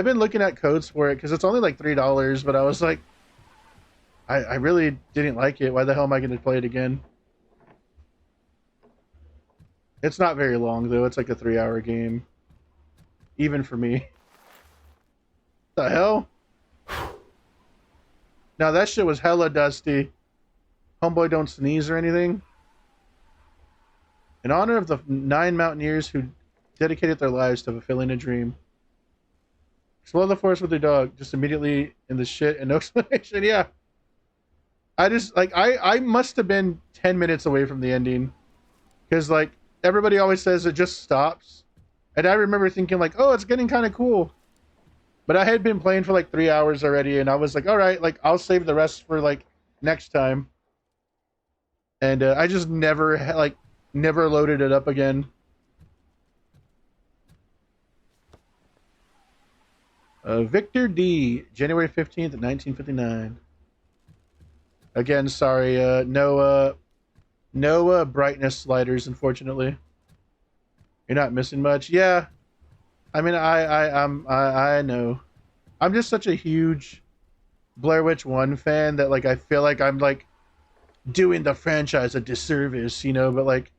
been looking at codes for it because it's only like $3, but I was like, I really didn't like it. Why the hell am I going to play it again? It's not very long though. It's like a 3-hour game, even for me. The hell? Now that shit was hella dusty. Homeboy don't sneeze or anything. In honor of the 9 mountaineers who dedicated their lives to fulfilling a dream. Explore the forest with your dog. Just immediately in the shit and no explanation. Yeah. I just, like, I must have been 10 minutes away from the ending. Because, like, everybody always says it just stops. And I remember thinking, like, oh, it's getting kind of cool. But I had been playing for, like, 3 hours already. And I was like, all right, like, I'll save the rest for, like, next time. And I just never, like, never loaded it up again. Victor D, January 15th, 1959. Again, sorry, no brightness sliders, unfortunately. You're not missing much. Yeah, I mean, I know. I'm just such a huge Blair Witch 1 fan that, like, I feel like I'm, like, doing the franchise a disservice, you know, but, like,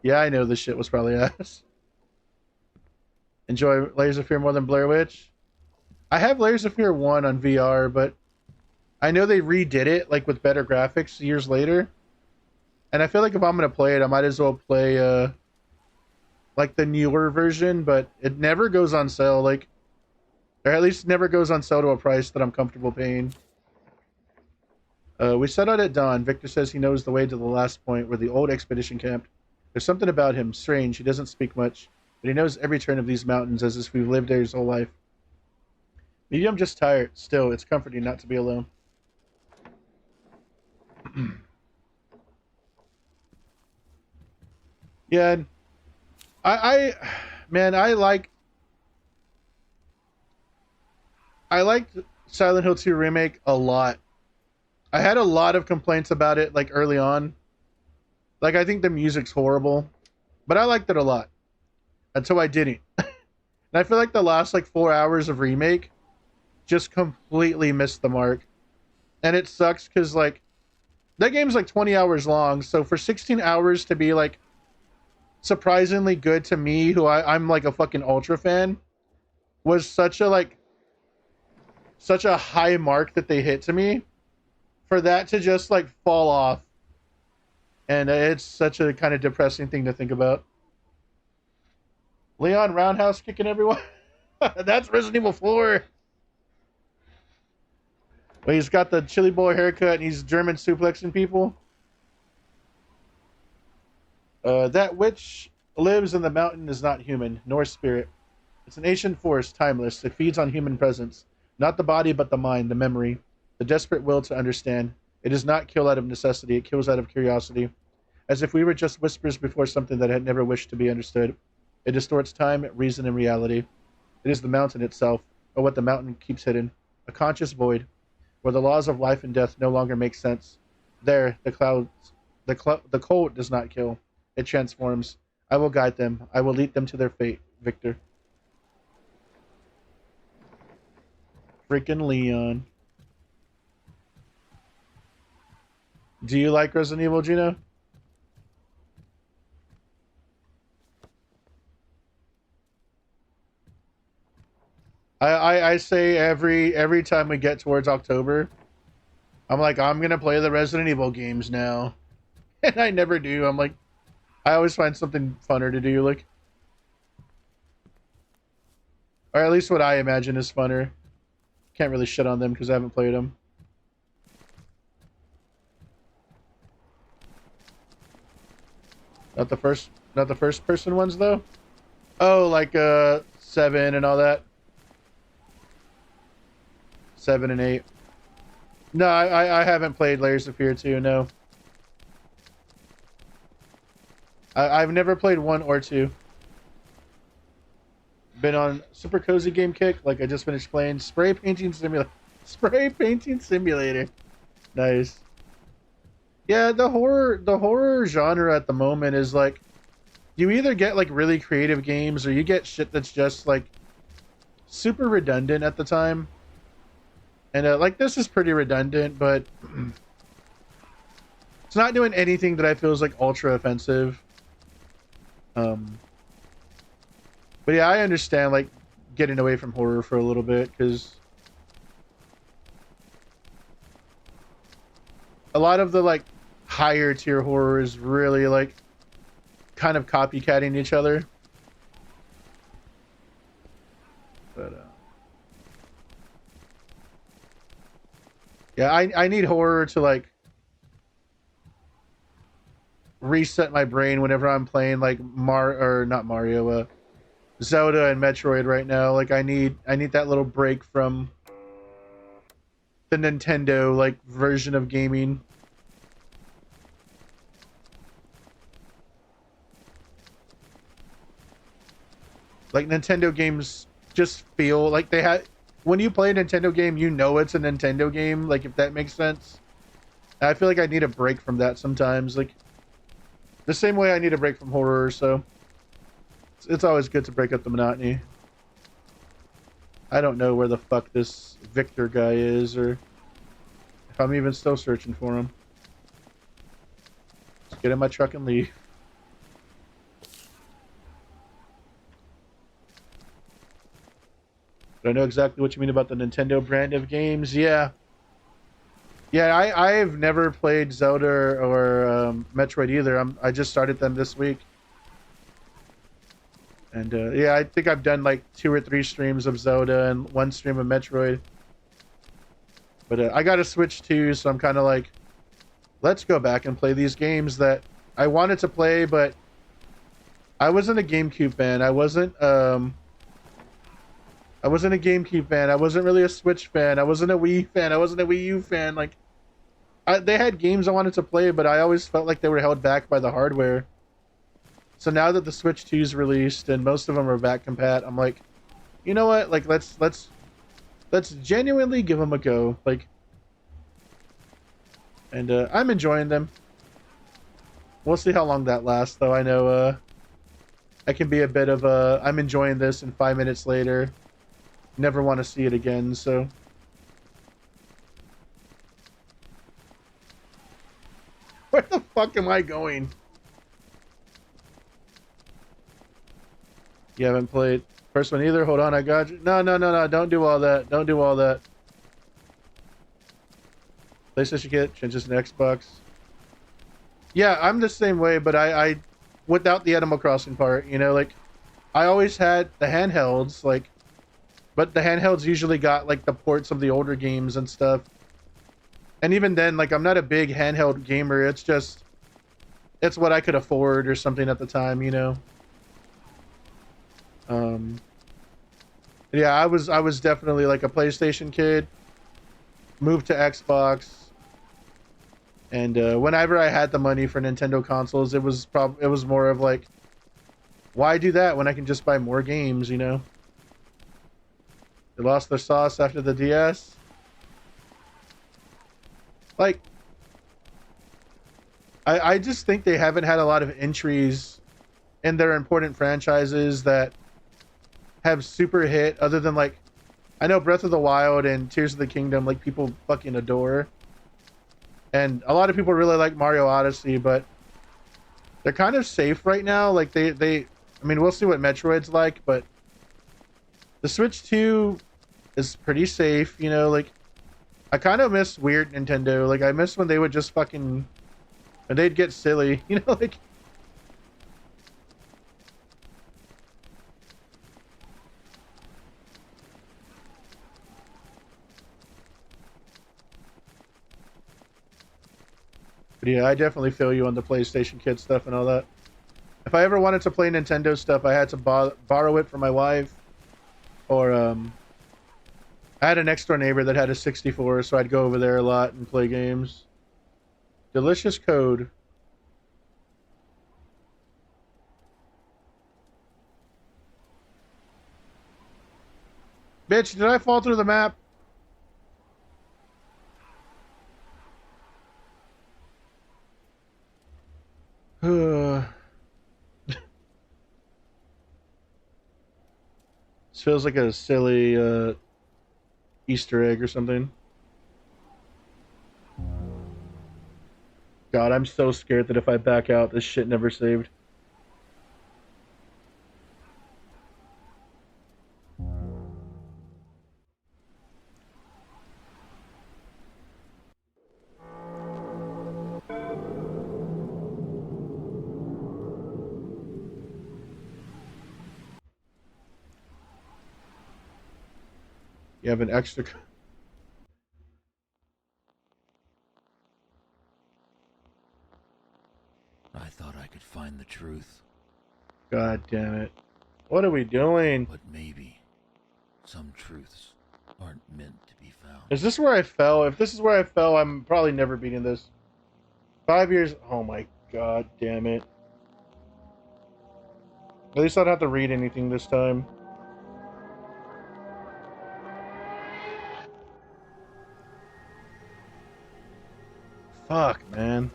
yeah, I know this shit was probably ass. Enjoy Layers of Fear more than Blair Witch? I have Layers of Fear 1 on VR, but I know they redid it, like, with better graphics years later. And I feel like if I'm going to play it, I might as well play, like, the newer version, but it never goes on sale, like, or at least never goes on sale to a price that I'm comfortable paying. We set out at dawn. Victor says he knows the way to the last point where the old expedition camped. There's something about him, strange. He doesn't speak much, but he knows every turn of these mountains as if we've lived there his whole life. Maybe I'm just tired. Still, it's comforting not to be alone. Yeah, man, I liked Silent Hill 2 Remake a lot. I had a lot of complaints about it, like, early on. Like, I think the music's horrible, but I liked it a lot until I didn't. And I feel like the last, like, 4 hours of Remake just completely missed the mark. And it sucks because, like, that game's like 20 hours long, so for 16 hours to be, like, surprisingly good to me, who I'm like a fucking ultra fan, was such a, like, such a high mark that they hit to me, for that to just, like, fall off. And it's such a kind of depressing thing to think about. Leon Roundhouse kicking everyone. That's Resident Evil 4. Well, he's got the chili boy haircut and he's German suplexing people. That witch lives in the mountain is not human, nor spirit. It's an ancient force, timeless. It feeds on human presence. Not the body, but the mind, the memory, the desperate will to understand. It does not kill out of necessity. It kills out of curiosity. As if we were just whispers before something that had never wished to be understood. It distorts time, reason, and reality. It is the mountain itself, or what the mountain keeps hidden. A conscious void, where the laws of life and death no longer make sense. There, the cold does not kill. It transforms. I will guide them. I will lead them to their fate. Victor. Freaking Leon. Do you like Resident Evil, Gino? I say every time we get towards October, I'm like, I'm gonna play the Resident Evil games now. And I never do. I'm like, I always find something funner to do, like, or at least what I imagine is funner. Can't really shit on them because I haven't played them. Not the first person ones though. Oh, like 7 and all that. 7 and 8. No, I haven't played Layers of Fear 2. No. I've never played 1 or 2. Been on Super Cozy Game Kick, like I just finished playing. Spray Painting Simulator. Spray painting simulator. Nice. Yeah, the horror genre at the moment is like, you either get like really creative games or you get shit that's just like super redundant at the time. And like this is pretty redundant, but it's not doing anything that I feel is like ultra offensive. But yeah, I understand like getting away from horror for a little bit because a lot of the like higher tier horror is really like kind of copycatting each other. But yeah, I need horror to like reset my brain whenever I'm playing like not Mario, Zelda and Metroid right now. Like I need that little break from the Nintendo like version of gaming. Like Nintendo games just feel like they had, when you play a Nintendo game, you know it's a Nintendo game, like if that makes sense. I feel like I need a break from that sometimes, like the same way I need a break from horror, so it's always good to break up the monotony. I don't know where the fuck this Victor guy is, or if I'm even still searching for him. Let's get in my truck and leave. But I know exactly what you mean about the Nintendo brand of games. Yeah. Yeah, I've never played Zelda or Metroid either. I just started them this week. And yeah, I think I've done like 2 or 3 streams of Zelda and 1 stream of Metroid. But I got a Switch too, so I'm kind of like, let's go back and play these games that I wanted to play, but I wasn't a GameCube fan. I wasn't a GameCube fan. I wasn't really a Switch fan. I wasn't a Wii fan. I wasn't a Wii U fan. Like, they had games I wanted to play, but I always felt like they were held back by the hardware. So now that the Switch 2 is released and most of them are back compat, I'm like, you know what? Like, let's genuinely give them a go. Like, and I'm enjoying them. We'll see how long that lasts, though. I know I can be a bit of a, I'm enjoying this, and 5 minutes later, never want to see it again. So. Where the fuck am I going? You haven't played first one either? Hold on, I got you. No, don't do all that. Don't do all that. PlayStation Kit, changes an Xbox. Yeah, I'm the same way, but I without the Animal Crossing part, you know, like, I always had the handhelds, like, but the handhelds usually got, like, the ports of the older games and stuff. And even then, like, I'm not a big handheld gamer. It's just, it's what I could afford or something at the time, you know. Yeah, I was definitely like a PlayStation kid. Moved to Xbox, and whenever I had the money for Nintendo consoles, it was more of like, why do that when I can just buy more games, you know? They lost their sauce after the DS. Like, I just think they haven't had a lot of entries in their important franchises that have super hit, other than like, I know Breath of the Wild and Tears of the Kingdom, like, people fucking adore. And a lot of people really like Mario Odyssey, but they're kind of safe right now. Like, I mean, we'll see what Metroid's like, but the Switch 2 is pretty safe, you know. Like, I kind of miss weird Nintendo. Like, I miss when they would just fucking, and they'd get silly, you know, like. But yeah, I definitely feel you on the PlayStation Kid stuff and all that. If I ever wanted to play Nintendo stuff, I had to borrow it from my wife, or I had a next door neighbor that had a 64, so I'd go over there a lot and play games. Delicious code. Bitch, did I fall through the map? This feels like a silly Easter egg or something. God, I'm so scared that if I back out, this shit never saved. You have an extra... I thought I could find the truth. God damn it. What are we doing? But maybe some truths aren't meant to be found. Is this where I fell? If this is where I fell, I'm probably never beating this. 5 years... Oh my god damn it. At least I don't have to read anything this time. Fuck, man.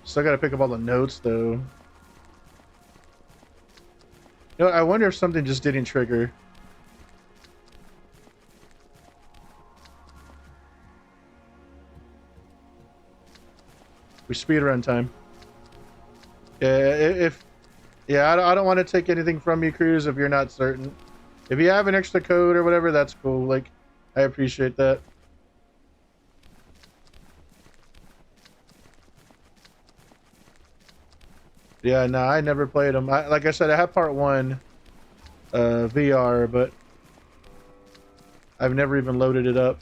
Still gotta pick up all the notes, though. You know, I wonder if something just didn't trigger. We speedrun time. Yeah, I don't want to take anything from you, Cruz, if you're not certain. If you have an extra code or whatever, that's cool. Like, I appreciate that. Yeah, no, I never played them. Like I said, I have part 1 VR, but I've never even loaded it up.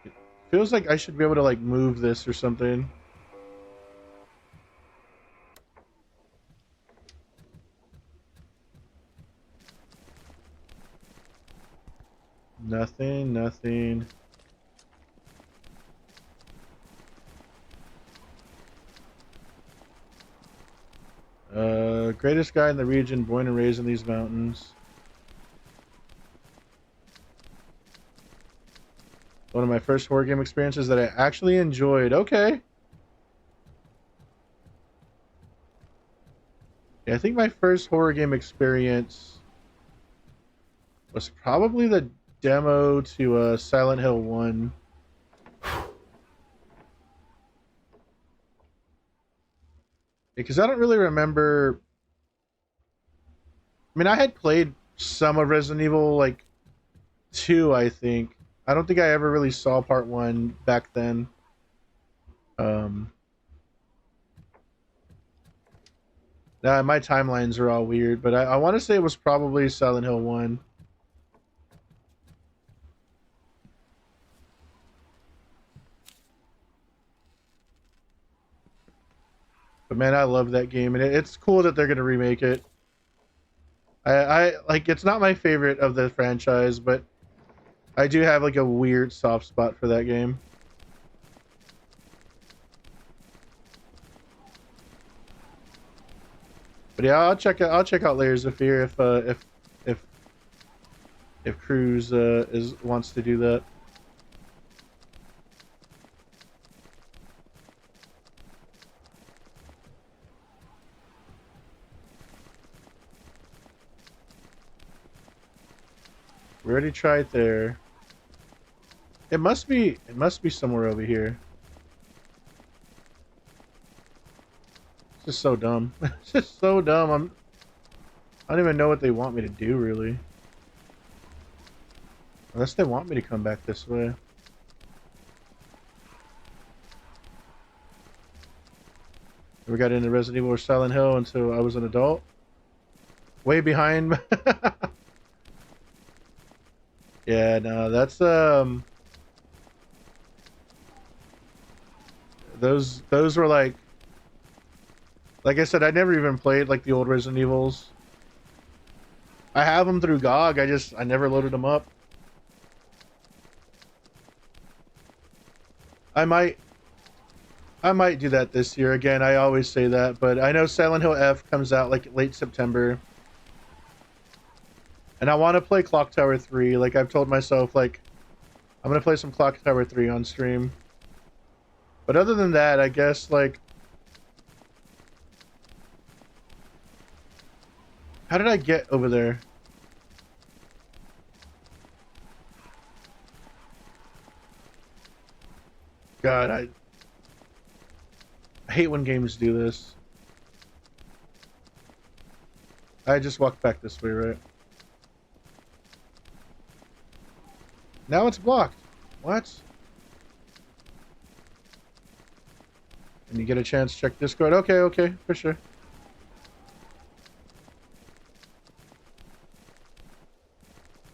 It feels like I should be able to like move this or something. Nothing. Greatest guy in the region, born and raised in these mountains. One of my first horror game experiences that I actually enjoyed. Okay. Yeah, I think my first horror game experience was probably the demo to Silent Hill 1. Because I don't really remember... I mean, I had played some of Resident Evil, like, 2, I think. I don't think I ever really saw part 1 back then. Nah, my timelines are all weird, but I want to say it was probably Silent Hill 1. But man, I love that game, and it's cool that they're gonna remake it. I like, it's not my favorite of the franchise, but I do have like a weird soft spot for that game. But yeah, I'll check out Layers of Fear if Cruz wants to do that. We already tried there. It must be somewhere over here. It's just so dumb. It's just so dumb. I don't even know what they want me to do, really. Unless they want me to come back this way. Never got into Resident Evil or Silent Hill until I was an adult. Way behind. Yeah, no, that's those were like I said, I never even played like the old Resident Evils. I have them through GOG, I never loaded them up. I might do that this year. Again, I always say that, but I know Silent Hill F comes out like late September. And I want to play Clock Tower 3. Like, I've told myself, like, I'm going to play some Clock Tower 3 on stream. But other than that, I guess, like... How did I get over there? God, I hate when games do this. I just walked back this way, right? Now it's blocked. What? And you get a chance, check Discord. Okay, okay, for sure.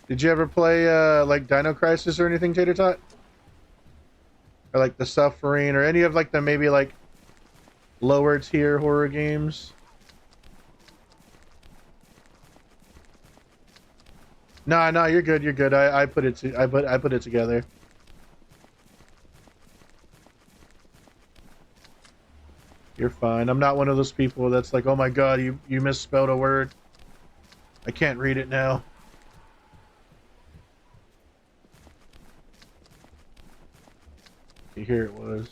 Did you ever play like Dino Crisis or anything, Tater Tot? Or like The Suffering or any of like the maybe like lower tier horror games? No, no, you're good. You're good. I put it together. You're fine. I'm not one of those people that's like, oh my god, you misspelled a word. I can't read it now. Okay, here it was.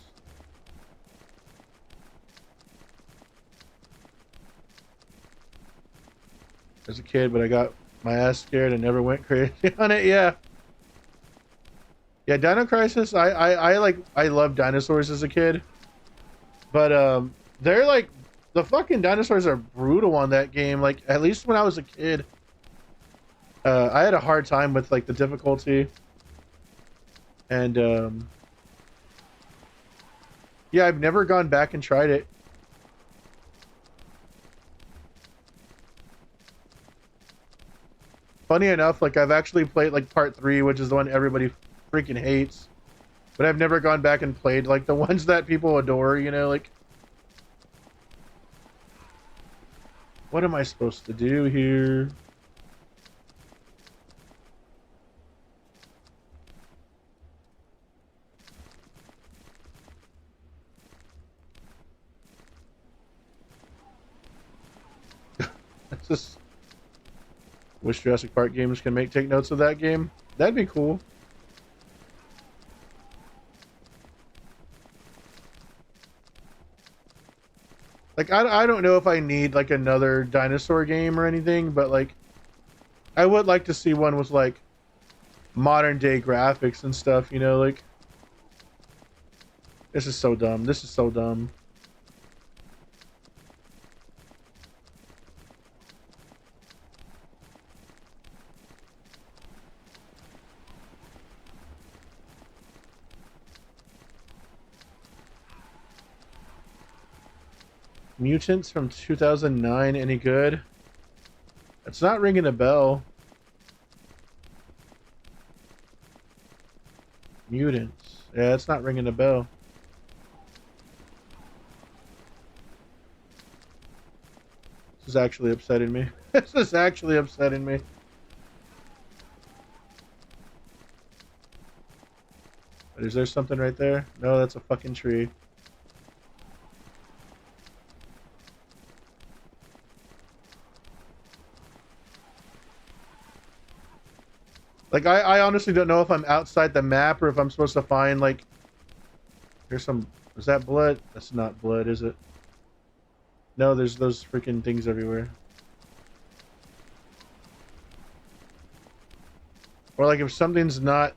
As a kid, but I got my ass scared and never went crazy on it. Yeah. Yeah, Dino Crisis. I love dinosaurs as a kid. But they're like the fucking dinosaurs are brutal on that game. Like at least when I was a kid, I had a hard time with like the difficulty. And yeah, I've never gone back and tried it. Funny enough, like I've actually played like part 3, which is the one everybody freaking hates. But I've never gone back and played like the ones that people adore, you know, like what am I supposed to do here? That's just wish Jurassic Park games can take notes of that game. That'd be cool. Like, I don't know if I need, like, another dinosaur game or anything, but, like, I would like to see one with, like, modern-day graphics and stuff, you know, like... This is so dumb. This is so dumb. Mutants from 2009, any good? It's not ringing a bell. Mutants. Yeah, it's not ringing a bell. This is actually upsetting me. This is actually upsetting me. But is there something right there? No, that's a fucking tree. Like, I honestly don't know if I'm outside the map or if I'm supposed to find, like... Here's some... Is that blood? That's not blood, is it? No, there's those freaking things everywhere. Or, like, if something's not...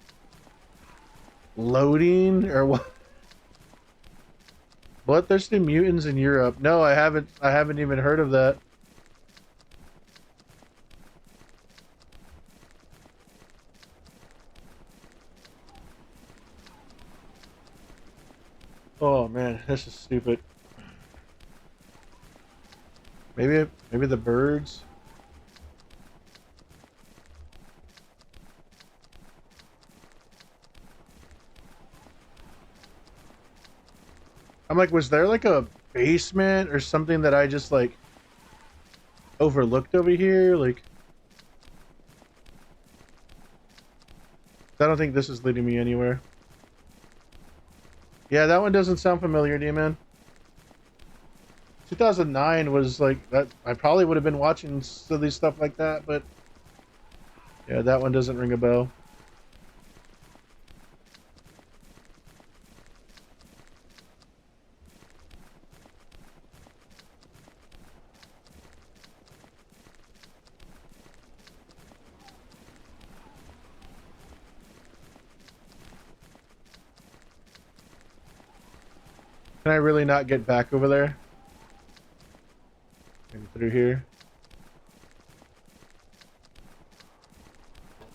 loading, or what? Bloodthirsty mutants in Europe. No, I haven't even heard of that. Oh man, this is stupid. Maybe the birds. I'm like, was there like a basement or something that I just like overlooked over here? Like, I don't think this is leading me anywhere. Yeah, that one doesn't sound familiar to you, man. 2009 was like that. I probably would have been watching silly stuff like that, but Yeah, that one doesn't ring a bell. Can I really not get back over there? Maybe through here.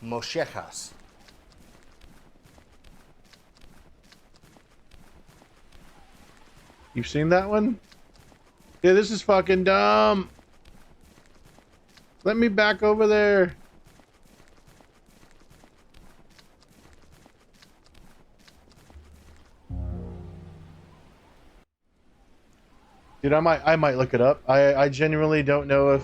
Mochejas. You've seen that one? Yeah, this is fucking dumb. Let me back over there. Dude, I might look it up. I genuinely don't know if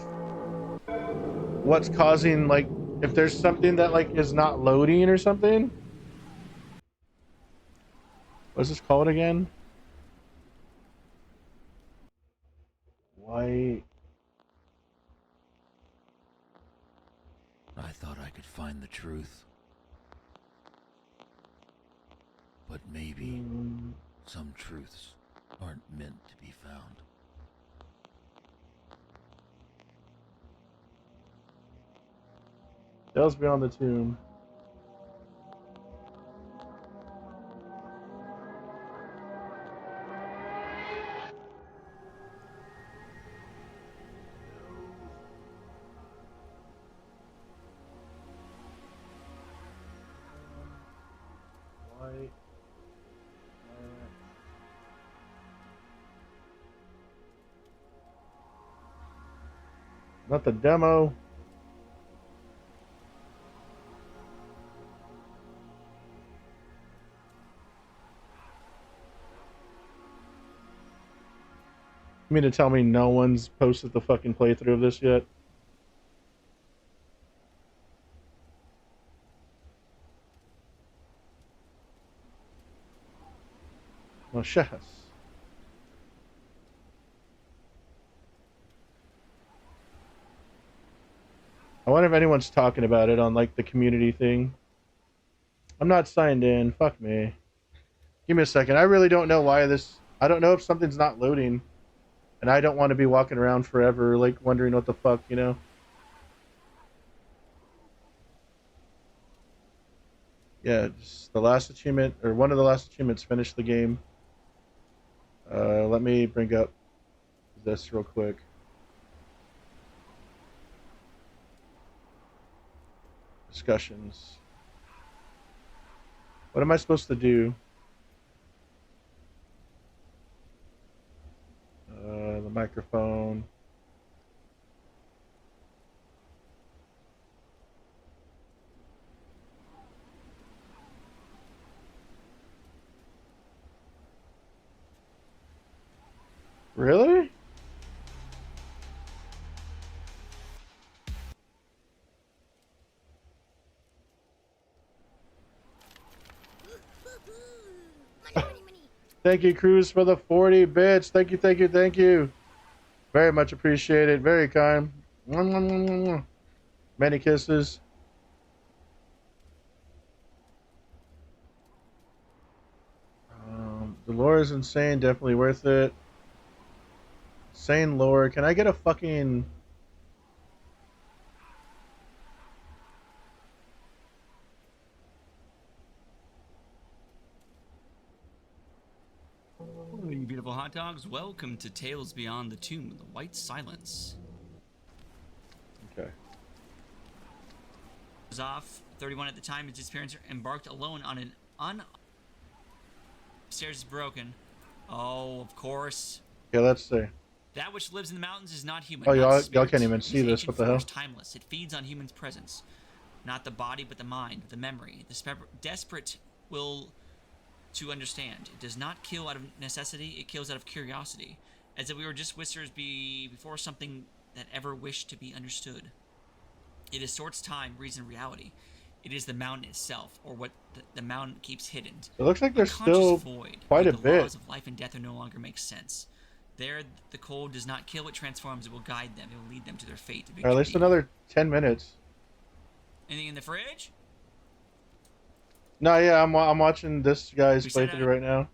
what's causing, like, if there's something that like is not loading or something. What's this called again? Why? I thought I could find the truth. But maybe some truths aren't meant to be found. Tales Beyond the Tomb. Why? Not the demo. You mean to tell me no one's posted the fucking playthrough of this yet? Well, shut us. I wonder if anyone's talking about it on like the community thing. I'm not signed in. Fuck me. Give me a second. I really don't know why this... I don't know if something's not loading. And I don't want to be walking around forever, like, wondering what the fuck, you know? Yeah, just the last achievement, or one of the last achievements, finish the game. Let me bring up this real quick. Discussions. What am I supposed to do? The microphone. Really? Thank you, Cruz, for the 40 bits. Thank you, thank you, thank you. Very much appreciated. Very kind. Many kisses. The lore is insane. Definitely worth it. Insane lore. Can I get a fucking... Hello, you beautiful hot dogs. Welcome to Tales Beyond the Tomb, the White Silence. Okay. Was off, 31 at the time, his parents embarked alone on an Upstairs is broken. Oh, of course. Yeah, let's see. That which lives in the mountains is not human. Oh, not y'all can't even This see this. ancient What the hell? force timeless. It feeds on humans' presence. Not the body, but the mind, the memory, the desperate will to understand. It does not kill out of necessity, it kills out of curiosity. As if we were just whispers before something that ever wished to be understood. It distorts time, reason, reality. It is the mountain itself, or what the mountain keeps hidden. It looks like there's conscious still void, quite a the bit. laws of life and death are no longer make sense. There, the cold does not kill, it transforms, it will guide them, it will lead them to their fate. Or at least another 10 minutes. Anything in the fridge? No, yeah, I'm watching this guy's We set playthrough out- right now.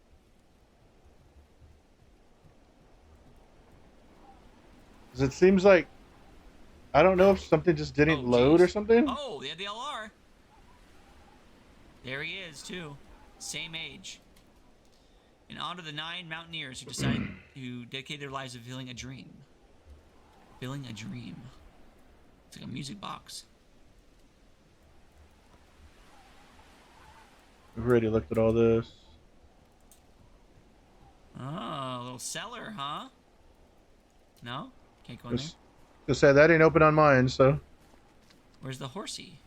Cause it seems like I don't know if something just didn't load or something. Oh, they had the LR. There he is too, same age. In honor of the 9 mountaineers who dedicated their lives to fulfilling a dream. Filling a dream. It's like a music box. We've already looked at all this. Oh, a little cellar, huh? No? Can't go in there? Just said that ain't open on mine, so Where's the horsey?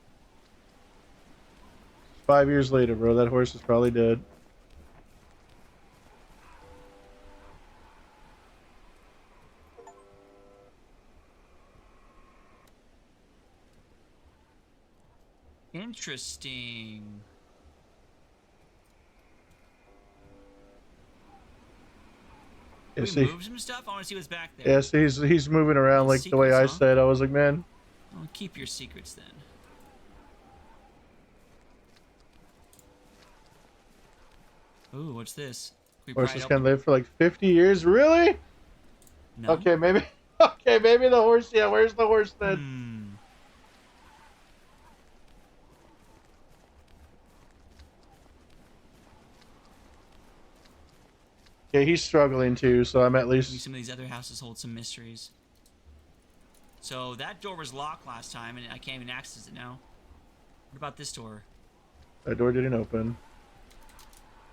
5 years later, bro. That horse is probably dead. Interesting. Yeah, Can we move some stuff? I want to see what's back there. Yeah, so he's moving around like the way I Secrets, huh? said. I was like, man, Well, keep your secrets then. Ooh, what's this? Can we pry it horses open? can live for like 50 years. Really? No. Okay, maybe. Okay, maybe the horse. Yeah, where's the horse then? Hmm. Okay, he's struggling too, so I'm at Maybe least. some of these other houses hold some mysteries. So that door was locked last time, and I can't even access it now. What about this door? That door didn't open.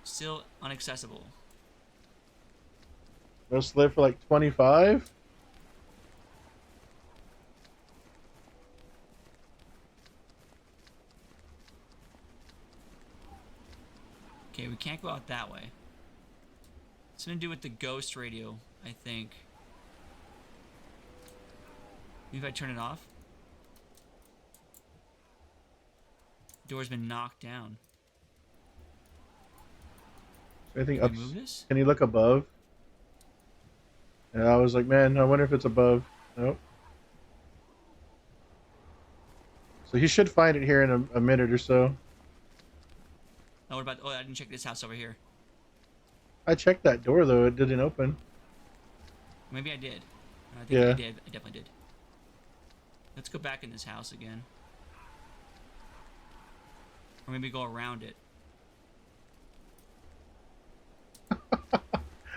Still inaccessible. Must live for like 25. Okay, we can't go out that way. Something to do with the ghost radio, I think. Maybe if I turn it off? Door's been knocked down. Anything Can up? we move this? Can you look above? Yeah, I was like, man, I wonder if it's above. Nope. So he should find it here in a minute or so. Oh, what about? Oh, I didn't check this house over here. I checked that door though; it didn't open. Maybe I did. I think Yeah. I did. I definitely did. Let's go back in this house again. Or maybe go around it.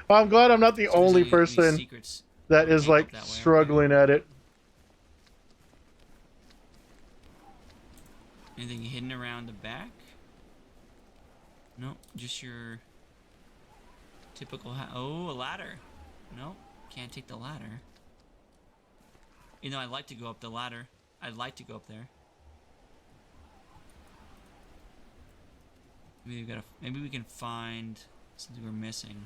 Well, I'm glad I'm not the So there's only any person secrets that we is can't go like up that way, okay. struggling at it. Anything hidden around the back? No, just your typical oh, a ladder. No, can't take the ladder. You know, I'd like to go up the ladder. I'd like to go up there. Maybe we can find something we're missing.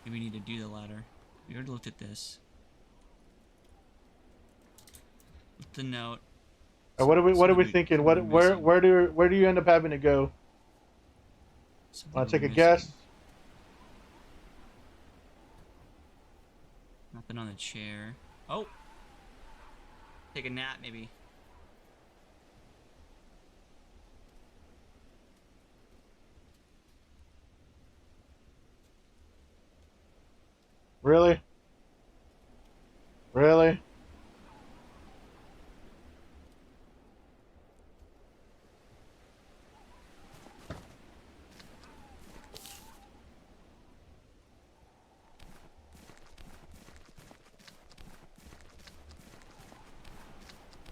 Maybe we need to do the ladder. We already looked at this. With the note. What are we Something thinking? we're missing. Where do you end up having to go? Something Want to take we're a missing. guess? Nothing on the chair. Oh! Take a nap, maybe. Really? Really?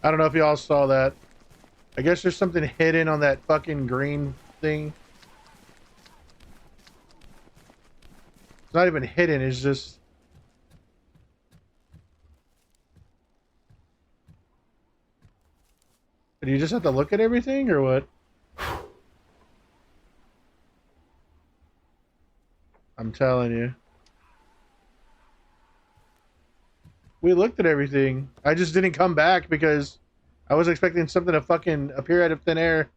I don't know if y'all saw that. I guess there's something hidden on that fucking green thing. It's not even hidden, it's just... Do you just have to look at everything, or what? I'm telling you. We looked at everything. I just didn't come back because I was expecting something to fucking appear out of thin air.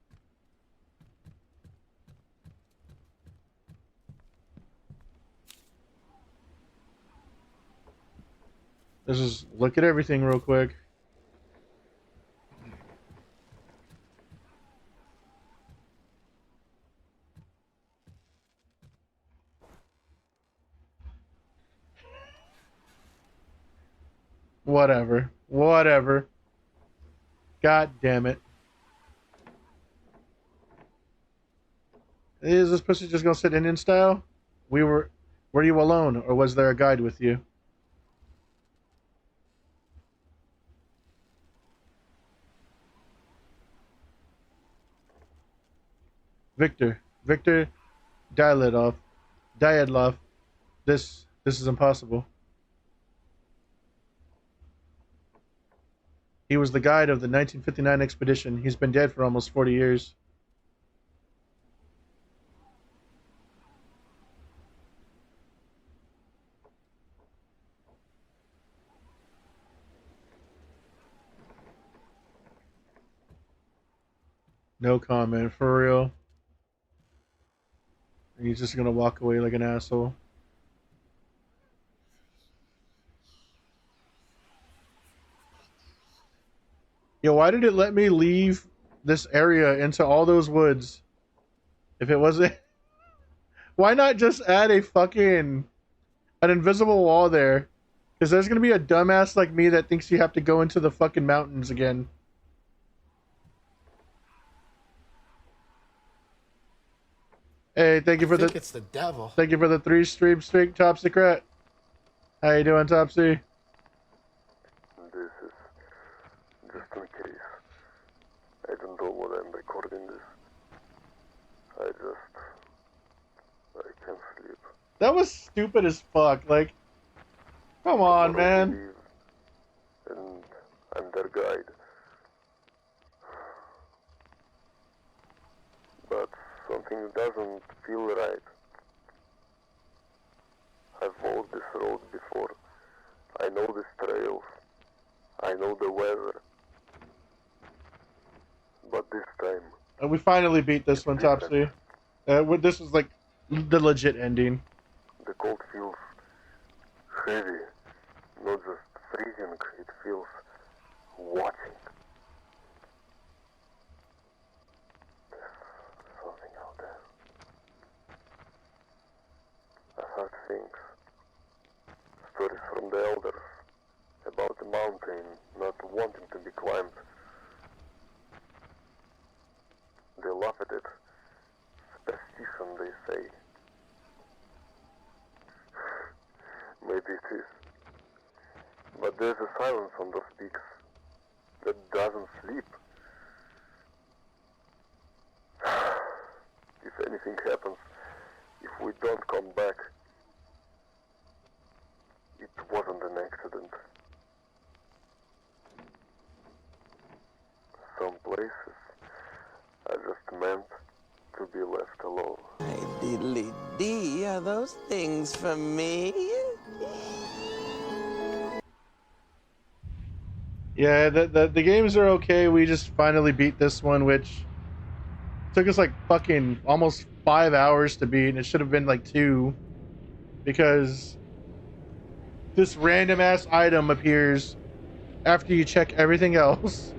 Let's just look at everything real quick. Whatever. Whatever. God damn it. Is this pussy just gonna sit Indian style? Were you alone, or was there a guide with you? Victor Dyatlov. This is impossible. He was the guide of the 1959 expedition. He's been dead for almost 40 years. No comment, for real. And he's just gonna walk away like an asshole. Yo, why did it let me leave this area into all those woods? If it wasn't... Why not just add an invisible wall there? Because there's gonna be a dumbass like me that thinks you have to go into the fucking mountains again. Hey, thank you for the... it's the devil. Thank you for the 3 stream streak, Top Secret. How you doing, Topsy? This is just in case. I don't know what I'm recording this. I can't sleep. That was stupid as fuck. Like, come on, man. And I'm their guide. But something doesn't feel right. I've walked this road before. I know these trails. I know the weather. But this time... And we finally beat this one, Topsy. This was like the legit ending. The cold feels heavy. Not just freezing, it feels watching. There's something out there. I heard things. Stories from the elders about the mountain not wanting to be climbed. They laugh at it. Superstition, they say. Maybe it is. But there's a silence on those peaks that doesn't sleep. If anything happens, if we don't come back, it wasn't an accident. Some places are just meant to be left alone. Hey, diddly dee, are those things for me? Yeah, the games are okay. We just finally beat this one, which took us like fucking almost 5 hours to beat, and it should have been like 2, because this random ass item appears after you check everything else.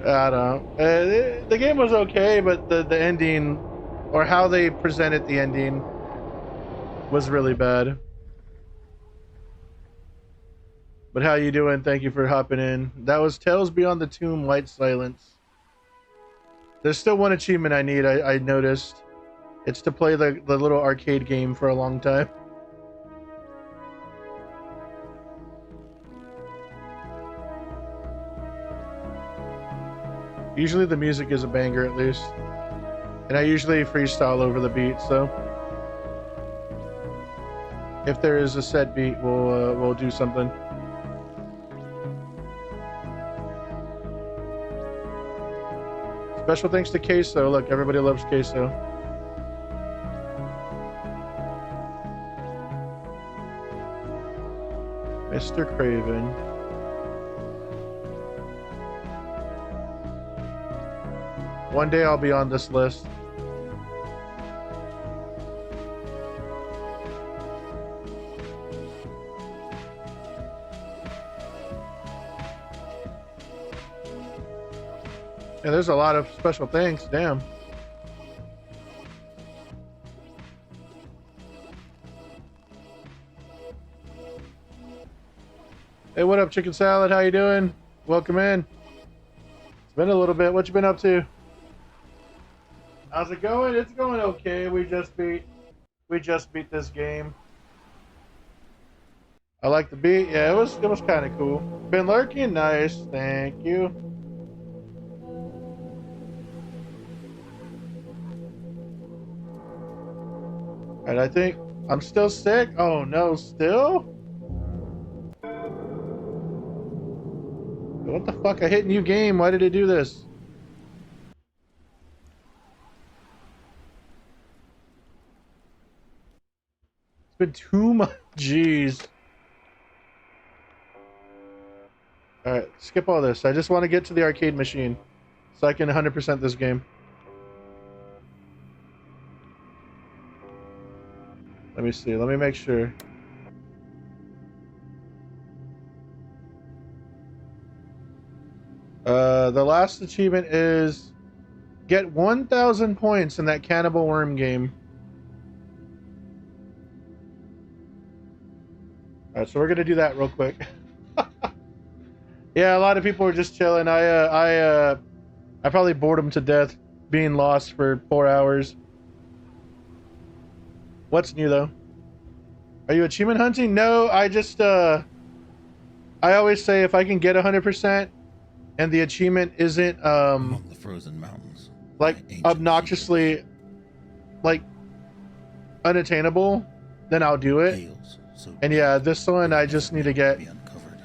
I don't know. The game was okay, but the ending, or how they presented the ending, was really bad. But how you doing? Thank you for hopping in. That was Tales Beyond the Tomb, White Silence. There's still one achievement I need, I noticed. It's to play the little arcade game for a long time. Usually the music is a banger, at least. And I usually freestyle over the beat, so if there is a set beat, we'll do something. Special thanks to Queso. Look, everybody loves Queso. Mr. Craven. One day I'll be on this list. Yeah, there's a lot of special things. Damn. Hey, what up, Chicken Salad? How you doing? Welcome in. It's been a little bit. What you been up to? How's it going? It's going okay. We just beat this game. I like the beat. Yeah, it was kind of cool. Been lurking? Nice. Thank you. And I think I'm still sick. Oh no, still? What the fuck? I hit new game. Why did it do this? It's been too much. Jeez. Alright, skip all this. I just want to get to the arcade machine so I can 100% this game. Let me see. Let me make sure. The last achievement is get 1,000 points in that Cannibal Worm game. Alright, so we're gonna do that real quick. Yeah, a lot of people were just chilling. I probably bored them to death being lost for 4 hours. What's new though? Are you achievement hunting? No, I just I always say if I can get 100% and the achievement isn't Among the frozen mountains, like obnoxiously like unattainable, then I'll do it. And yeah, this one I just need to get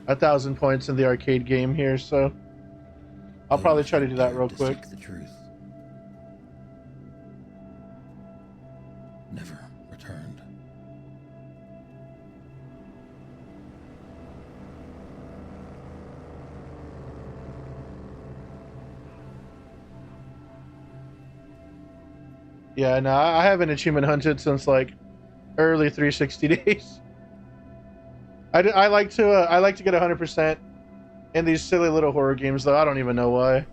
1,000 points in the arcade game here, so I'll probably try to do that real quick. the truth. Never returned. Yeah, no, I haven't achievement hunted since like early 360 days. I like to get 100% in these silly little horror games though. I don't even know why.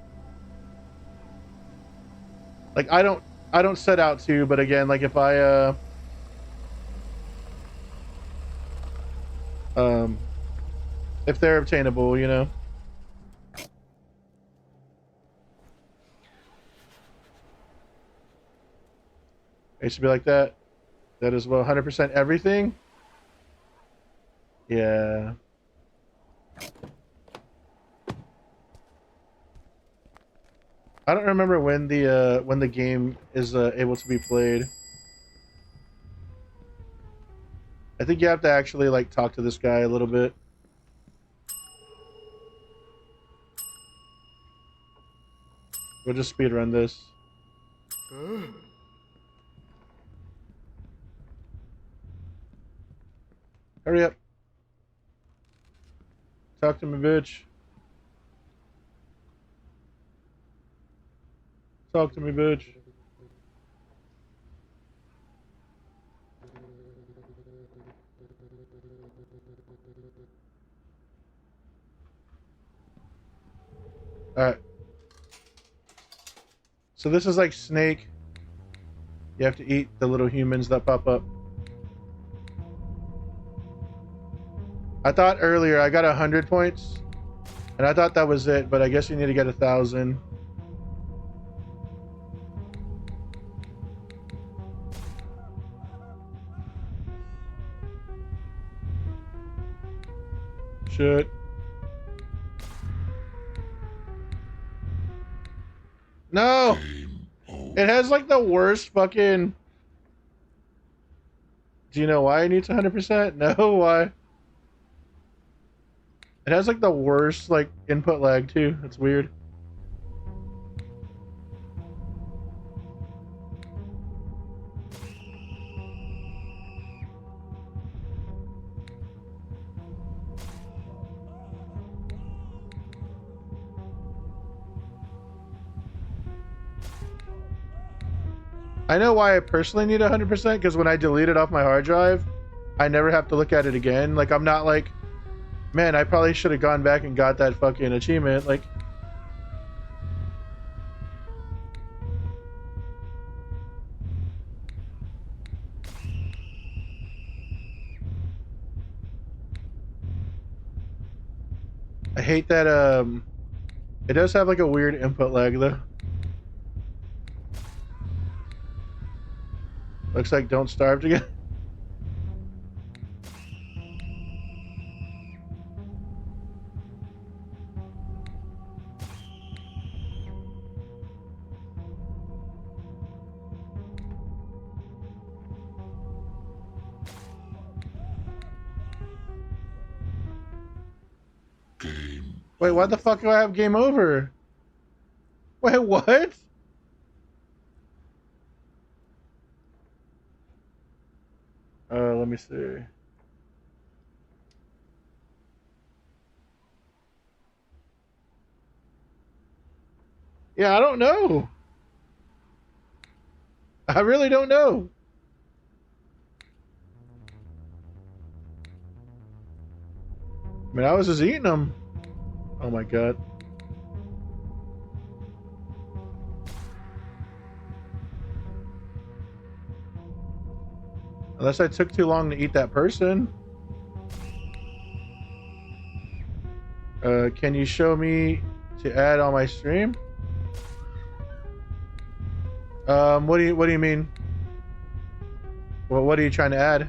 Like I don't set out to, but again, like if I if they're obtainable, you know. It should be like that. That as well. 100% everything. Yeah. I don't remember when the game is able to be played. I think you have to actually like talk to this guy a little bit. We'll just speedrun this. Hurry up. Talk to me, bitch. Talk to me, bitch. Alright. So this is like Snake. You have to eat the little humans that pop up. I thought earlier I got 100 points, and I thought that was it, but I guess you need to get 1,000. Shit. No! It has like the worst fucking... Do you know why it needs 100%? No, why? It has like the worst like input lag too. It's weird. I know why I personally need 100% because when I delete it off my hard drive, I never have to look at it again. Like I'm not like, man, I probably should have gone back and got that fucking achievement. Like, I hate that it does have like a weird input lag though. Looks like Don't Starve again. Wait, why the fuck do I have game over? Wait, what? Let me see. Yeah, I don't know. I really don't know. I mean, I was just eating them. Oh my god. Unless I took too long to eat that person. Can you show me to add on my stream? What do you mean? Well, what are you trying to add?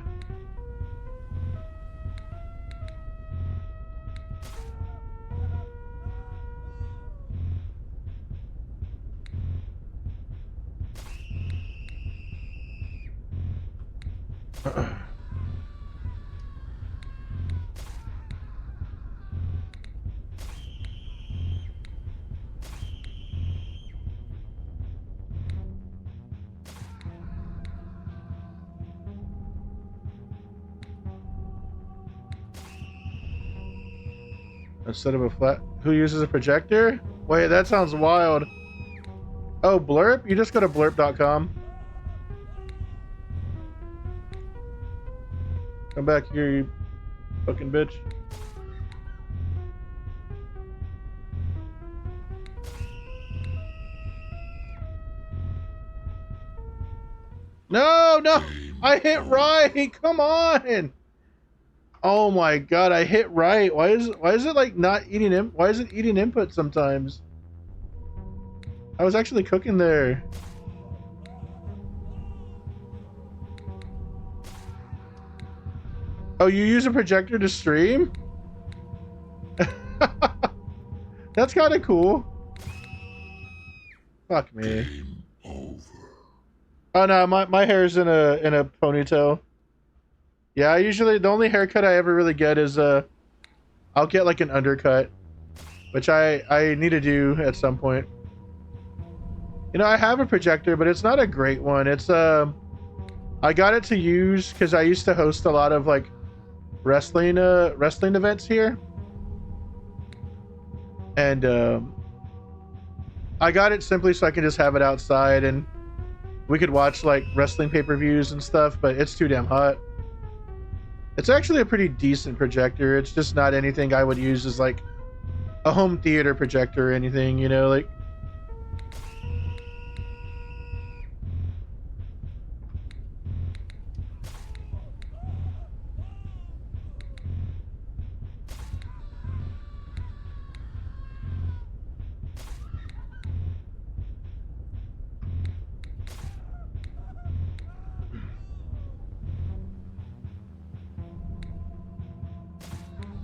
Instead of a flat, who uses a projector? Wait, that sounds wild. Oh, Blurp? You just go to blurp.com. Come back here, you fucking bitch. No, no, I hit right. Come on. Oh my god, I hit right. Why is it like not eating why is it eating input sometimes? I was actually cooking there. Oh, you use a projector to stream? That's kind of cool. Fuck me. Game over. Oh no, my hair's in a ponytail. Yeah, I usually, the only haircut I ever really get is I'll get like an undercut, which I need to do at some point. You know, I have a projector, but it's not a great one. It's I got it to use because I used to host a lot of like wrestling events here, and I got it simply so I can just have it outside and we could watch like wrestling pay-per-views and stuff. But it's too damn hot. It's actually a pretty decent projector. It's just not anything I would use as like a home theater projector or anything, you know, like.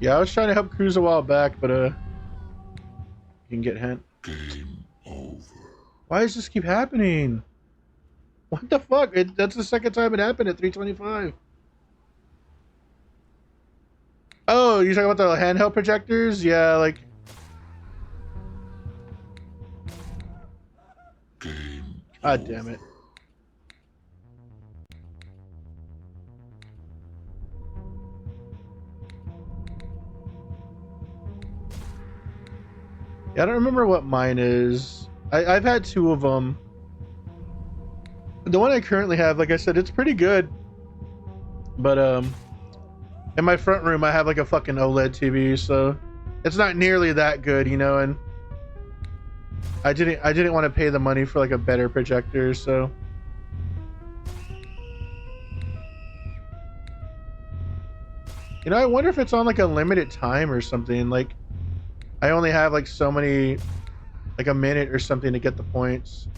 Yeah, I was trying to help Cruz a while back, but you can get hint. Game over. Why does this keep happening? What the fuck? That's the second time it happened at 325. Oh, you're talking about the handheld projectors? Yeah, like. Game God damn it. Yeah, I don't remember what mine is. I've had two of them. The one I currently have, like I said, it's pretty good. But in my front room I have like a fucking OLED TV, so it's not nearly that good, you know, and I didn't want to pay the money for like a better projector, so you know, I wonder if it's on like a limited time or something. Like I only have like so many, like a minute or something to get the points.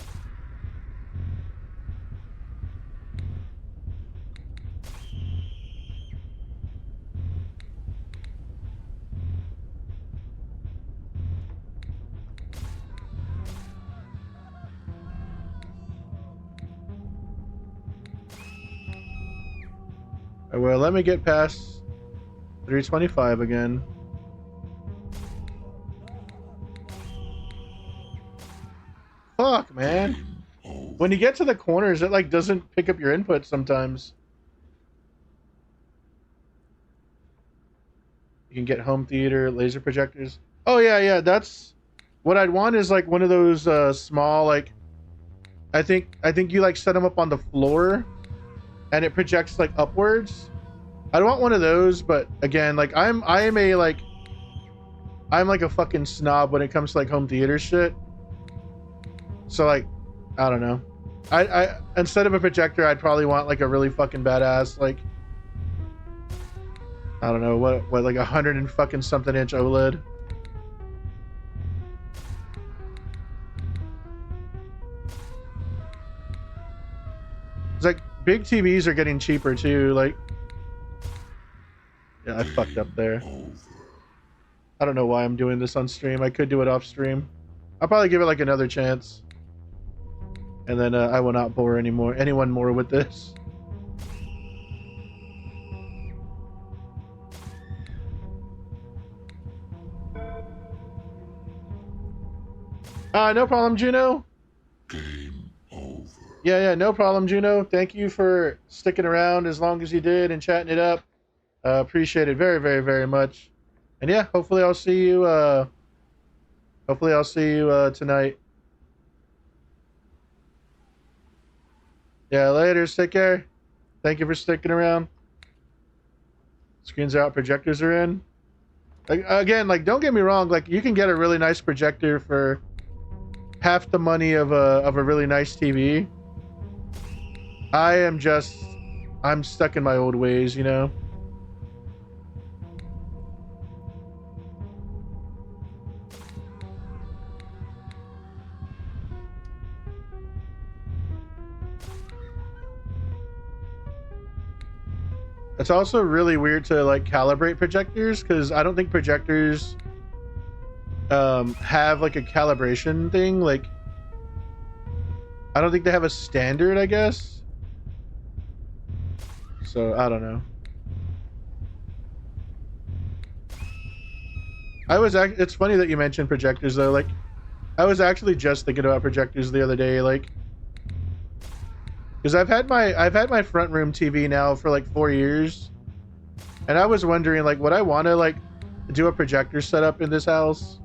Well, let me get past 325 again. Fuck, man. When you get to the corners, it like doesn't pick up your input sometimes. You can get home theater, laser projectors. Oh yeah, that's what I'd want is like one of those small like I think you like set them up on the floor and it projects like upwards. I want one of those, but again, like I'm like a fucking snob when it comes to like home theater shit. So like, I don't know. I instead of a projector, I'd probably want like a really fucking badass like I don't know what like 100 and fucking something inch OLED. It's like big TVs are getting cheaper too. Like, yeah, I fucked up there. I don't know why I'm doing this on stream. I could do it off stream. I'll probably give it like another chance, and then I will not bore anyone more with this. No problem, Juno. Game over. Yeah, no problem, Juno. Thank you for sticking around as long as you did and chatting it up. Appreciate it very, very, very much. And yeah, hopefully I'll see you. Tonight. Yeah, later. Take care. Thank you for sticking around. Screens are out, projectors are in. Like, again, like don't get me wrong. Like you can get a really nice projector for half the money of a really nice TV. I'm stuck in my old ways, you know. It's also really weird to like calibrate projectors because I don't think projectors have like a calibration thing. Like I don't think they have a standard, I guess. So I don't know. It's funny that you mentioned projectors though. Like I was actually just thinking about projectors the other day, like because I've had my front room TV now for like 4 years, and I was wondering like would I want to like do a projector setup in this house?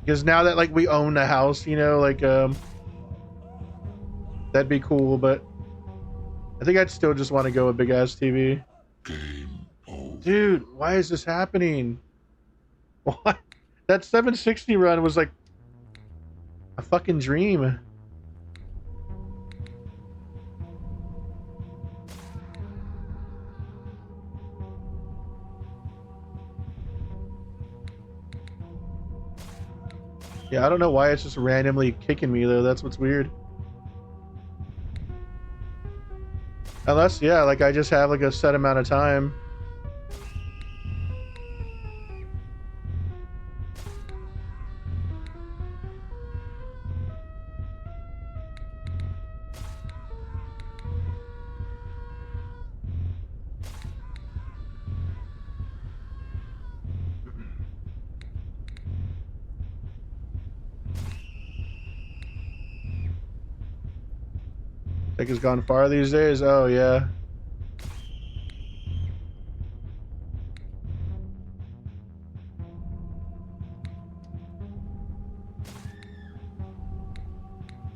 Because now that like we own the house, you know, like that'd be cool, but I think I'd still just want to go with big ass TV. Game over. Dude, why is this happening? What? That 760 run was like a fucking dream. Yeah, I don't know why it's just randomly kicking me though. That's what's weird. Unless, yeah, like I just have like a set amount of time. Think it's gone far these days? Oh, yeah.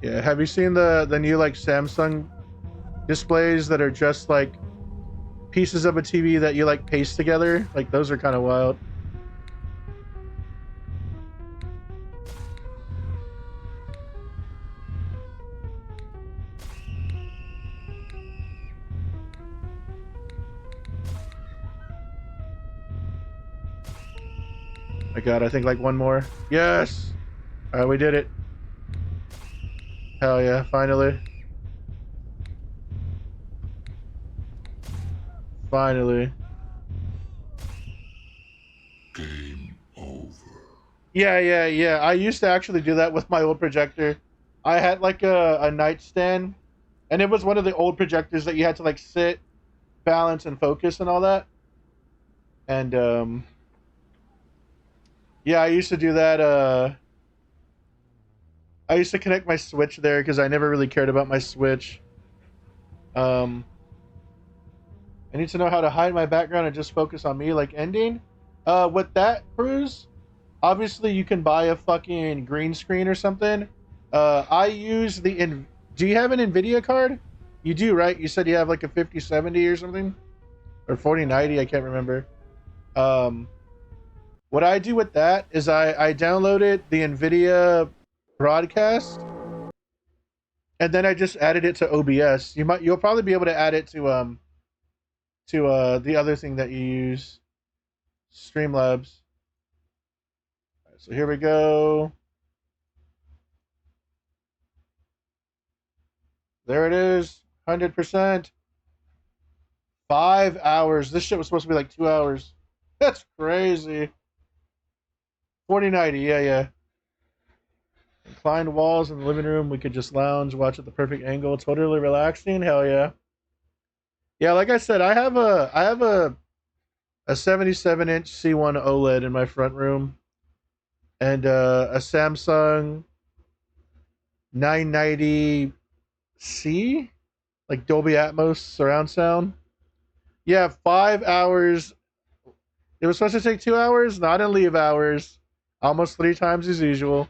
Yeah, have you seen the new like Samsung displays that are just like pieces of a TV that you like paste together? Like those are kind of wild. My God, I think like one more. Yes. All right, we did it. Hell yeah, finally. Finally. Game over. Yeah. I used to actually do that with my old projector. I had like a nightstand, and it was one of the old projectors that you had to like sit, balance, and focus and all that. And yeah, I used to do that. I used to connect my Switch there because I never really cared about my Switch. I need to know how to hide my background and just focus on me, like ending. With that, Cruz, obviously you can buy a fucking green screen or something. I use the... Do you have an NVIDIA card? You do, right? You said you have like a 5070 or something? Or 4090, I can't remember. What I do with that is I downloaded the NVIDIA broadcast, and then I just added it to OBS. You'll probably be able to add it to the other thing that you use, Streamlabs. Right, so here we go. There it is, 100%. 5 hours. This shit was supposed to be like 2 hours. That's crazy. 4090, yeah. Inclined walls in the living room. We could just lounge, watch at the perfect angle. Totally relaxing. Hell yeah. Yeah, like I said, I have a 77-inch C1 OLED in my front room, and a Samsung 990C, like Dolby Atmos surround sound. Yeah, 5 hours. It was supposed to take 2 hours, not in leave hours. Almost 3 times as usual.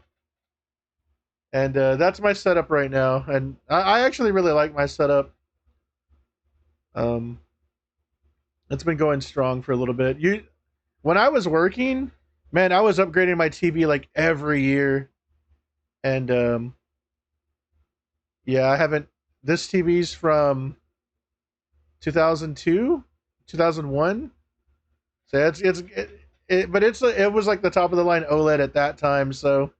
And that's my setup right now. And I actually really like my setup. It's been going strong for a little bit. When I was working, man, I was upgrading my TV like every year. And yeah, I haven't... This TV's from 2002, 2001. So it was like the top of the line OLED at that time. So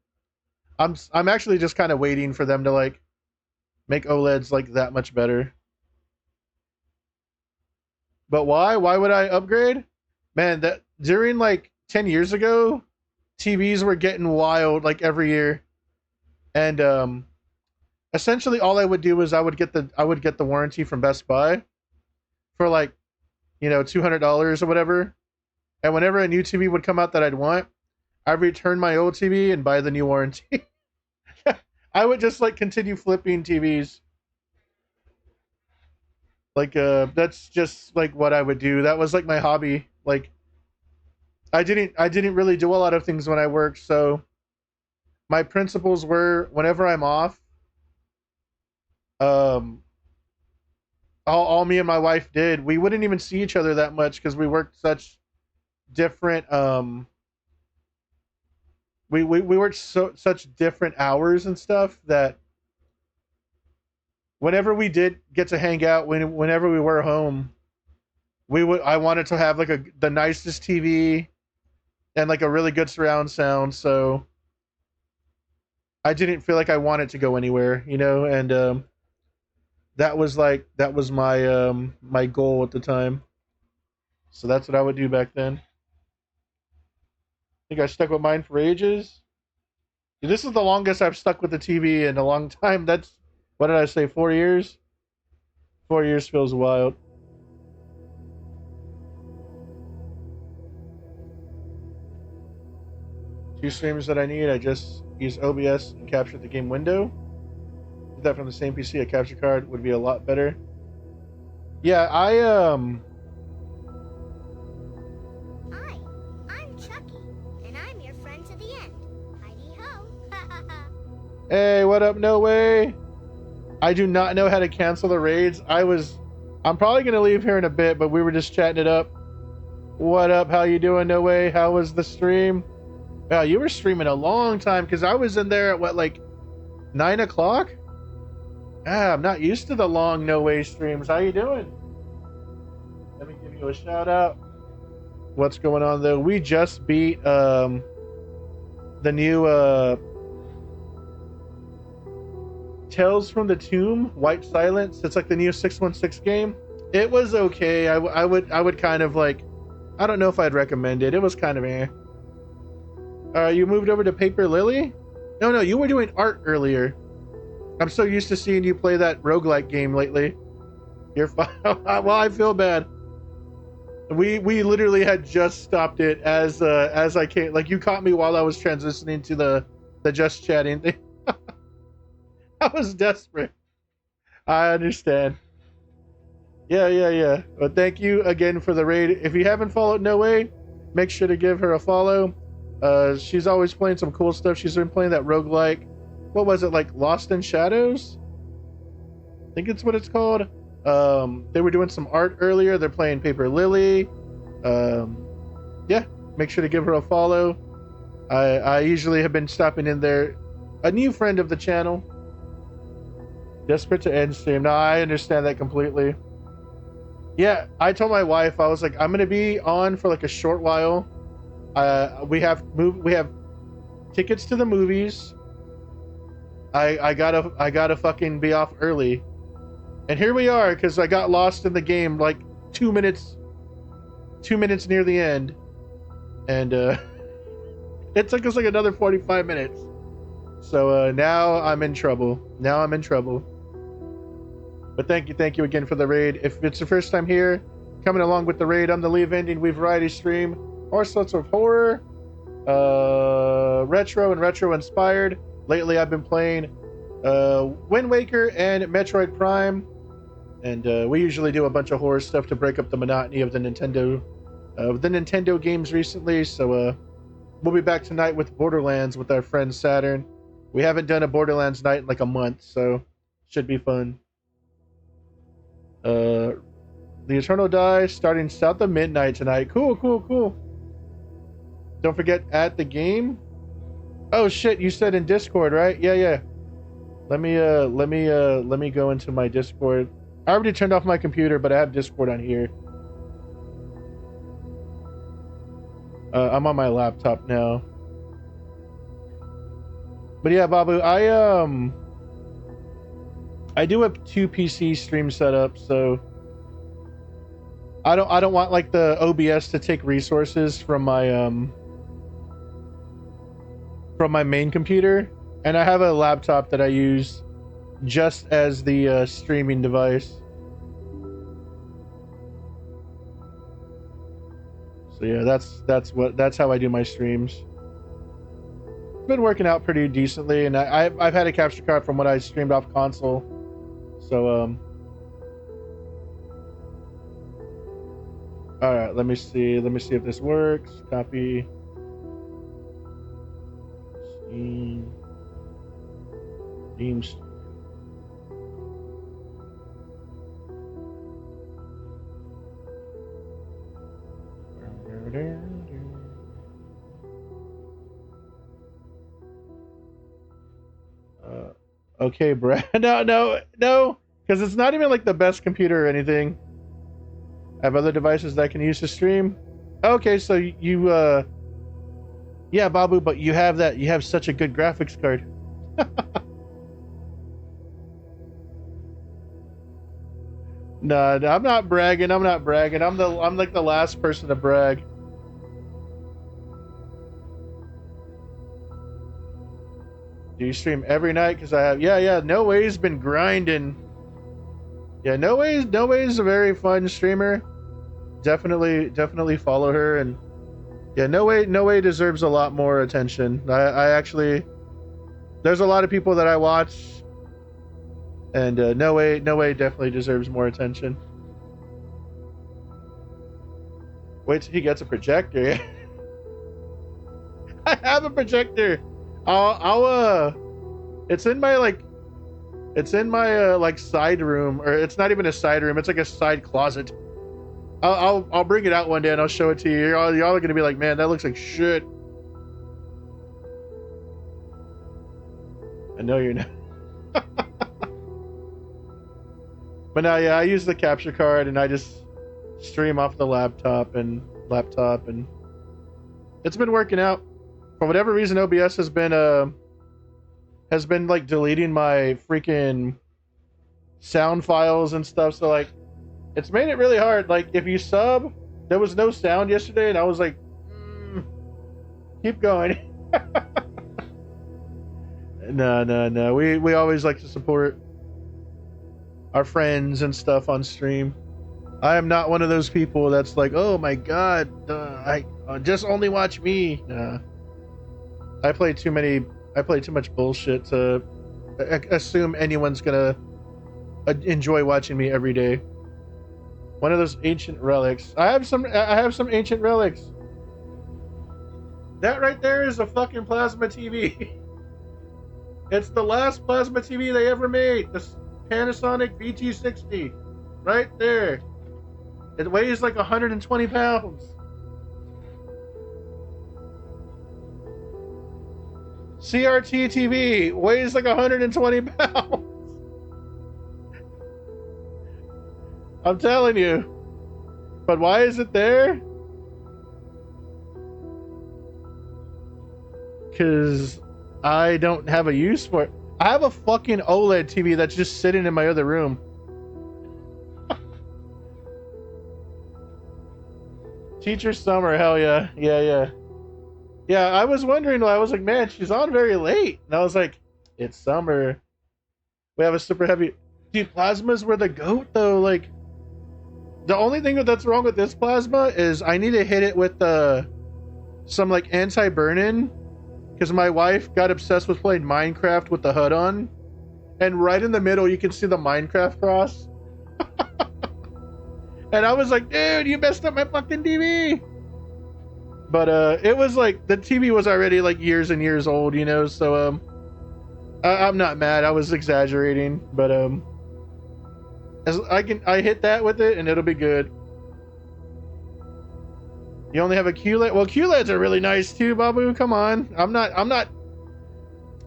I'm actually just kind of waiting for them to like make OLEDs like that much better. But why? Why would I upgrade? Man, that during like 10 years ago, TVs were getting wild like every year. And essentially all I would do is I would get the warranty from Best Buy for like, $200 or whatever. And whenever a new TV would come out that I'd want, I'd return my old TV and buy the new warranty. I would just like continue flipping TVs. Like that's just like what I would do. That was like my hobby. Like I didn't really do a lot of things when I worked, so my principles were whenever I'm off, all me and my wife did, we wouldn't even see each other that much because we worked such different we worked such different hours and stuff that whenever we did get to hang out, whenever we were home, I wanted to have like the nicest TV and like a really good surround sound, so I didn't feel like I wanted to go anywhere, and that was my my goal at the time. So that's what I would do back then. I think I stuck with mine for ages. This is the longest I've stuck with the TV in a long time. That's, what did I say, 4 years? 4 years feels wild. Two streamers that I need, I just use OBS and capture the game window. Did that from the same PC, a capture card would be a lot better. Yeah, Hi, I'm Chucky, and I'm your friend to the end. Heidi-ho. Hey, what up, No Way? I do not know how to cancel the raids. I'm probably going to leave here in a bit, but we were just chatting it up. What up? How you doing, No Way? How was the stream? Wow, you were streaming a long time, because I was in there at, what, like 9 o'clock? I'm not used to the long No Way streams. How you doing? Let me give you a shout out. What's going on, though? We just beat the new Tales from the Tomb, White Silence. It's like the new 616 game. It was okay. I would kind of like, I don't know if I'd recommend it. It was kind of you moved over to Paper Lily? No, you were doing art earlier. I'm so used to seeing you play that roguelike game lately. You're fine. Well, I feel bad. We literally had just stopped it as I came. Like, you caught me while I was transitioning to the just chatting thing. I was desperate. I understand. Yeah. But thank you again for the raid. If you haven't followed No Way, make sure to give her a follow. She's always playing some cool stuff. She's been playing that roguelike. What was it, like Lost in Shadows? I think it's what it's called. They were doing some art earlier. They're playing Paper Lily. Yeah, make sure to give her a follow. I usually have been stopping in there. A new friend of the channel. Desperate to end stream. No, I understand that completely. Yeah, I told my wife, I was like, I'm gonna be on for like a short while. We have tickets to the movies. I gotta fucking be off early. And here we are, because I got lost in the game like 2 minutes near the end. And it took us like another 45 minutes. So now I'm in trouble. But thank you again for the raid. If it's your first time here, coming along with the raid on the Leave Ending We Variety stream, all sorts of horror, retro and retro inspired. Lately I've been playing Wind Waker and Metroid Prime. And we usually do a bunch of horror stuff to break up the monotony of the Nintendo games recently. So we'll be back tonight with Borderlands with our friend Saturn. We haven't done a Borderlands night in like a month, so should be fun. The Eternal Die starting south of midnight tonight. Cool. Don't forget at the game. Oh shit, you said in Discord, right? Yeah. Let me go into my Discord. I already turned off my computer, but I have Discord on here. I'm on my laptop now. But yeah, Babu, I do have 2 PC stream setups, so I don't want like the OBS to take resources from my main computer, and I have a laptop that I use just as the streaming device. So yeah, that's how I do my streams. It's been working out pretty decently, and I've had a capture card from when I streamed off console. So all right, let me see if this works. Copy. Steam. Okay, Brad. No, because it's not even like the best computer or anything. I have other devices that I can use to stream. Okay, so you yeah, Babu, but you have such a good graphics card. No, I'm not bragging. I'm like the last person to brag. Do you stream every night? Because I have. Yeah. No Way's been grinding. Yeah, No Way's a very fun streamer. Definitely follow her, and yeah, No Way deserves a lot more attention. I actually, there's a lot of people that I watch, and No Way definitely deserves more attention. Wait till he gets a projector. I have a projector. It's in my like side room, or it's not even a side room. It's like a side closet. I'll bring it out one day and I'll show it to you. Y'all are gonna be like, man, that looks like shit. I know you're not. But now, yeah, I use the capture card and I just stream off the laptop, and it's been working out. For whatever reason, OBS has been like deleting my freaking sound files and stuff. So like, it's made it really hard. Like if you sub, there was no sound yesterday, and I was like, keep going. No. We always like to support our friends and stuff on stream. I am not one of those people that's like, oh my god, I just only watch me. Nah. I play too much bullshit to assume anyone's gonna enjoy watching me every day. One of those ancient relics. I have some ancient relics. That right there is a fucking plasma TV. It's the last plasma TV they ever made. This Panasonic VT60. Right there. It weighs like 120 pounds. CRT TV weighs like 120 pounds. I'm telling you. But why is it there? Because I don't have a use for it. I have a fucking OLED TV that's just sitting in my other room. Teacher Summer, hell yeah. Yeah, I was wondering, I was like, man, she's on very late. And I was like, it's summer. We have a super heavy... Dude, plasmas were the GOAT, though. Like, the only thing that's wrong with this plasma is I need to hit it with some, like, anti-burn-in. Because my wife got obsessed with playing Minecraft with the HUD on. And right in the middle, you can see the Minecraft cross. And I was like, dude, you messed up my fucking TV. But it was like, the TV was already like years and years old, you know, so I'm not mad. I was exaggerating, but as I hit that with it and it'll be good. You only have a QLED? Well, QLEDs are really nice too, Babu. Come on. I'm not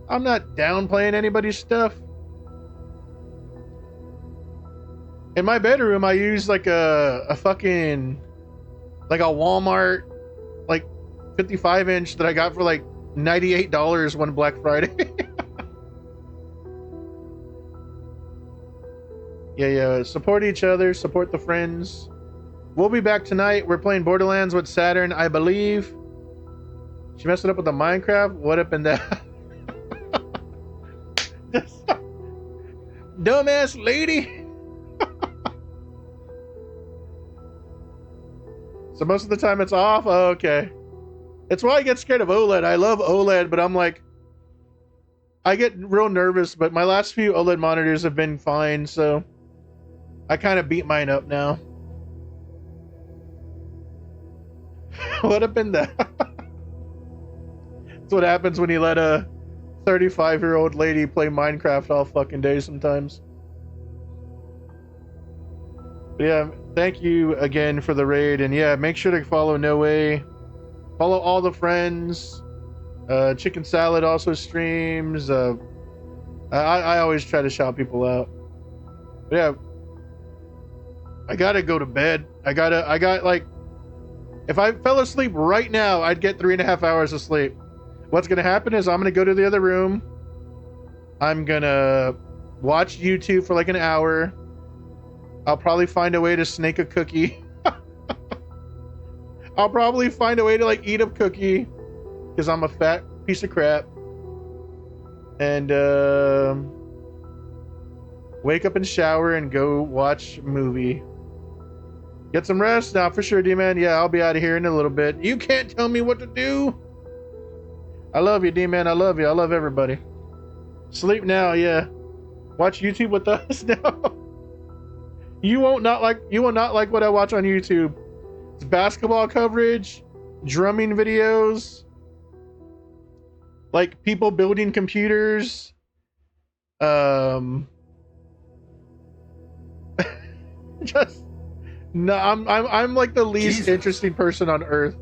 downplaying anybody's stuff. In my bedroom, I use like a fucking, like a Walmart, like 55-inch that I got for like $98 one Black Friday. Yeah. Support each other. Support the friends. We'll be back tonight. We're playing Borderlands with Saturn, I believe. She messed it up with the Minecraft. What up in that? Dumbass lady. So most of the time it's off? Oh, okay. It's why I get scared of OLED. I love OLED, but I'm like... I get real nervous, but my last few OLED monitors have been fine, so... I kind of beat mine up now. What up in that? That's what happens when you let a 35-year-old lady play Minecraft all fucking day sometimes. But yeah, thank you again for the raid, and yeah, make sure to follow No Way. Follow all the friends. Chicken Salad also streams. I always try to shout people out. But yeah, I gotta go to bed. I got like, if I fell asleep right now, I'd get 3.5 hours of sleep. What's gonna happen is I'm gonna go to the other room. I'm gonna watch YouTube for like an hour. I'll probably find a way to snake a cookie. I'll probably find a way to like eat a cookie because I'm a fat piece of crap. And wake up and shower and go watch a movie. Get some rest now for sure, D-Man. Yeah, I'll be out of here in a little bit. You can't tell me what to do. I love you, D-Man. I love you. I love everybody. Sleep now, yeah. Watch YouTube with us now. You will not like what I watch on YouTube. It's basketball coverage, drumming videos, like people building computers. Just no, I'm like the least interesting person on earth.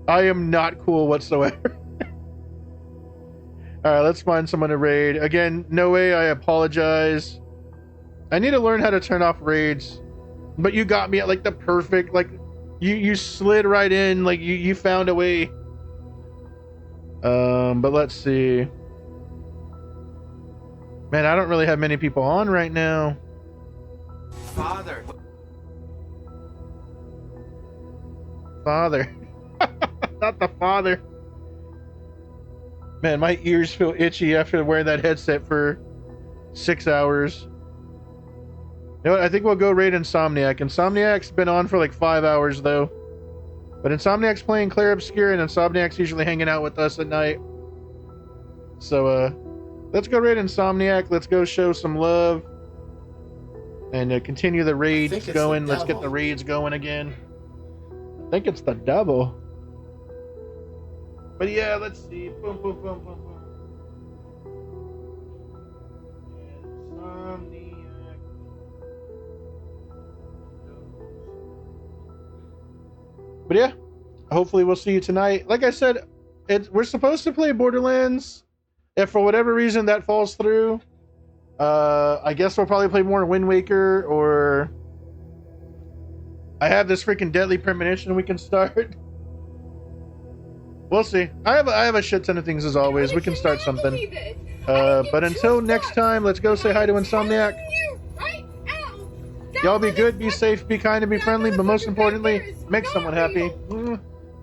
I am not cool whatsoever. All right, let's find someone to raid. Again, No Way, I apologize. I need to learn how to turn off raids. But you got me at like the perfect, like you slid right in, like you found a way. But let's see. Man, I don't really have many people on right now. Father. Father. Not the father. Man, my ears feel itchy after wearing that headset for 6 hours. You know what? I think we'll go raid Insomniac. Insomniac's been on for like 5 hours though. But Insomniac's playing Clair Obscur, and Insomniac's usually hanging out with us at night. So, let's go raid Insomniac. Let's go show some love. And continue the raids going. Let's get the raids going again. I think it's the devil. But yeah, let's see. Boom, boom, boom, boom, boom. Insomniac. But yeah, hopefully we'll see you tonight. Like I said, we're supposed to play Borderlands. If for whatever reason that falls through, I guess we'll probably play more Wind Waker, or I have this freaking Deadly Premonition we can start. We'll see. I have a shit ton of things as always. We can start something. But until next time, let's go say hi to Insomniac. Y'all be good, be safe, be kind, and be friendly, but most importantly, make someone happy.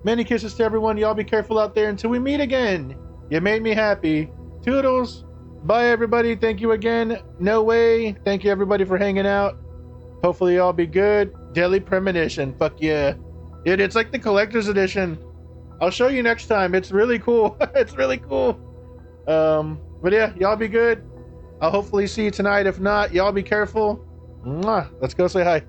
Many kisses to everyone. Y'all be careful out there until we meet again. You made me happy. Toodles. Bye, everybody. Thank you again. No way. Thank you, everybody, for hanging out. Hopefully, y'all be good. Deadly Premonition. Fuck yeah. Dude, it's like the collector's edition. I'll show you next time. It's really cool. It's really cool. But yeah, y'all be good. I'll hopefully see you tonight. If not, y'all be careful. Mwah. Let's go say hi.